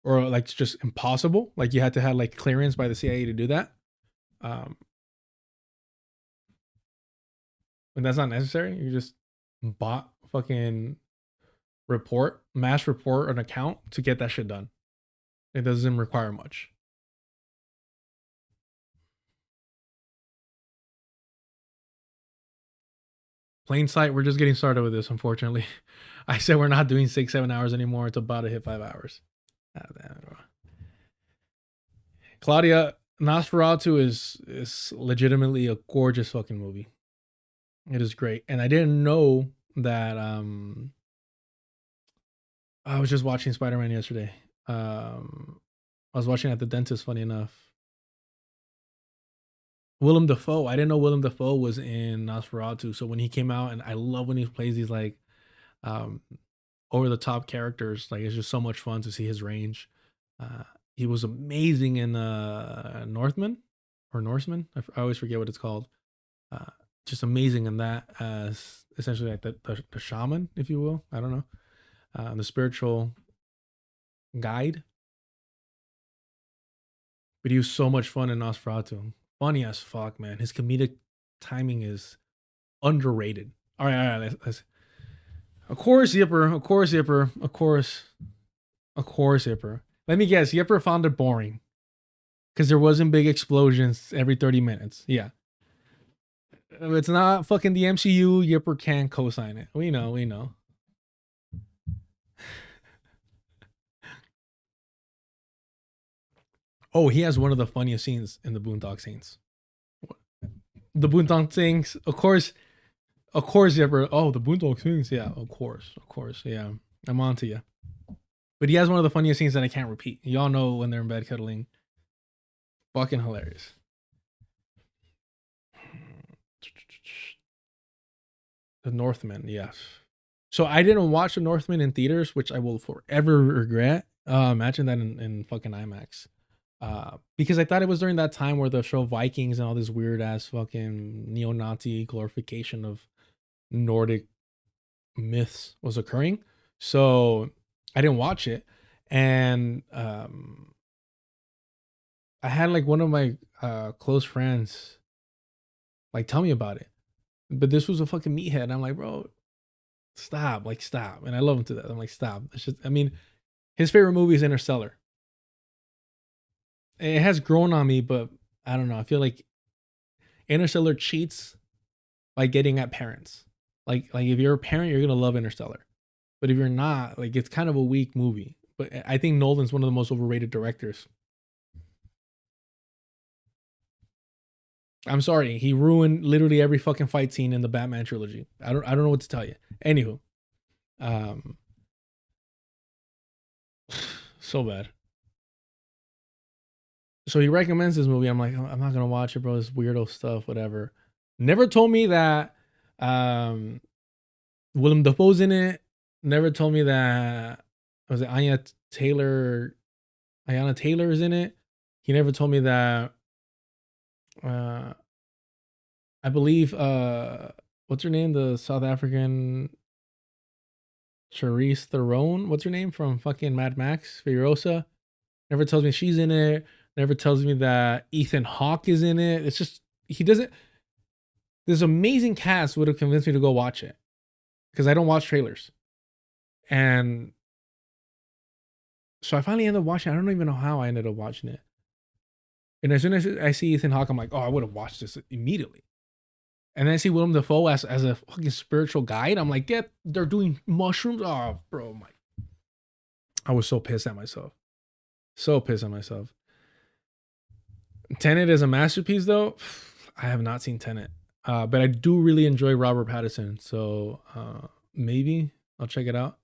or like it's just impossible. Like you had to have like clearance by the CIA to do that. And that's not necessary. You just bought fucking mass report an account to get that shit done. It doesn't require much. Plain sight, we're just getting started with this, unfortunately. I said we're not doing 6-7 hours anymore. It's about to hit 5 hours. Claudia, Nosferatu is legitimately a gorgeous fucking movie. It is great. And I didn't know that I was just watching Spider-Man yesterday. I was watching at the dentist, funny enough. Willem Dafoe. I didn't know Willem Dafoe was in Nosferatu. So when he came out, and I love when he plays these like over the top characters. Like it's just so much fun to see his range. He was amazing in Northman or Norseman. I always forget what it's called. Just amazing in that as essentially like the shaman, if you will. I don't know. The spiritual guide. But he was so much fun in Nosferatu. Funny as fuck, man. His comedic timing is underrated. All right. Let's. Of course, Zipper. Let me guess. Yipper found it boring because there wasn't big explosions every 30 minutes. Yeah. If it's not fucking the MCU, Yipper can't co-sign it. We know, we know. Oh, he has one of the funniest scenes in the Boondock Saints. The Boondock Saints, of course, Yipper. Oh, the Boondock Saints, yeah, of course, yeah. I'm on to you. But he has one of the funniest scenes that I can't repeat. Y'all know when they're in bed cuddling. Fucking hilarious. The Northman, yes. So I didn't watch The Northman in theaters, which I will forever regret. Imagine that in fucking IMAX. Because I thought it was during that time where the show Vikings and all this weird ass fucking neo-Nazi glorification of Nordic myths was occurring. So I didn't watch it. And I had like one of my close friends like tell me about it. But this was a fucking meathead. And I'm like, bro, stop. Like, stop. And I love him to that. I'm like, stop. It's just, I mean, his favorite movie is Interstellar. It has grown on me, but I don't know. I feel like Interstellar cheats by getting at parents. Like if you're a parent, you're gonna love Interstellar. But if you're not, like it's kind of a weak movie. But I think Nolan's one of the most overrated directors. I'm sorry, he ruined literally every fucking fight scene in the Batman trilogy. I don't know what to tell you. Anywho, so bad. So he recommends this movie. I'm like, I'm not gonna watch it, bro. This weirdo stuff, whatever. Never told me that Willem Dafoe's in it. Never told me that was it Ayanna Taylor is in it. He never told me that I believe what's her name? The South African Charlize Theron. What's her name from fucking Mad Max? Furiosa. Never tells me she's in it. Never tells me that Ethan Hawke is in it. It's just he doesn't. This amazing cast would have convinced me to go watch it because I don't watch trailers. And so I finally ended up watching it. I don't even know how I ended up watching it. And as soon as I see Ethan Hawke, I'm like, oh, I would have watched this immediately. And then I see Willem Dafoe as a fucking spiritual guide. I'm like, they're doing mushrooms. Oh, bro, I was so pissed at myself. So pissed at myself. Tenet is a masterpiece, though. I have not seen Tenet. But I do really enjoy Robert Pattinson. So maybe I'll check it out.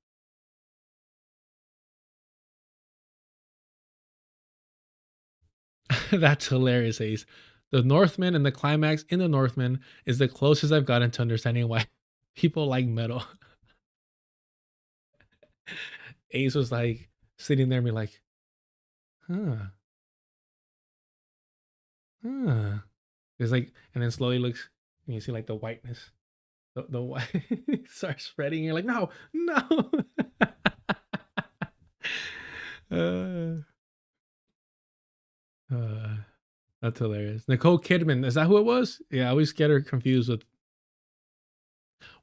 That's hilarious, Ace. The Northman and the climax in the Northman is the closest I've gotten to understanding why people like metal. Ace was like sitting there and be like, huh. It's like, and then slowly looks and you see like the whiteness. The white starts spreading. You're like, no. That's hilarious. Nicole Kidman, is that who it was? Yeah, I always get her confused with.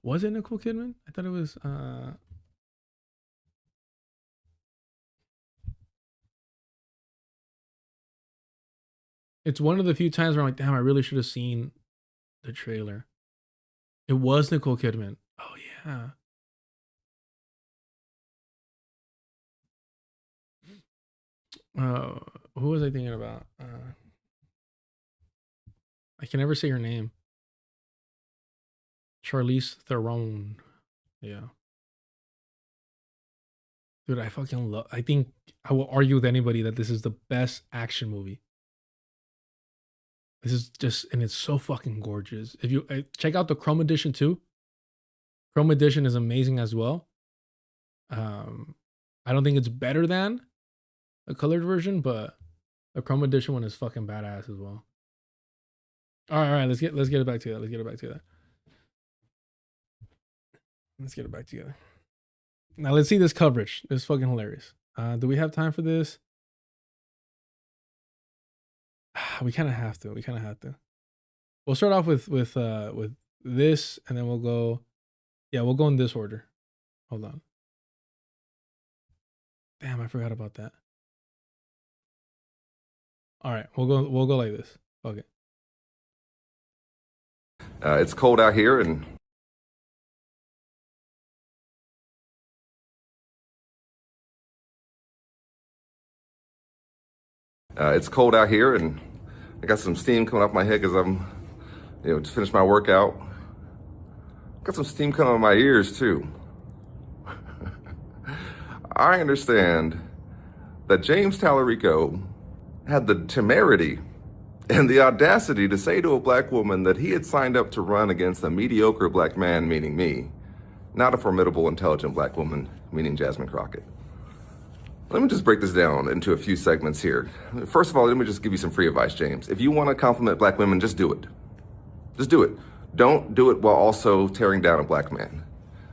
Was it Nicole Kidman? I thought it was. It's one of the few times where I'm like, damn, I really should have seen the trailer. It was Nicole Kidman. Oh yeah. Who was I thinking about? I can never say her name. Charlize Theron. Yeah. Dude, I fucking love. I think I will argue with anybody that this is the best action movie. This is just, and it's so fucking gorgeous. If you check out the Chrome Edition too. Chrome Edition is amazing as well. I don't think it's better than the colored version, but the Chrome Edition one is fucking badass as well. All right, let's get it back together. Let's get it back together. Now let's see this coverage. It's fucking hilarious. Do we have time for this? We kind of have to. We'll start off with this, and then we'll go. Yeah, we'll go in this order. Hold on. Damn, I forgot about that. All right, we'll go like this. Okay. It's cold out here, and it's cold out here, and I got some steam coming off my head because I'm, just finished my workout. Got some steam coming out of my ears too. I understand that James Talarico had the temerity and the audacity to say to a black woman that he had signed up to run against a mediocre black man, meaning me, not a formidable, intelligent black woman, meaning Jasmine Crockett. Let me just break this down into a few segments here. First of all, let me just give you some free advice, James. If you want to compliment black women, just do it. Just do it. Don't do it while also tearing down a black man,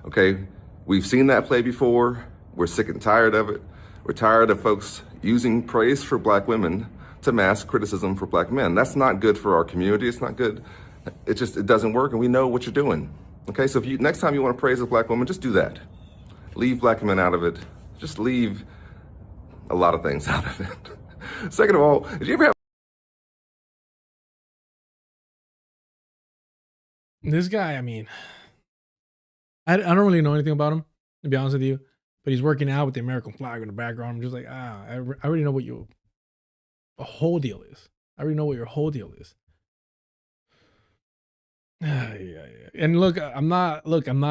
okay? We've seen that play before. We're sick and tired of it. We're tired of folks using praise for black women to mask criticism for black men. That's not good for our community. It's not good. It doesn't work, and we know what you're doing. Okay, so if next time you want to praise a black woman, just do that. Leave black men out of it. Just leave a lot of things out of it. Second of all, did you ever have This guy, I mean, I don't really know anything about him, to be honest with you, but he's working out with the American flag in the background. I'm just like, I already know what your whole deal is. I already know what your whole deal is. Yeah. And look, I'm not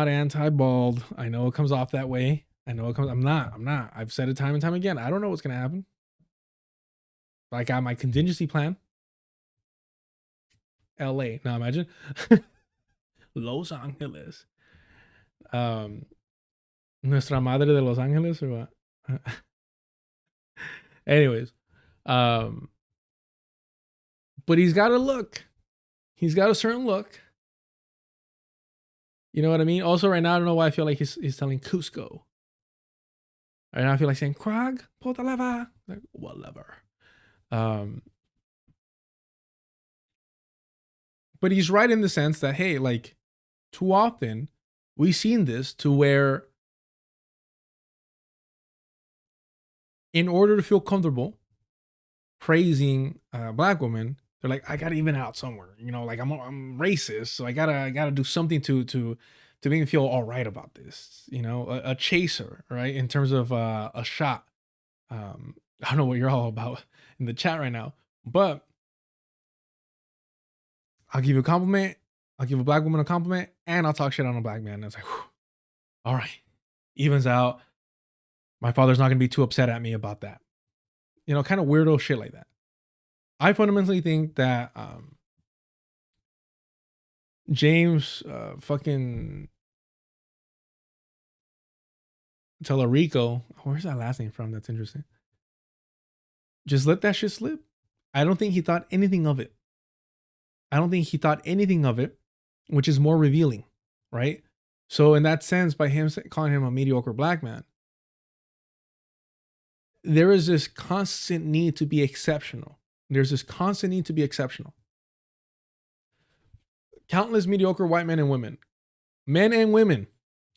anti-bald. I know it comes off that way. I'm not. I've said it time and time again. I don't know what's going to happen. But I got my contingency plan. LA. Now imagine. Los Angeles. Nuestra Madre de Los Angeles or what? Anyways. But he's got a look. He's got a certain look. You know what I mean? Also, right now, I don't know why I feel like he's telling Cusco. Right now, I feel like saying Krag, puta lava, like whatever. But he's right in the sense that, hey, like, too often we've seen this to where, in order to feel comfortable praising black women, they're like, I gotta even out somewhere, like I'm racist, so I gotta do something to make me feel all right about this, a chaser, right? In terms of a shot. I don't know what you're all about in the chat right now, but I'll give you a compliment, I'll give a black woman a compliment, and I'll talk shit on a black man. And it's like, whew, all right, evens out. My father's not gonna be too upset at me about that. Kind of weirdo shit like that. I fundamentally think that James fucking Talarico, where's that last name from? That's interesting. Just let that shit slip. I don't think he thought anything of it. Which is more revealing, right? So in that sense, by him calling him a mediocre black man, there is this constant need to be exceptional. Countless mediocre white men and women. Men and women.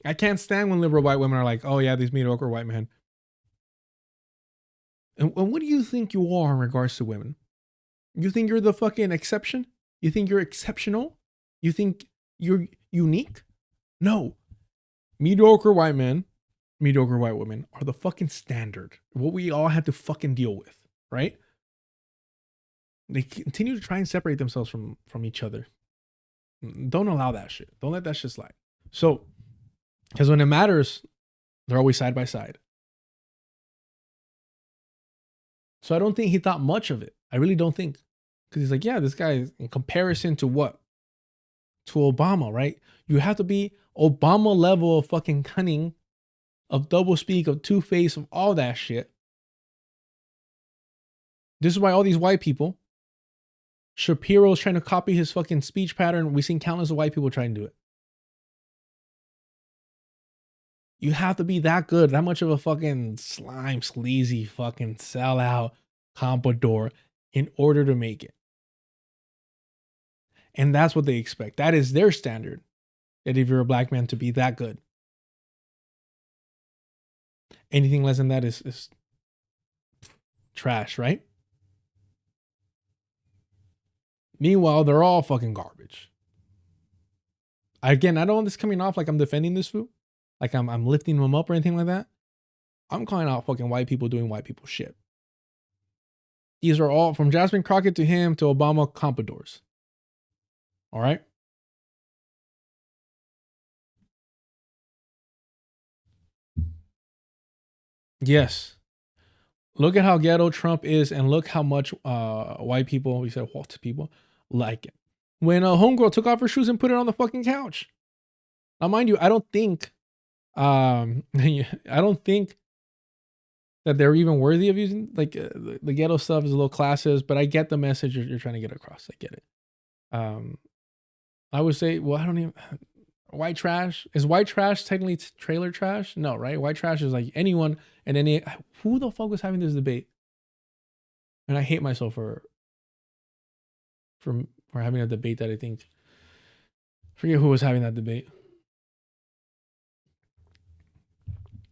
I can't stand when liberal white women are like, oh yeah, these mediocre white men. And what do you think you are in regards to women? You think you're the fucking exception? You think you're exceptional? You think you're unique? No. Mediocre white men, mediocre white women are the fucking standard. What we all had to fucking deal with, right? They continue to try and separate themselves from each other. Don't allow that shit. Don't let that shit slide. So, because when it matters, they're always side by side. So I don't think he thought much of it. I really don't think. Because he's like, yeah, this guy is in comparison to what? To Obama, right? You have to be Obama level of fucking cunning, of doublespeak, of two-face, of all that shit. This is why all these white people, Shapiro's trying to copy his fucking speech pattern. We've seen countless of white people try and do it. You have to be that good, that much of a fucking slime, sleazy, fucking sellout comprador in order to make it. And that's what they expect. That is their standard. That if you're a black man to be that good. Anything less than that is trash, right? Meanwhile, they're all fucking garbage. Again, I don't want this coming off like I'm defending this fool, like I'm lifting them up or anything like that. I'm calling out fucking white people doing white people shit. These are all from Jasmine Crockett to him to Obama compradors. All right. Yes. Look at how ghetto Trump is, and look how much white people, we said white people, like it. When a homegirl took off her shoes and put it on the fucking couch. Now, mind you, I don't think that they're even worthy of using, like, the ghetto stuff is a little classist, but I get the message you're trying to get across. I get it. I would say, well, I don't even, white trash, is white trash technically trailer trash? No, right? White trash is like anyone and any, who the fuck was having this debate? And I hate myself for having a debate that I think, forget who was having that debate.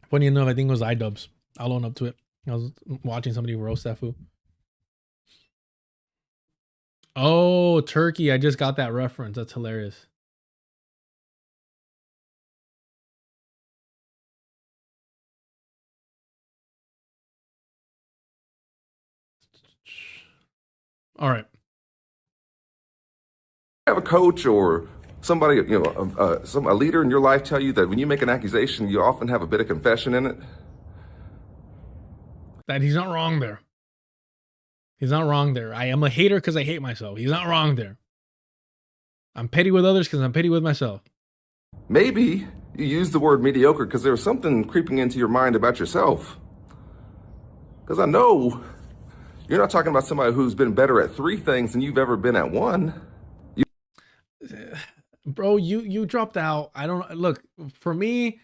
Funny enough, I think it was iDubbbz. I'll own up to it. I was watching somebody roast that fool. Oh, Turkey. I just got that reference. That's hilarious. All right. Have a coach or somebody, a leader in your life tell you that when you make an accusation, you often have a bit of confession in it? That he's not wrong there. He's not wrong there. I am a hater because I hate myself. He's not wrong there. I'm petty with others because I'm petty with myself. Maybe you use the word mediocre because there was something creeping into your mind about yourself. Because I know you're not talking about somebody who's been better at 3 things than you've ever been at 1. Bro, you dropped out. I don't look, for me,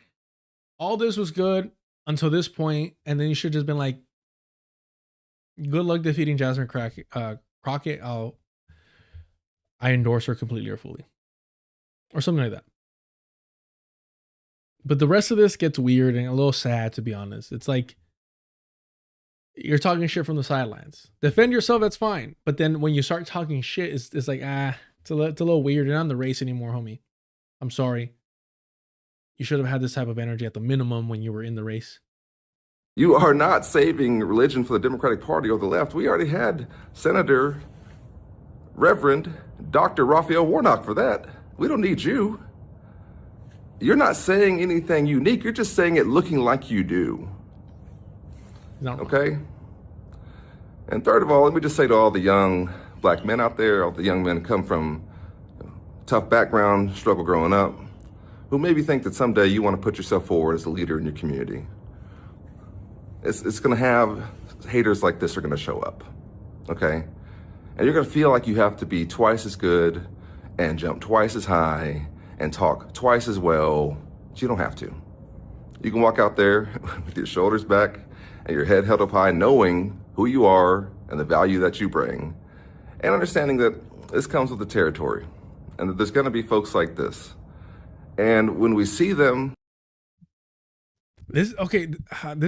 all this was good until this point, and then you should just been like, good luck defeating Jasmine Crockett. I endorse her completely or fully. Or something like that. But the rest of this gets weird and a little sad, to be honest. It's like, you're talking shit from the sidelines. Defend yourself, that's fine. But then when you start talking shit, it's like, it's a little weird. You're not in the race anymore, homie. I'm sorry. You should have had this type of energy at the minimum when you were in the race. You are not saving religion for the Democratic Party or the left. We already had Senator Reverend Dr. Raphael Warnock for that. We don't need you. You're not saying anything unique. You're just saying it looking like you do. Okay? And third of all, let me just say to all the young black men out there, all the young men who come from tough background, struggle growing up, who maybe think that someday you want to put yourself forward as a leader in your community. It's going to have haters like this are going to show up, okay? And you're going to feel like you have to be twice as good and jump twice as high and talk twice as well, but you don't have to. You can walk out there with your shoulders back and your head held up high, knowing who you are and the value that you bring, and understanding that this comes with the territory and that there's going to be folks like this. And when we see them, this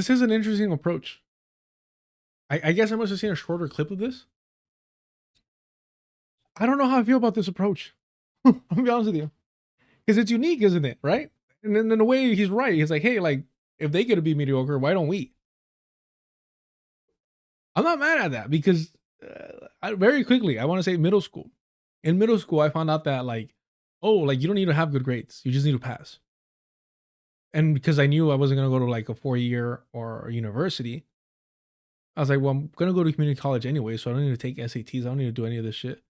is an interesting approach. I guess I must have seen a shorter clip of this. I don't know how I feel about this approach. I'll be honest with you. Because it's unique, isn't it? Right? And then in a way, he's right. He's like, hey, like, if they get to be mediocre, why don't we? I'm not mad at that because very quickly, I want to say middle school. In middle school, I found out that like, oh, like you don't need to have good grades. You just need to pass. And because I knew I wasn't going to go to like a 4-year or a university, I was like, well, I'm going to go to community college anyway, so I don't need to take SATs. I don't need to do any of this shit.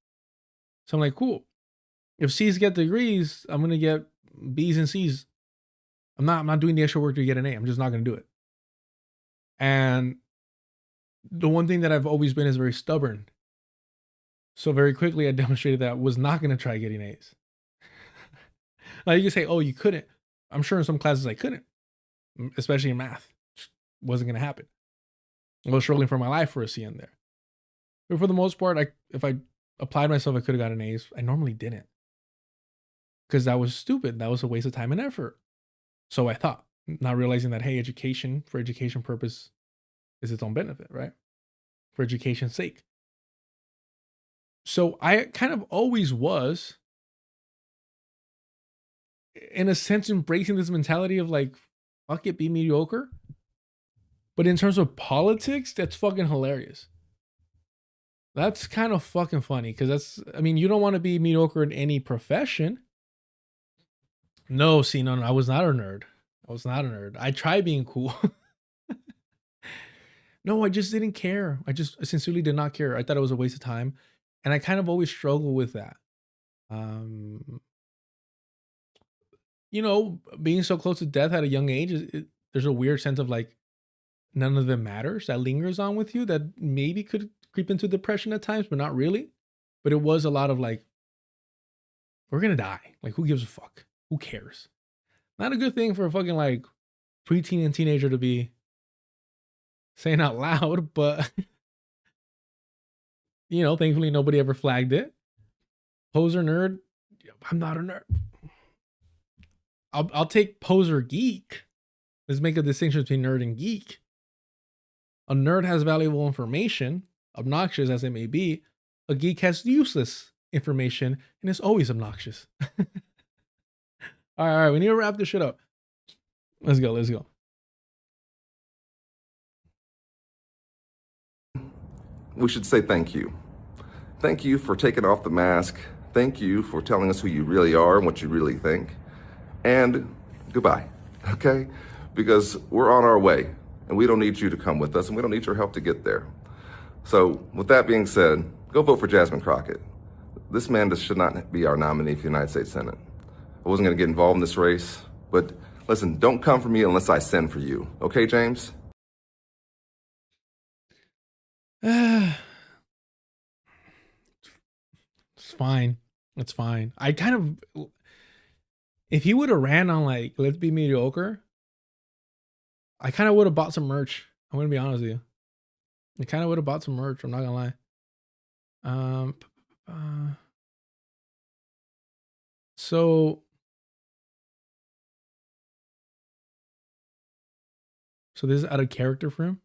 So I'm like, cool. If C's get degrees, I'm going to get B's and C's. I'm not doing the extra work to get an A. I'm just not going to do it. And the one thing that I've always been is very stubborn. So very quickly, I demonstrated that I was not going to try getting A's. Now you can say, oh, you couldn't. I'm sure in some classes I couldn't, especially in math. Just wasn't going to happen. I was struggling for my life for a C in there. But for the most part, if I applied myself, I could have gotten A's. I normally didn't. Because that was stupid. That was a waste of time and effort. So I thought, not realizing that, hey, education, for education purpose, is its own benefit, right? For education's sake. So I kind of always was, in a sense, embracing this mentality of like, fuck it, be mediocre. But in terms of politics, that's fucking hilarious. That's kind of fucking funny because that's, I mean, you don't want to be mediocre in any profession. No, see, no, I was not a nerd. I was not a nerd. I tried being cool. No, I just didn't care. I sincerely did not care. I thought it was a waste of time. And I kind of always struggle with that. You know, being so close to death at a young age, there's a weird sense of like, none of them matters that lingers on with you that maybe could creep into depression at times, but not really. But it was a lot of like, we're going to die. Like, who gives a fuck? Who cares? Not a good thing for a fucking like preteen and teenager to be saying out loud, but you know, thankfully nobody ever flagged it. Poser nerd. I'm not a nerd. I'll take poser geek. Let's make a distinction between nerd and geek. A nerd has valuable information, obnoxious as it may be. A geek has useless information and is always obnoxious. All right, we need to wrap this shit up. Let's go. We should say thank you. Thank you for taking off the mask. Thank you for telling us who you really are and what you really think. And goodbye, okay? Because we're on our way, and we don't need you to come with us, and we don't need your help to get there. So with that being said, go vote for Jasmine Crockett. This man should not be our nominee for the United States Senate. I wasn't going to get involved in this race, but listen, don't come for me unless I send for you. Okay, James? It's fine. It's fine. I kind of, if he would have ran on like, let's be mediocre, I kind of would have bought some merch. I'm going to be honest with you. I kind of would have bought some merch. I'm not going to lie. So this is out of character for him.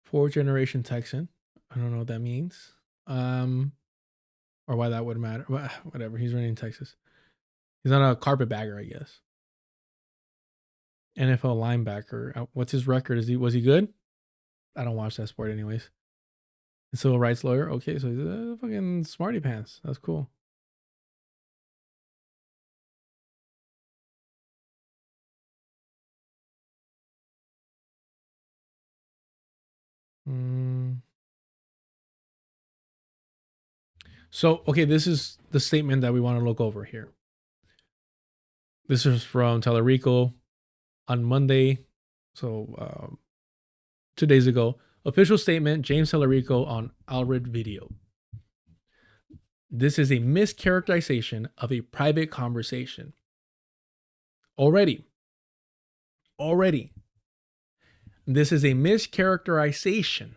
Fourth generation Texan. I don't know what that means. Or why that would matter. Whatever. He's running in Texas. He's not a carpetbagger, I guess. NFL linebacker. What's his record? Was he good? I don't watch that sport anyways. A civil rights lawyer. Okay, so he's a fucking smarty pants. That's cool. So, okay, this is the statement that we want to look over here. This is from Talarico on Monday. So, 2 days ago. Official statement, James Talarico on Alred video. This is a mischaracterization of a private conversation. Already. This is a mischaracterization.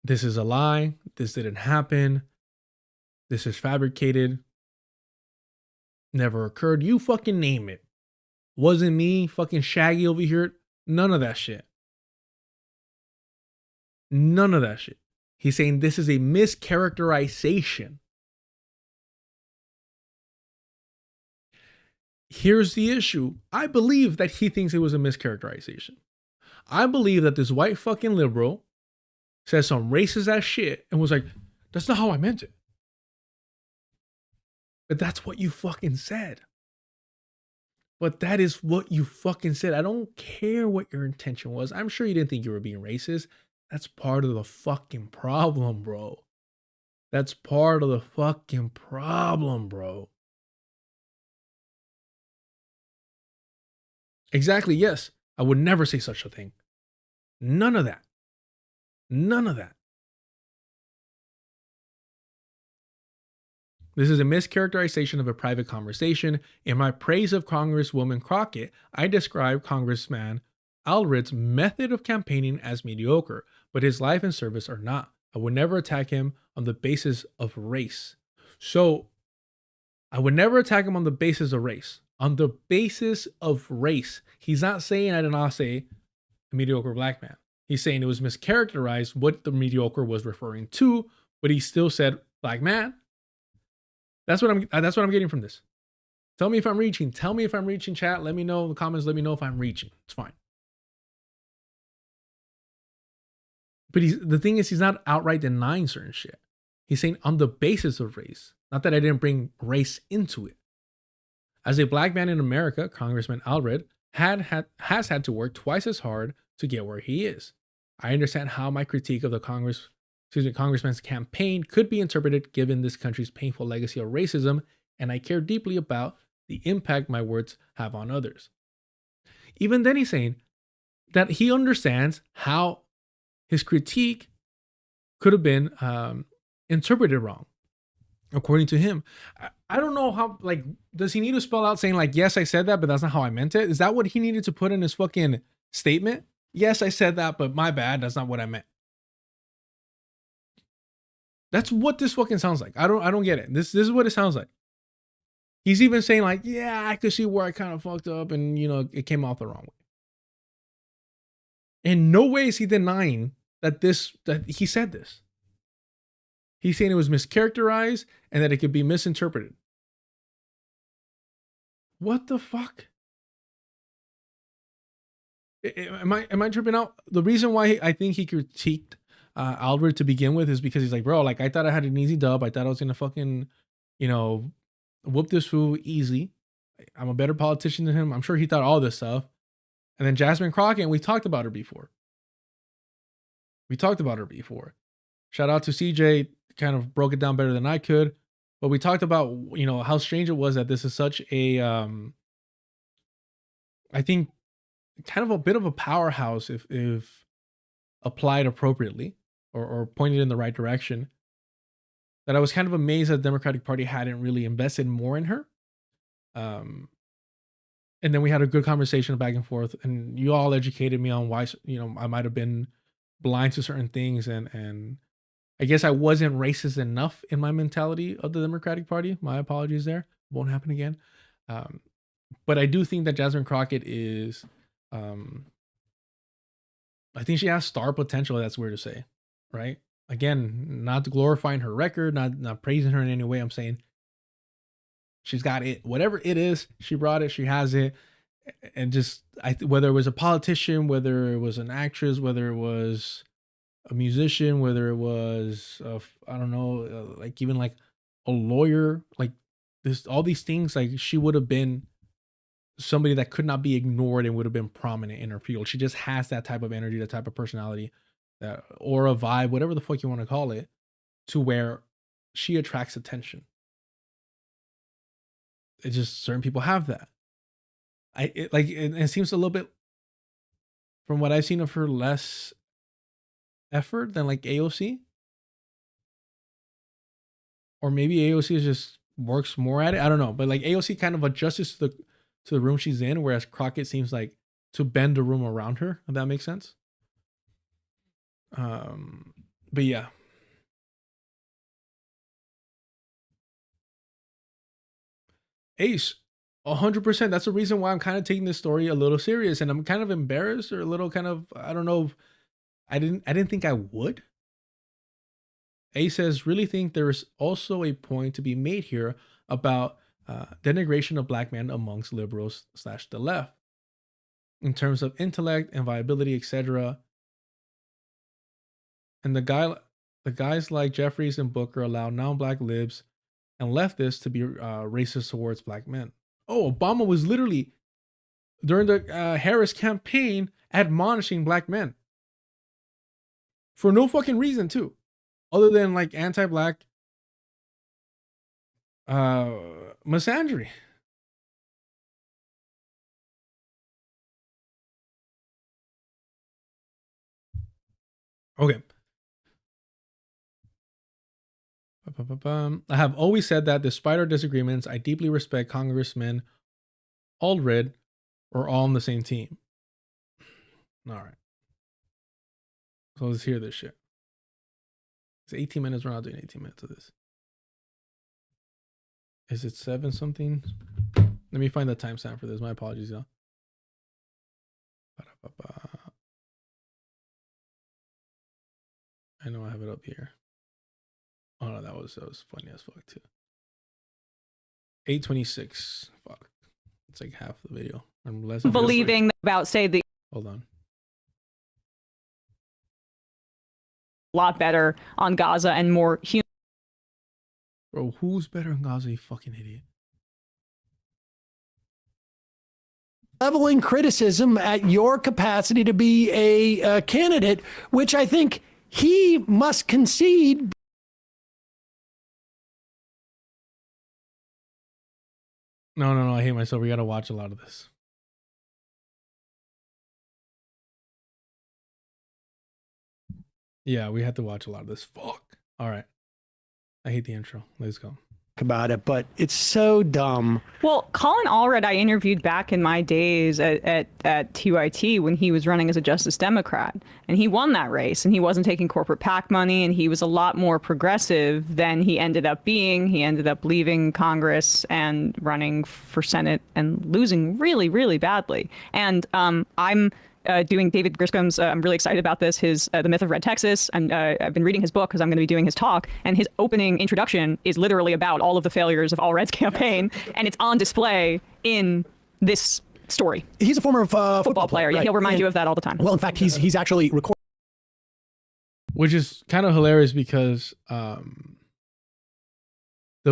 This is a lie. This didn't happen. This is fabricated. Never occurred. You fucking name it. Wasn't me, fucking Shaggy over here. None of that shit. None of that shit. He's saying this is a mischaracterization. Here's the issue. I believe that he thinks it was a mischaracterization. I believe that this white fucking liberal said some racist ass shit and was like, that's not how I meant it. But that's what you fucking said. But that is what you fucking said. I don't care what your intention was. I'm sure you didn't think you were being racist. That's part of the fucking problem, bro. That's part of the fucking problem, bro. Exactly, yes. I would never say such a thing. None of that. None of that. This is a mischaracterization of a private conversation. In my praise of Congresswoman Crockett, I describe Congressman Alred's method of campaigning as mediocre, but his life and service are not. I would never attack him on the basis of race. So I would never attack him on the basis of race. On the basis of race. He's not saying I did not say a mediocre black man. He's saying it was mischaracterized what the mediocre was referring to, but he still said black man. That's what I'm getting from this. Tell me if I'm reaching. Tell me if I'm reaching, chat. Let me know in the comments. Let me know if I'm reaching. It's fine. But the thing is, he's not outright denying certain shit. He's saying on the basis of race. Not that I didn't bring race into it. As a black man in America, Congressman Allred has had to work twice as hard to get where he is. I understand how my critique of the congressman's campaign could be interpreted given this country's painful legacy of racism, and I care deeply about the impact my words have on others. Even then, he's saying that he understands how his critique could have been interpreted wrong, according to him. I don't know how, like, does he need to spell out saying, like, yes, I said that, but that's not how I meant it? Is that what he needed to put in his fucking statement? Yes, I said that, but my bad. That's not what I meant. That's what this fucking sounds like. I don't get it. This is what it sounds like. He's even saying, like, yeah, I could see where I kind of fucked up and, you know, it came out the wrong way. In no way is he denying that he said this. He's saying it was mischaracterized and that it could be misinterpreted. What the fuck? Am I tripping out? The reason why I think he critiqued Allred to begin with is because he's like, bro, like, I thought I had an easy dub. I thought I was gonna fucking, you know, whoop this fool easy. I'm a better politician than him. I'm sure he thought all this stuff. And then Jasmine Crockett, we talked about her before. Shout out to CJ, kind of broke it down better than I could. But we talked about, you know, how strange it was that this is such a, I think, kind of a bit of a powerhouse if applied appropriately or pointed in the right direction. That I was kind of amazed that the Democratic Party hadn't really invested more in her. And then we had a good conversation back and forth, and you all educated me on why, you know, I might have been blind to certain things, and I guess I wasn't racist enough in my mentality of the Democratic Party. My apologies there. Won't happen again. But I do think that Jasmine Crockett is, I think she has star potential. That's weird to say, right? Again, not glorifying her record, not praising her in any way. I'm saying she's got it. Whatever it is, she brought it. She has it. And just, whether it was a politician, whether it was an actress, whether it was a musician, whether it was, I don't know, like even like a lawyer, like this, all these things, like she would have been somebody that could not be ignored and would have been prominent in her field. She just has that type of energy, that type of personality, that aura, vibe, whatever the fuck you want to call it, to where she attracts attention. It's just certain people have that. It seems a little bit, from what I've seen of her, less effort than like AOC. Or maybe AOC just works more at it. I don't know. But like AOC kind of adjusts to the room she's in, whereas Crockett seems like to bend the room around her, if that makes sense. But yeah. Ace, 100%. That's the reason why I'm kind of taking this story a little serious, and I'm kind of embarrassed or a little kind of, I don't know. I didn't think I would. A says, really think there is also a point to be made here about denigration of black men amongst liberals / the left in terms of intellect and viability, etc. And the guys like Jeffries and Booker allow non-black libs and leftists to be racist towards black men. Oh, Obama was literally, during the Harris campaign, admonishing black men. For no fucking reason, too. Other than, like, anti-black misandry. Okay. I have always said that despite our disagreements, I deeply respect Congressman Allred. We're all on the same team. All right. So let's hear this shit. It's 18 minutes. We're not doing 18 minutes of this. Is it 7 something? Let me find the timestamp for this. My apologies, y'all. I know I have it up here. Oh no, that was funny as fuck too. 8:26. Fuck. It's like half the video. I'm less believing about, say, the Hold on. lot better on Gaza and more human. Bro, who's better in Gaza, you fucking idiot? Leveling criticism at your capacity to be a candidate, which I think he must concede. No, I hate myself. We gotta watch a lot of this. Yeah, we had to watch a lot of this. Fuck. All right. I hate the intro. Let's go. About it, but it's so dumb. Well, Colin Allred, I interviewed back in my days at TYT when he was running as a Justice Democrat, and he won that race, and he wasn't taking corporate PAC money, and he was a lot more progressive than he ended up being. He ended up leaving Congress and running for Senate and losing really, really badly. And I'm doing David Griscom's, I'm really excited about this, his The Myth of Red Texas. And I've been reading his book because I'm going to be doing his talk. And his opening introduction is literally about all of the failures of Allred's campaign. And it's on display in this story. He's a former football player. Yeah, Right. he'll remind And- you of that all the time. Well, in fact, he's actually recording. Which is kind of hilarious because The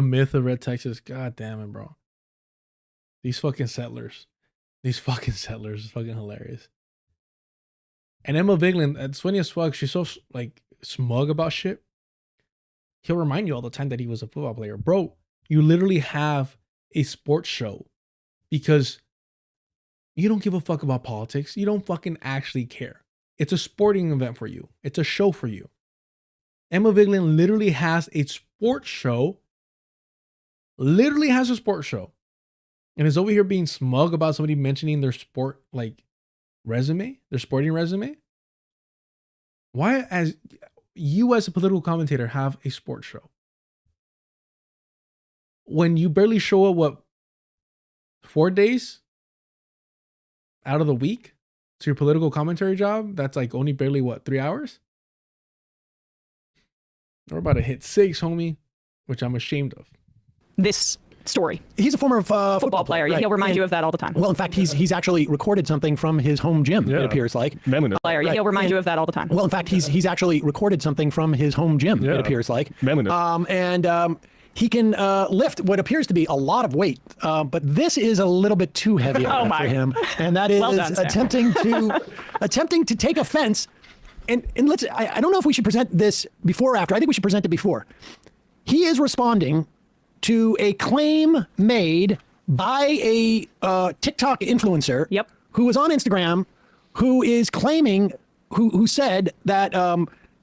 Myth of Red Texas, god damn it, bro. These fucking settlers is fucking hilarious. And Emma Vigeland, it's funny as fuck. She's so like smug about shit. He'll remind you all the time that he was a football player. Bro, you literally have a sports show because you don't give a fuck about politics. You don't fucking actually care. It's a sporting event for you. It's a show for you. Emma Vigeland literally has a sports show. Literally has a sports show. And is over here being smug about somebody mentioning their sport, like, resume, their sporting resume. Why, as you as a political commentator, have a sports show when you barely show up 4 days out of the week to your political commentary job? That's like only barely 3 hours. We're about to hit 6, homie, which I'm ashamed of. This story. He's a former football player. Right. He'll remind And- you of that all the time. Well, in fact, he's actually recorded something from his home gym. It appears like. Player. Right. He'll remind And- you of that all the time. Well, in fact, he's actually recorded something from his home gym. It appears like. He can lift what appears to be a lot of weight, but this is a little bit too heavy Oh my. for him, and that is Well done, Sam. attempting to take offense. And let's. I don't know if we should present this before or after. I think we should present it before. He is responding to a claim made by a TikTok influencer who was on Instagram, who is claiming, who said that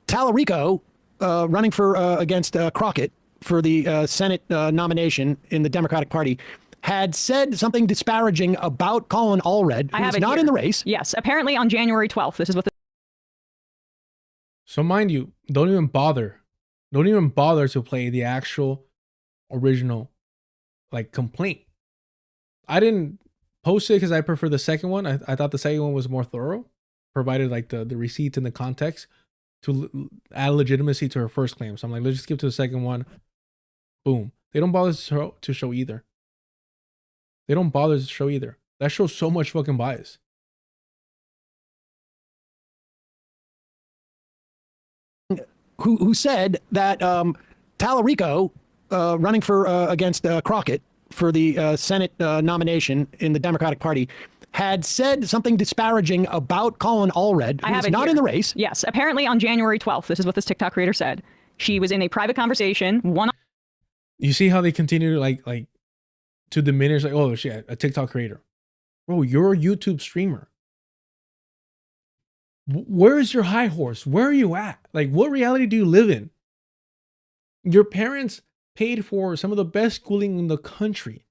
Talarico, running for against Crockett for the Senate nomination in the Democratic Party, had said something disparaging about Colin Allred, I who have is it not here. in the race. Yes, apparently on January 12th. This is what. So mind you, don't even bother to play the actual original like complaint. I didn't post it because I prefer the second one. I thought the second one was more thorough, provided like the receipts and the context to add legitimacy to her first claim. So I'm like, let's just skip to the second one. Boom. They don't bother to show either. They don't bother to show either. That shows so much fucking bias. Who said that Talarico, running for against Crockett for the Senate nomination in the Democratic Party, had said something disparaging about Colin Allred, I who have is it not here. in the race. Yes, apparently on January 12th. This is what this TikTok creator said. She was in a private conversation. You see how they continue to like to diminish, like, oh shit, a TikTok creator. Bro, you're a YouTube streamer. Where is your high horse? Where are you at? Like, what reality do you live in? Your parents paid for some of the best schooling in the country,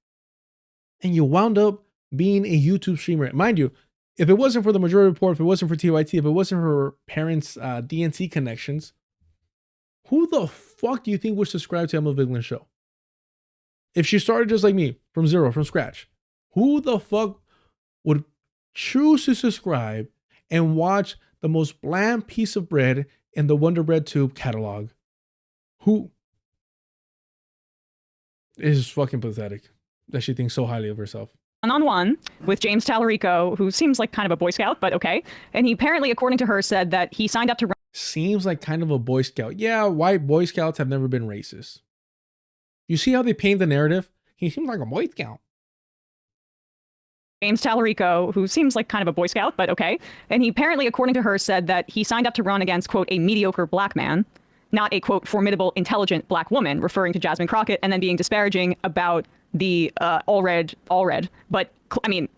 and you wound up being a YouTube streamer. Mind you, if it wasn't for the Majority Report, if it wasn't for TYT, if it wasn't for her parents' DNC connections, who the fuck do you think would subscribe to Emma Vigeland's show? If she started just like me, from zero, from scratch, who the fuck would choose to subscribe and watch the most bland piece of bread in the Wonder Bread tube catalog? Who? It is fucking pathetic that she thinks so highly of herself. One-on-one with James Talarico, who seems like kind of a Boy Scout, but okay. And he apparently, according to her, said that he signed up to run. Seems like kind of a Boy Scout. Yeah, white Boy Scouts have never been racist. You see how they paint the narrative? He seems like a Boy Scout. James Talarico, who seems like kind of a Boy Scout, but okay. And he apparently, according to her, said that he signed up to run against, quote, a mediocre black man, not a, quote, formidable, intelligent black woman, referring to Jasmine Crockett, and then being disparaging about the all red. But, I mean,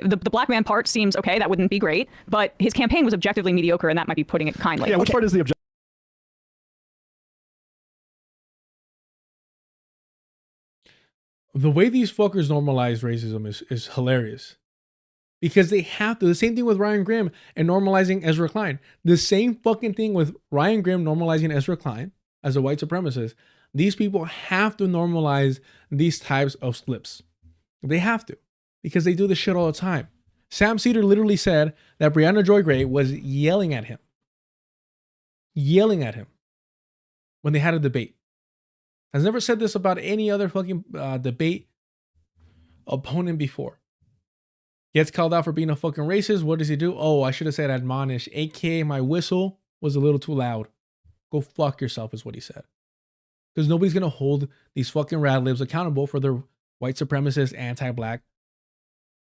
the black man part seems okay. That wouldn't be great. But his campaign was objectively mediocre, and that might be putting it kindly. Yeah, which part is the objective? The way these fuckers normalize racism is hilarious. Because they have to. The same thing with Ryan Grimm and normalizing Ezra Klein. The same fucking thing with Ryan Grimm normalizing Ezra Klein as a white supremacist. These people have to normalize these types of slips. They have to. Because they do this shit all the time. Sam Cedar literally said that Brianna Joy Gray was yelling at him. Yelling at him. When they had a debate. Has never said this about any other fucking debate opponent before. Gets called out for being a fucking racist. What does he do? Oh, I should have said admonish. AKA my whistle was a little too loud. Go fuck yourself is what he said. Because nobody's going to hold these fucking rad libs accountable for their white supremacist, anti-black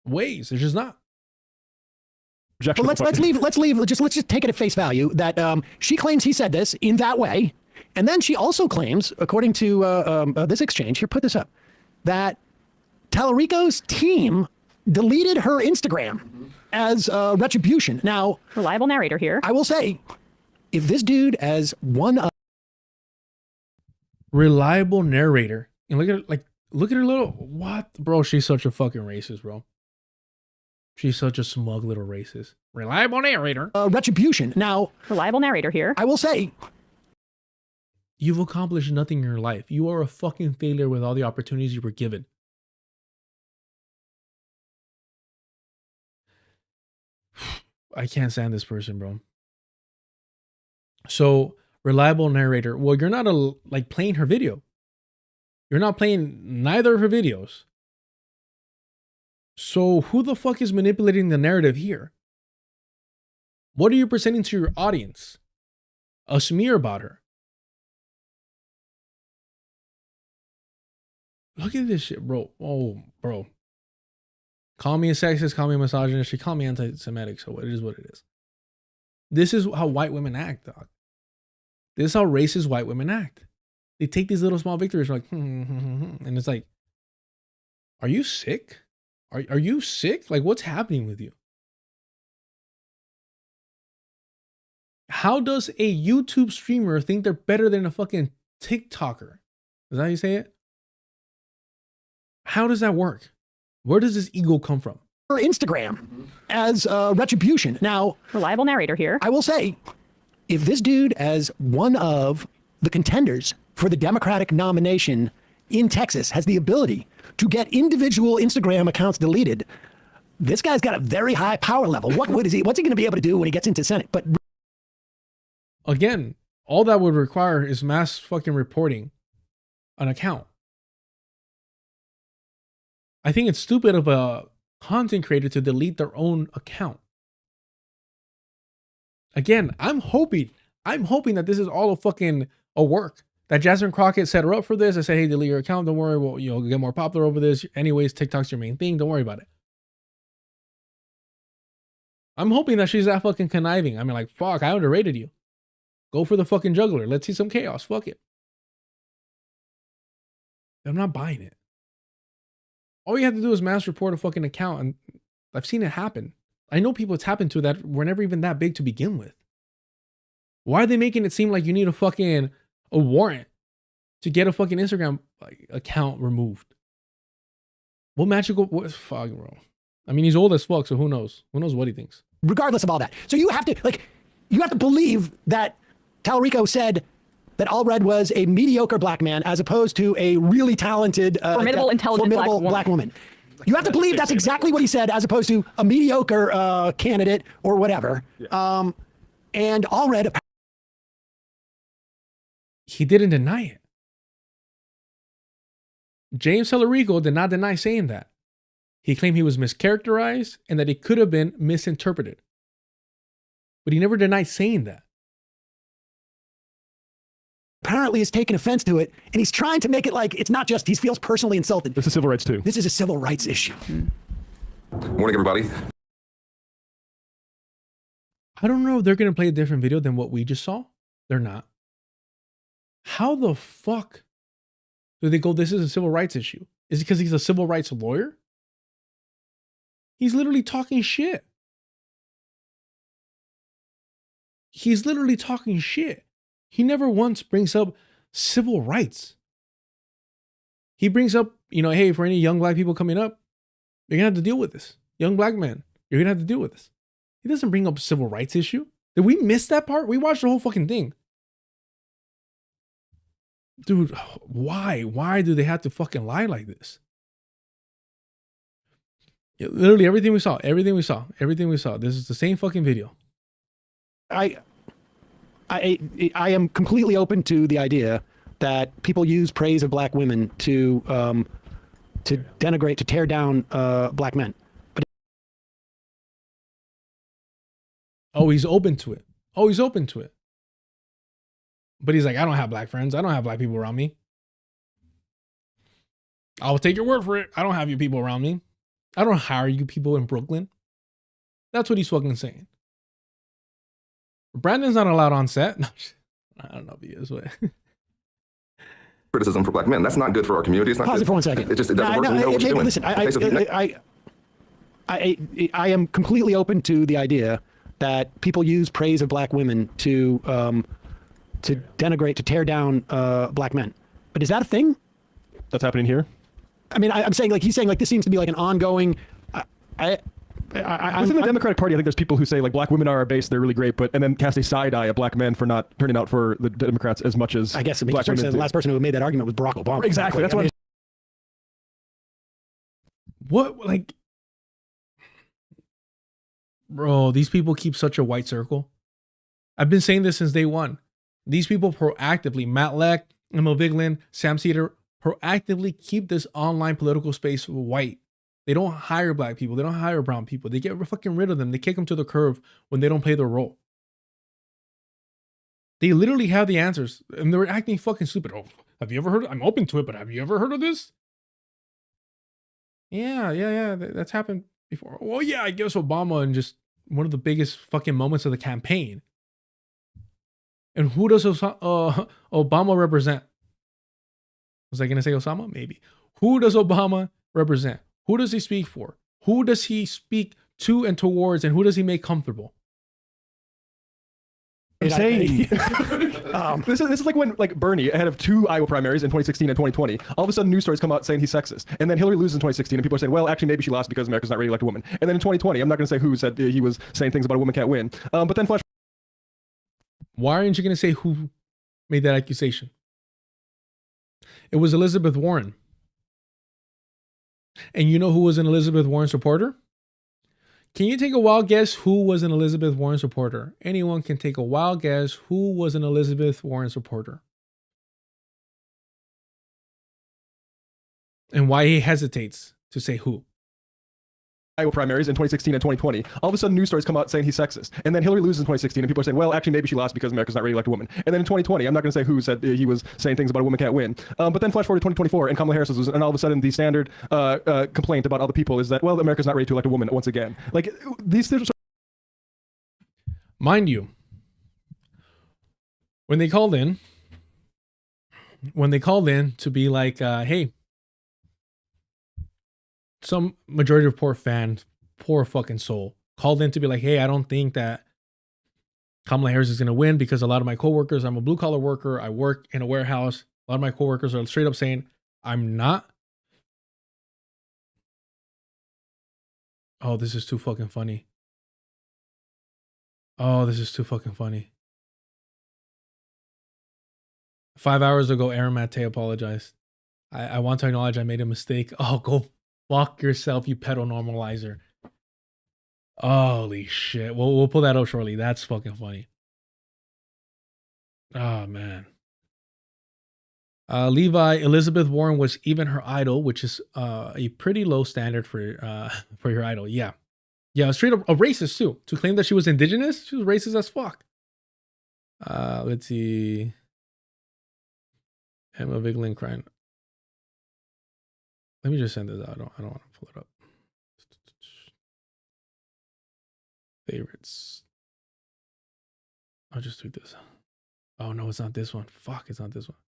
ways. They're just not. Well, let's just take it at face value that she claims he said this in that way. And then she also claims, according to this exchange, here, put this up, that Talarico's team deleted her Instagram as retribution. Now, reliable narrator here. I will say, if this dude as one of reliable narrator, and look at her little, what, bro? She's such a fucking racist, bro. She's such a smug little racist. Reliable narrator. Retribution. Now, reliable narrator here. I will say, you've accomplished nothing in your life. You are a fucking failure with all the opportunities you were given. I can't stand this person, bro. So, reliable narrator. Well, you're not playing her video. You're not playing neither of her videos. So, who the fuck is manipulating the narrative here? What are you presenting to your audience? A smear about her. Look at this shit, bro. Oh, bro. Call me a sexist, call me a misogynist, she call me anti-Semitic, so it is what it is. This is how white women act, dog. This is how racist white women act. They take these little small victories, like, and it's like, are you sick? Are you sick? Like, what's happening with you? How does a YouTube streamer think they're better than a fucking TikToker? Is that how you say it? How does that work? Where does this ego come from? Her Instagram as retribution. Now, reliable narrator here. I will say, if this dude as one of the contenders for the Democratic nomination in Texas has the ability to get individual Instagram accounts deleted, this guy's got a very high power level. What's he going to be able to do when he gets into Senate? But again, all that would require is mass fucking reporting an account. I think it's stupid of a content creator to delete their own account. Again, I'm hoping that this is all a work. That Jasmine Crockett set her up for this. I said, hey, delete your account. Don't worry. Well, you'll get more popular over this. Anyways, TikTok's your main thing. Don't worry about it. I'm hoping that she's that fucking conniving. I mean, like, fuck, I underrated you. Go for the fucking juggler. Let's see some chaos. Fuck it. I'm not buying it. All you have to do is mass report a fucking account, and I've seen it happen. I know people it's happened to that were never even that big to begin with. Why are they making it seem like you need a warrant to get a fucking Instagram account removed? What fuck, bro? I mean, he's old as fuck, so who knows? Who knows what he thinks? Regardless of all that. So you have to believe that Talarico said that Allred was a mediocre black man as opposed to a really talented, Formidable, intelligent black woman. You have to believe that's exactly what he said, as opposed to a mediocre candidate or whatever. Yeah. And Allred, he didn't deny it. James Talarico did not deny saying that. He claimed he was mischaracterized and that it could have been misinterpreted. But he never denied saying that. apparently has taken offense to it, and he's trying to make it like it's not just he feels personally insulted. This is civil rights too. This is a civil rights issue. Morning, everybody. I don't know if they're going to play a different video than what we just saw. They're not. How the fuck do they go, this is a civil rights issue? Is it because he's a civil rights lawyer? He's literally talking shit. He's literally talking shit. He never once brings up civil rights. He brings up, you know, hey, for any young black people coming up, you're going to have to deal with this. Young black men, you're going to have to deal with this. He doesn't bring up a civil rights issue. Did we miss that part? We watched the whole fucking thing. Dude, why? Why do they have to fucking lie like this? Yeah, literally everything we saw. This is the same fucking video. I am completely open to the idea that people use praise of black women to denigrate, to tear down black men. But he's open to it. He's open to it. But he's like, I don't have black friends. I don't have black people around me. I'll take your word for it. I don't have you people around me. I don't hire you people in Brooklyn. That's what he's fucking saying. Brandon's not allowed on set. No, I don't know if he is. But criticism for black men. That's not good for our community. It's not pause good. it for 1 second. It just doesn't work. We know what you're doing. Listen, I am completely open to the idea that people use praise of black women to denigrate, to tear down black men. But is that a thing? That's happening here? I mean, I'm saying, like, he's saying, like, this seems to be like an ongoing. Within the Democratic Party, I think there's people who say, like, black women are our base, they're really great, but and then cast a side eye at black men for not turning out for the Democrats as much as I guess black women. the last person who made that argument was Barack Obama. Exactly. That's what, like, bro, these people keep such a white circle. I've been saying this since day one. These people proactively, Matt Leck, Emil Vigeland, Sam Cedar, proactively keep this online political space white. They don't hire black people. They don't hire brown people. They get fucking rid of them. They kick them to the curb when they don't play their role. They literally have the answers, and they're acting fucking stupid. Oh, have you ever heard? I'm open to it, but have you ever heard of this? Yeah. That's happened before. Well, yeah, I guess Obama and just one of the biggest fucking moments of the campaign. And who does Obama represent? Was I going to say Osama? Maybe. Who does Obama represent? Who does he speak for? Who does he speak to and towards, and who does he make comfortable? I'm saying this is like when, like, Bernie, ahead of 2 Iowa primaries in 2016 and 2020, all of a sudden news stories come out saying he's sexist, and then Hillary loses in 2016, and people are saying, well, actually maybe she lost because America's not ready to elect a woman. And then in 2020, I'm not going to say who said he was saying things about a woman can't win, but then flash. Why aren't you going to say who made that accusation? It was Elizabeth Warren. And you know who was an Elizabeth Warren supporter? Can you take a wild guess who was an Elizabeth Warren supporter? Anyone can take a wild guess who was an Elizabeth Warren supporter. And why he hesitates to say who. Iowa primaries in 2016 and 2020, all of a sudden news stories come out saying he's sexist. And then Hillary loses in 2016, and people are saying, well, actually maybe she lost because America's not ready to elect a woman. And then in 2020, I'm not going to say who said he was saying things about a woman can't win. But then flash forward to 2024, and Kamala Harris was, and all of a sudden the standard complaint about other people is that, well, America's not ready to elect a woman once again. Like, these things are... Mind you, when they called in to be like, hey, some majority of poor fucking soul, called in to be like, hey, I don't think that Kamala Harris is going to win because a lot of my coworkers, I'm a blue collar worker, I work in a warehouse. A lot of my coworkers are straight up saying, I'm not. Oh, this is too fucking funny. 5 hours ago, Aaron Mate apologized. I want to acknowledge I made a mistake. Oh, go fuck yourself, you pedo normalizer. Holy shit. We'll pull that up shortly. That's fucking funny. Oh, man. Levi, Elizabeth Warren was even her idol, which is a pretty low standard for your idol. Yeah. Yeah, straight up a racist too. To claim that she was indigenous, she was racist as fuck. Let's see. Emma Vigeland crying. Let me just send this out. I don't want to pull it up. Favorites. I'll just tweet this. Oh no, it's not this one. Fuck, it's not this one.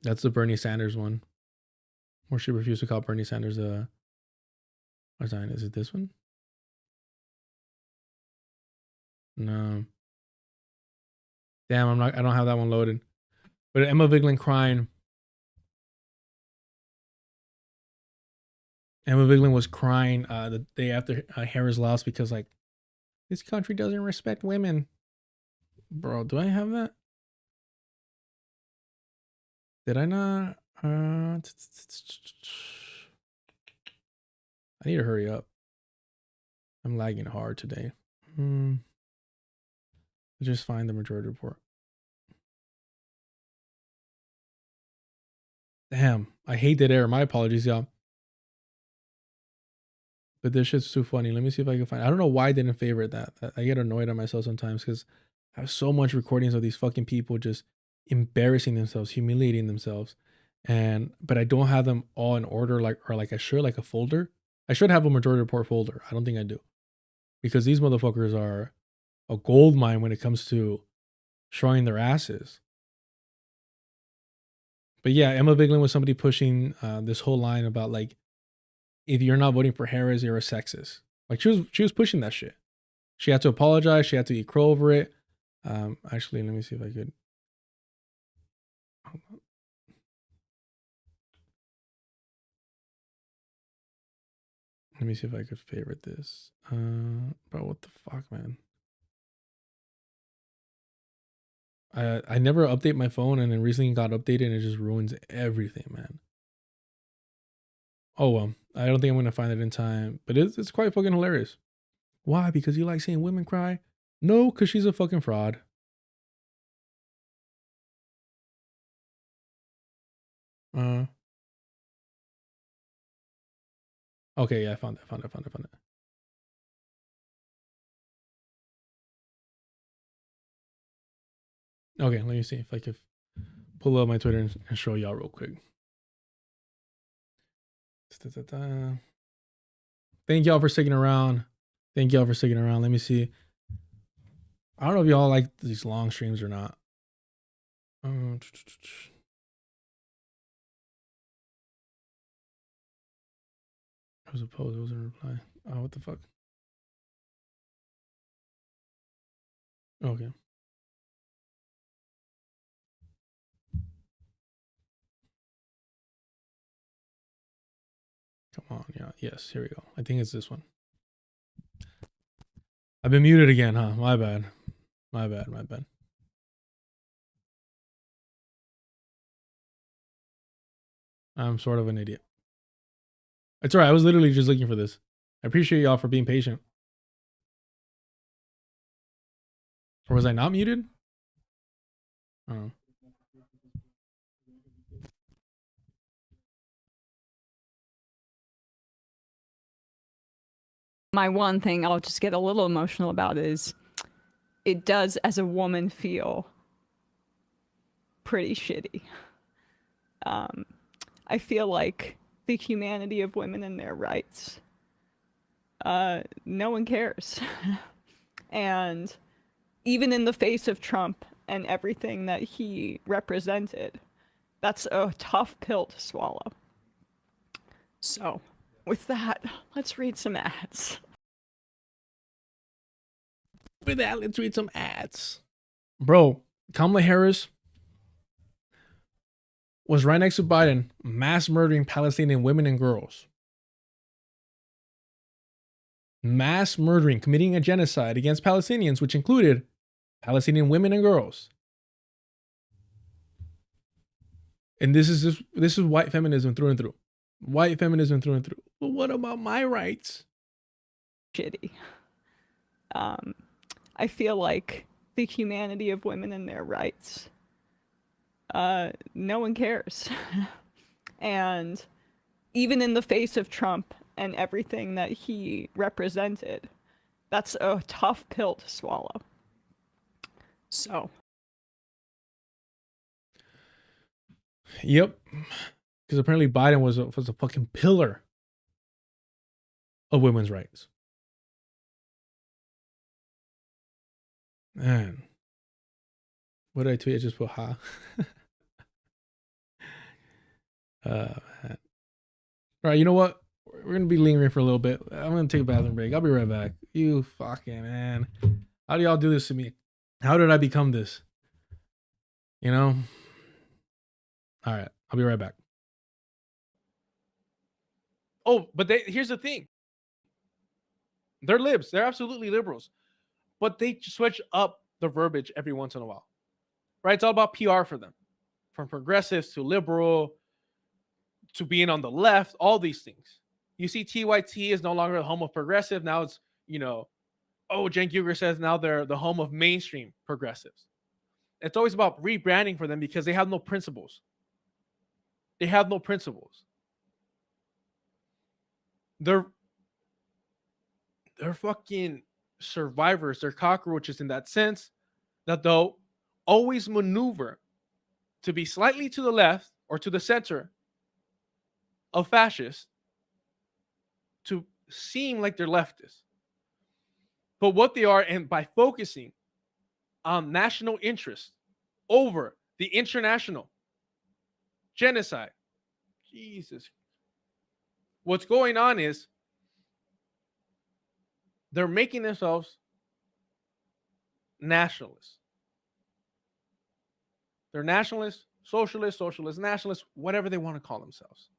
That's the Bernie Sanders one. Or she refused to call Bernie Sanders a resign. Is it this one? No. Damn, I don't have that one loaded. But Emma Vigeland crying. Emma Vigeland was crying the day after Harris lost because like this country doesn't respect women. Bro, do I have that? Did I not? I need to hurry up. I'm lagging hard today. Just find the majority report. Damn, I hate that error. My apologies, y'all. But this shit's too funny. Let me see if I can find. I don't know why I didn't favorite that. I get annoyed at myself sometimes because I have so much recordings of these fucking people just embarrassing themselves, humiliating themselves, but I don't have them all in order like I should, like a folder. I should have a majority report folder. I don't think I do, because these motherfuckers are a gold mine when it comes to showing their asses. But yeah, Emma Vigeland was somebody pushing this whole line about like, if you're not voting for Harris, you're a sexist. Like she was pushing that shit. She had to apologize. She had to eat crow over it. Actually, let me see if I could. Hold on. Let me see if I could favorite this. Bro, what the fuck, man? I never update my phone, and then recently got updated, and it just ruins everything, man. Oh well, I don't think I'm gonna find it in time, but it's quite fucking hilarious. Why? Because you like seeing women cry? No, because she's a fucking fraud. Okay, yeah, I found it. Okay, let me see if I could pull up my Twitter and show y'all real quick. Thank y'all for sticking around. Let me see. I don't know if y'all like these long streams or not. It was a post, it wasn't a reply. Oh, what the fuck? Okay. Come on, yeah. Yes, here we go. I think it's this one. I've been muted again, huh? My bad. I'm sort of an idiot. It's alright. I was literally just looking for this. I appreciate y'all for being patient. Or was I not muted? Oh. My one thing I'll just get a little emotional about is it does, as a woman, feel pretty shitty. I feel like the humanity of women and their rights, no one cares. And even in the face of Trump and everything that he represented, that's a tough pill to swallow. So with that, let's read some ads. With that, let's read some ads. Bro, Kamala Harris was right next to Biden, mass murdering Palestinian women and girls. Mass murdering, committing a genocide against Palestinians, which included Palestinian women and girls. And this is white feminism through and through. White feminism through and through. But what about my rights? Shitty. I feel like the humanity of women and their rights, no one cares. And even in the face of Trump and everything that he represented, that's a tough pill to swallow. So. Yep. Because apparently Biden was a fucking pillar of women's rights. Man. What did I tweet? I just put ha. Man. All right, you know what? We're going to be lingering for a little bit. I'm going to take a bathroom break. I'll be right back. You fucking man. How do y'all do this to me? How did I become this? You know? All right, I'll be right back. Oh, but here's the thing. They're libs. They're absolutely liberals. But they switch up the verbiage every once in a while. Right? It's all about PR for them. From progressives to liberal to being on the left, all these things. You see TYT is no longer the home of progressive. Now it's, Cenk Uygur says now they're the home of mainstream progressives. It's always about rebranding for them because they have no principles. They have no principles. They're fucking survivors. They're cockroaches in that sense that they'll always maneuver to be slightly to the left or to the center of fascists to seem like they're leftists. But what they are, and by focusing on national interest over the international genocide, Jesus, what's going on is they're making themselves nationalists. They're nationalists, socialists, nationalists, whatever they want to call themselves.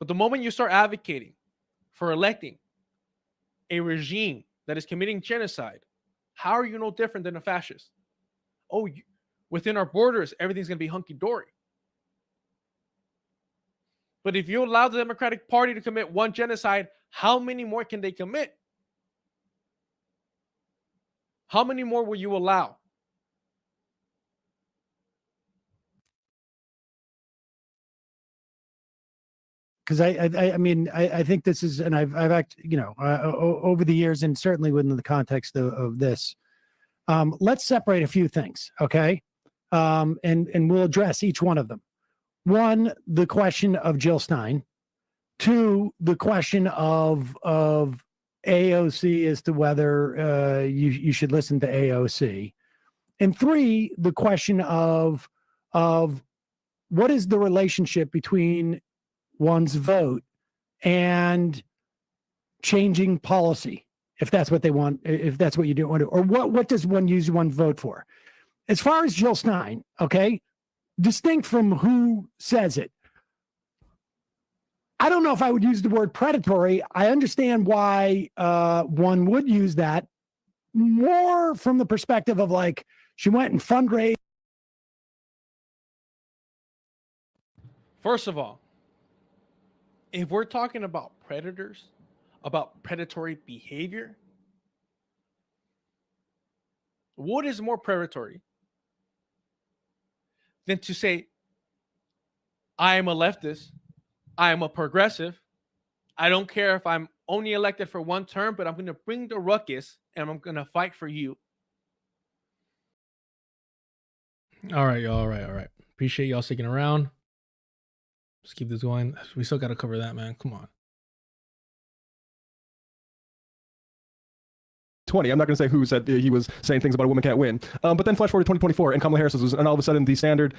But the moment you start advocating for electing a regime that is committing genocide, how are you no different than a fascist? Oh, within our borders, everything's going to be hunky-dory. But if you allow the Democratic Party to commit one genocide, how many more can they commit? How many more will you allow? Because I think this is, and I've over the years, and certainly within the context of this, let's separate a few things, okay? And we'll address each one of them. One, the question of Jill Stein. Two, the question of AOC as to whether you should listen to AOC. And three, the question of what is the relationship between one's vote and changing policy, if that's what they want, if that's what you do want to, or what does one use one vote for? As far as Jill Stein, okay, distinct from who says it, I don't know if I would use the word predatory. I understand why one would use that, more from the perspective of like she went and fundraised. First of all, if we're talking about predators, about predatory behavior, what is more predatory than to say, I am a leftist, I am a progressive, I don't care if I'm only elected for one term, but I'm going to bring the ruckus and I'm going to fight for you. All right, y'all. All right. Appreciate y'all sticking around. Let's keep this going. We still got to cover that, man. Come on. I'm not going to say who said he was saying things about a woman can't win. But then flash forward to 2024 and Kamala Harris was, and all of a sudden the standard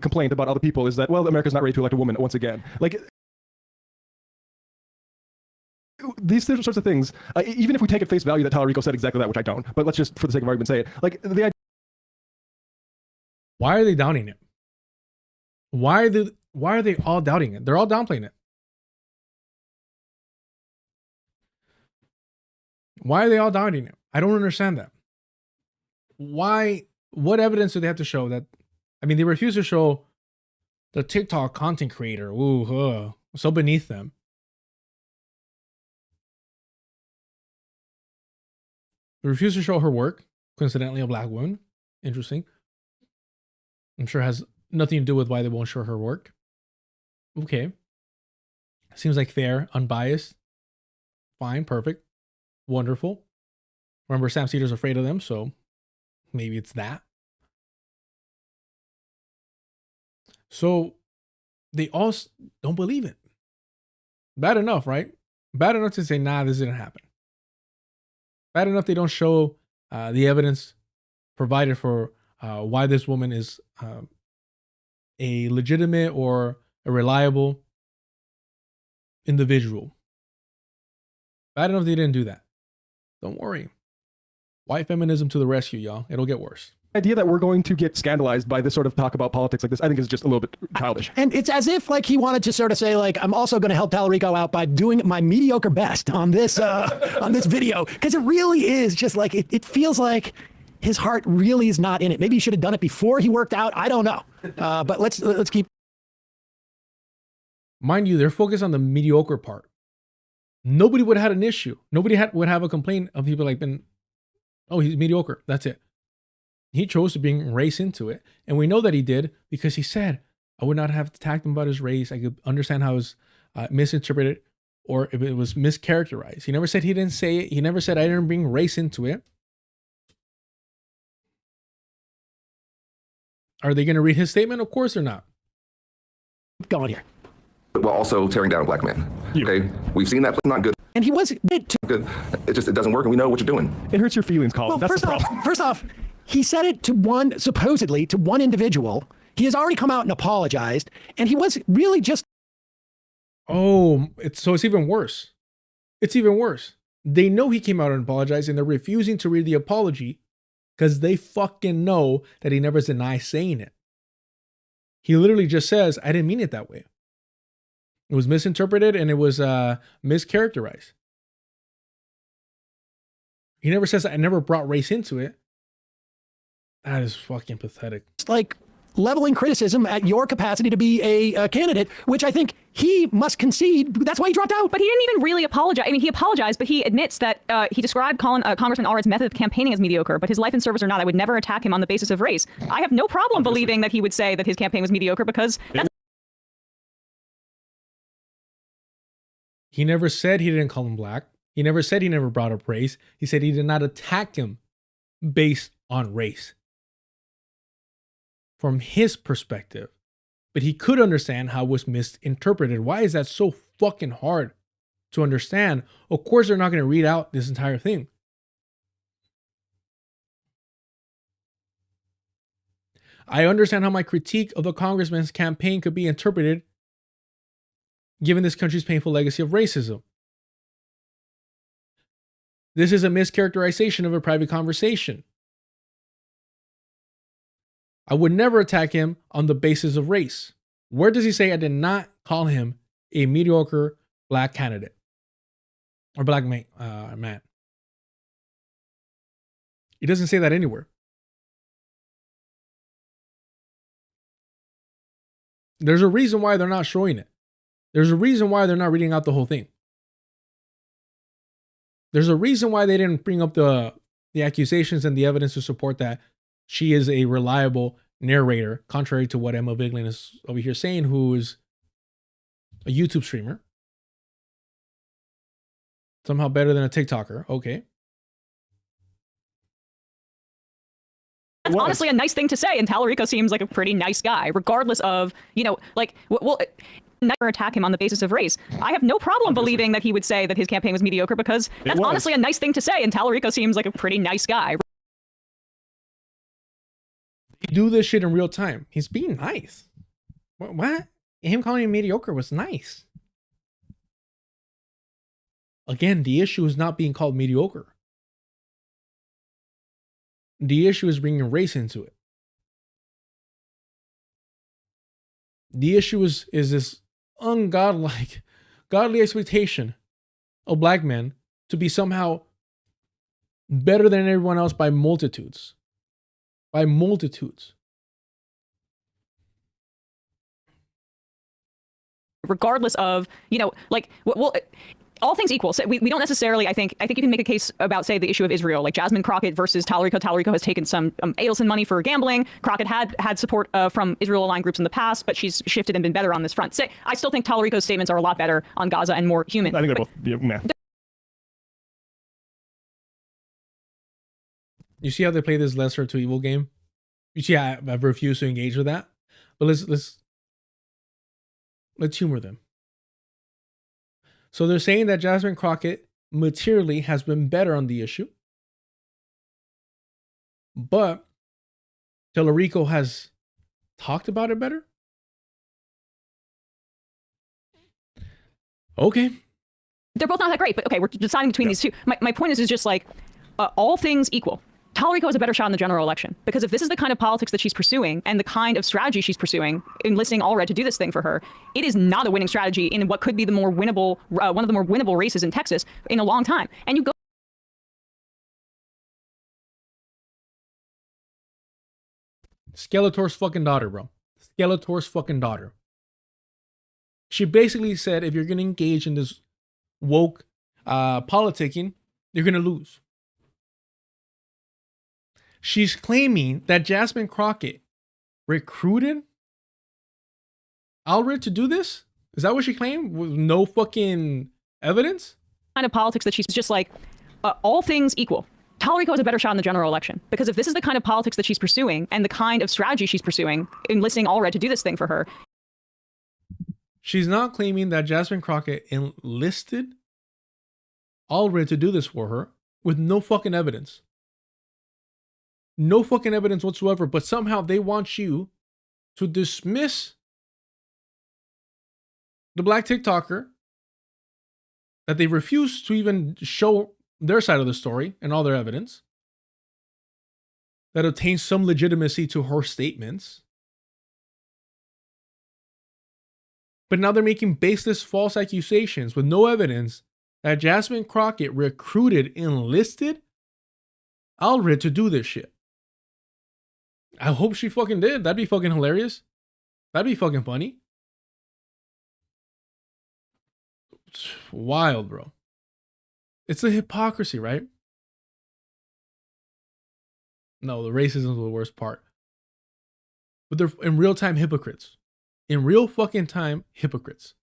complaint about other people is that, well, America's not ready to elect a woman once again. Like, these sorts of things, even if we take at face value that Talarico said exactly that, which I don't, but let's just, for the sake of argument, say it. Like, the idea. Why are they doubting it? Why are they all doubting it? They're all downplaying it. Why are they all doubting it? I don't understand that. Why What evidence do they have to show that? I mean, they refuse to show the TikTok content creator. Ooh, so beneath them. They refuse to show her work. Coincidentally, a black woman. Interesting. I'm sure it has nothing to do with why they won't show her work. Okay. Seems like fair, unbiased. Fine, perfect. Wonderful. Remember, Sam Cedar's afraid of them, so maybe it's that. So they all don't believe it. Bad enough, right? Bad enough to say, nah, this didn't happen. Bad enough they don't show the evidence provided for why this woman is a legitimate or a reliable individual. Bad enough they didn't do that. Don't worry. White feminism to the rescue, y'all. It'll get worse. The idea that we're going to get scandalized by this sort of talk about politics like this, I think is just a little bit childish. And it's as if like he wanted to sort of say like, I'm also going to help Talarico out by doing my mediocre best on this on this video, because it really is just like it feels like his heart really is not in it. Maybe he should have done it before he worked out. I don't know. But let's keep. Mind you, they're focused on the mediocre part. Nobody would have had an issue. Nobody would have a complaint of people like been, oh, he's mediocre. That's it. He chose to bring race into it. And we know that he did because he said, I would not have attacked him about his race. I could understand how it was misinterpreted or if it was mischaracterized. He never said he didn't say it. He never said I didn't bring race into it. Are they going to read his statement? Of course they're not. Go on here. While also tearing down a black man. Okay, we've seen that. It's not good. And he was good. It doesn't work, and we know what you're doing. It hurts your feelings, Colin. Well, That's the problem. first off, he said it to supposedly to one individual. He has already come out and apologized, and he was really just. Oh, it's even worse. It's even worse. They know he came out and apologized, and they're refusing to read the apology because they fucking know that he never denied saying it. He literally just says, I didn't mean it that way. It was misinterpreted and it was mischaracterized. He never says I never brought race into it. That is fucking pathetic. It's like leveling criticism at your capacity to be a candidate, which I think he must concede. That's why he dropped out. But he didn't even really apologize. I mean, he apologized, but he admits that he described Congressman Allred's method of campaigning as mediocre, but his life and service are not. I would never attack him on the basis of race. I have no problem believing that he would say that his campaign was mediocre because that's. He never said he didn't call him black. He never said he never brought up race. He said he did not attack him based on race. From his perspective. But he could understand how it was misinterpreted. Why is that so fucking hard to understand? Of course, they're not going to read out this entire thing. I understand how my critique of the congressman's campaign could be interpreted given this country's painful legacy of racism. This is a mischaracterization of a private conversation. I would never attack him on the basis of race. Where does he say I did not call him a mediocre black candidate or black man? He doesn't say that anywhere. There's a reason why they're not showing it. There's a reason why they're not reading out the whole thing. There's a reason why they didn't bring up the accusations and the evidence to support that she is a reliable narrator, contrary to what Emma Vigeland is over here saying, who is a YouTube streamer. Somehow better than a TikToker. Okay. That's honestly a nice thing to say, and Talarico seems like a pretty nice guy, regardless of, like, well, never attack him on the basis of race. I have no problem believing that he would say that his campaign was mediocre because that's honestly a nice thing to say, and Talarico seems like a pretty nice guy. They do this shit in real time. He's being nice. What? Him calling him mediocre was nice. Again, the issue is not being called mediocre. The issue is bringing race into it. The issue is this godly expectation of black men to be somehow better than everyone else by multitudes. by multitudes. Regardless of, like, well, all things equal, so we don't necessarily, I think you can make a case about, say, the issue of Israel, like Jasmine Crockett versus Talarico. Talarico has taken some Adelson money for gambling. Crockett had support from Israel-aligned groups in the past, but she's shifted and been better on this front. Say, I still think Talarico's statements are a lot better on Gaza and more human. I think they're both meh. You see how they play this lesser to evil game? You see, I've refused to engage with that. But let's humor them. So they're saying that Jasmine Crockett materially has been better on the issue, but Talarico has talked about it better. Okay. They're both not that great, but okay, we're deciding between these two. My point is just like, all things equal, Talarico has a better shot in the general election, because if this is the kind of politics that she's pursuing and the kind of strategy she's pursuing, enlisting all red to do this thing for her, it is not a winning strategy in what could be the more winnable, one of the more winnable races in Texas in a long time. And you go. Skeletor's fucking daughter, bro. Skeletor's fucking daughter. She basically said, if you're going to engage in this woke politicking, you're going to lose. She's claiming that Jasmine Crockett recruited Allred to do this? Is that what she claimed? With no fucking evidence? Kind of politics that she's just like, all things equal, Talarico has a better shot in the general election, because if this is the kind of politics that she's pursuing and the kind of strategy she's pursuing, enlisting all red to do this thing for her. She's not claiming that Jasmine Crockett enlisted Allred to do this for her with no fucking evidence. No fucking evidence whatsoever, but somehow they want you to dismiss the black TikToker that they refuse to even show their side of the story and all their evidence that obtains some legitimacy to her statements. But now they're making baseless false accusations with no evidence that Jasmine Crockett recruited, enlisted Allred to do this shit. I hope she fucking did. That'd be fucking hilarious. That'd be fucking funny. It's wild, bro. It's the hypocrisy, right? No, the racism is the worst part. But they're in real time hypocrites. In real fucking time hypocrites.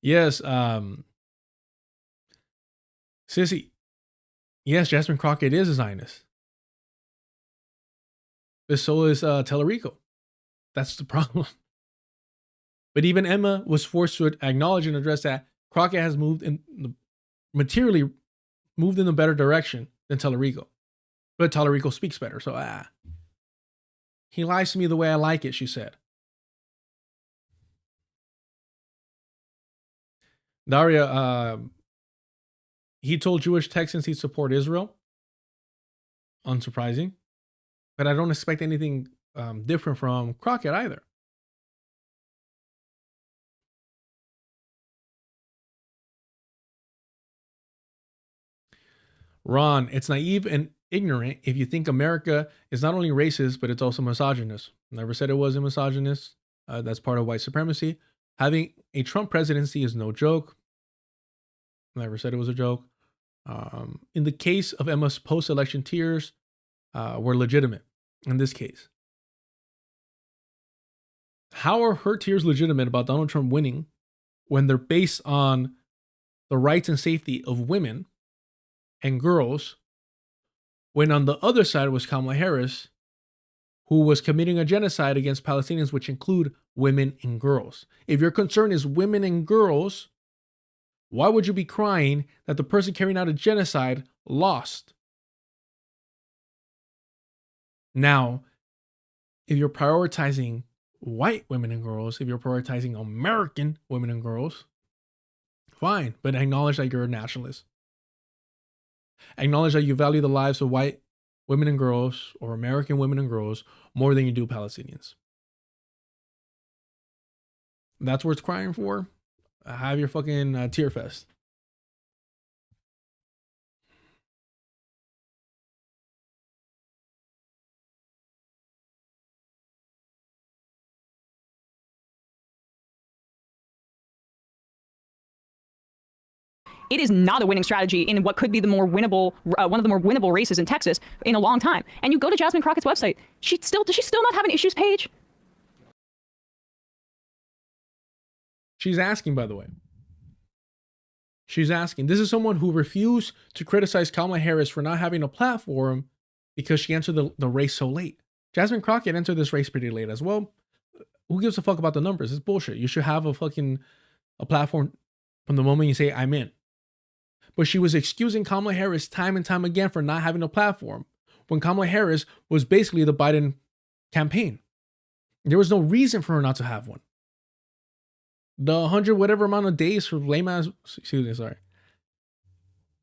Yes, Sissy. Yes, Jasmine Crockett is a Zionist. But so is Talarico. That's the problem. But even Emma was forced to acknowledge and address that Crockett has materially moved in a better direction than Talarico. But Talarico speaks better, so he lies to me the way I like it, she said. Daria, he told Jewish Texans he'd support Israel. Unsurprising. But I don't expect anything different from Crockett either. Ron, it's naive and ignorant if you think America is not only racist, but it's also misogynist. Never said it wasn't misogynist. That's part of white supremacy. Having a Trump presidency is no joke. Never said it was a joke. In the case of Emma's post-election tears, were legitimate in this case. How are her tears legitimate about Donald Trump winning when they're based on the rights and safety of women and girls, when on the other side was Kamala Harris, who was committing a genocide against Palestinians, which include women and girls? If your concern is women and girls, why would you be crying that the person carrying out a genocide lost? Now, if you're prioritizing white women and girls, if you're prioritizing American women and girls, fine, but acknowledge that you're a nationalist. Acknowledge that you value the lives of white women and girls or American women and girls more than you do Palestinians. That's what it's crying for. Have your fucking tear fest. it is not a winning strategy in what could be the more winnable, one of the more winnable races in Texas in a long time. And you go to Jasmine Crockett's website, does she still not have an issues page? She's asking, by the way. She's asking. This is someone who refused to criticize Kamala Harris for not having a platform because she entered the race so late. Jasmine Crockett entered this race pretty late as well. Who gives a fuck about the numbers? It's bullshit. You should have a platform from the moment you say, I'm in. But she was excusing Kamala Harris time and time again for not having a platform when Kamala Harris was basically the Biden campaign. There was no reason for her not to have one. The 100 whatever amount of days for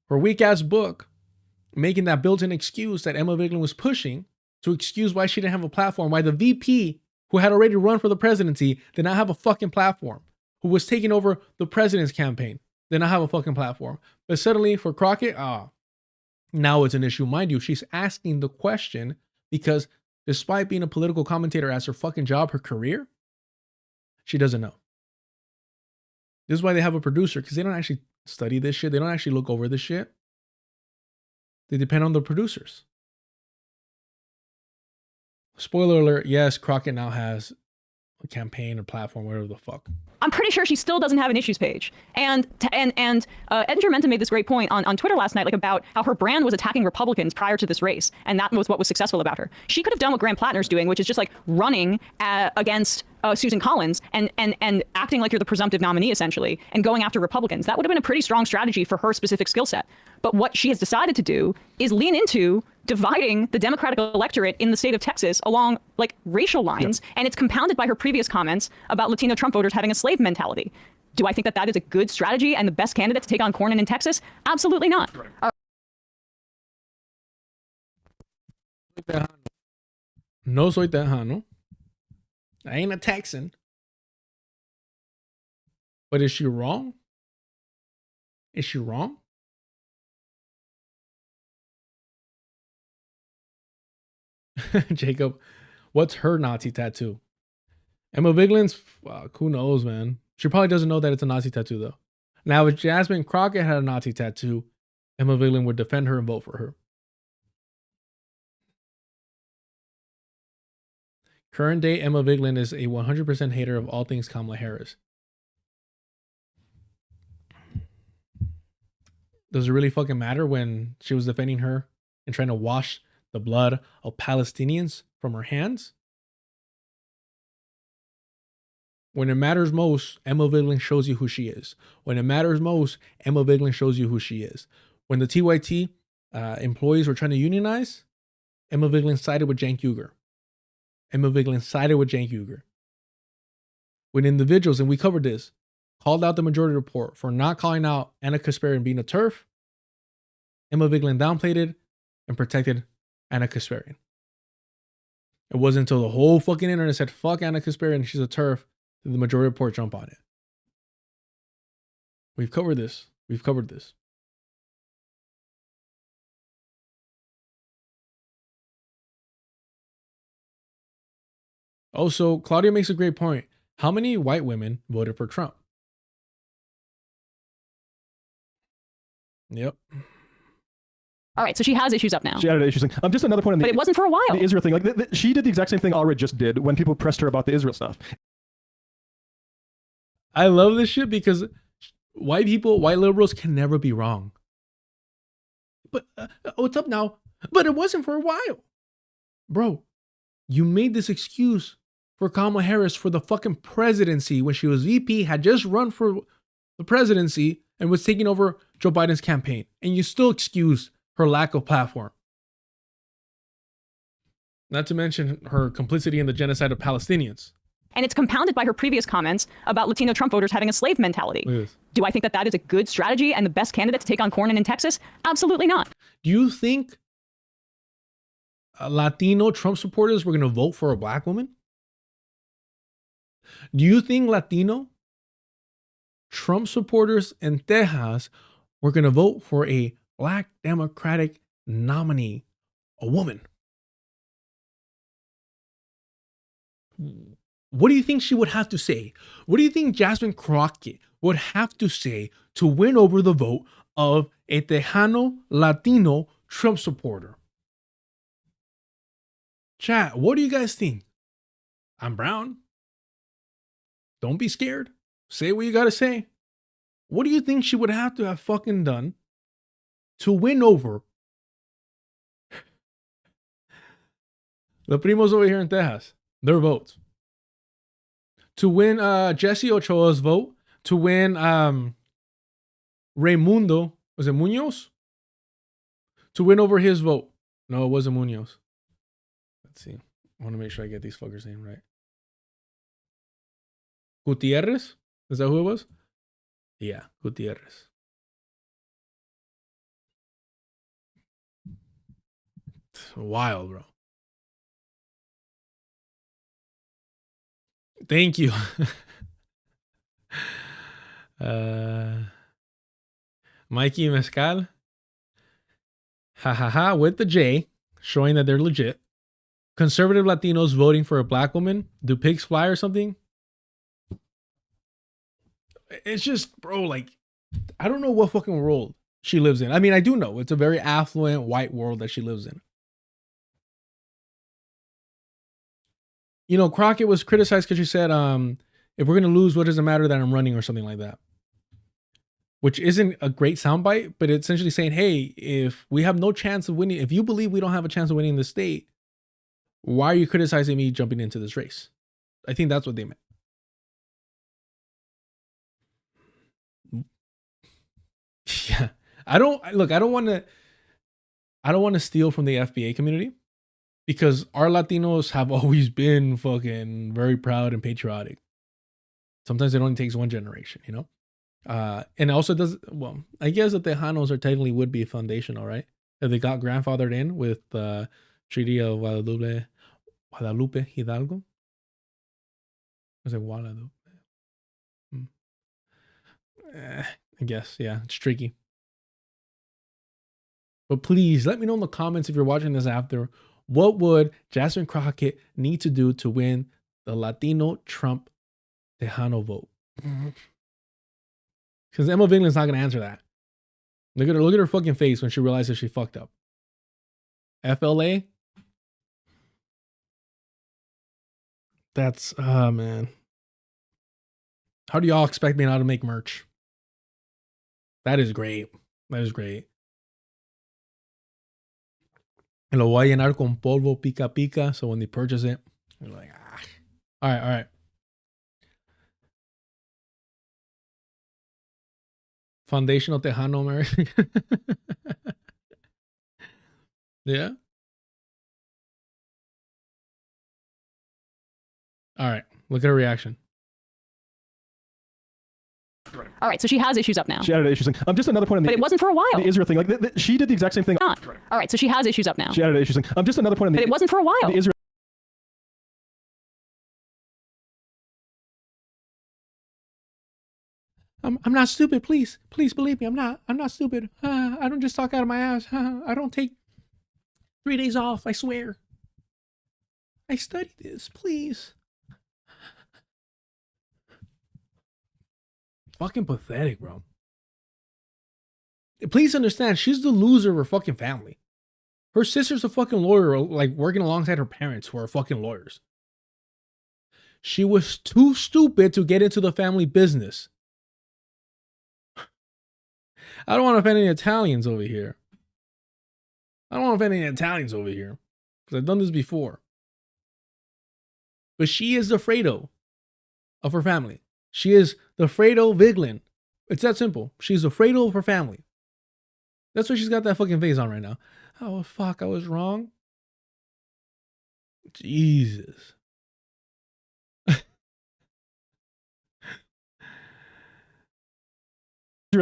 her weak ass book, making that built-in excuse that Emma Vigeland was pushing to excuse why she didn't have a platform, why the VP who had already run for the presidency did not have a fucking platform, who was taking over the president's campaign, did not have a fucking platform. But suddenly for Crockett, now it's an issue. Mind you, she's asking the question because despite being a political commentator as her fucking job, her career, she doesn't know. This is why they have a producer, because they don't actually study this shit. They don't actually look over this shit. They depend on the producers. Spoiler alert, yes, Crockett now has a campaign or platform, whatever the fuck. I'm pretty sure she still doesn't have an issues page. And Edinger Menta made this great point on Twitter last night, like about how her brand was attacking Republicans prior to this race, and that was what was successful about her. She could have done what Graham Plattner's doing, which is just like running against Susan Collins and acting like you're the presumptive nominee essentially, and going after Republicans. That would have been a pretty strong strategy for her specific skill set. But what she has decided to do is lean into dividing the Democratic electorate in the state of Texas along like racial lines, and it's compounded by her previous comments about Latino Trump voters having a slave mentality. Do I think that that is a good strategy and the best candidate to take on Cornyn in Texas? Absolutely not. No soy tejano. I ain't a Texan. But is she wrong? Is she wrong? Jacob, what's her Nazi tattoo? Emma Vigeland's, who knows, man. She probably doesn't know that it's a Nazi tattoo, though. Now, if Jasmine Crockett had a Nazi tattoo, Emma Vigeland would defend her and vote for her. Current day Emma Vigeland is a 100% hater of all things Kamala Harris. Does it really fucking matter when she was defending her and trying to wash the blood of Palestinians from her hands? When it matters most, Emma Vigeland shows you who she is. When it matters most, Emma Vigeland shows you who she is. When the TYT employees were trying to unionize, Emma Vigeland sided with Cenk Uygur. Emma Vigeland sided with Cenk Uygur. When individuals, and we covered this, called out the majority report for not calling out Anna Kasparian being a TERF, Emma Vigeland downplayed it and protected Anna Kasparian. It wasn't until the whole fucking internet said, fuck Anna Kasparian, she's a TERF, that the majority report jump on it. We've covered this. We've covered this. Also, Claudia makes a great point. How many white women voted for Trump? Yep. All right, so she has issues up now. She had issues. Just another point on but it wasn't for a while. The Israel thing. Like she did the exact same thing Allred just did when people pressed her about the Israel stuff. I love this shit because white people, white liberals can never be wrong. But what's up now? But it wasn't for a while. Bro, you made this excuse for Kamala Harris for the fucking presidency when she was VP, had just run for the presidency and was taking over Joe Biden's campaign. And you still excuse her lack of platform. Not to mention her complicity in the genocide of Palestinians. And it's compounded by her previous comments about Latino Trump voters having a slave mentality. Do I think that that is a good strategy and the best candidate to take on Cornyn in Texas? Absolutely not. Do you think Latino Trump supporters were going to vote for a black woman? Do you think Latino Trump supporters in Texas were going to vote for a black Democratic nominee, a woman? What do you think she would have to say? What do you think Jasmine Crockett would have to say to win over the vote of a Tejano Latino Trump supporter? Chat, what do you guys think? I'm brown. Don't be scared. Say what you gotta say. What do you think she would have to have fucking done to win over the primos over here in Texas? Their votes. To win Jesse Ochoa's vote. To win Raimundo. Was it Munoz? To win over his vote. No, it wasn't Munoz. Let's see. I want to make sure I get these fuckers' name right. Gutierrez? Is that who it was? Yeah, Gutierrez. It's wild, bro. Thank you. Mikey Mezcal. Ha ha ha with the J, showing that they're legit. Conservative Latinos voting for a black woman. Do pigs fly or something? It's just, bro, like, I don't know what fucking world she lives in. I mean, I do know. It's a very affluent white world that she lives in. You know, Crockett was criticized because she said, if we're going to lose, what does it matter that I'm running or something like that? Which isn't a great soundbite, but it's essentially saying, hey, if we have no chance of winning, if you believe we don't have a chance of winning the state, why are you criticizing me jumping into this race? I think that's what they meant. Yeah. I don't want to steal from the FBA community, because our Latinos have always been fucking very proud and patriotic. Sometimes it only takes one generation, you know? And also well, I guess the Tejanos are technically would be foundational, right? If they got grandfathered in with the Treaty of Guadalupe Hidalgo. Was it Guadalupe? I guess, yeah, it's tricky. But please let me know in the comments if you're watching this after. What would Jasmine Crockett need to do to win the Latino Trump Tejano vote? Because Emma Vinland's not going to answer that. Look at her fucking face when she realizes she fucked up. FLA? That's, man. How do y'all expect me not to make merch? That is great. That is great. And lo voy a llenar con polvo pica pica. So when they purchase it, they're like, ah. All right. Foundational Tejano American. Yeah. All right. Look at her reaction. All right, so she has issues up now. She added issues. Just another point on the. But it wasn't for a while. The Israel thing, like she did the exact same thing. Not. All right, so she has issues up now. She added issues. Just another point on the. But it wasn't for a while. The Israel. I'm not stupid. Please believe me. I'm not stupid. I don't just talk out of my ass. I don't take 3 days off. I swear. I studied this. Please. Fucking pathetic, bro. Please understand, she's the loser of her fucking family. Her sister's a fucking lawyer, like working alongside her parents who are fucking lawyers. She was too stupid to get into the family business. I don't want to offend any Italians over here. Because I've done this before. But she is the Fredo of her family. She is the Fredo Viglin. It's that simple. She's the Fredo of her family. That's why she's got that fucking face on right now. Oh, fuck, I was wrong. Jesus.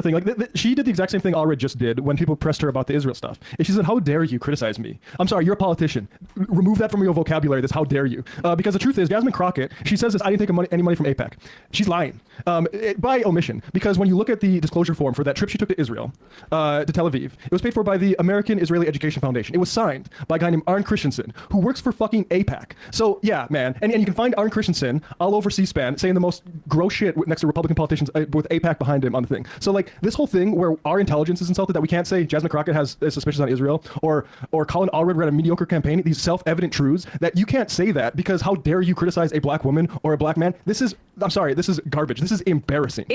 through a thing. Like she did the exact same thing Allred just did when people pressed her about the Israel stuff. And she said, "How dare you criticize me? I'm sorry, you're a politician. Remove that from your vocabulary. This, how dare you?" Because the truth is, Jasmine Crockett, she says this, "I didn't take any money from AIPAC." She's lying by omission. Because when you look at the disclosure form for that trip she took to Israel, to Tel Aviv, it was paid for by the American Israeli Education Foundation. It was signed by a guy named Arne Christensen, who works for fucking AIPAC. So yeah, man, and you can find Arne Christensen all over C-SPAN saying the most gross shit next to Republican politicians with AIPAC behind him on the thing. So like this whole thing where our intelligence is insulted, that we can't say Jasmine Crockett has suspicions on Israel, or Colin Allred ran a mediocre campaign, these self-evident truths, that you can't say that because how dare you criticize a black woman or a black man? This is, I'm sorry, this is garbage. This is embarrassing.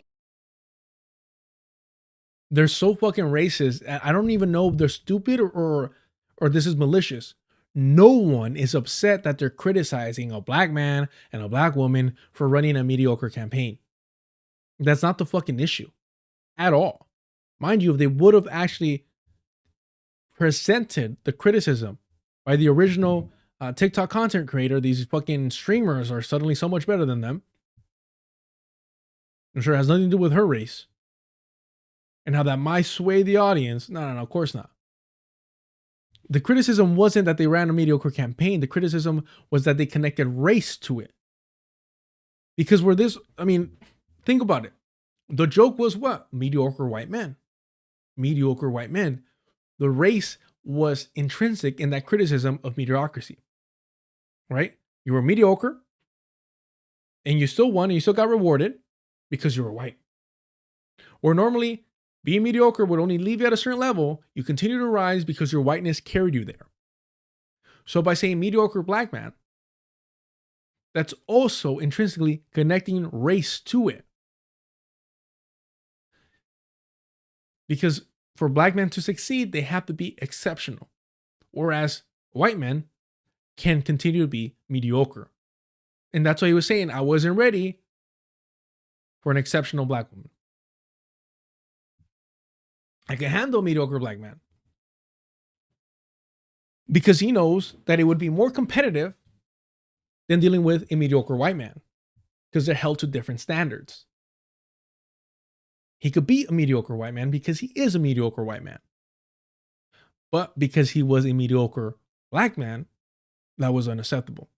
They're so fucking racist. I don't even know if they're stupid or this is malicious. No one is upset that they're criticizing a black man and a black woman for running a mediocre campaign. That's not the fucking issue at all. Mind you, if they would have actually presented the criticism by the original TikTok content creator, these fucking streamers are suddenly so much better than them. I'm sure it has nothing to do with her race. And how that might sway the audience. No, of course not. The criticism wasn't that they ran a mediocre campaign. The criticism was that they connected race to it. Because think about it. The joke was what? Mediocre white men. Mediocre white men. The race was intrinsic in that criticism of mediocrity. Right? You were mediocre. And you still won and you still got rewarded because you were white. Or normally, being mediocre would only leave you at a certain level. You continue to rise because your whiteness carried you there. So by saying mediocre black man, that's also intrinsically connecting race to it. Because for black men to succeed, they have to be exceptional. Whereas white men can continue to be mediocre. And that's why he was saying, I wasn't ready for an exceptional black woman. I can handle a mediocre black man. Because he knows that it would be more competitive than dealing with a mediocre white man. Because they're held to different standards. He could be a mediocre white man because he is a mediocre white man. But because he was a mediocre black man, that was unacceptable.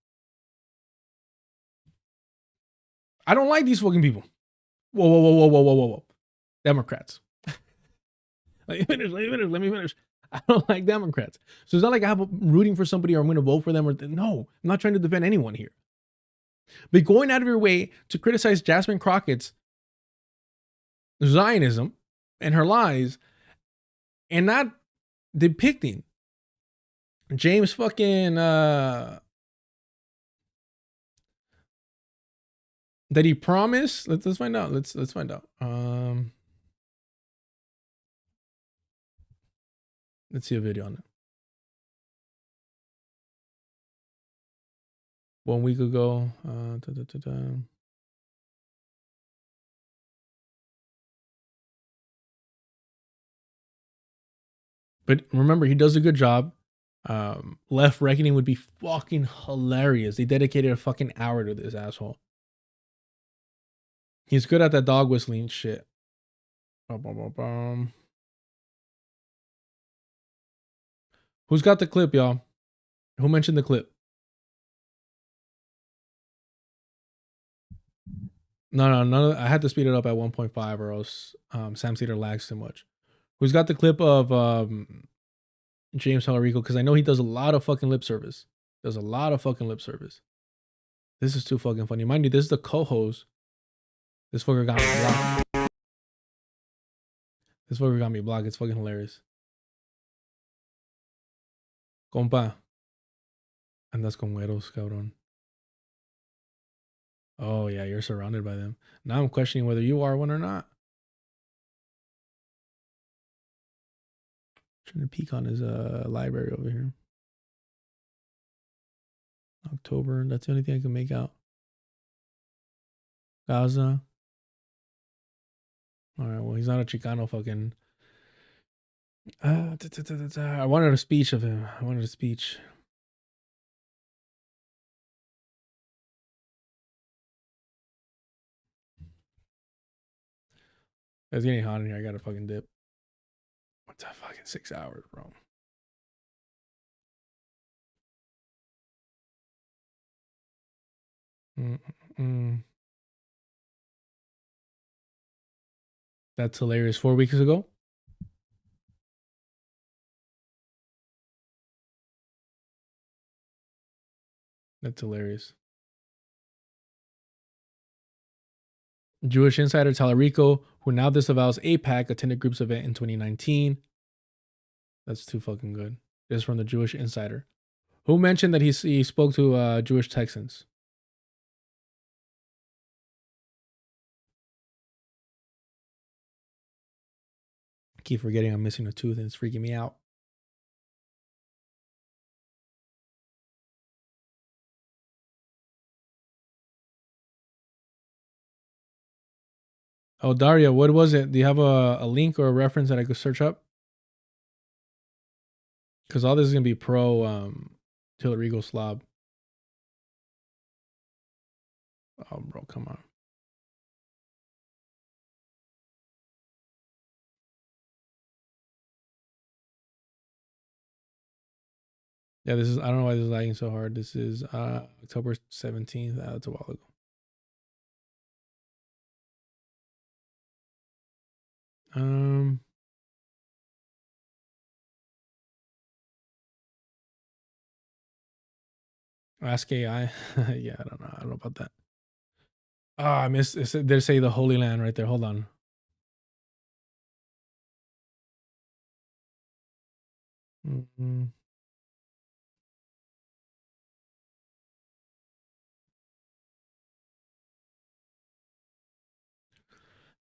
I don't like these fucking people. Whoa. Democrats. Let me finish. I don't like Democrats. So it's not like I'm rooting for somebody or I'm going to vote for them. No, I'm not trying to defend anyone here. But going out of your way to criticize Jasmine Crockett's Zionism and her lies and not depicting James fucking that he promised. Let's find out. Let's find out. Let's see a video on it. 1 week ago. But remember, he does a good job. Left Reckoning would be fucking hilarious. They dedicated a fucking hour to this asshole. He's good at that dog whistling shit. Who's got the clip, y'all? Who mentioned the clip? No. I had to speed it up at 1.5 or else Sam Cedar lags too much. Who's got the clip of James Talarico? Because I know he does a lot of fucking lip service. This is too fucking funny. Mind you, this is the co-host. This fucker got me blocked. It's fucking hilarious. Compa. Andas con güeros, cabrón. Oh, yeah, you're surrounded by them. Now I'm questioning whether you are one or not. Trying to peek on his library over here. October. That's the only thing I can make out. Gaza. All right, well, he's not a Chicano fucking. I wanted a speech of him. It's getting hot in here. I gotta fucking dip. What's that fucking 6 hours, bro? That's hilarious. 4 weeks ago? That's hilarious. Jewish insider Talarico, who now disavows AIPAC, attended group's event in 2019. That's too fucking good. This is from the Jewish insider, who mentioned that he spoke to Jewish Texans. I keep forgetting I'm missing a tooth and it's freaking me out. Oh, Daria, what was it? Do you have a link or a reference that I could search up? Because all this is going to be pro Talarico slob. Oh, bro, come on. Yeah, this is, I don't know why this is lagging so hard. This is October 17th. That's a while ago. Ask AI. Yeah, I don't know. I don't know about that. Oh, I missed. They say the Holy Land right there. Hold on.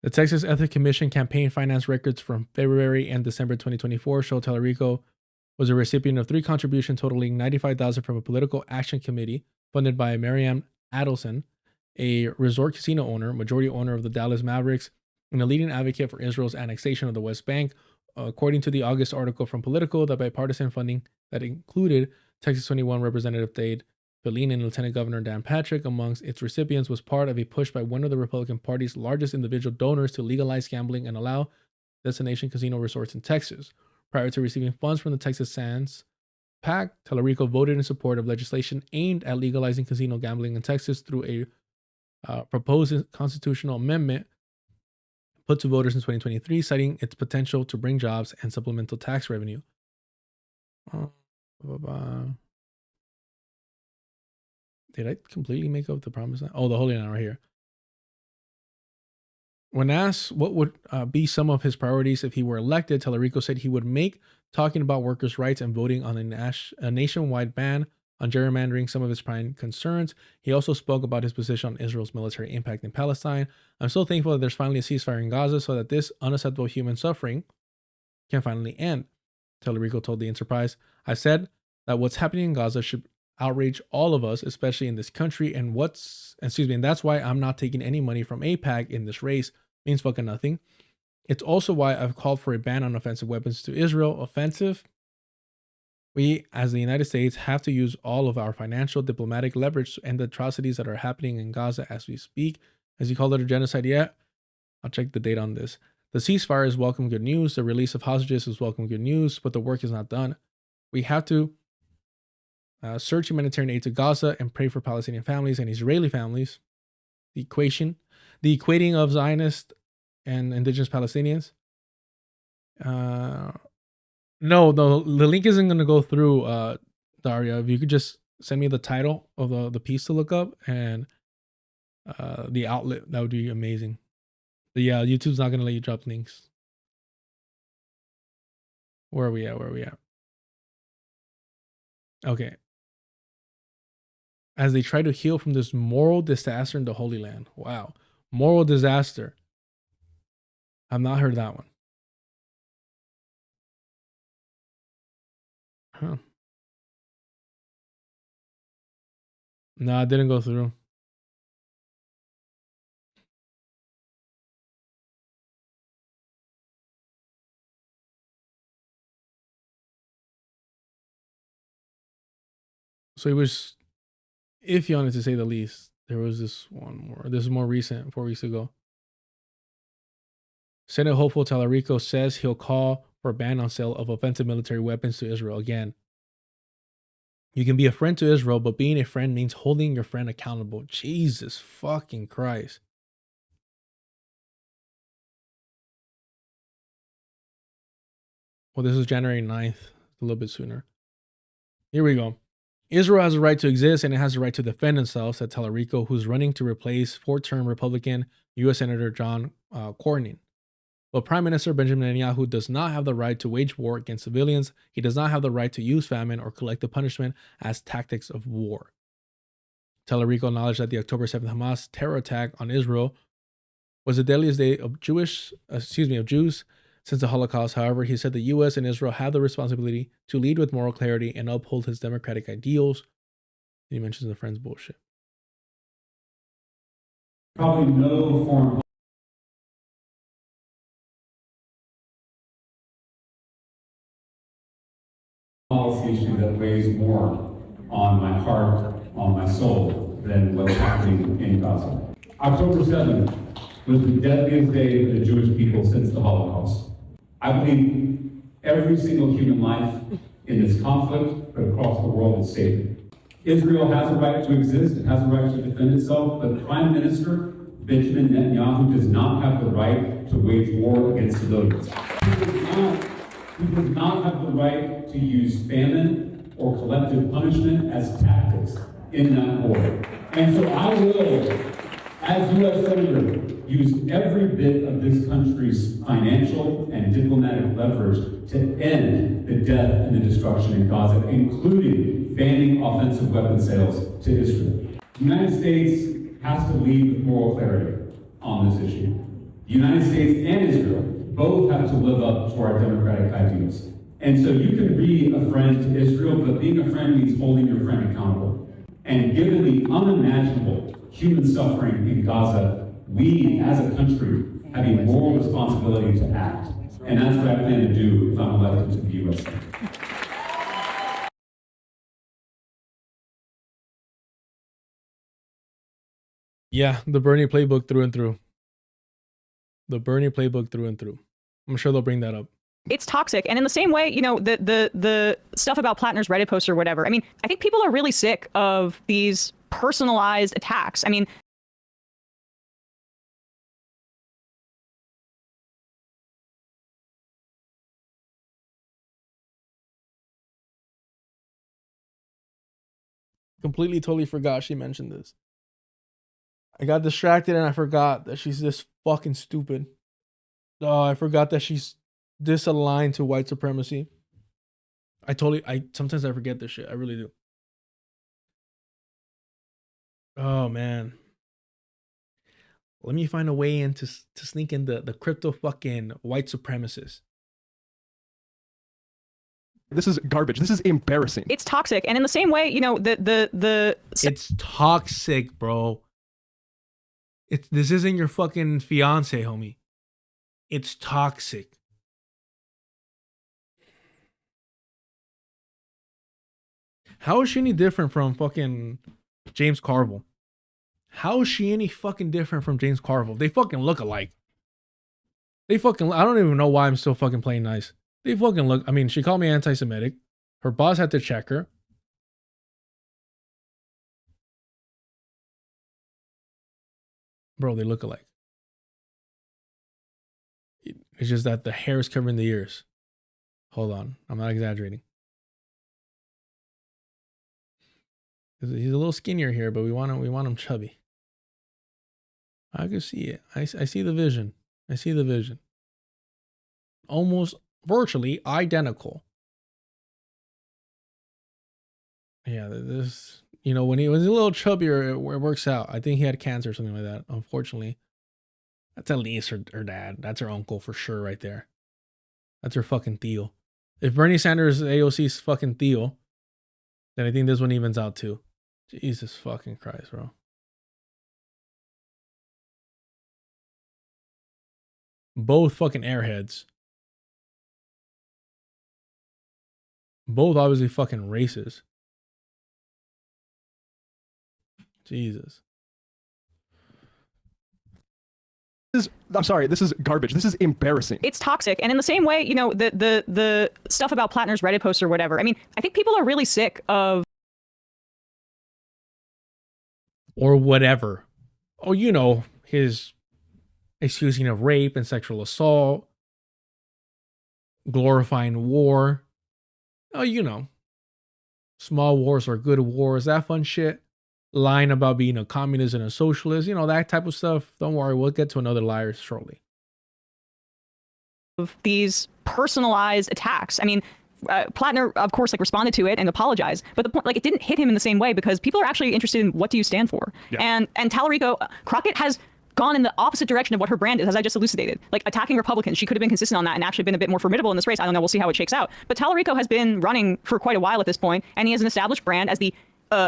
The Texas Ethics Commission campaign finance records from February and December 2024 show Talarico was a recipient of 3 contributions totaling $95,000 from a political action committee funded by Marianne Adelson, a resort casino owner, majority owner of the Dallas Mavericks, and a leading advocate for Israel's annexation of the West Bank. According to the August article from Politico, the bipartisan funding that included Texas 21 Representative Dade Bellin and Lieutenant Governor Dan Patrick amongst its recipients was part of a push by one of the Republican Party's largest individual donors to legalize gambling and allow destination casino resorts in Texas. Prior to receiving funds from the Texas Sands PAC, Talarico voted in support of legislation aimed at legalizing casino gambling in Texas through a proposed constitutional amendment put to voters in 2023, citing its potential to bring jobs and supplemental tax revenue. Did I completely make up the promise? Oh, the Holy Land right here. When asked what would be some of his priorities if he were elected, Talarico said he would make talking about workers' rights and voting on a nationwide ban on gerrymandering some of his prime concerns. He also spoke about his position on Israel's military impact in Palestine. I'm so thankful that there's finally a ceasefire in Gaza so that this unacceptable human suffering can finally end, Talarico told the Enterprise. I said that what's happening in Gaza should outrage all of us, especially in this country, and that's why I'm not taking any money from AIPAC in this race. Means fucking nothing. It's also why I've called for a ban on offensive weapons to Israel. Offensive? We, as the United States, have to use all of our financial, diplomatic leverage to end the atrocities that are happening in Gaza as we speak. As you call it a genocide yet? I'll check the date on this. The ceasefire is welcome good news. The release of hostages is welcome good news, but the work is not done. We have to search humanitarian aid to Gaza and pray for Palestinian families and Israeli families. The equating of Zionists and indigenous Palestinians. No, the link isn't going to go through, Daria. If you could just send me the title of the piece to look up and the outlet, that would be amazing. But yeah, YouTube's not going to let you drop links. Where are we at? Okay. As they try to heal from this moral disaster in the Holy Land. Wow. Moral disaster. I've not heard that one. Huh. No, it didn't go through. So it was iffy on it, to say the least. There was this one more. This is more recent, 4 weeks ago. Senate hopeful Talarico says he'll call for a ban on sale of offensive military weapons to Israel. Again, you can be a friend to Israel, but being a friend means holding your friend accountable. Jesus fucking Christ. Well, this is January 9th, a little bit sooner. Here we go. Israel has a right to exist and it has a right to defend itself, said Talarico, who's running to replace four-term Republican U.S. Senator John Cornyn. But Prime Minister Benjamin Netanyahu does not have the right to wage war against civilians. He does not have the right to use famine or collective punishment as tactics of war. Talarico acknowledged that the October 7th Hamas terror attack on Israel was the deadliest day of Jews since the Holocaust. However, he said the U.S. and Israel have the responsibility to lead with moral clarity and uphold his democratic ideals. He mentions the friends bullshit. Probably no foreign policy issue that weighs more on my heart, on my soul, than what's happening in Gaza. October 7th was the deadliest day for the Jewish people since the Holocaust. I believe every single human life in this conflict, but across the world, is sacred. Israel has a right to exist, it has a right to defend itself, but Prime Minister Benjamin Netanyahu does not have the right to wage war against civilians. He does not have the right to use famine or collective punishment as tactics in that war. And so I will, as U.S. Senator, use every bit of this country's financial and diplomatic leverage to end the death and the destruction in Gaza, including banning offensive weapon sales to Israel. The United States has to lead with moral clarity on this issue. The United States and Israel both have to live up to our democratic ideals. And so you can be a friend to Israel, but being a friend means holding your friend accountable. And given the unimaginable human suffering in Gaza, we as a country have a moral responsibility to act. And that's what I plan to do if I'm elected to the U.S. Senate. Yeah, the Bernie playbook through and through. The Bernie playbook through and through. I'm sure they'll bring that up. It's toxic. And in the same way, you know, the stuff about Plattner's Reddit post or whatever, I mean, I think people are really sick of these personalized attacks. I mean, Completely, totally forgot she mentioned this. I got distracted and I forgot that she's this fucking stupid. Oh, I forgot that she's disaligned to white supremacy. Sometimes I forget this shit. I really do. Oh man. Let me find a way in to sneak in the crypto fucking white supremacists. This is garbage. This is embarrassing. it's toxic. And in the same way, you know, It's toxic, bro. This isn't your fucking fiance, homie. It's toxic. How is she any different from fucking James Carville? How is she any fucking different from James Carville? They fucking look alike. I don't even know why I'm still fucking playing nice. They fucking look, I mean, she called me anti-Semitic. Her boss had to check her. Bro, they look alike. It's just that the hair is covering the ears. Hold on. I'm not exaggerating. He's a little skinnier here, but we want him chubby. I can see it. I see the vision. I see the vision. Almost virtually identical. Yeah, this, you know, when he was a little chubbier, it works out. I think he had cancer or something like that, unfortunately. That's at least her dad. That's her uncle for sure right there. That's her fucking Theo. If Bernie Sanders AOC's fucking Theo, then I think this one evens out too. Jesus fucking Christ, bro. Both fucking airheads. Both obviously fucking racist. Jesus. I'm sorry, this is garbage. This is embarrassing. It's toxic. And in the same way, you know, the stuff about Plattner's Reddit post or whatever, I mean, I think people are really sick of... Or whatever. Oh, you know, his excusing of rape and sexual assault, glorifying war. Oh, you know, small wars are good wars, that fun shit. Lying about being a communist and a socialist, you know, that type of stuff. Don't worry, we'll get to another liar shortly. These personalized attacks. I mean, Plattner, of course, like responded to it and apologized, but the point, like, it didn't hit him in the same way because people are actually interested in what do you stand for. Yeah. And Talarico, Crockett has gone in the opposite direction of what her brand is, as I just elucidated. Like attacking Republicans, she could have been consistent on that and actually been a bit more formidable in this race. I don't know, we'll see how it shakes out. But Talarico has been running for quite a while at this point, and he has an established brand as the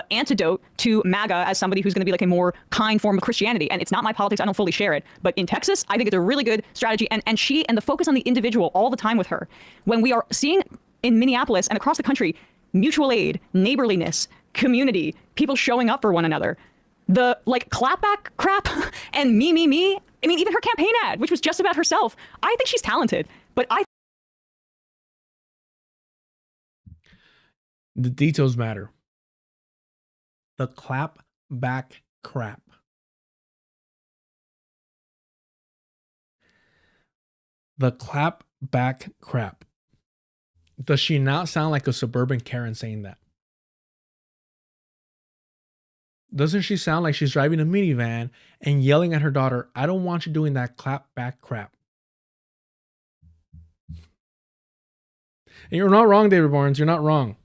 antidote to MAGA as somebody who's going to be like a more kind form of Christianity. And it's not my politics. I don't fully share it. But in Texas, I think it's a really good strategy. And she and the focus on the individual all the time with her. When we are seeing in Minneapolis and across the country, mutual aid, neighborliness, community, people showing up for one another, the like clapback crap and me. I mean, even her campaign ad, which was just about herself. I think she's talented, but the details matter. The clap back crap. The clap back crap. Does she not sound like a suburban Karen saying that? Doesn't she sound like she's driving a minivan and yelling at her daughter, I don't want you doing that clap back crap? And you're not wrong, David Barnes. You're not wrong.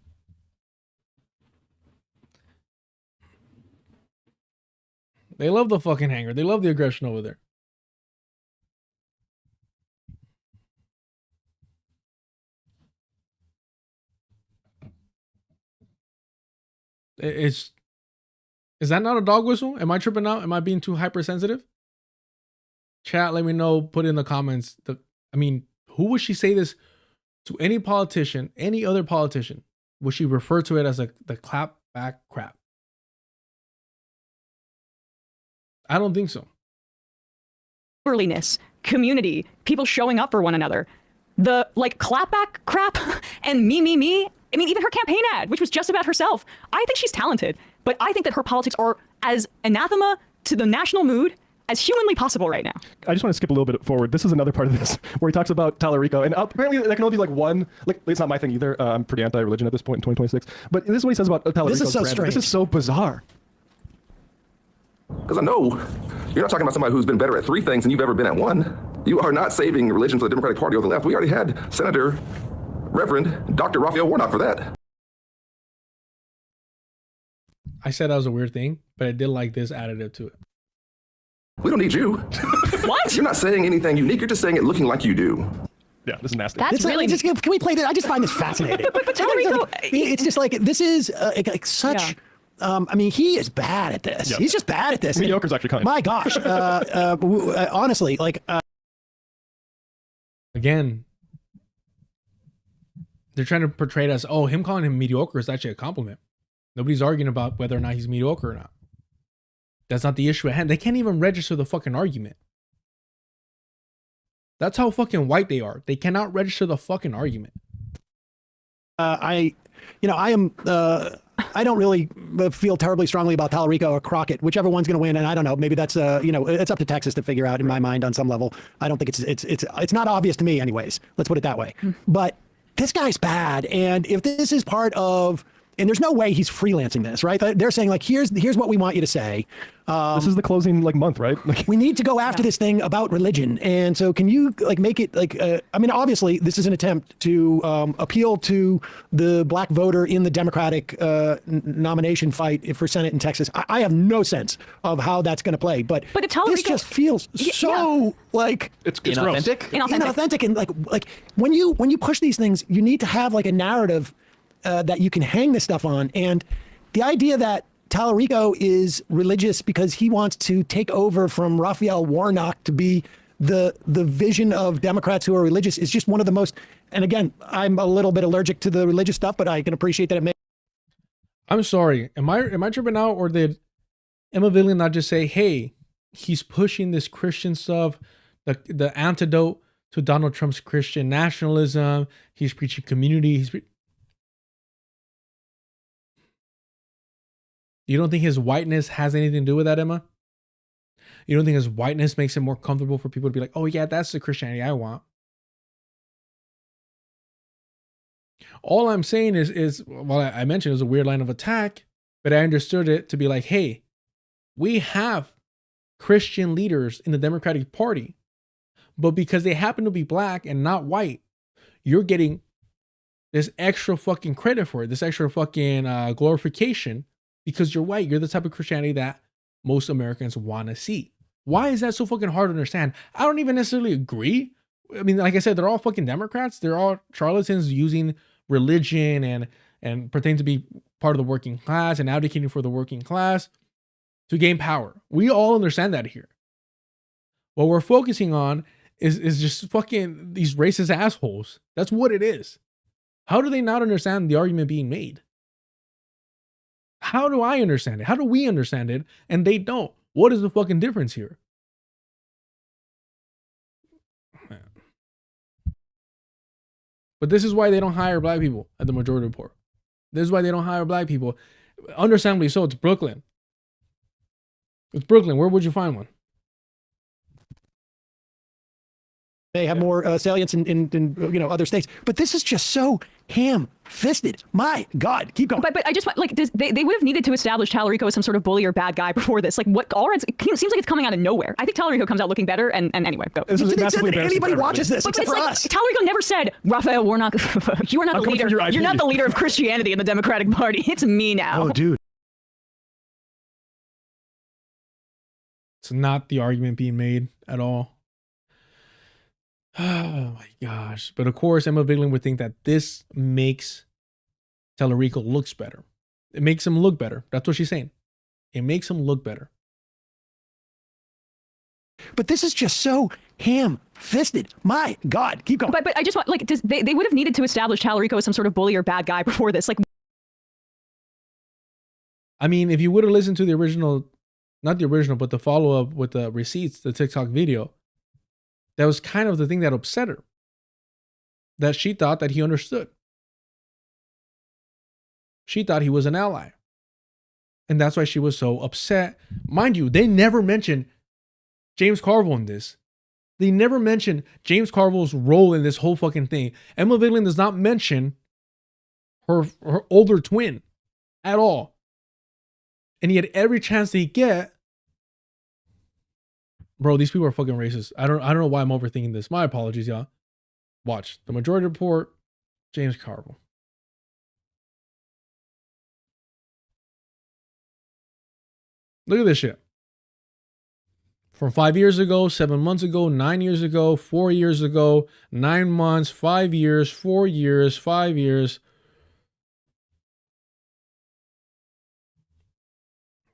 They love the fucking anger. They love the aggression over there. Is that not a dog whistle? Am I tripping out? Am I being too hypersensitive? Chat, let me know. Put in the comments. I mean, who would she say this to? Any politician, any other politician? Would she refer to it as the clap back crap? I don't think so. Neighborliness, community, people showing up for one another. The like clapback crap and me. I mean, even her campaign ad, which was just about herself. I think she's talented, but I think that her politics are as anathema to the national mood as humanly possible right now. I just want to skip a little bit forward. This is another part of this where he talks about Talarico, and apparently that can only be like one. Like, it's not my thing either. I'm pretty anti-religion at this point in 2026. But this is what he says about Talarico. This is so strange. This is so bizarre. Because I know you're not talking about somebody who's been better at three things than you've ever been at one. You are not saving religion for the Democratic Party or the left. We already had Senator Reverend Dr. Raphael Warnock for that. I said that was a weird thing, but I did like this additive to it. We don't need you. What? You're not saying anything unique. You're just saying it looking like you do. Yeah, this is nasty. That's really... Can we play this? I just find this fascinating. but Talarico... It's just like, this is like such... Yeah. I mean, he is bad at this. Yep. He's just bad at this. Mediocre's actually kind. My gosh. Honestly, like... Again, they're trying to portray it as, oh, him calling him mediocre is actually a compliment. Nobody's arguing about whether or not he's mediocre or not. That's not the issue at hand. They can't even register the fucking argument. That's how fucking white they are. They cannot register the fucking argument. I don't really feel terribly strongly about Talarico or Crockett, whichever one's going to win. And I don't know, maybe that's it's up to Texas to figure out in my mind on some level. I don't think it's not obvious to me anyways. Let's put it that way. But this guy's bad. And if this is part of, and there's no way he's freelancing this, right? They're saying like, here's what we want you to say. This is the closing like month, right? Like, we need to go after this thing about religion. And so can you like make it like, I mean, obviously this is an attempt to appeal to the black voter in the Democratic nomination fight for Senate in Texas. I have no sense of how that's going to play, but if Talarico, this just feels so like it's inauthentic. And like when you push these things, you need to have like a narrative that you can hang this stuff on. And the idea that Talarico is religious because he wants to take over from Raphael Warnock to be the vision of Democrats who are religious is just one of the most, and again, I'm a little bit allergic to the religious stuff, but I can appreciate that it may. I'm sorry. Am I tripping out, or did Emma Villian not just say, hey, he's pushing this Christian stuff, the antidote to Donald Trump's Christian nationalism. He's preaching community. You don't think his whiteness has anything to do with that, Emma? You don't think his whiteness makes it more comfortable for people to be like, oh yeah, that's the Christianity I want? All I'm saying is well, I mentioned it was a weird line of attack, but I understood it to be like, hey, we have Christian leaders in the Democratic Party, but because they happen to be black and not white, you're getting this extra fucking credit for it, this extra fucking glorification because you're white. You're the type of Christianity that most Americans want to see. Why is that so fucking hard to understand? I don't even necessarily agree. I mean, like I said, they're all fucking Democrats. They're all charlatans using religion and pretending to be part of the working class and advocating for the working class to gain power. We all understand that here. What we're focusing on is just fucking these racist assholes. That's what it is. How do they not understand the argument being made? How do I understand it? How do we understand it? And they don't. What is the fucking difference here? Man. But this is why they don't hire black people at the majority report. This is why they don't hire black people. Understandably so. It's Brooklyn. It's Brooklyn. Where would you find one? They have more salience in other states, but this is just so ham-fisted. My God, keep going. But I just like they would have needed to establish Talarico as some sort of bully or bad guy before this. Like what? All it seems like it's coming out of nowhere. I think Talarico comes out looking better. And anyway, go. This is massively anybody watches this but except for like, us. Talarico never said, Raphael Warnock, you are not the leader. You're not the leader of Christianity in the Democratic Party. It's me now. Oh, dude. It's not the argument being made at all. Oh my gosh. But of course, Emma Vigeland would think that this makes Talarico looks better. It makes him look better. That's what she's saying. It makes him look better. But this is just so ham-fisted. My God, keep going. But I just want like they would have needed to establish Talarico as some sort of bully or bad guy before this. Like, I mean, if you would have listened to the original, not the original, but the follow-up with the receipts, the TikTok video, that was kind of the thing that upset her. That she thought that he understood. She thought he was an ally. And that's why she was so upset. Mind you, they never mentioned James Carville in this. They never mentioned James Carville's role in this whole fucking thing. Emma Vigeland does not mention her older twin at all. And he had every chance they get. Bro, these people are fucking racist. I don't know why I'm overthinking this. My apologies, y'all. Watch. The Majority Report, James Carville. Look at this shit. From 5 years ago, 7 months ago, 9 years ago, 4 years ago, 9 months, 5 years, 4 years, 5 years.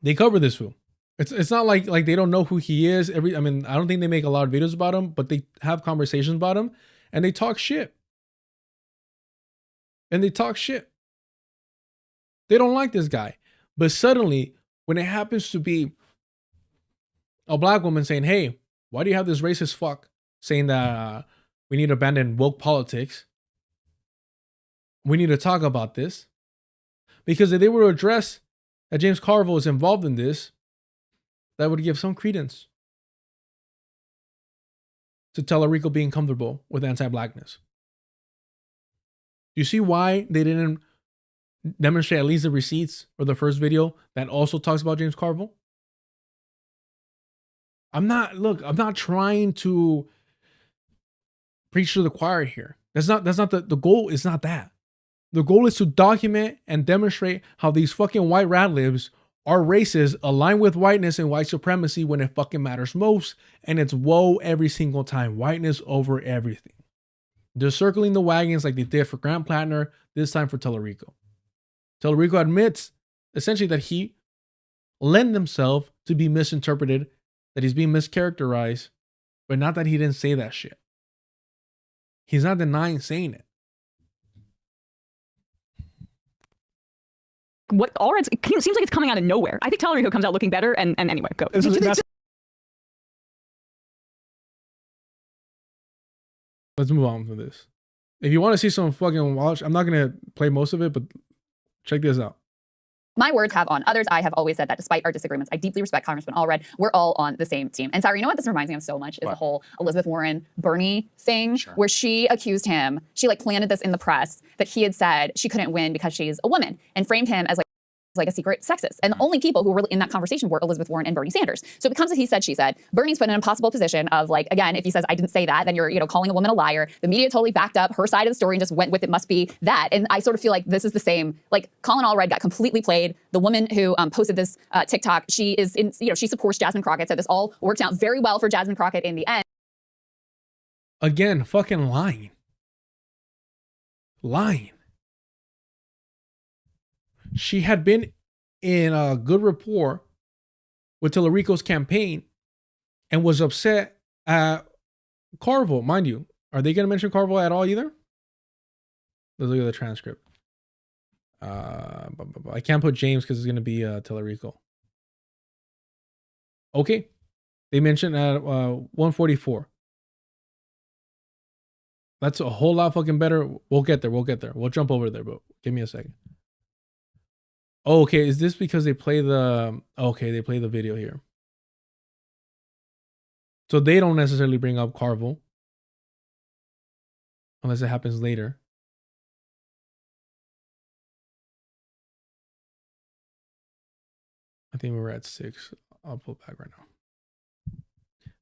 They cover this fool. It's not like they don't know who he is. I don't think they make a lot of videos about him, but they have conversations about him and they talk shit. And they talk shit. They don't like this guy. But suddenly, when it happens to be a black woman saying, hey, why do you have this racist fuck saying that we need to abandon woke politics? We need to talk about this. Because if they were to address that James Carville is involved in this, that would give some credence to Talarico being comfortable with anti-blackness. Do you see why they didn't demonstrate at least the receipts or the first video that also talks about James Carville? I'm not trying to preach to the choir here. That's not the goal is not that. The goal is to document and demonstrate how these fucking white rat libs are racist, aligned with whiteness and white supremacy when it fucking matters most. And it's woe every single time. Whiteness over everything. They're circling the wagons like they did for Grant Plattner, this time for Talarico. Talarico admits essentially that he lent himself to be misinterpreted, that he's being mischaracterized, but not that he didn't say that shit. He's not denying saying it. what all it seems like it's coming out of nowhere. I think Talarico comes out looking better. And anyway, go. Let's move on from this. If you want to see some fucking watch, I'm not gonna play most of it, but check this out. My words have on others. I have always said that despite our disagreements, I deeply respect Congressman Allred. We're all on the same team. And sorry, you know what this reminds me of so much is the whole Elizabeth Warren Bernie thing, where she accused him, she like planted this in the press that he had said she couldn't win because she's a woman and framed him as like a secret sexist. And the only people who were in that conversation were Elizabeth Warren and Bernie Sanders. So it becomes a he said, she said. Bernie's put in an impossible position of like, again, if he says, I didn't say that, then you're, calling a woman a liar. The media totally backed up her side of the story and just went with it must be that. And I sort of feel like this is the same, like Colin Allred got completely played. The woman who posted this TikTok, she is in, she supports Jasmine Crockett. So this all worked out very well for Jasmine Crockett in the end. Again, fucking lying. Lying. She had been in a good rapport with Talarico's campaign and was upset at Carville. Mind you, are they going to mention Carville at all either? Let's look at the transcript. I can't put James because it's going to be Talarico. Okay. They mentioned at 144. That's a whole lot fucking better. We'll get there. We'll get there. We'll jump over there, but give me a second. Oh, okay, is this because they play the... Okay, they play the video here. So they don't necessarily bring up Carville. Unless it happens later. I think we were at 6. I'll pull back right now.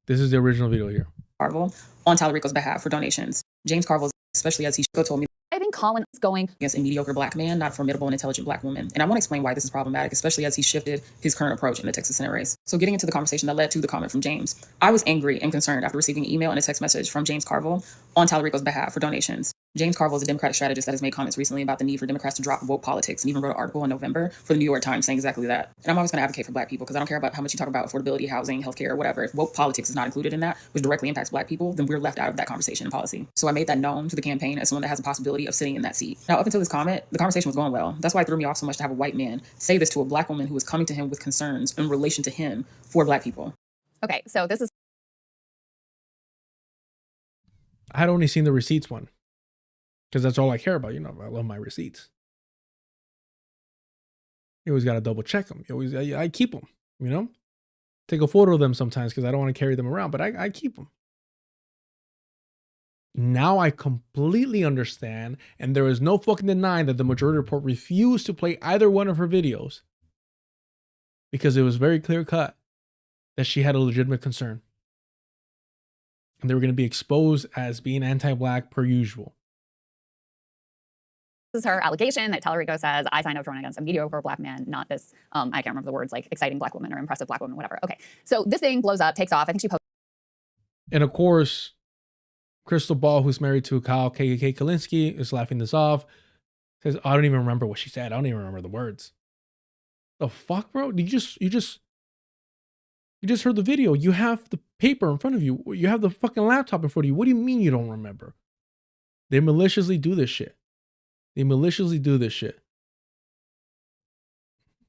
This is the original video here. Carville on Talarico's behalf for donations. James Carville, especially as he told me, I think Colin is going against a mediocre black man, not a formidable and intelligent black woman. And I want to explain why this is problematic, especially as he shifted his current approach in the Texas Senate race. So getting into the conversation that led to the comment from James, I was angry and concerned after receiving an email and a text message from James Carville on Talarico's behalf for donations. James Carville is a Democratic strategist that has made comments recently about the need for Democrats to drop woke politics and even wrote an article in November for the New York Times saying exactly that. And I'm always going to advocate for black people because I don't care about how much you talk about affordability, housing, healthcare, or whatever. If woke politics is not included in that, which directly impacts black people, then we're left out of that conversation and policy. So I made that known to the campaign as someone that has a possibility of sitting in that seat. Now, up until this comment, the conversation was going well. That's why it threw me off so much to have a white man say this to a black woman who was coming to him with concerns in relation to him for black people. Okay, so this is... I had only seen the receipts one. Because that's all I care about. I love my receipts. You always got to double check them. I keep them, Take a photo of them sometimes because I don't want to carry them around, but I keep them. Now I completely understand, and there is no fucking denying that the Majority Report refused to play either one of her videos because it was very clear cut that she had a legitimate concern. And they were going to be exposed as being anti-black per usual. This is her allegation that Talarico says, I signed up to run against a mediocre black man, not this, I can't remember the words, like exciting black woman or impressive black woman, whatever. Okay, so this thing blows up, takes off. I think she posted. And of course, Crystal Ball, who's married to Kyle KKK Kalinske, is laughing this off. Says, I don't even remember what she said. I don't even remember the words. The fuck, bro? You just heard the video. You have the paper in front of you. You have the fucking laptop in front of you. What do you mean you don't remember? They maliciously do this shit.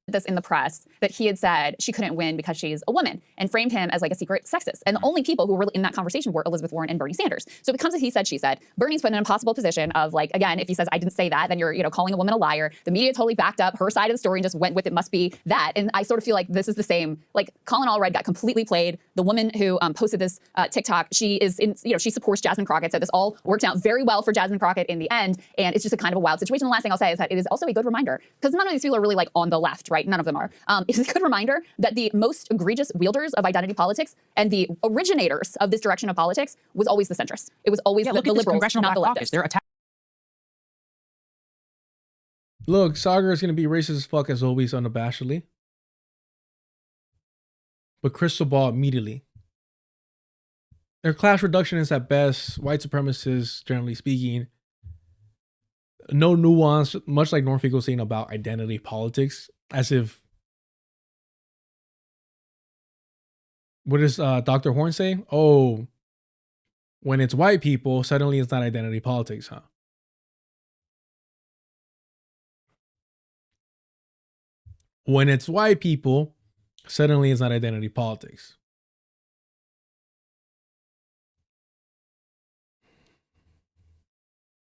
This in the press that he had said she couldn't win because she's a woman and framed him as like a secret sexist. And the only people who were in that conversation were Elizabeth Warren and Bernie Sanders. So it becomes a he said, she said. Bernie's put in an impossible position of like, again, if he says, I didn't say that, then you're, calling a woman a liar. The media totally backed up her side of the story and just went with it must be that. And I sort of feel like this is the same, like Colin Allred got completely played. The woman who posted this TikTok, she is in, she supports Jasmine Crockett. So this all worked out very well for Jasmine Crockett in the end. And it's just a kind of a wild situation. The last thing I'll say is that it is also a good reminder because none of these people are really like on the left, right? None of them are. It's a good reminder that the most egregious wielders of identity politics and the originators of this direction of politics was always the centrists. It was always the liberals, not the leftists. They're Look, Sagar is going to be racist as fuck as always, unabashedly. But Crystal Ball immediately. They're class reductionists at best, white supremacists, generally speaking. No nuance, much like Norfolk was saying about identity politics, as if... What does Dr. Horn say? Oh, when it's white people, suddenly it's not identity politics, huh? When it's white people, suddenly it's not identity politics.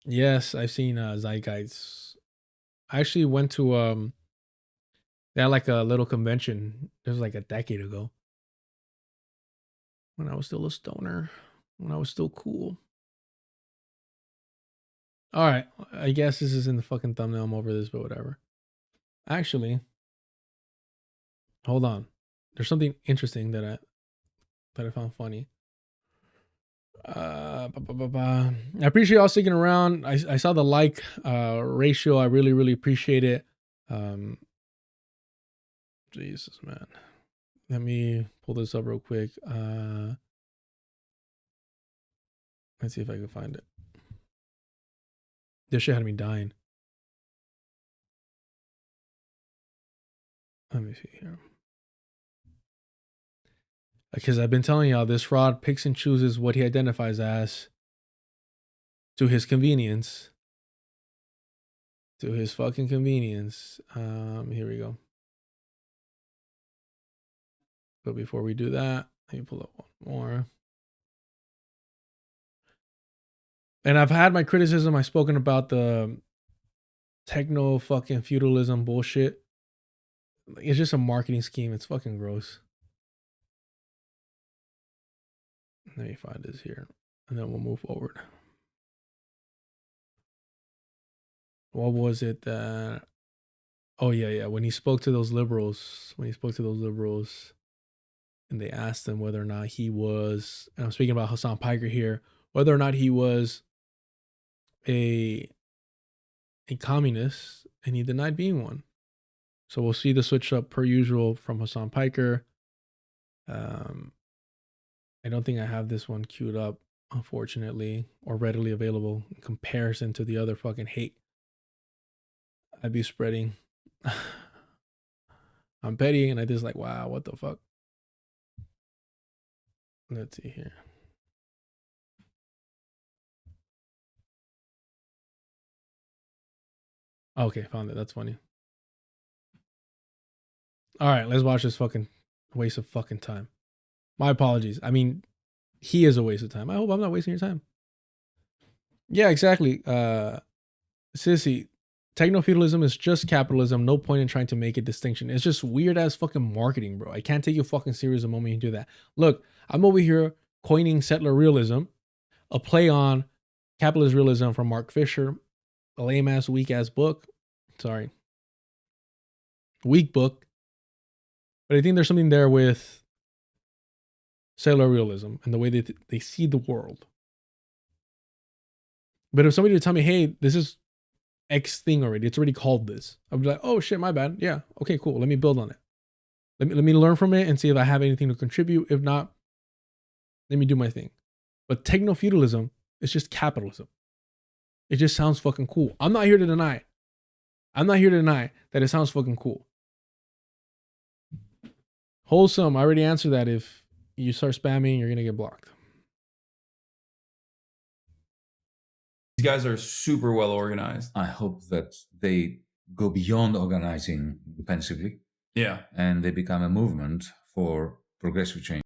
Yes, I've seen Zeitgeist. I actually went to they had like a little convention. It was like a decade ago when I was still a stoner, when I was still cool. All right, I guess this is in the fucking thumbnail. I'm over this, but whatever. Actually, hold on. There's something interesting that I found funny. I appreciate y'all sticking around. I saw the like ratio. I really appreciate it. Jesus, man. Let me pull this up real quick. Let's see if I can find it. This shit had me dying. Let me see here. Because I've been telling y'all, this fraud picks and chooses what he identifies as to his convenience. To his fucking convenience. Here we go. But before we do that, let me pull up one more. And I've had my criticism. I've spoken about the techno fucking feudalism bullshit. It's just a marketing scheme. It's fucking gross. Let me find this here. And then we'll move forward. What was it that... Oh, yeah. When he spoke to those liberals. And they asked him whether or not he was... And I'm speaking about Hasan Piker here. Whether or not he was a communist. And he denied being one. So we'll see the switch up per usual from Hasan Piker. I don't think I have this one queued up, unfortunately, or readily available in comparison to the other fucking hate I'd be spreading. I'm petty and I just like, wow, what the fuck? Let's see here. Okay, found it. That's funny. All right, let's watch this fucking waste of fucking time. My apologies. I mean, he is a waste of time. I hope I'm not wasting your time. Yeah, exactly. Sissy, techno-feudalism is just capitalism. No point in trying to make a distinction. It's just weird ass fucking marketing, bro. I can't take you fucking serious the moment you do that. Look, I'm over here coining settler realism, a play on capitalist realism from Mark Fisher, a lame ass, weak ass book. Sorry. Weak book. But I think there's something there with settler realism and the way that they see the world. But if somebody would tell me, hey, this is X thing already, it's already called this, I'd be like, oh shit, my bad. Yeah, okay, cool. Let me build on it. Let me learn from it and see if I have anything to contribute. If not, let me do my thing. But techno-feudalism is just capitalism. It just sounds fucking cool. I'm not here to deny that it sounds fucking cool. Wholesome, I already answered that. If you start spamming, you're gonna get blocked. These guys are super well organized. I hope that they go beyond organizing defensively. Yeah. And they become a movement for progressive change.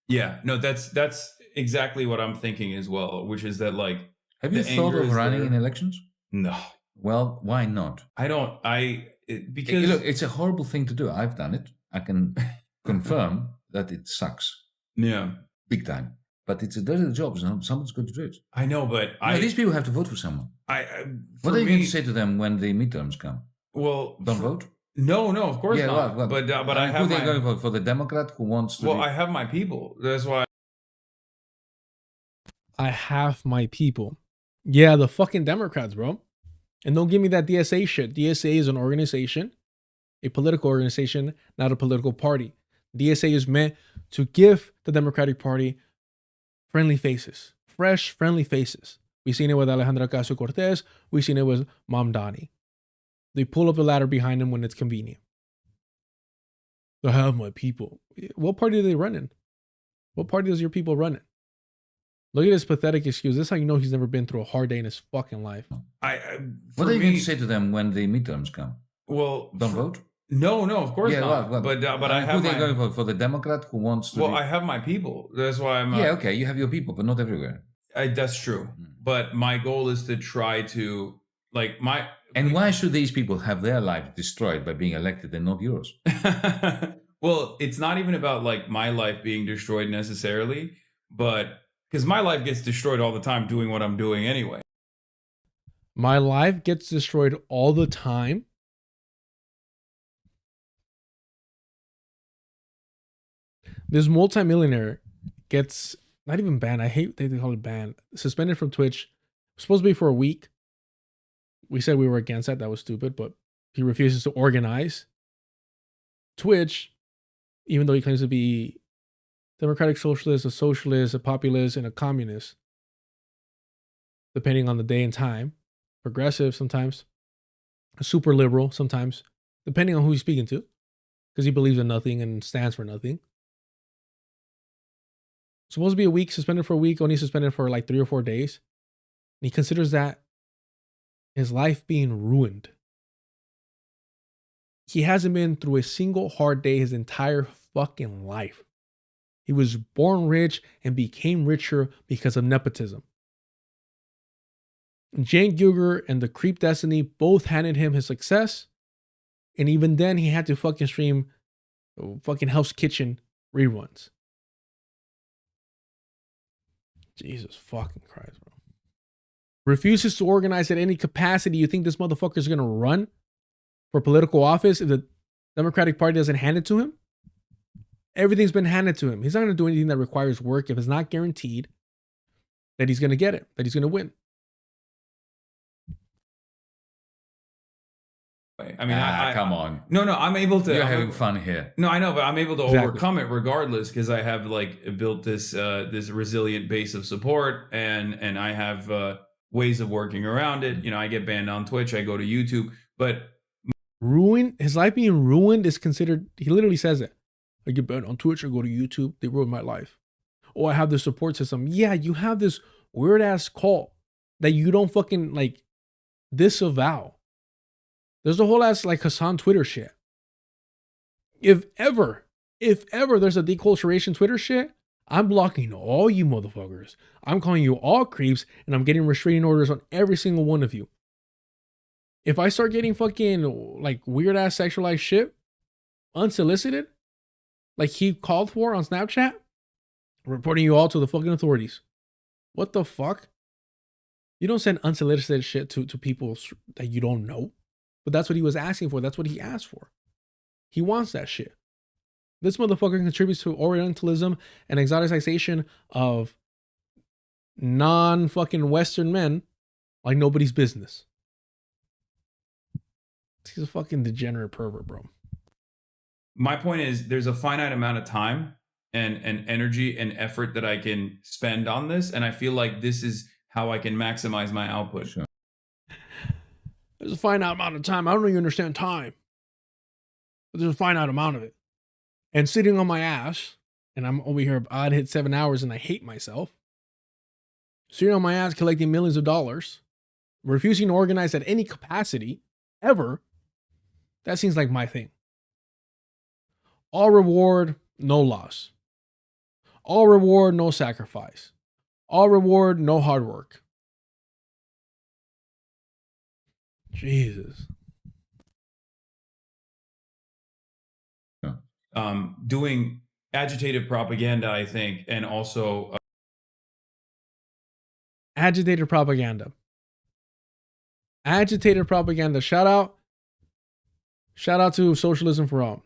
Yeah. No, that's exactly what I'm thinking as well, which is that, like, have you thought of running in elections? No. Well, why not? Because look, it's a horrible thing to do. I've done it. I can confirm that it sucks. Yeah. Big time. But it's a dirty job. Someone's going to do it. I know, but these people have to vote for someone. What are you going to say to them when the midterms come? Well, don't vote. No, of course not. Well, but I have. Who are they going to vote for? The Democrat who wants to? Well, I have my people. That's why. I have my people. Yeah, the fucking Democrats, bro. And don't give me that DSA shit. DSA is an organization, a political organization, not a political party. DSA is meant to give the Democratic Party friendly faces, fresh, friendly faces. We've seen it with Alejandra Ocasio-Cortez. We've seen it with Mom Donnie. They pull up the ladder behind them when it's convenient. I have my people. What party are they running? What party does your people run in? Look at this pathetic excuse. This is how you know he's never been through a hard day in his fucking life. What are you going to say to them when the midterms come? Well, don't vote. No, of course not. Well, but I have. Who are they going to vote for? The Democrat who wants to? Well, I have my people. That's why I'm. Yeah, okay, you have your people, but not everywhere. That's true. but my goal is to try to And why should these people have their lives destroyed by being elected and not yours? Well, it's not even about like my life being destroyed necessarily, but because my life gets destroyed all the time doing what I'm doing anyway. My life gets destroyed all the time. This multimillionaire gets not even banned. I hate they call it banned. Suspended from Twitch. Supposed to be for a week. We said we were against that. That was stupid, but he refuses to organize. Twitch, even though he claims to be democratic socialist, a populist, and a communist, depending on the day and time, progressive sometimes, super liberal sometimes, depending on who he's speaking to, because he believes in nothing and stands for nothing. Supposed to be a week, suspended for a week, only suspended for like 3 or 4 days. And he considers that his life being ruined. He hasn't been through a single hard day his entire fucking life. He was born rich and became richer because of nepotism. Jane Gilger and the Creep Destiny both handed him his success. And even then, he had to fucking stream fucking Hell's Kitchen reruns. Jesus fucking Christ, bro. Refuses to organize at any capacity. You think this motherfucker is going to run for political office if the Democratic Party doesn't hand it to him? Everything's been handed to him. He's not going to do anything that requires work if it's not guaranteed that he's going to get it, that he's going to win. I mean, come on. No, I'm able to. You're having fun here. No, I know, but I'm able to Exactly. overcome it regardless because I have like built this this resilient base of support, and I have ways of working around it. You know, I get banned on Twitch, I go to YouTube, but His life being ruined is considered. He literally says it. I get banned on Twitch, I go to YouTube, they ruined my life. Oh, I have this support system. Yeah, you have this weird ass cult that you don't fucking like disavow. There's a whole ass like Hasan Twitter shit. If ever there's a deculturation Twitter shit, I'm blocking all you motherfuckers. I'm calling you all creeps, and I'm getting restraining orders on every single one of you. If I start getting fucking like weird ass sexualized shit, unsolicited, like he called for on Snapchat, I'm reporting you all to the fucking authorities. What the fuck? You don't send unsolicited shit to people that you don't know. But that's what he was asking for. That's what he asked for. He wants that shit. This motherfucker contributes to Orientalism and exoticization of non-fucking Western men like nobody's business. He's a fucking degenerate pervert, bro. my point is there's a finite amount of time and energy and effort that I can spend on this. And I feel like this is how I can maximize my output. Sure. There's a finite amount of time. I don't know if you understand time. But there's a finite amount of it. And sitting on my ass, and I'm over here, I'd hit 7 hours and I hate myself. Sitting on my ass collecting millions of dollars, refusing to organize at any capacity, ever, that seems like my thing. All reward, no loss. All reward, no sacrifice. All reward, no hard work. Jesus. Doing agitated propaganda, I think, and also Agitated propaganda. Agitated propaganda. Shout out to Socialism for All.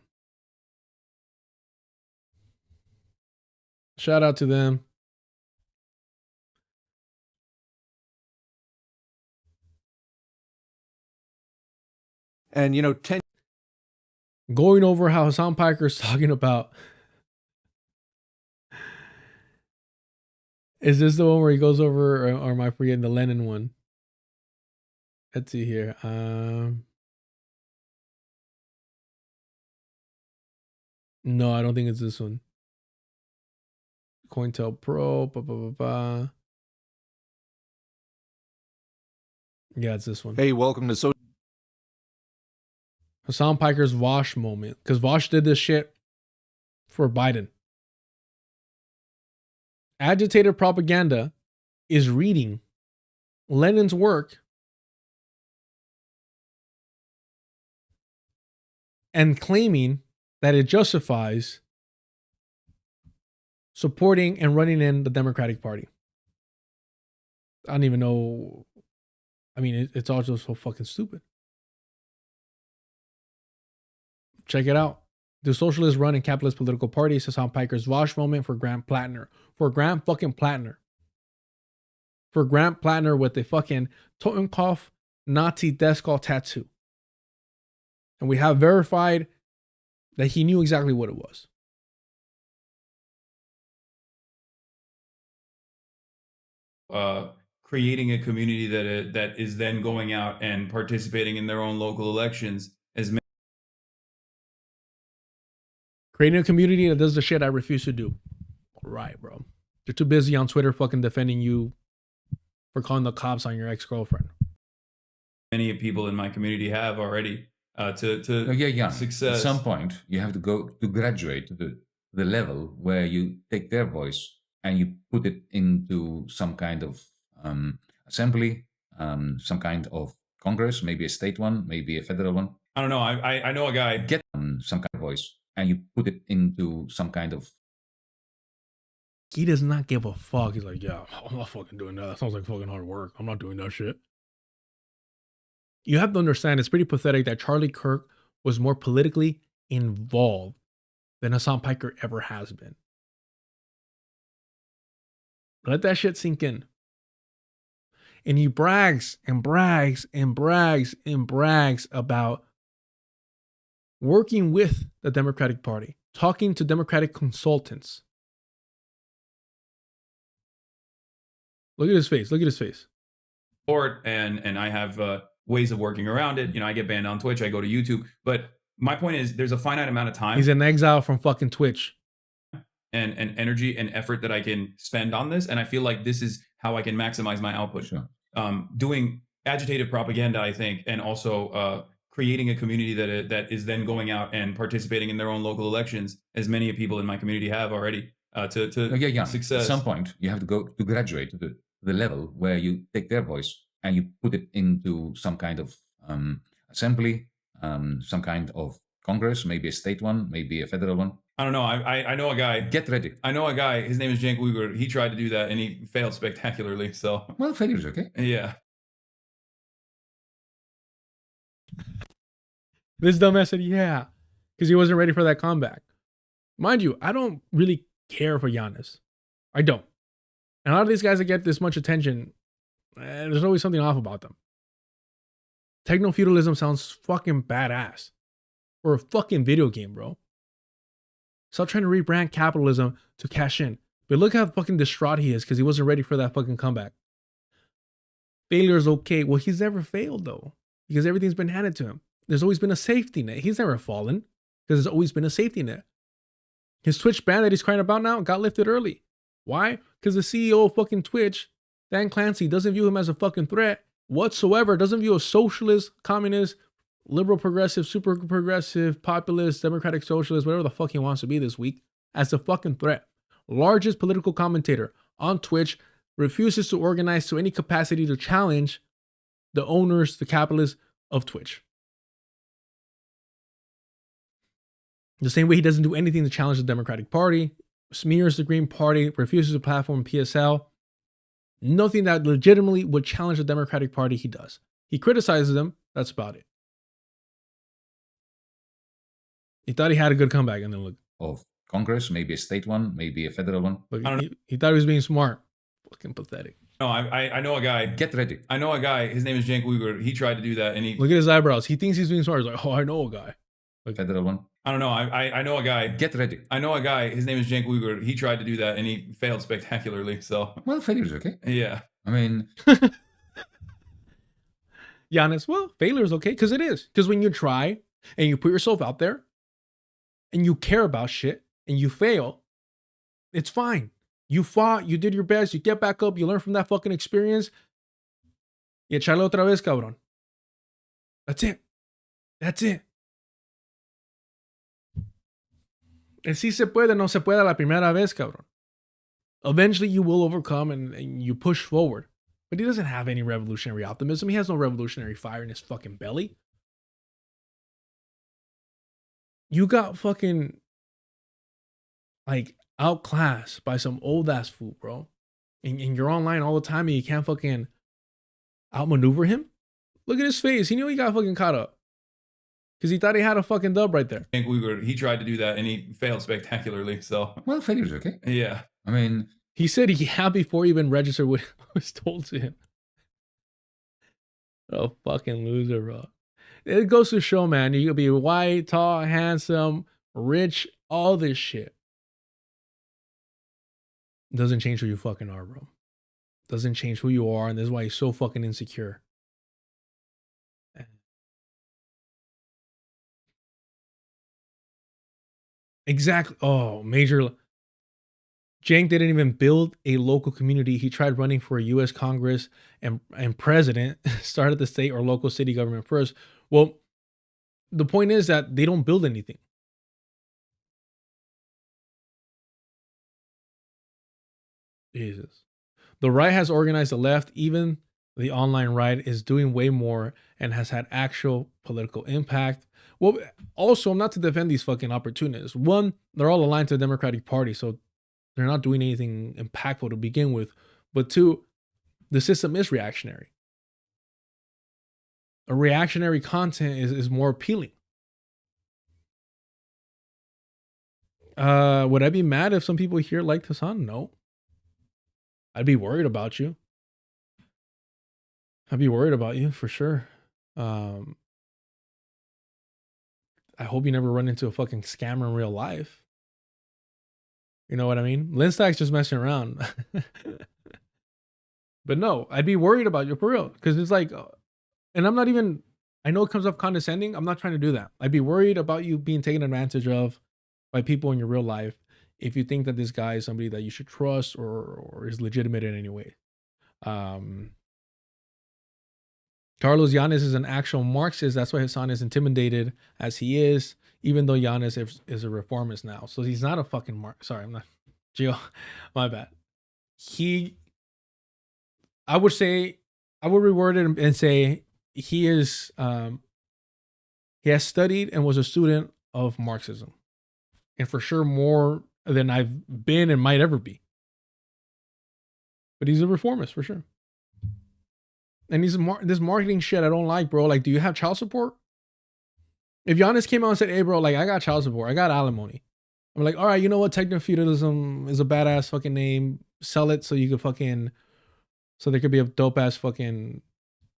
Shout out to them. And, going over how Hasan Piker is talking about. Is this the one where he goes over, or am I forgetting the Lenin one? Let's see here. No, I don't think it's this one. COINTELPRO. Yeah, it's this one. Hey, welcome to Hasan Piker's Vosh moment. Because Vosh did this shit for Biden. Agitated propaganda is reading Lenin's work and claiming that it justifies supporting and running in the Democratic Party. I don't even know. I mean, it's all just so fucking stupid. Check it out. Do socialists run in capitalist political parties? Hasan Piker's Vosh moment for Grant Plattner. For Grant fucking Plattner. For Grant Plattner with the fucking Totenkopf Nazi death skull tattoo. And we have verified that he knew exactly what it was. Creating a community that is then going out and participating in their own local elections as Creating a community that does the shit I refuse to do. Right, bro. They're too busy on Twitter fucking defending you for calling the cops on your ex-girlfriend. many people in my community have already to success. At some point, you have to go to graduate to the level where you take their voice and you put it into some kind of assembly, some kind of Congress, maybe a state one, maybe a federal one. I don't know. I know a guy. Get some kind of voice and you put it into some kind of. He does not give a fuck. He's like, yeah, I'm not fucking doing that. That sounds like fucking hard work. I'm not doing that shit. You have to understand, it's pretty pathetic that Charlie Kirk was more politically involved than Hasan Piker ever has been. Let that shit sink in. And he brags and brags and brags and brags about working with the Democratic Party, talking to Democratic consultants. Look at his face. Look at his face. And I have ways of working around it. You know, I get banned on Twitch. I go to YouTube. But my point is, there's a finite amount of time. He's in exile from fucking Twitch. And energy and effort that I can spend on this. And I feel like this is how I can maximize my output. Sure. Doing agitative propaganda, I think, and also creating a community that is then going out and participating in their own local elections, as many people in my community have already, to success. At some point, you have to go to graduate to the level where you take their voice and you put it into some kind of assembly, some kind of Congress, maybe a state one, maybe a federal one. I don't know. I know a guy. Get ready. I know a guy. His name is Cenk Uygur. He tried to do that and he failed spectacularly. So well, failure's okay. Yeah. This dumbass said, yeah, because he wasn't ready for that comeback. Mind you, I don't really care for Giannis. I don't. And a lot of these guys that get this much attention, there's always something off about them. Techno-feudalism sounds fucking badass. For a fucking video game, bro. Stop trying to rebrand capitalism to cash in. But look how fucking distraught he is because he wasn't ready for that fucking comeback. Failure is okay. Well, he's never failed though. Because everything's been handed to him. There's always been a safety net. He's never fallen. Because there's always been a safety net. His Twitch ban that he's crying about now got lifted early. Why? Because the CEO of fucking Twitch, Dan Clancy, doesn't view him as a fucking threat whatsoever. Doesn't view a socialist, communist, liberal, progressive, super progressive, populist, democratic socialist, whatever the fuck he wants to be this week, as a fucking threat. Largest political commentator on Twitch, refuses to organize to any capacity to challenge the owners, the capitalists of Twitch. The same way he doesn't do anything to challenge the Democratic Party, smears the Green Party, refuses to platform PSL. Nothing that legitimately would challenge the Democratic Party he does. He criticizes them, that's about it. He thought he had a good comeback, and then look. Of Congress, maybe a state one, maybe a federal one. Look, he thought he was being smart. Fucking pathetic. No, I know a guy. Get ready. I know a guy. His name is Cenk Uygur. He tried to do that, and he look at his eyebrows. He thinks he's being smart. He's like, oh, I know a guy. Like, federal one. I don't know. I know a guy. Get ready. I know a guy. His name is Cenk Uygur. He tried to do that, and he failed spectacularly. So well, failure's okay. Yeah. I mean, Giannis, well, failure is okay because it is. Because when you try and you put yourself out there and you care about shit and you fail, it's fine. You fought, you did your best, you get back up, you learn from that fucking experience. Y echarle otra vez, cabrón. That's it. That's it. El sí se puede, no se puede la primera vez, cabrón. Eventually you will overcome and you push forward. But he doesn't have any revolutionary optimism. He has no revolutionary fire in his fucking belly. You got fucking like outclassed by some old ass fool, bro. And you're online all the time and you can't fucking outmaneuver him. Look at his face. He knew he got fucking caught up. Because he thought he had a fucking dub right there. I think he tried to do that and he failed spectacularly. So, well, failure's okay. Yeah. I mean, he said he had before he even registered what was told to him. Oh, fucking loser, bro. It goes to show, man, you could be white, tall, handsome, rich, all this shit. Doesn't change who you fucking are, bro. Doesn't change who you are, and this is why he's so fucking insecure. Exactly. Oh, major. Cenk didn't even build a local community. He tried running for a U.S. Congress and president, started the state or local city government first. Well, the point is that they don't build anything. Jesus. The right has organized the left. Even the online right is doing way more and has had actual political impact. Well, also, I'm not to defend these fucking opportunists. One, they're all aligned to the Democratic Party, so they're not doing anything impactful to begin with. But two, the system is reactionary. A reactionary content is more appealing. Would I be mad if some people here liked Hasan? No. I'd be worried about you. I'd be worried about you for sure. I hope you never run into a fucking scammer in real life. You know what I mean? Linstack's just messing around. But no, I'd be worried about you for real. Because it's like, and I'm not even, I know it comes off condescending. I'm not trying to do that. I'd be worried about you being taken advantage of by people in your real life if you think that this guy is somebody that you should trust or is legitimate in any way. Carlos Llanes is an actual Marxist. That's why Hasan is intimidated as he is, even though Llanes is a reformist now. So he's not a fucking Sorry, I'm not. Gio, my bad. I would reword it and say he is, he has studied and was a student of Marxism. And for sure more than I've been and might ever be. But he's a reformist for sure. And this marketing shit I don't like, bro. Like, do you have child support? If Giannis came out and said, hey, bro, like, I got child support. I got alimony. I'm like, all right, you know what? Techno-feudalism is a badass fucking name. Sell it so you could fucking... So there could be a dope-ass fucking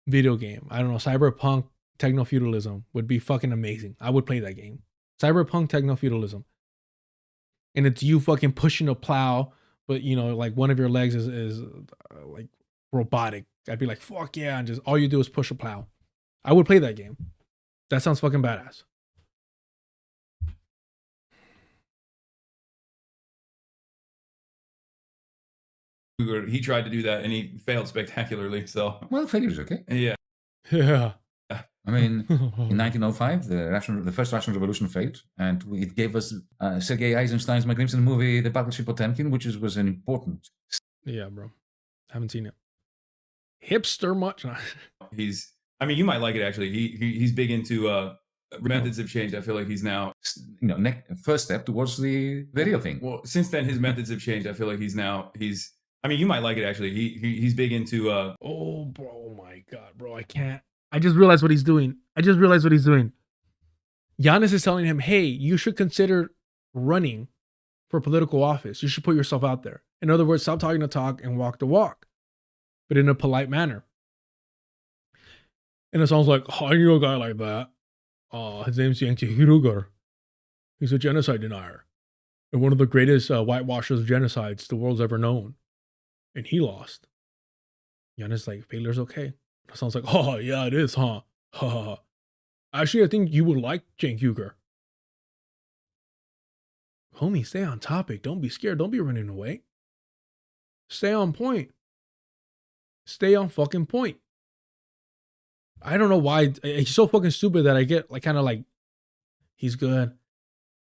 video game. I don't know. Cyberpunk techno-feudalism would be fucking amazing. I would play that game. Cyberpunk techno-feudalism. And it's you fucking pushing a plow, but, you know, like, one of your legs is like, robotic. I'd be like, fuck yeah, and just all you do is push a plow. I would play that game. That sounds fucking badass. He tried to do that and he failed spectacularly. So, well, failure's okay. Yeah. Yeah. I mean, in 1905, the first Russian Revolution failed, and it gave us Sergei Eisenstein's magnificent movie, The Battleship Potemkin, which was an important... Yeah, bro. Haven't seen it. Hipster much. I mean, you might like it actually. He's big into methods have changed. I feel like he's now, you know, first step towards the real thing. Well, since then his methods have changed. I feel like he's I mean, you might like it actually. He's big into oh, bro, oh my god, bro, I can't. I just realized what he's doing. Giannis is telling him, hey, you should consider running for political office. You should put yourself out there. In other words, stop talking the talk and walk the walk, but in a polite manner. And it sounds like, oh, I knew a guy like that. His name's Yankee Hirugar. He's a genocide denier. And one of the greatest whitewashers of genocides the world's ever known. And he lost. Giannis like, failure's okay. It sounds like, oh, yeah, it is, huh? Ha ha ha. Actually, I think you would like Cenk Uygur. Homie, stay on topic. Don't be scared. Don't be running away. Stay on point. Stay on fucking point. I don't know why. He's so fucking stupid that I get like kind of like, he's good.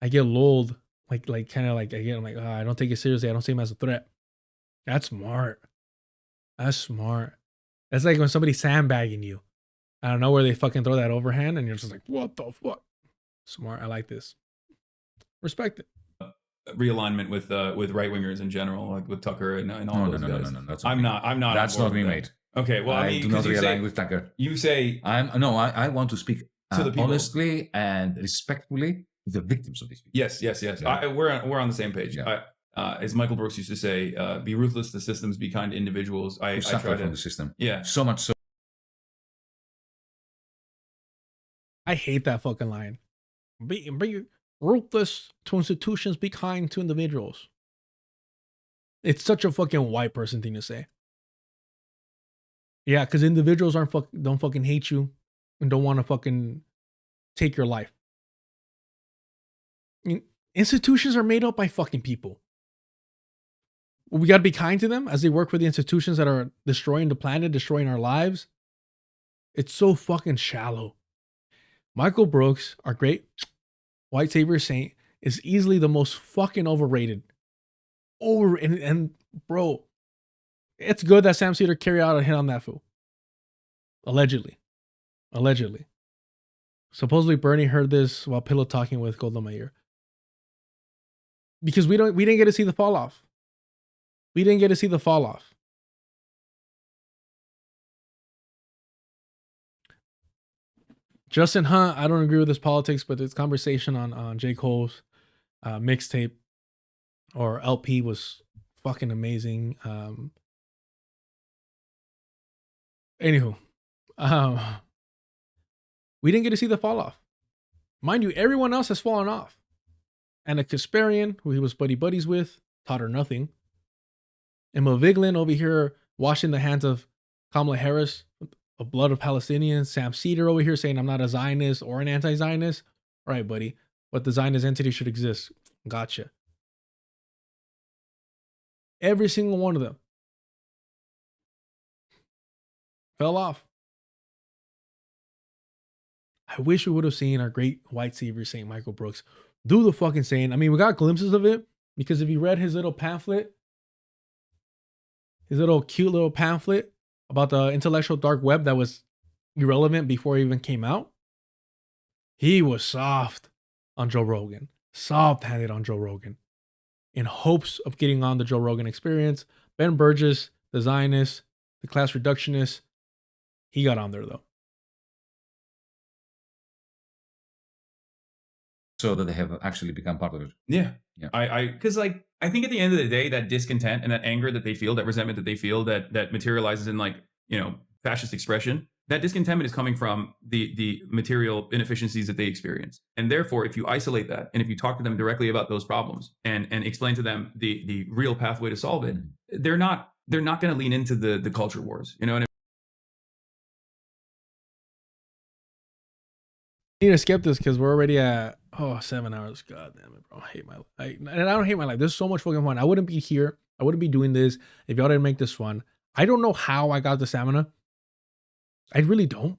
I get lulled. Like kind of like, I'm like, I don't take it seriously. I don't see him as a threat. That's smart. That's smart. That's like when somebody's sandbagging you. I don't know where they fucking throw that overhand, and you're just like, what the fuck? Smart. I like this. Respect it. Realignment with right wingers in general, like with Tucker and all No, those no, no, guys. no, no, that's I'm not. That's on board not me, with that. mate. Okay, well, I mean, do not 'cause you realign say- with Tucker. You say I want to speak to the people. honestly and respectfully to the victims of these people. Yes. Yeah. We're on the same page. Yeah. As Michael Brooks used to say, "Be ruthless to systems, be kind to individuals." I suffer try from to the system. Yeah, so much so. I hate that fucking line. Be ruthless to institutions, be kind to individuals. It's such a fucking white person thing to say. Yeah, because individuals don't fucking hate you and don't want to fucking take your life. I mean, institutions are made up by fucking people. We got to be kind to them as they work for the institutions that are destroying the planet, destroying our lives. It's so fucking shallow. Michael Brooks, our great white savior saint, is easily the most fucking overrated. And bro, it's good that Sam Cedar carried out a hit on that fool. Allegedly. Supposedly Bernie heard this while pillow talking with Golda Meir. Because we didn't get to see the fall off. Justin Hunt, I don't agree with his politics, but his conversation on J. Cole's mixtape or LP was fucking amazing. Anywho, we didn't get to see the fall off. Mind you, everyone else has fallen off. And a Kasparian, who he was buddies with, taught her nothing. Emma Vigeland over here washing the hands of Kamala Harris of blood of Palestinians. Sam Cedar over here saying I'm not a Zionist or an anti-Zionist. All right, buddy. But the Zionist entity should exist. Gotcha. Every single one of them fell off. I wish we would have seen our great white savior St. Michael Brooks do the fucking saying. I mean, we got glimpses of it because if you read his little pamphlet, his little cute little pamphlet about the intellectual dark web that was irrelevant before it even came out, he was soft on Joe Rogan, soft-handed on Joe Rogan, in hopes of getting on the Joe Rogan experience. Ben Burgess, the Zionist, the class reductionist, he got on there though. So that they have actually become popular. Yeah. Because like I think at the end of the day, that discontent and that anger that they feel, that resentment that they feel, that materializes in like, you know, fascist expression, that discontentment is coming from the material inefficiencies that they experience. And therefore, if you isolate that and if you talk to them directly about those problems and explain to them the real pathway to solve it, they're not going to lean into the culture wars. You know what I mean? I need to skip this because we're already at 7 hours. God damn it, bro. I hate my life. And I don't hate my life. There's so much fucking fun. I wouldn't be here. I wouldn't be doing this if y'all didn't make this fun. I don't know how I got the stamina. I really don't.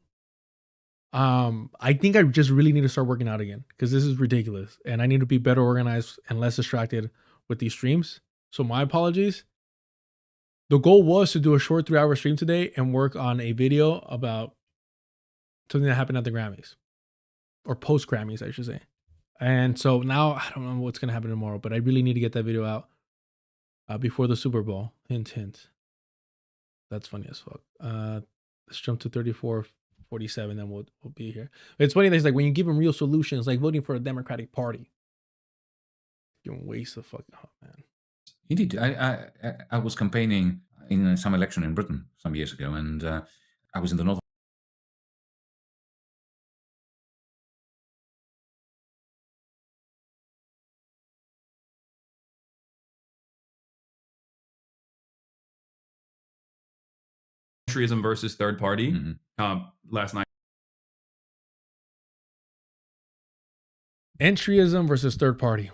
I think I just really need to start working out again because this is ridiculous. And I need to be better organized and less distracted with these streams. So my apologies. The goal was to do a short 3-hour stream today and work on a video about something that happened at the Grammys. Or post Grammys, I should say. And so now I don't know what's going to happen tomorrow, but I really need to get that video out before the Super Bowl. Hint, hint. That's funny as fuck. Let's jump to 34:47, then we'll be here. It's funny that it's like when you give them real solutions, like voting for a Democratic Party. You can waste the fucking man. Indeed, I was campaigning in some election in Britain some years ago, and I was in the north. Entryism versus third party. Last night. Entryism versus third party.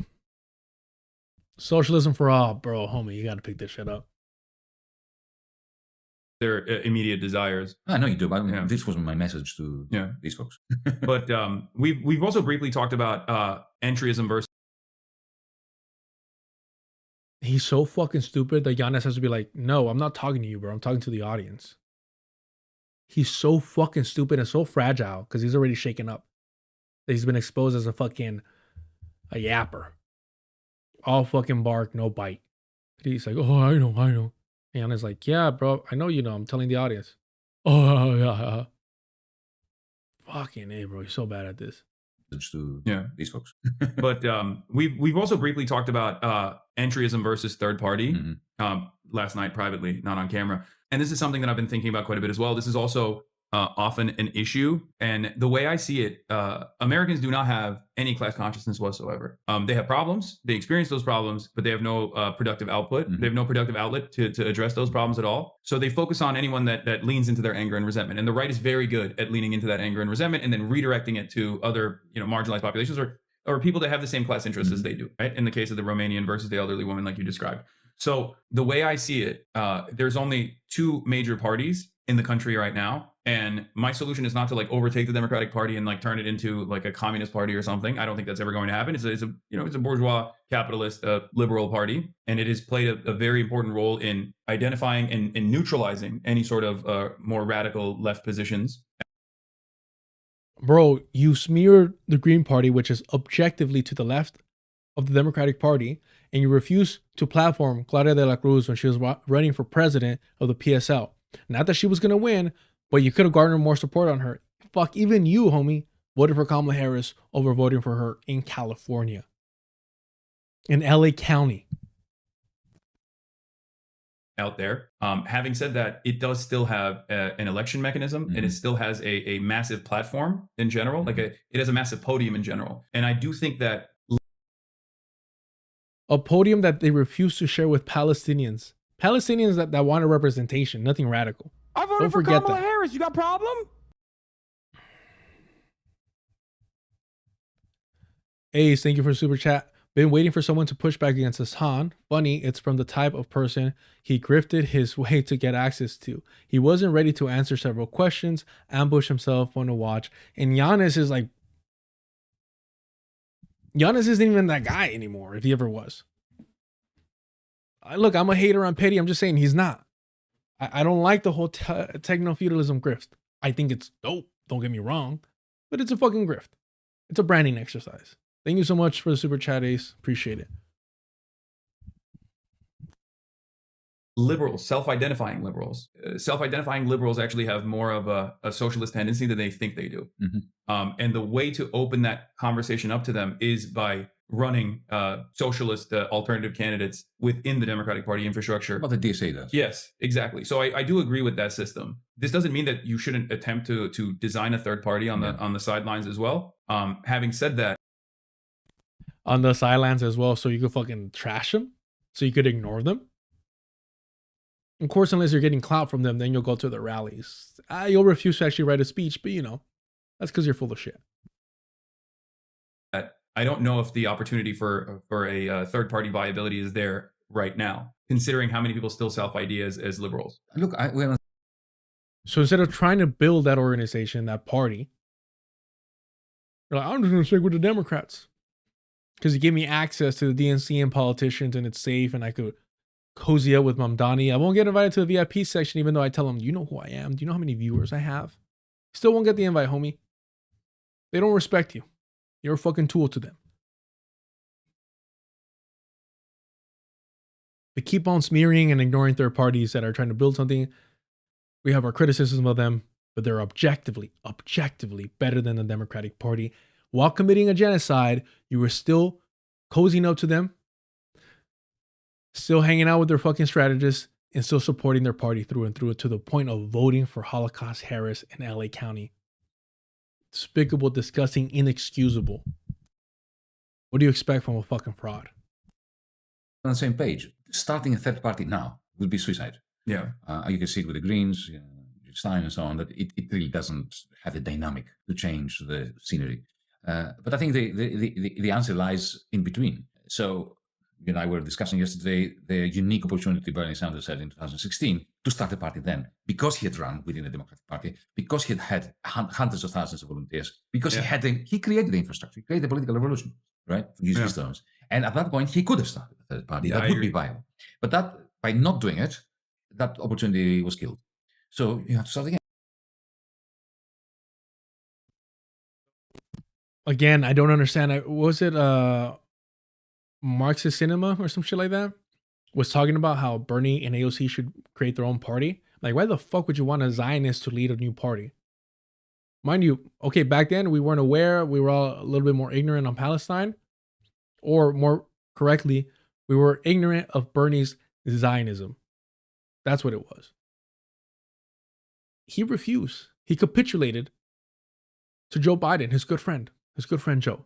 Socialism for all, bro, homie. You got to pick this shit up. Their immediate desires. I know you do, but this was my message to these folks. But we've also briefly talked about entryism versus. He's so fucking stupid that Giannis has to be like, no, I'm not talking to you, bro. I'm talking to the audience. He's so fucking stupid and so fragile because he's already shaken up. He's been exposed as a yapper. All fucking bark, no bite. He's like, oh, I know. And it's like, yeah, bro, I know you know. I'm telling the audience. Oh, yeah. Fucking A, bro. You're so bad at this. To these folks. But we've also briefly talked about entryism versus third party last night privately, not on camera. And this is something that I've been thinking about quite a bit as well. This is also often an issue. And the way I see it, Americans do not have any class consciousness whatsoever. They have problems. They experience those problems, but they have no productive output. They have no productive outlet to address those problems at all. So they focus on anyone that leans into their anger and resentment. And the right is very good at leaning into that anger and resentment and then redirecting it to other, marginalized populations or people that have the same class interests as they do, right? In the case of the Romanian versus the elderly woman, like you described. So the way I see it, there's only two major parties in the country right now. And my solution is not to overtake the Democratic Party and turn it into a communist party or something. I don't think that's ever going to happen. It's a bourgeois capitalist liberal party, and it has played a very important role in identifying and neutralizing any sort of more radical left positions. Bro, you smeared the Green Party, which is objectively to the left of the Democratic Party, and you refused to platform Claudia de la Cruz when she was running for president of the PSL. Not that she was going to win, but you could have garnered more support on her. Fuck, even you, homie, voted for Kamala Harris over voting for her in California. In LA County. Out there. Having said that, it does still have an election mechanism, and it still has a massive platform in general. It has a massive podium in general. And I do think that a podium that they refuse to share with Palestinians. Palestinians that want a representation, nothing radical. I voted for Kamala Harris. You got a problem? Ace, thank you for super chat. Been waiting for someone to push back against Hasan. Funny, it's from the type of person he grifted his way to get access to. He wasn't ready to answer several questions, ambush himself, fun to watch. And Giannis is Giannis isn't even that guy anymore, if he ever was. Look, I'm a hater on Petty. I'm just saying he's not. I don't like the whole techno-feudalism grift. I think it's dope, don't get me wrong, but it's a fucking grift. It's a branding exercise. Thank you so much for the super chat, Ace. Appreciate it. Liberals, self-identifying liberals. Self-identifying liberals actually have more of a socialist tendency than they think they do. And the way to open that conversation up to them is by running socialist alternative candidates within the Democratic Party infrastructure. What the DSA does. Yes, exactly. So I do agree with that system. This doesn't mean that you shouldn't attempt to design a third party on the sidelines as well. Having said that, on the sidelines as well, so you could fucking trash them, so you could ignore them. Of course, unless you're getting clout from them, then you'll go to the rallies. You'll refuse to actually write a speech, but that's because you're full of shit. I don't know if the opportunity for a third party viability is there right now, considering how many people still self-ID as liberals. Look, so instead of trying to build that organization, that party, you're like, I'm just going to stick with the Democrats because you give me access to the DNC and politicians, and it's safe, and I could cozy up with Mamdani. I won't get invited to the VIP section, even though I tell them, do you know who I am? Do you know how many viewers I have? Still won't get the invite, homie. They don't respect you. You're a fucking tool to them. They keep on smearing and ignoring third parties that are trying to build something. We have our criticism of them, but they're objectively better than the Democratic Party. While committing a genocide, you were still cozying up to them, still hanging out with their fucking strategists, and still supporting their party through and through to the point of voting for Holocaust Harris in LA County. Despicable, disgusting, inexcusable. What do you expect from a fucking fraud? On the same page, starting a third party now would be suicide. Yeah. You can see it with the Greens, Stein and so on, that it really doesn't have the dynamic to change the scenery. But I think the answer lies in between. So you and I were discussing yesterday the unique opportunity Bernie Sanders had in 2016 to start a party then, because he had run within the Democratic Party, because he had hundreds of thousands of volunteers, because he created the infrastructure, he created a political revolution, right? To use his terms. And at that point, he could have started a third party that would be viable. But that, by not doing it, that opportunity was killed. So you have to start again. Again, I don't understand. Was it Marxist Cinema or some shit like that? Was talking about how Bernie and AOC should create their own party. Like, why the fuck would you want a Zionist to lead a new party? Mind you, okay, back then we weren't aware. We were all a little bit more ignorant on Palestine. Or more correctly, we were ignorant of Bernie's Zionism. That's what it was. He refused. He capitulated to Joe Biden, his good friend Joe.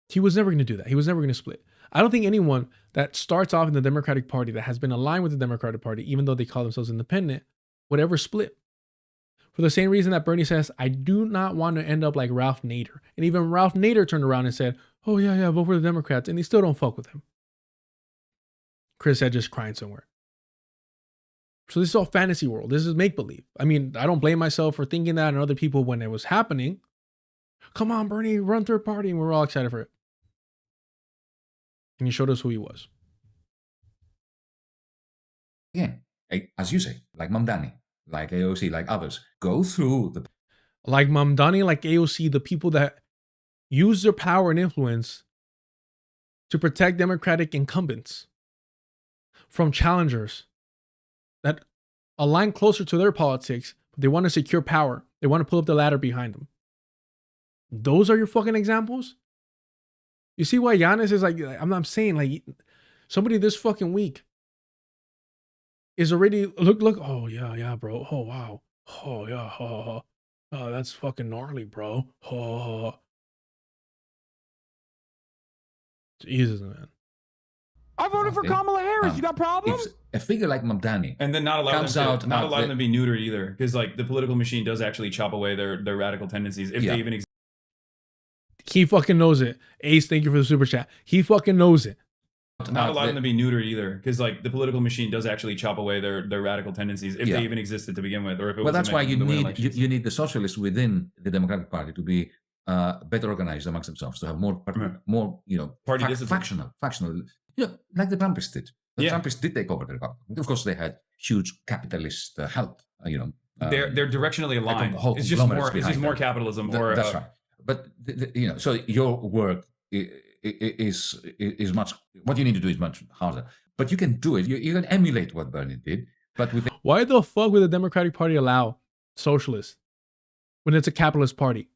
He was never going to do that. He was never going to split. I don't think anyone that starts off in the Democratic Party that has been aligned with the Democratic Party, even though they call themselves independent, would ever split. For the same reason that Bernie says, I do not want to end up like Ralph Nader. And even Ralph Nader turned around and said, oh yeah, vote for the Democrats. And they still don't fuck with him. Chris said just crying somewhere. So this is all fantasy world. This is make-believe. I mean, I don't blame myself for thinking that and other people when it was happening. Come on, Bernie, run third party. And we're all excited for it. And he showed us who he was. Again, as you say, like Mamdani, like AOC, like others, go through the... Like Mamdani, like AOC, the people that use their power and influence to protect Democratic incumbents from challengers that align closer to their politics, but they want to secure power. They want to pull up the ladder behind them. Those are your fucking examples? You see why Giannis is like, I'm saying, like, somebody this fucking weak is already, look, oh yeah, bro. Oh, wow. Oh, yeah. Oh, that's fucking gnarly, bro. Oh. Jesus, man. I voted for Kamala Harris. You got problems? If a figure like Mamdani and then not allow them to be neutered either, because like the political machine does actually chop away their radical tendencies if they even exist. He fucking knows it. Ace, thank you for the super chat. He fucking knows it. Not allow them to be neutered either, because like the political machine does actually chop away their radical tendencies if they even existed to begin with, or if it was. That's why you need the socialists within the Democratic Party to be better organized amongst themselves, to have more party discipline. factional, like the Trumpists did. The Trumpists did take over the Republicans. Of course, they had huge capitalist help. They're directionally aligned. It's just more capitalism. That's right. But so your work is much. What you need to do is much harder. But you can do it. You can emulate what Bernie did. But with why the fuck would the Democratic Party allow socialists when it's a capitalist party?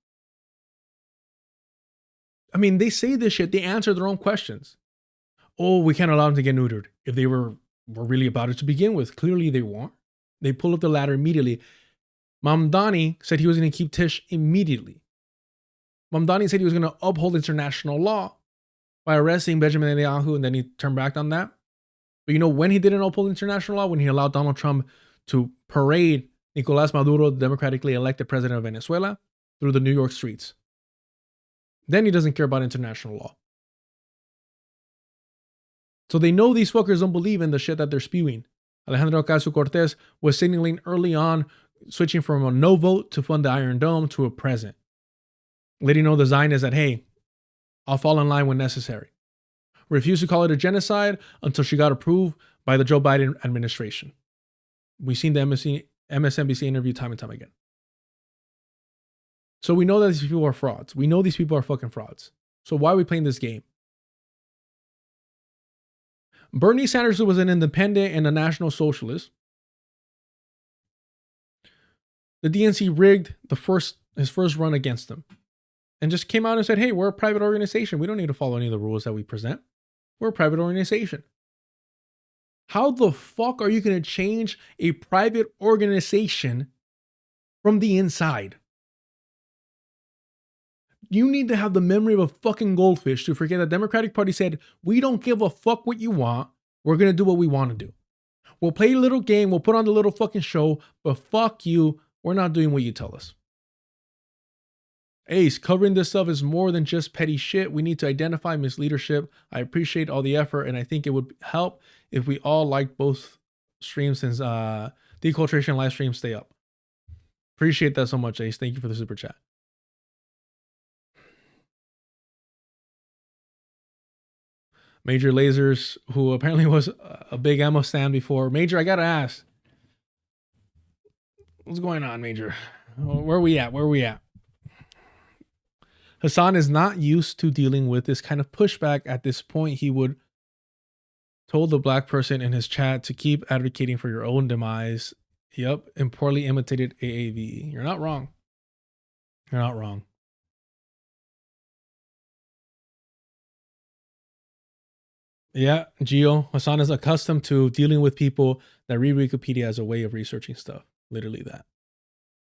I mean, they say this shit. They answer their own questions. Oh, we can't allow them to get neutered. If they were really about it to begin with, clearly they weren't. They pull up the ladder immediately. Mamdani said he was going to keep Tish immediately. Mamdani said he was going to uphold international law by arresting Benjamin Netanyahu, and then he turned back on that. But you know when he didn't uphold international law? When he allowed Donald Trump to parade Nicolás Maduro, the democratically elected president of Venezuela, through the New York streets. Then he doesn't care about international law. So they know these fuckers don't believe in the shit that they're spewing. Alejandro Ocasio-Cortez was signaling early on, switching from a no vote to fund the Iron Dome to a present. Letting know the Zionists that, hey, I'll fall in line when necessary. Refused to call it a genocide until she got approved by the Joe Biden administration. We've seen the MSNBC interview time and time again. So we know that these people are frauds. We know these people are fucking frauds. So why are we playing this game? Bernie Sanders was an independent and a national socialist. The DNC rigged his first run against him and just came out and said, hey, we're a private organization. We don't need to follow any of the rules that we present. We're a private organization. How the fuck are you going to change a private organization from the inside? You need to have the memory of a fucking goldfish to forget the Democratic Party said, we don't give a fuck what you want. We're going to do what we want to do. We'll play a little game. We'll put on the little fucking show, but fuck you. We're not doing what you tell us. Ace, covering this stuff is more than just petty shit. We need to identify misleadership. I appreciate all the effort, and I think it would help if we all liked both streams since deculturation live streams stay up. Appreciate that so much, Ace. Thank you for the super chat. Major Lasers, who apparently was a big Emma stan before. Major, I gotta ask. What's going on, Major? Where are we at? Where are we at? Hasan is not used to dealing with this kind of pushback. At this point, he would told the black person in his chat to keep advocating for your own demise. Yep, and poorly imitated AAVE. You're not wrong. You're not wrong. Yeah, Gio, Hasan is accustomed to dealing with people that read Wikipedia as a way of researching stuff. Literally that.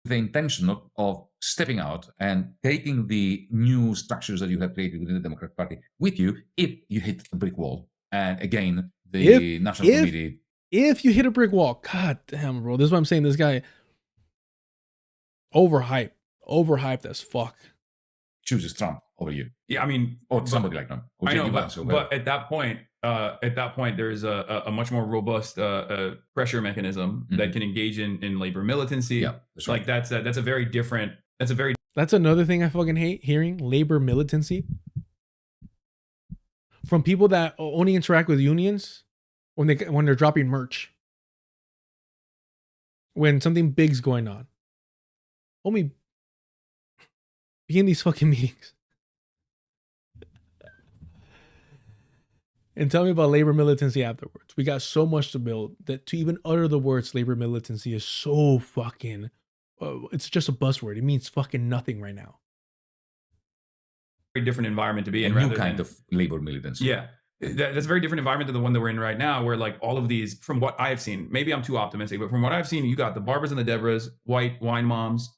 The intention of stepping out and taking the new structures that you have created within the Democratic Party with you if you hit a brick wall. And again, the National Committee. If you hit a brick wall, god damn, bro. This is what I'm saying. This guy overhyped as fuck. Chooses Trump over you. Yeah, I mean, or somebody like Trump. I know, but at that point, there's a much more robust pressure mechanism that can engage in labor militancy. Yeah, like that's a very different. That's another thing I fucking hate hearing: labor militancy from people that only interact with unions when they're dropping merch, when something big's going on. Homie, be in these fucking meetings. And tell me about labor militancy afterwards. We got so much to build that to even utter the words labor militancy is so fucking, it's just a buzzword. It means fucking nothing right now. Very different environment to be in. A new kind of labor militancy. Yeah. That's a very different environment than the one that we're in right now, where like all of these, from what I've seen, maybe I'm too optimistic, but from what I've seen, you got the Barbers and the Debras, white wine moms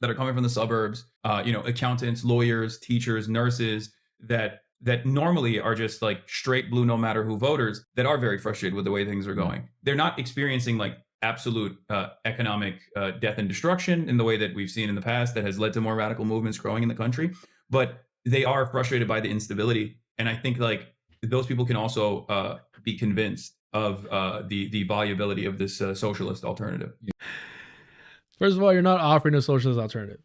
that are coming from the suburbs, accountants, lawyers, teachers, nurses that normally are just like straight blue, no matter who voters that are very frustrated with the way things are going. They're not experiencing like absolute economic death and destruction in the way that we've seen in the past that has led to more radical movements growing in the country, but they are frustrated by the instability. And I think like those people can also be convinced of the viability of this socialist alternative. First of all, you're not offering a socialist alternative.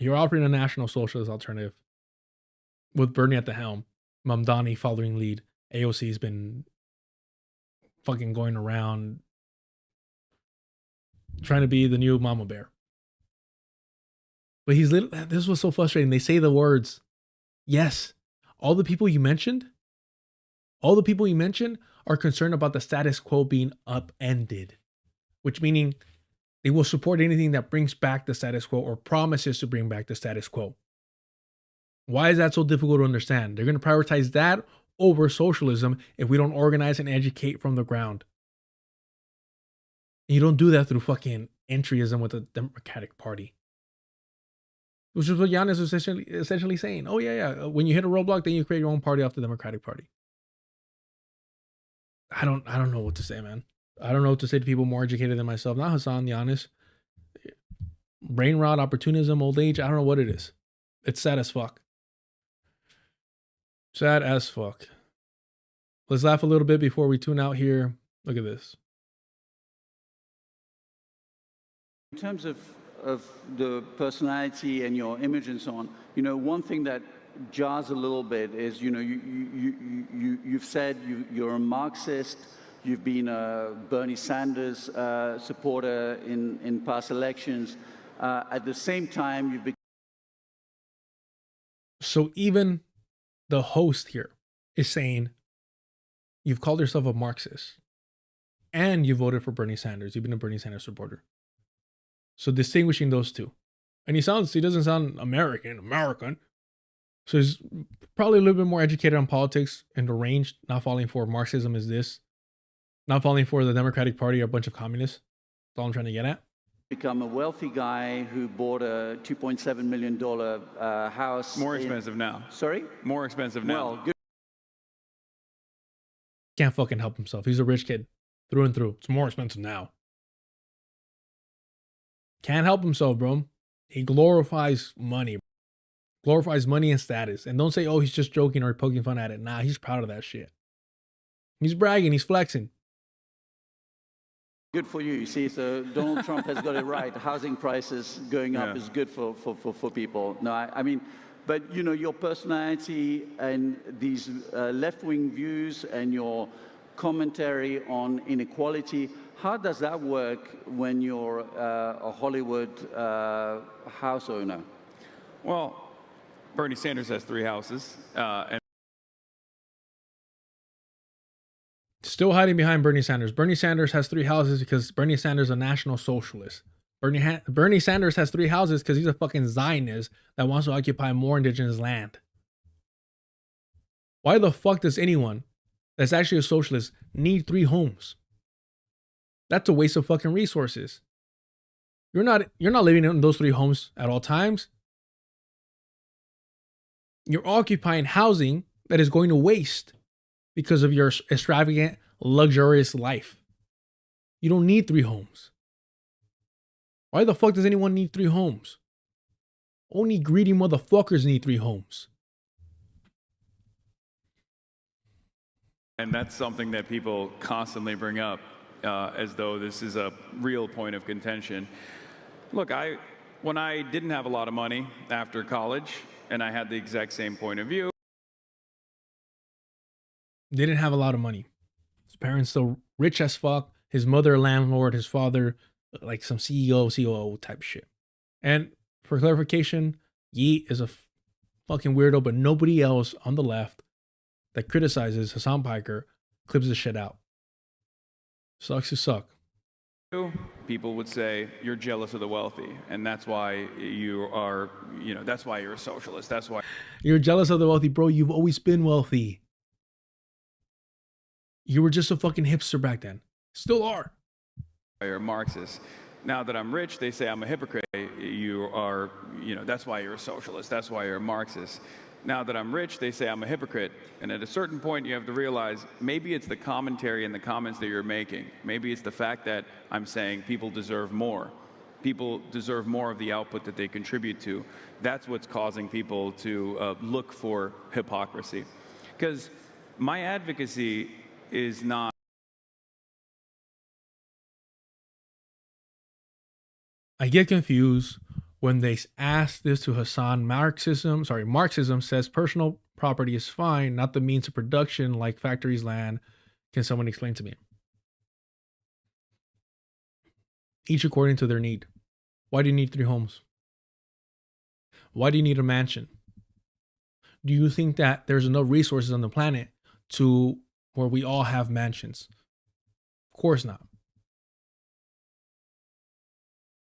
You're offering a national socialist alternative with Bernie at the helm, Mamdani following lead. AOC's been fucking going around trying to be the new mama bear. But this was so frustrating. They say the words, yes, all the people you mentioned are concerned about the status quo being upended, which meaning they will support anything that brings back the status quo or promises to bring back the status quo. Why is that so difficult to understand? They're going to prioritize that over socialism if we don't organize and educate from the ground. And you don't do that through fucking entryism with the Democratic Party. Which is what Giannis was essentially saying. Oh, yeah. When you hit a roadblock, then you create your own party off the Democratic Party. I don't know what to say, man. I don't know what to say to people more educated than myself. Not Hasan, Giannis. Brain rot, opportunism, old age. I don't know what it is. It's sad as fuck. Sad as fuck. Let's laugh a little bit before we tune out here. Look at this. In terms of the personality and your image and so on, one thing that jars a little bit is, you've said you're a Marxist, you've been a Bernie Sanders supporter in past elections. At the same time, you've been... So even the host here is saying you've called yourself a Marxist and you voted for Bernie Sanders. You've been a Bernie Sanders supporter. So distinguishing those two. And he doesn't sound American. So he's probably a little bit more educated on politics and the range, not falling for Marxism is this. Not falling for the Democratic Party or a bunch of communists. That's all I'm trying to get at. Become a wealthy guy who bought a $2.7 million house. More expensive now. Sorry? More expensive now. Well, good. Can't fucking help himself. He's a rich kid through and through. It's more expensive now. Can't help himself, bro. He glorifies money. Glorifies money and status. And don't say, oh, he's just joking or poking fun at it. Nah, he's proud of that shit. He's bragging. He's flexing. Good for you. You see, so Donald Trump has got it right. Housing prices going up is good for people. No, I mean, but your personality and these left-wing views and your commentary on inequality. How does that work when you're a Hollywood house owner? Well, Bernie Sanders has 3 houses, and Still hiding behind Bernie Sanders. Bernie Sanders has 3 houses because Bernie Sanders is a national socialist. Bernie Sanders has 3 houses because he's a fucking Zionist that wants to occupy more indigenous land. Why the fuck does anyone that's actually a socialist need 3 homes? That's a waste of fucking resources. You're not living in those 3 homes at all times. You're occupying housing that is going to waste because of your extravagant, luxurious life. You don't need 3 homes. Why the fuck does anyone need 3 homes? Only greedy motherfuckers need 3 homes. and that's something that people constantly bring up as though this is a real point of contention. Look, when I didn't have a lot of money after college, and I had the exact same point of view. They didn't have a lot of money. His parents still rich as fuck. His mother, a landlord. His father, like some CEO, COO type shit. And for clarification, Yeet is a fucking weirdo, but nobody else on the left that criticizes Hasan Piker clips this shit out. Sucks to suck. People would say you're jealous of the wealthy, and that's why you are, that's why you're a socialist. That's why you're jealous of the wealthy, bro. You've always been wealthy. You were just a fucking hipster back then. Still are. You're a Marxist. Now that I'm rich, they say I'm a hypocrite. You are, that's why you're a socialist. That's why you're a Marxist. Now that I'm rich, they say I'm a hypocrite. And at a certain point, you have to realize maybe it's the commentary and the comments that you're making. Maybe it's the fact that I'm saying people deserve more. People deserve more of the output that they contribute to. That's what's causing people to look for hypocrisy. Because my advocacy is not. I get confused when they ask this to Hasan. Marxism says personal property is fine, not the means of production like factories, land. Can someone explain to me? Each according to their need. Why do you need 3 homes? Why do you need a mansion? Do you think that there's enough resources on the planet to where we all have mansions? Of course not.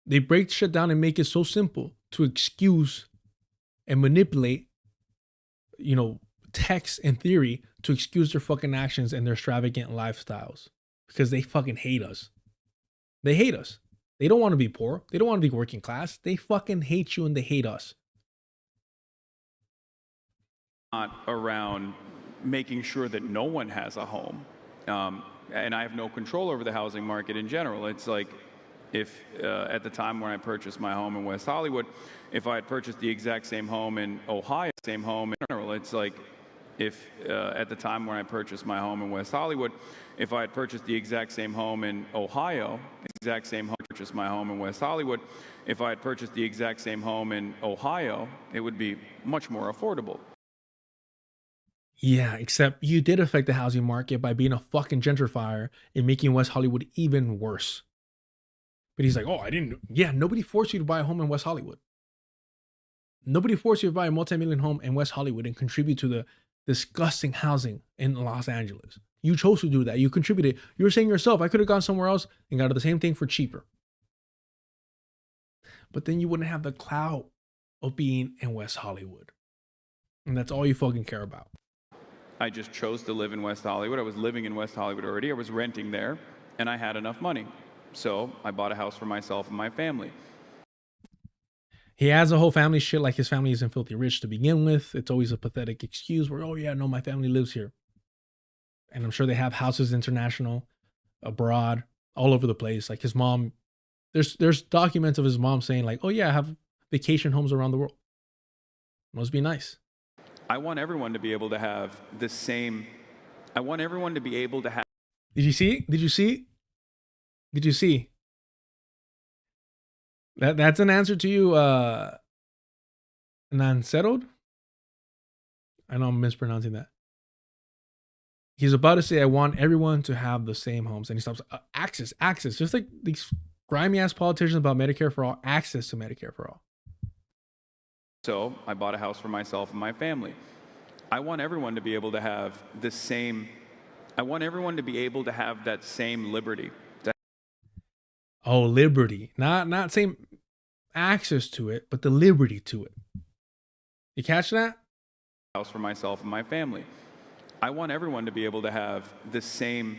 They break shit down and make it so simple to excuse and manipulate, text and theory to excuse their fucking actions and their extravagant lifestyles because they fucking hate us. They hate us. They don't want to be poor. They don't want to be working class. They fucking hate you and they hate us. Not around making sure that no one has a home. And I have no control over the housing market in general. It's like, if at the time when I purchased my home in West Hollywood, if I had purchased the exact same home in Ohio, same home in general, it's like if at the time when I purchased my home in West Hollywood, if I had purchased the exact same home in Ohio, purchased my home in West Hollywood, if I had purchased the exact same home in Ohio, it would be much more affordable. Yeah, except you did affect the housing market by being a fucking gentrifier and making West Hollywood even worse. But he's like, oh, I didn't. Yeah, nobody forced you to buy a home in West Hollywood. Nobody forced you to buy a multi-million home in West Hollywood and contribute to the disgusting housing in Los Angeles. You chose to do that. You contributed. You were saying yourself, I could have gone somewhere else and got the same thing for cheaper. But then you wouldn't have the clout of being in West Hollywood. And that's all you fucking care about. I just chose to live in West Hollywood. I was living in West Hollywood already. I was renting there, and I had enough money. So I bought a house for myself and my family. He has a whole family shit like his family isn't filthy rich to begin with. It's always a pathetic excuse where, oh yeah, no, my family lives here. And I'm sure they have houses international, abroad, all over the place. Like his mom, there's documents of his mom saying like, oh yeah, I have vacation homes around the world. Must be nice. I want everyone to be able to have the same. I want everyone to be able to have. Did you see? Did you see? Did you see? That's an answer to you, non-settled? I know I'm mispronouncing that. He's about to say, I want everyone to have the same homes. And he stops, access, just like these grimy ass politicians about Medicare for all, access to Medicare for all. So I bought a house for myself and my family. I want everyone to be able to have the same, I want everyone to be able to have that same liberty. Oh, liberty. Not same access to it, but the liberty to it. You catch that? House for myself and my family. I want everyone to be able to have the same,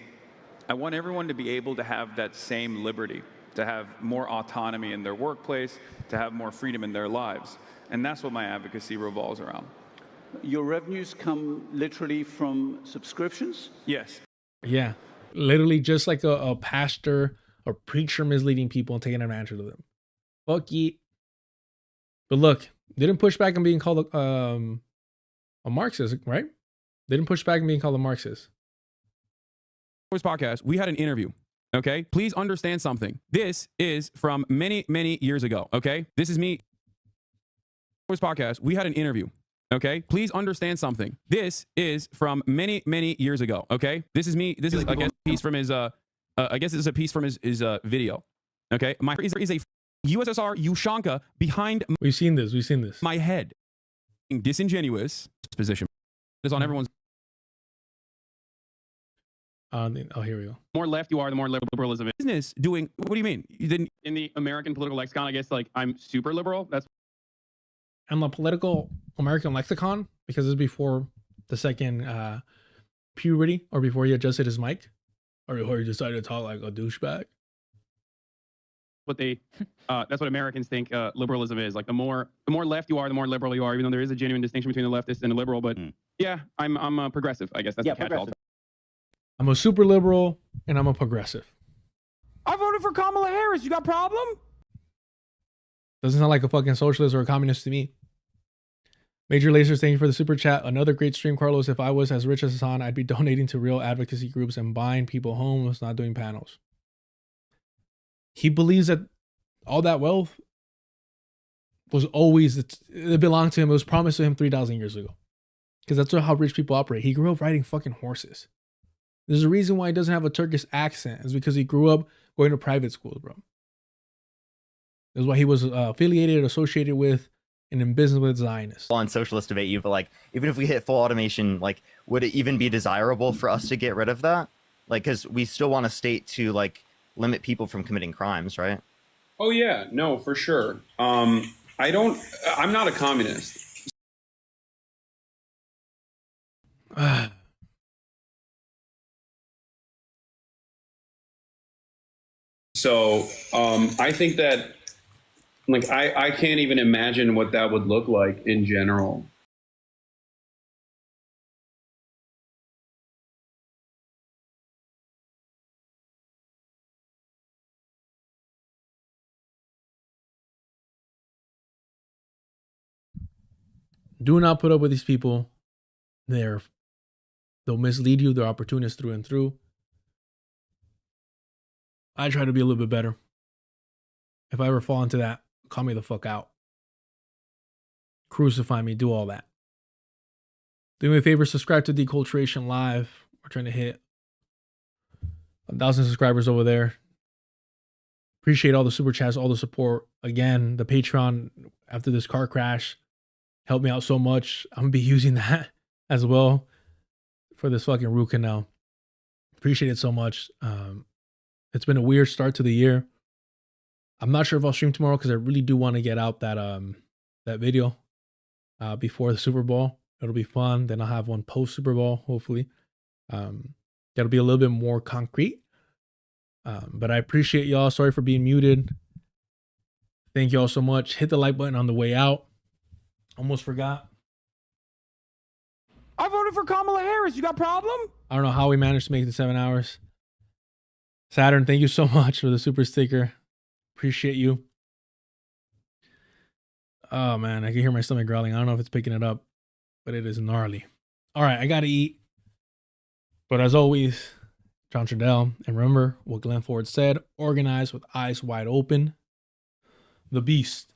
I want everyone to be able to have that same liberty, to have more autonomy in their workplace, to have more freedom in their lives. And that's what my advocacy revolves around. Your revenues come literally from subscriptions? Yes. Yeah. Literally just like a pastor or preacher misleading people and taking advantage of them. Fuck ye. But look, they didn't push back on being called a Marxist, right? They didn't push back on being called a Marxist. Podcast, we had an interview. Okay, please understand something. This is from many years ago. Okay, this is me. Podcast, we had an interview. Okay, please understand something. This is from many years ago. Okay, this is me. This is I guess a piece from his. I guess this is a piece from his video. Okay, my is a USSR Ushanka behind. We've seen this. My head. Disingenuous position is on everyone's. Oh, here we go. More left you are, the more liberalism is. Business doing. What do you mean? You didn't in the American political lexicon? I guess like I'm super liberal. That's. And the political American lexicon, because it's before the second puberty, or before he adjusted his mic, or before he decided to talk like a douchebag. What they that's what Americans think liberalism is. Like the more left you are, the more liberal you are, even though there is a genuine distinction between a leftist and a liberal. But yeah, I'm a progressive, I guess. That's the catch-all. I'm a super liberal and I'm a progressive. I voted for Kamala Harris. You got a problem? Doesn't sound like a fucking socialist or a communist to me. Major Lasers, thank you for the super chat. Another great stream, Carlos. If I was as rich as Hasan, I'd be donating to real advocacy groups and buying people homes, not doing panels. He believes that all that wealth was always, it belonged to him. It was promised to him 3,000 years ago. Because that's how rich people operate. He grew up riding fucking horses. There's a reason why he doesn't have a Turkish accent. It's because he grew up going to private schools, bro. That's why he was affiliated, associated with, and in business with Zionists. On socialist debate you, but like, even if we hit full automation, like, would it even be desirable for us to get rid of that? Like, because we still want a state to like limit people from committing crimes, right? Oh yeah, no, for sure. I'm not a communist. So I think that, like, I can't even imagine what that would look like in general. Do not put up with these people. They'll mislead you. They're opportunists through and through. I try to be a little bit better. If I ever fall into that, call me the fuck out. Crucify me, do all that. Do me a favor, subscribe to Deculturation Live. We're trying to hit 1,000 subscribers over there. Appreciate all the super chats, all the support. Again, the Patreon after this car crash helped me out so much. I'm gonna be using that as well for this fucking root canal. Appreciate it so much. It's been a weird start to the year. I'm not sure if I'll stream tomorrow because I really do want to get out that that video before the Super Bowl. It'll be fun. Then I'll have one post Super Bowl, hopefully. That'll be a little bit more concrete. But I appreciate y'all. Sorry for being muted. Thank y'all so much. Hit the like button on the way out. Almost forgot. I voted for Kamala Harris. You got a problem? I don't know how we managed to make it to 7 hours. Saturn, thank you so much for the super sticker. Appreciate you. Oh man, I can hear my stomach growling. I don't know if it's picking it up, but it is gnarly. All right, I gotta eat. But as always, John Trudell, and remember what Glenn Ford said: organize with eyes wide open. The beast.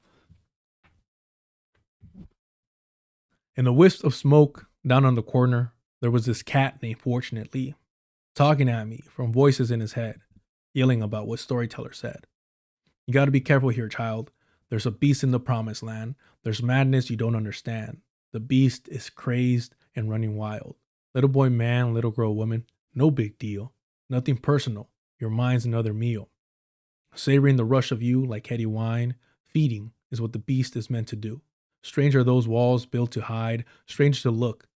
In the wisp of smoke down on the corner, There was this cat named Fortunately, talking at me from voices in his head, yelling about what storyteller said. You gotta be careful here, child. There's a beast in the promised land. There's madness you don't understand. The beast is crazed and running wild. Little boy man, little girl woman, no big deal. Nothing personal. Your mind's another meal. Savoring the rush of you like heady wine, feeding is what the beast is meant to do. Strange are those walls built to hide, strange to look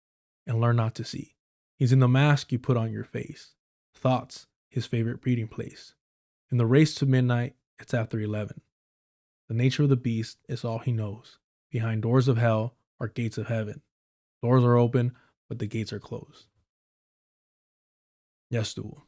and learn not to see. He's in the mask you put on your face. Thoughts, his favorite breeding place. In the race to midnight, it's after 11. The nature of the beast is all he knows. Behind doors of hell are gates of heaven. Doors are open, but the gates are closed. Ya estuvo.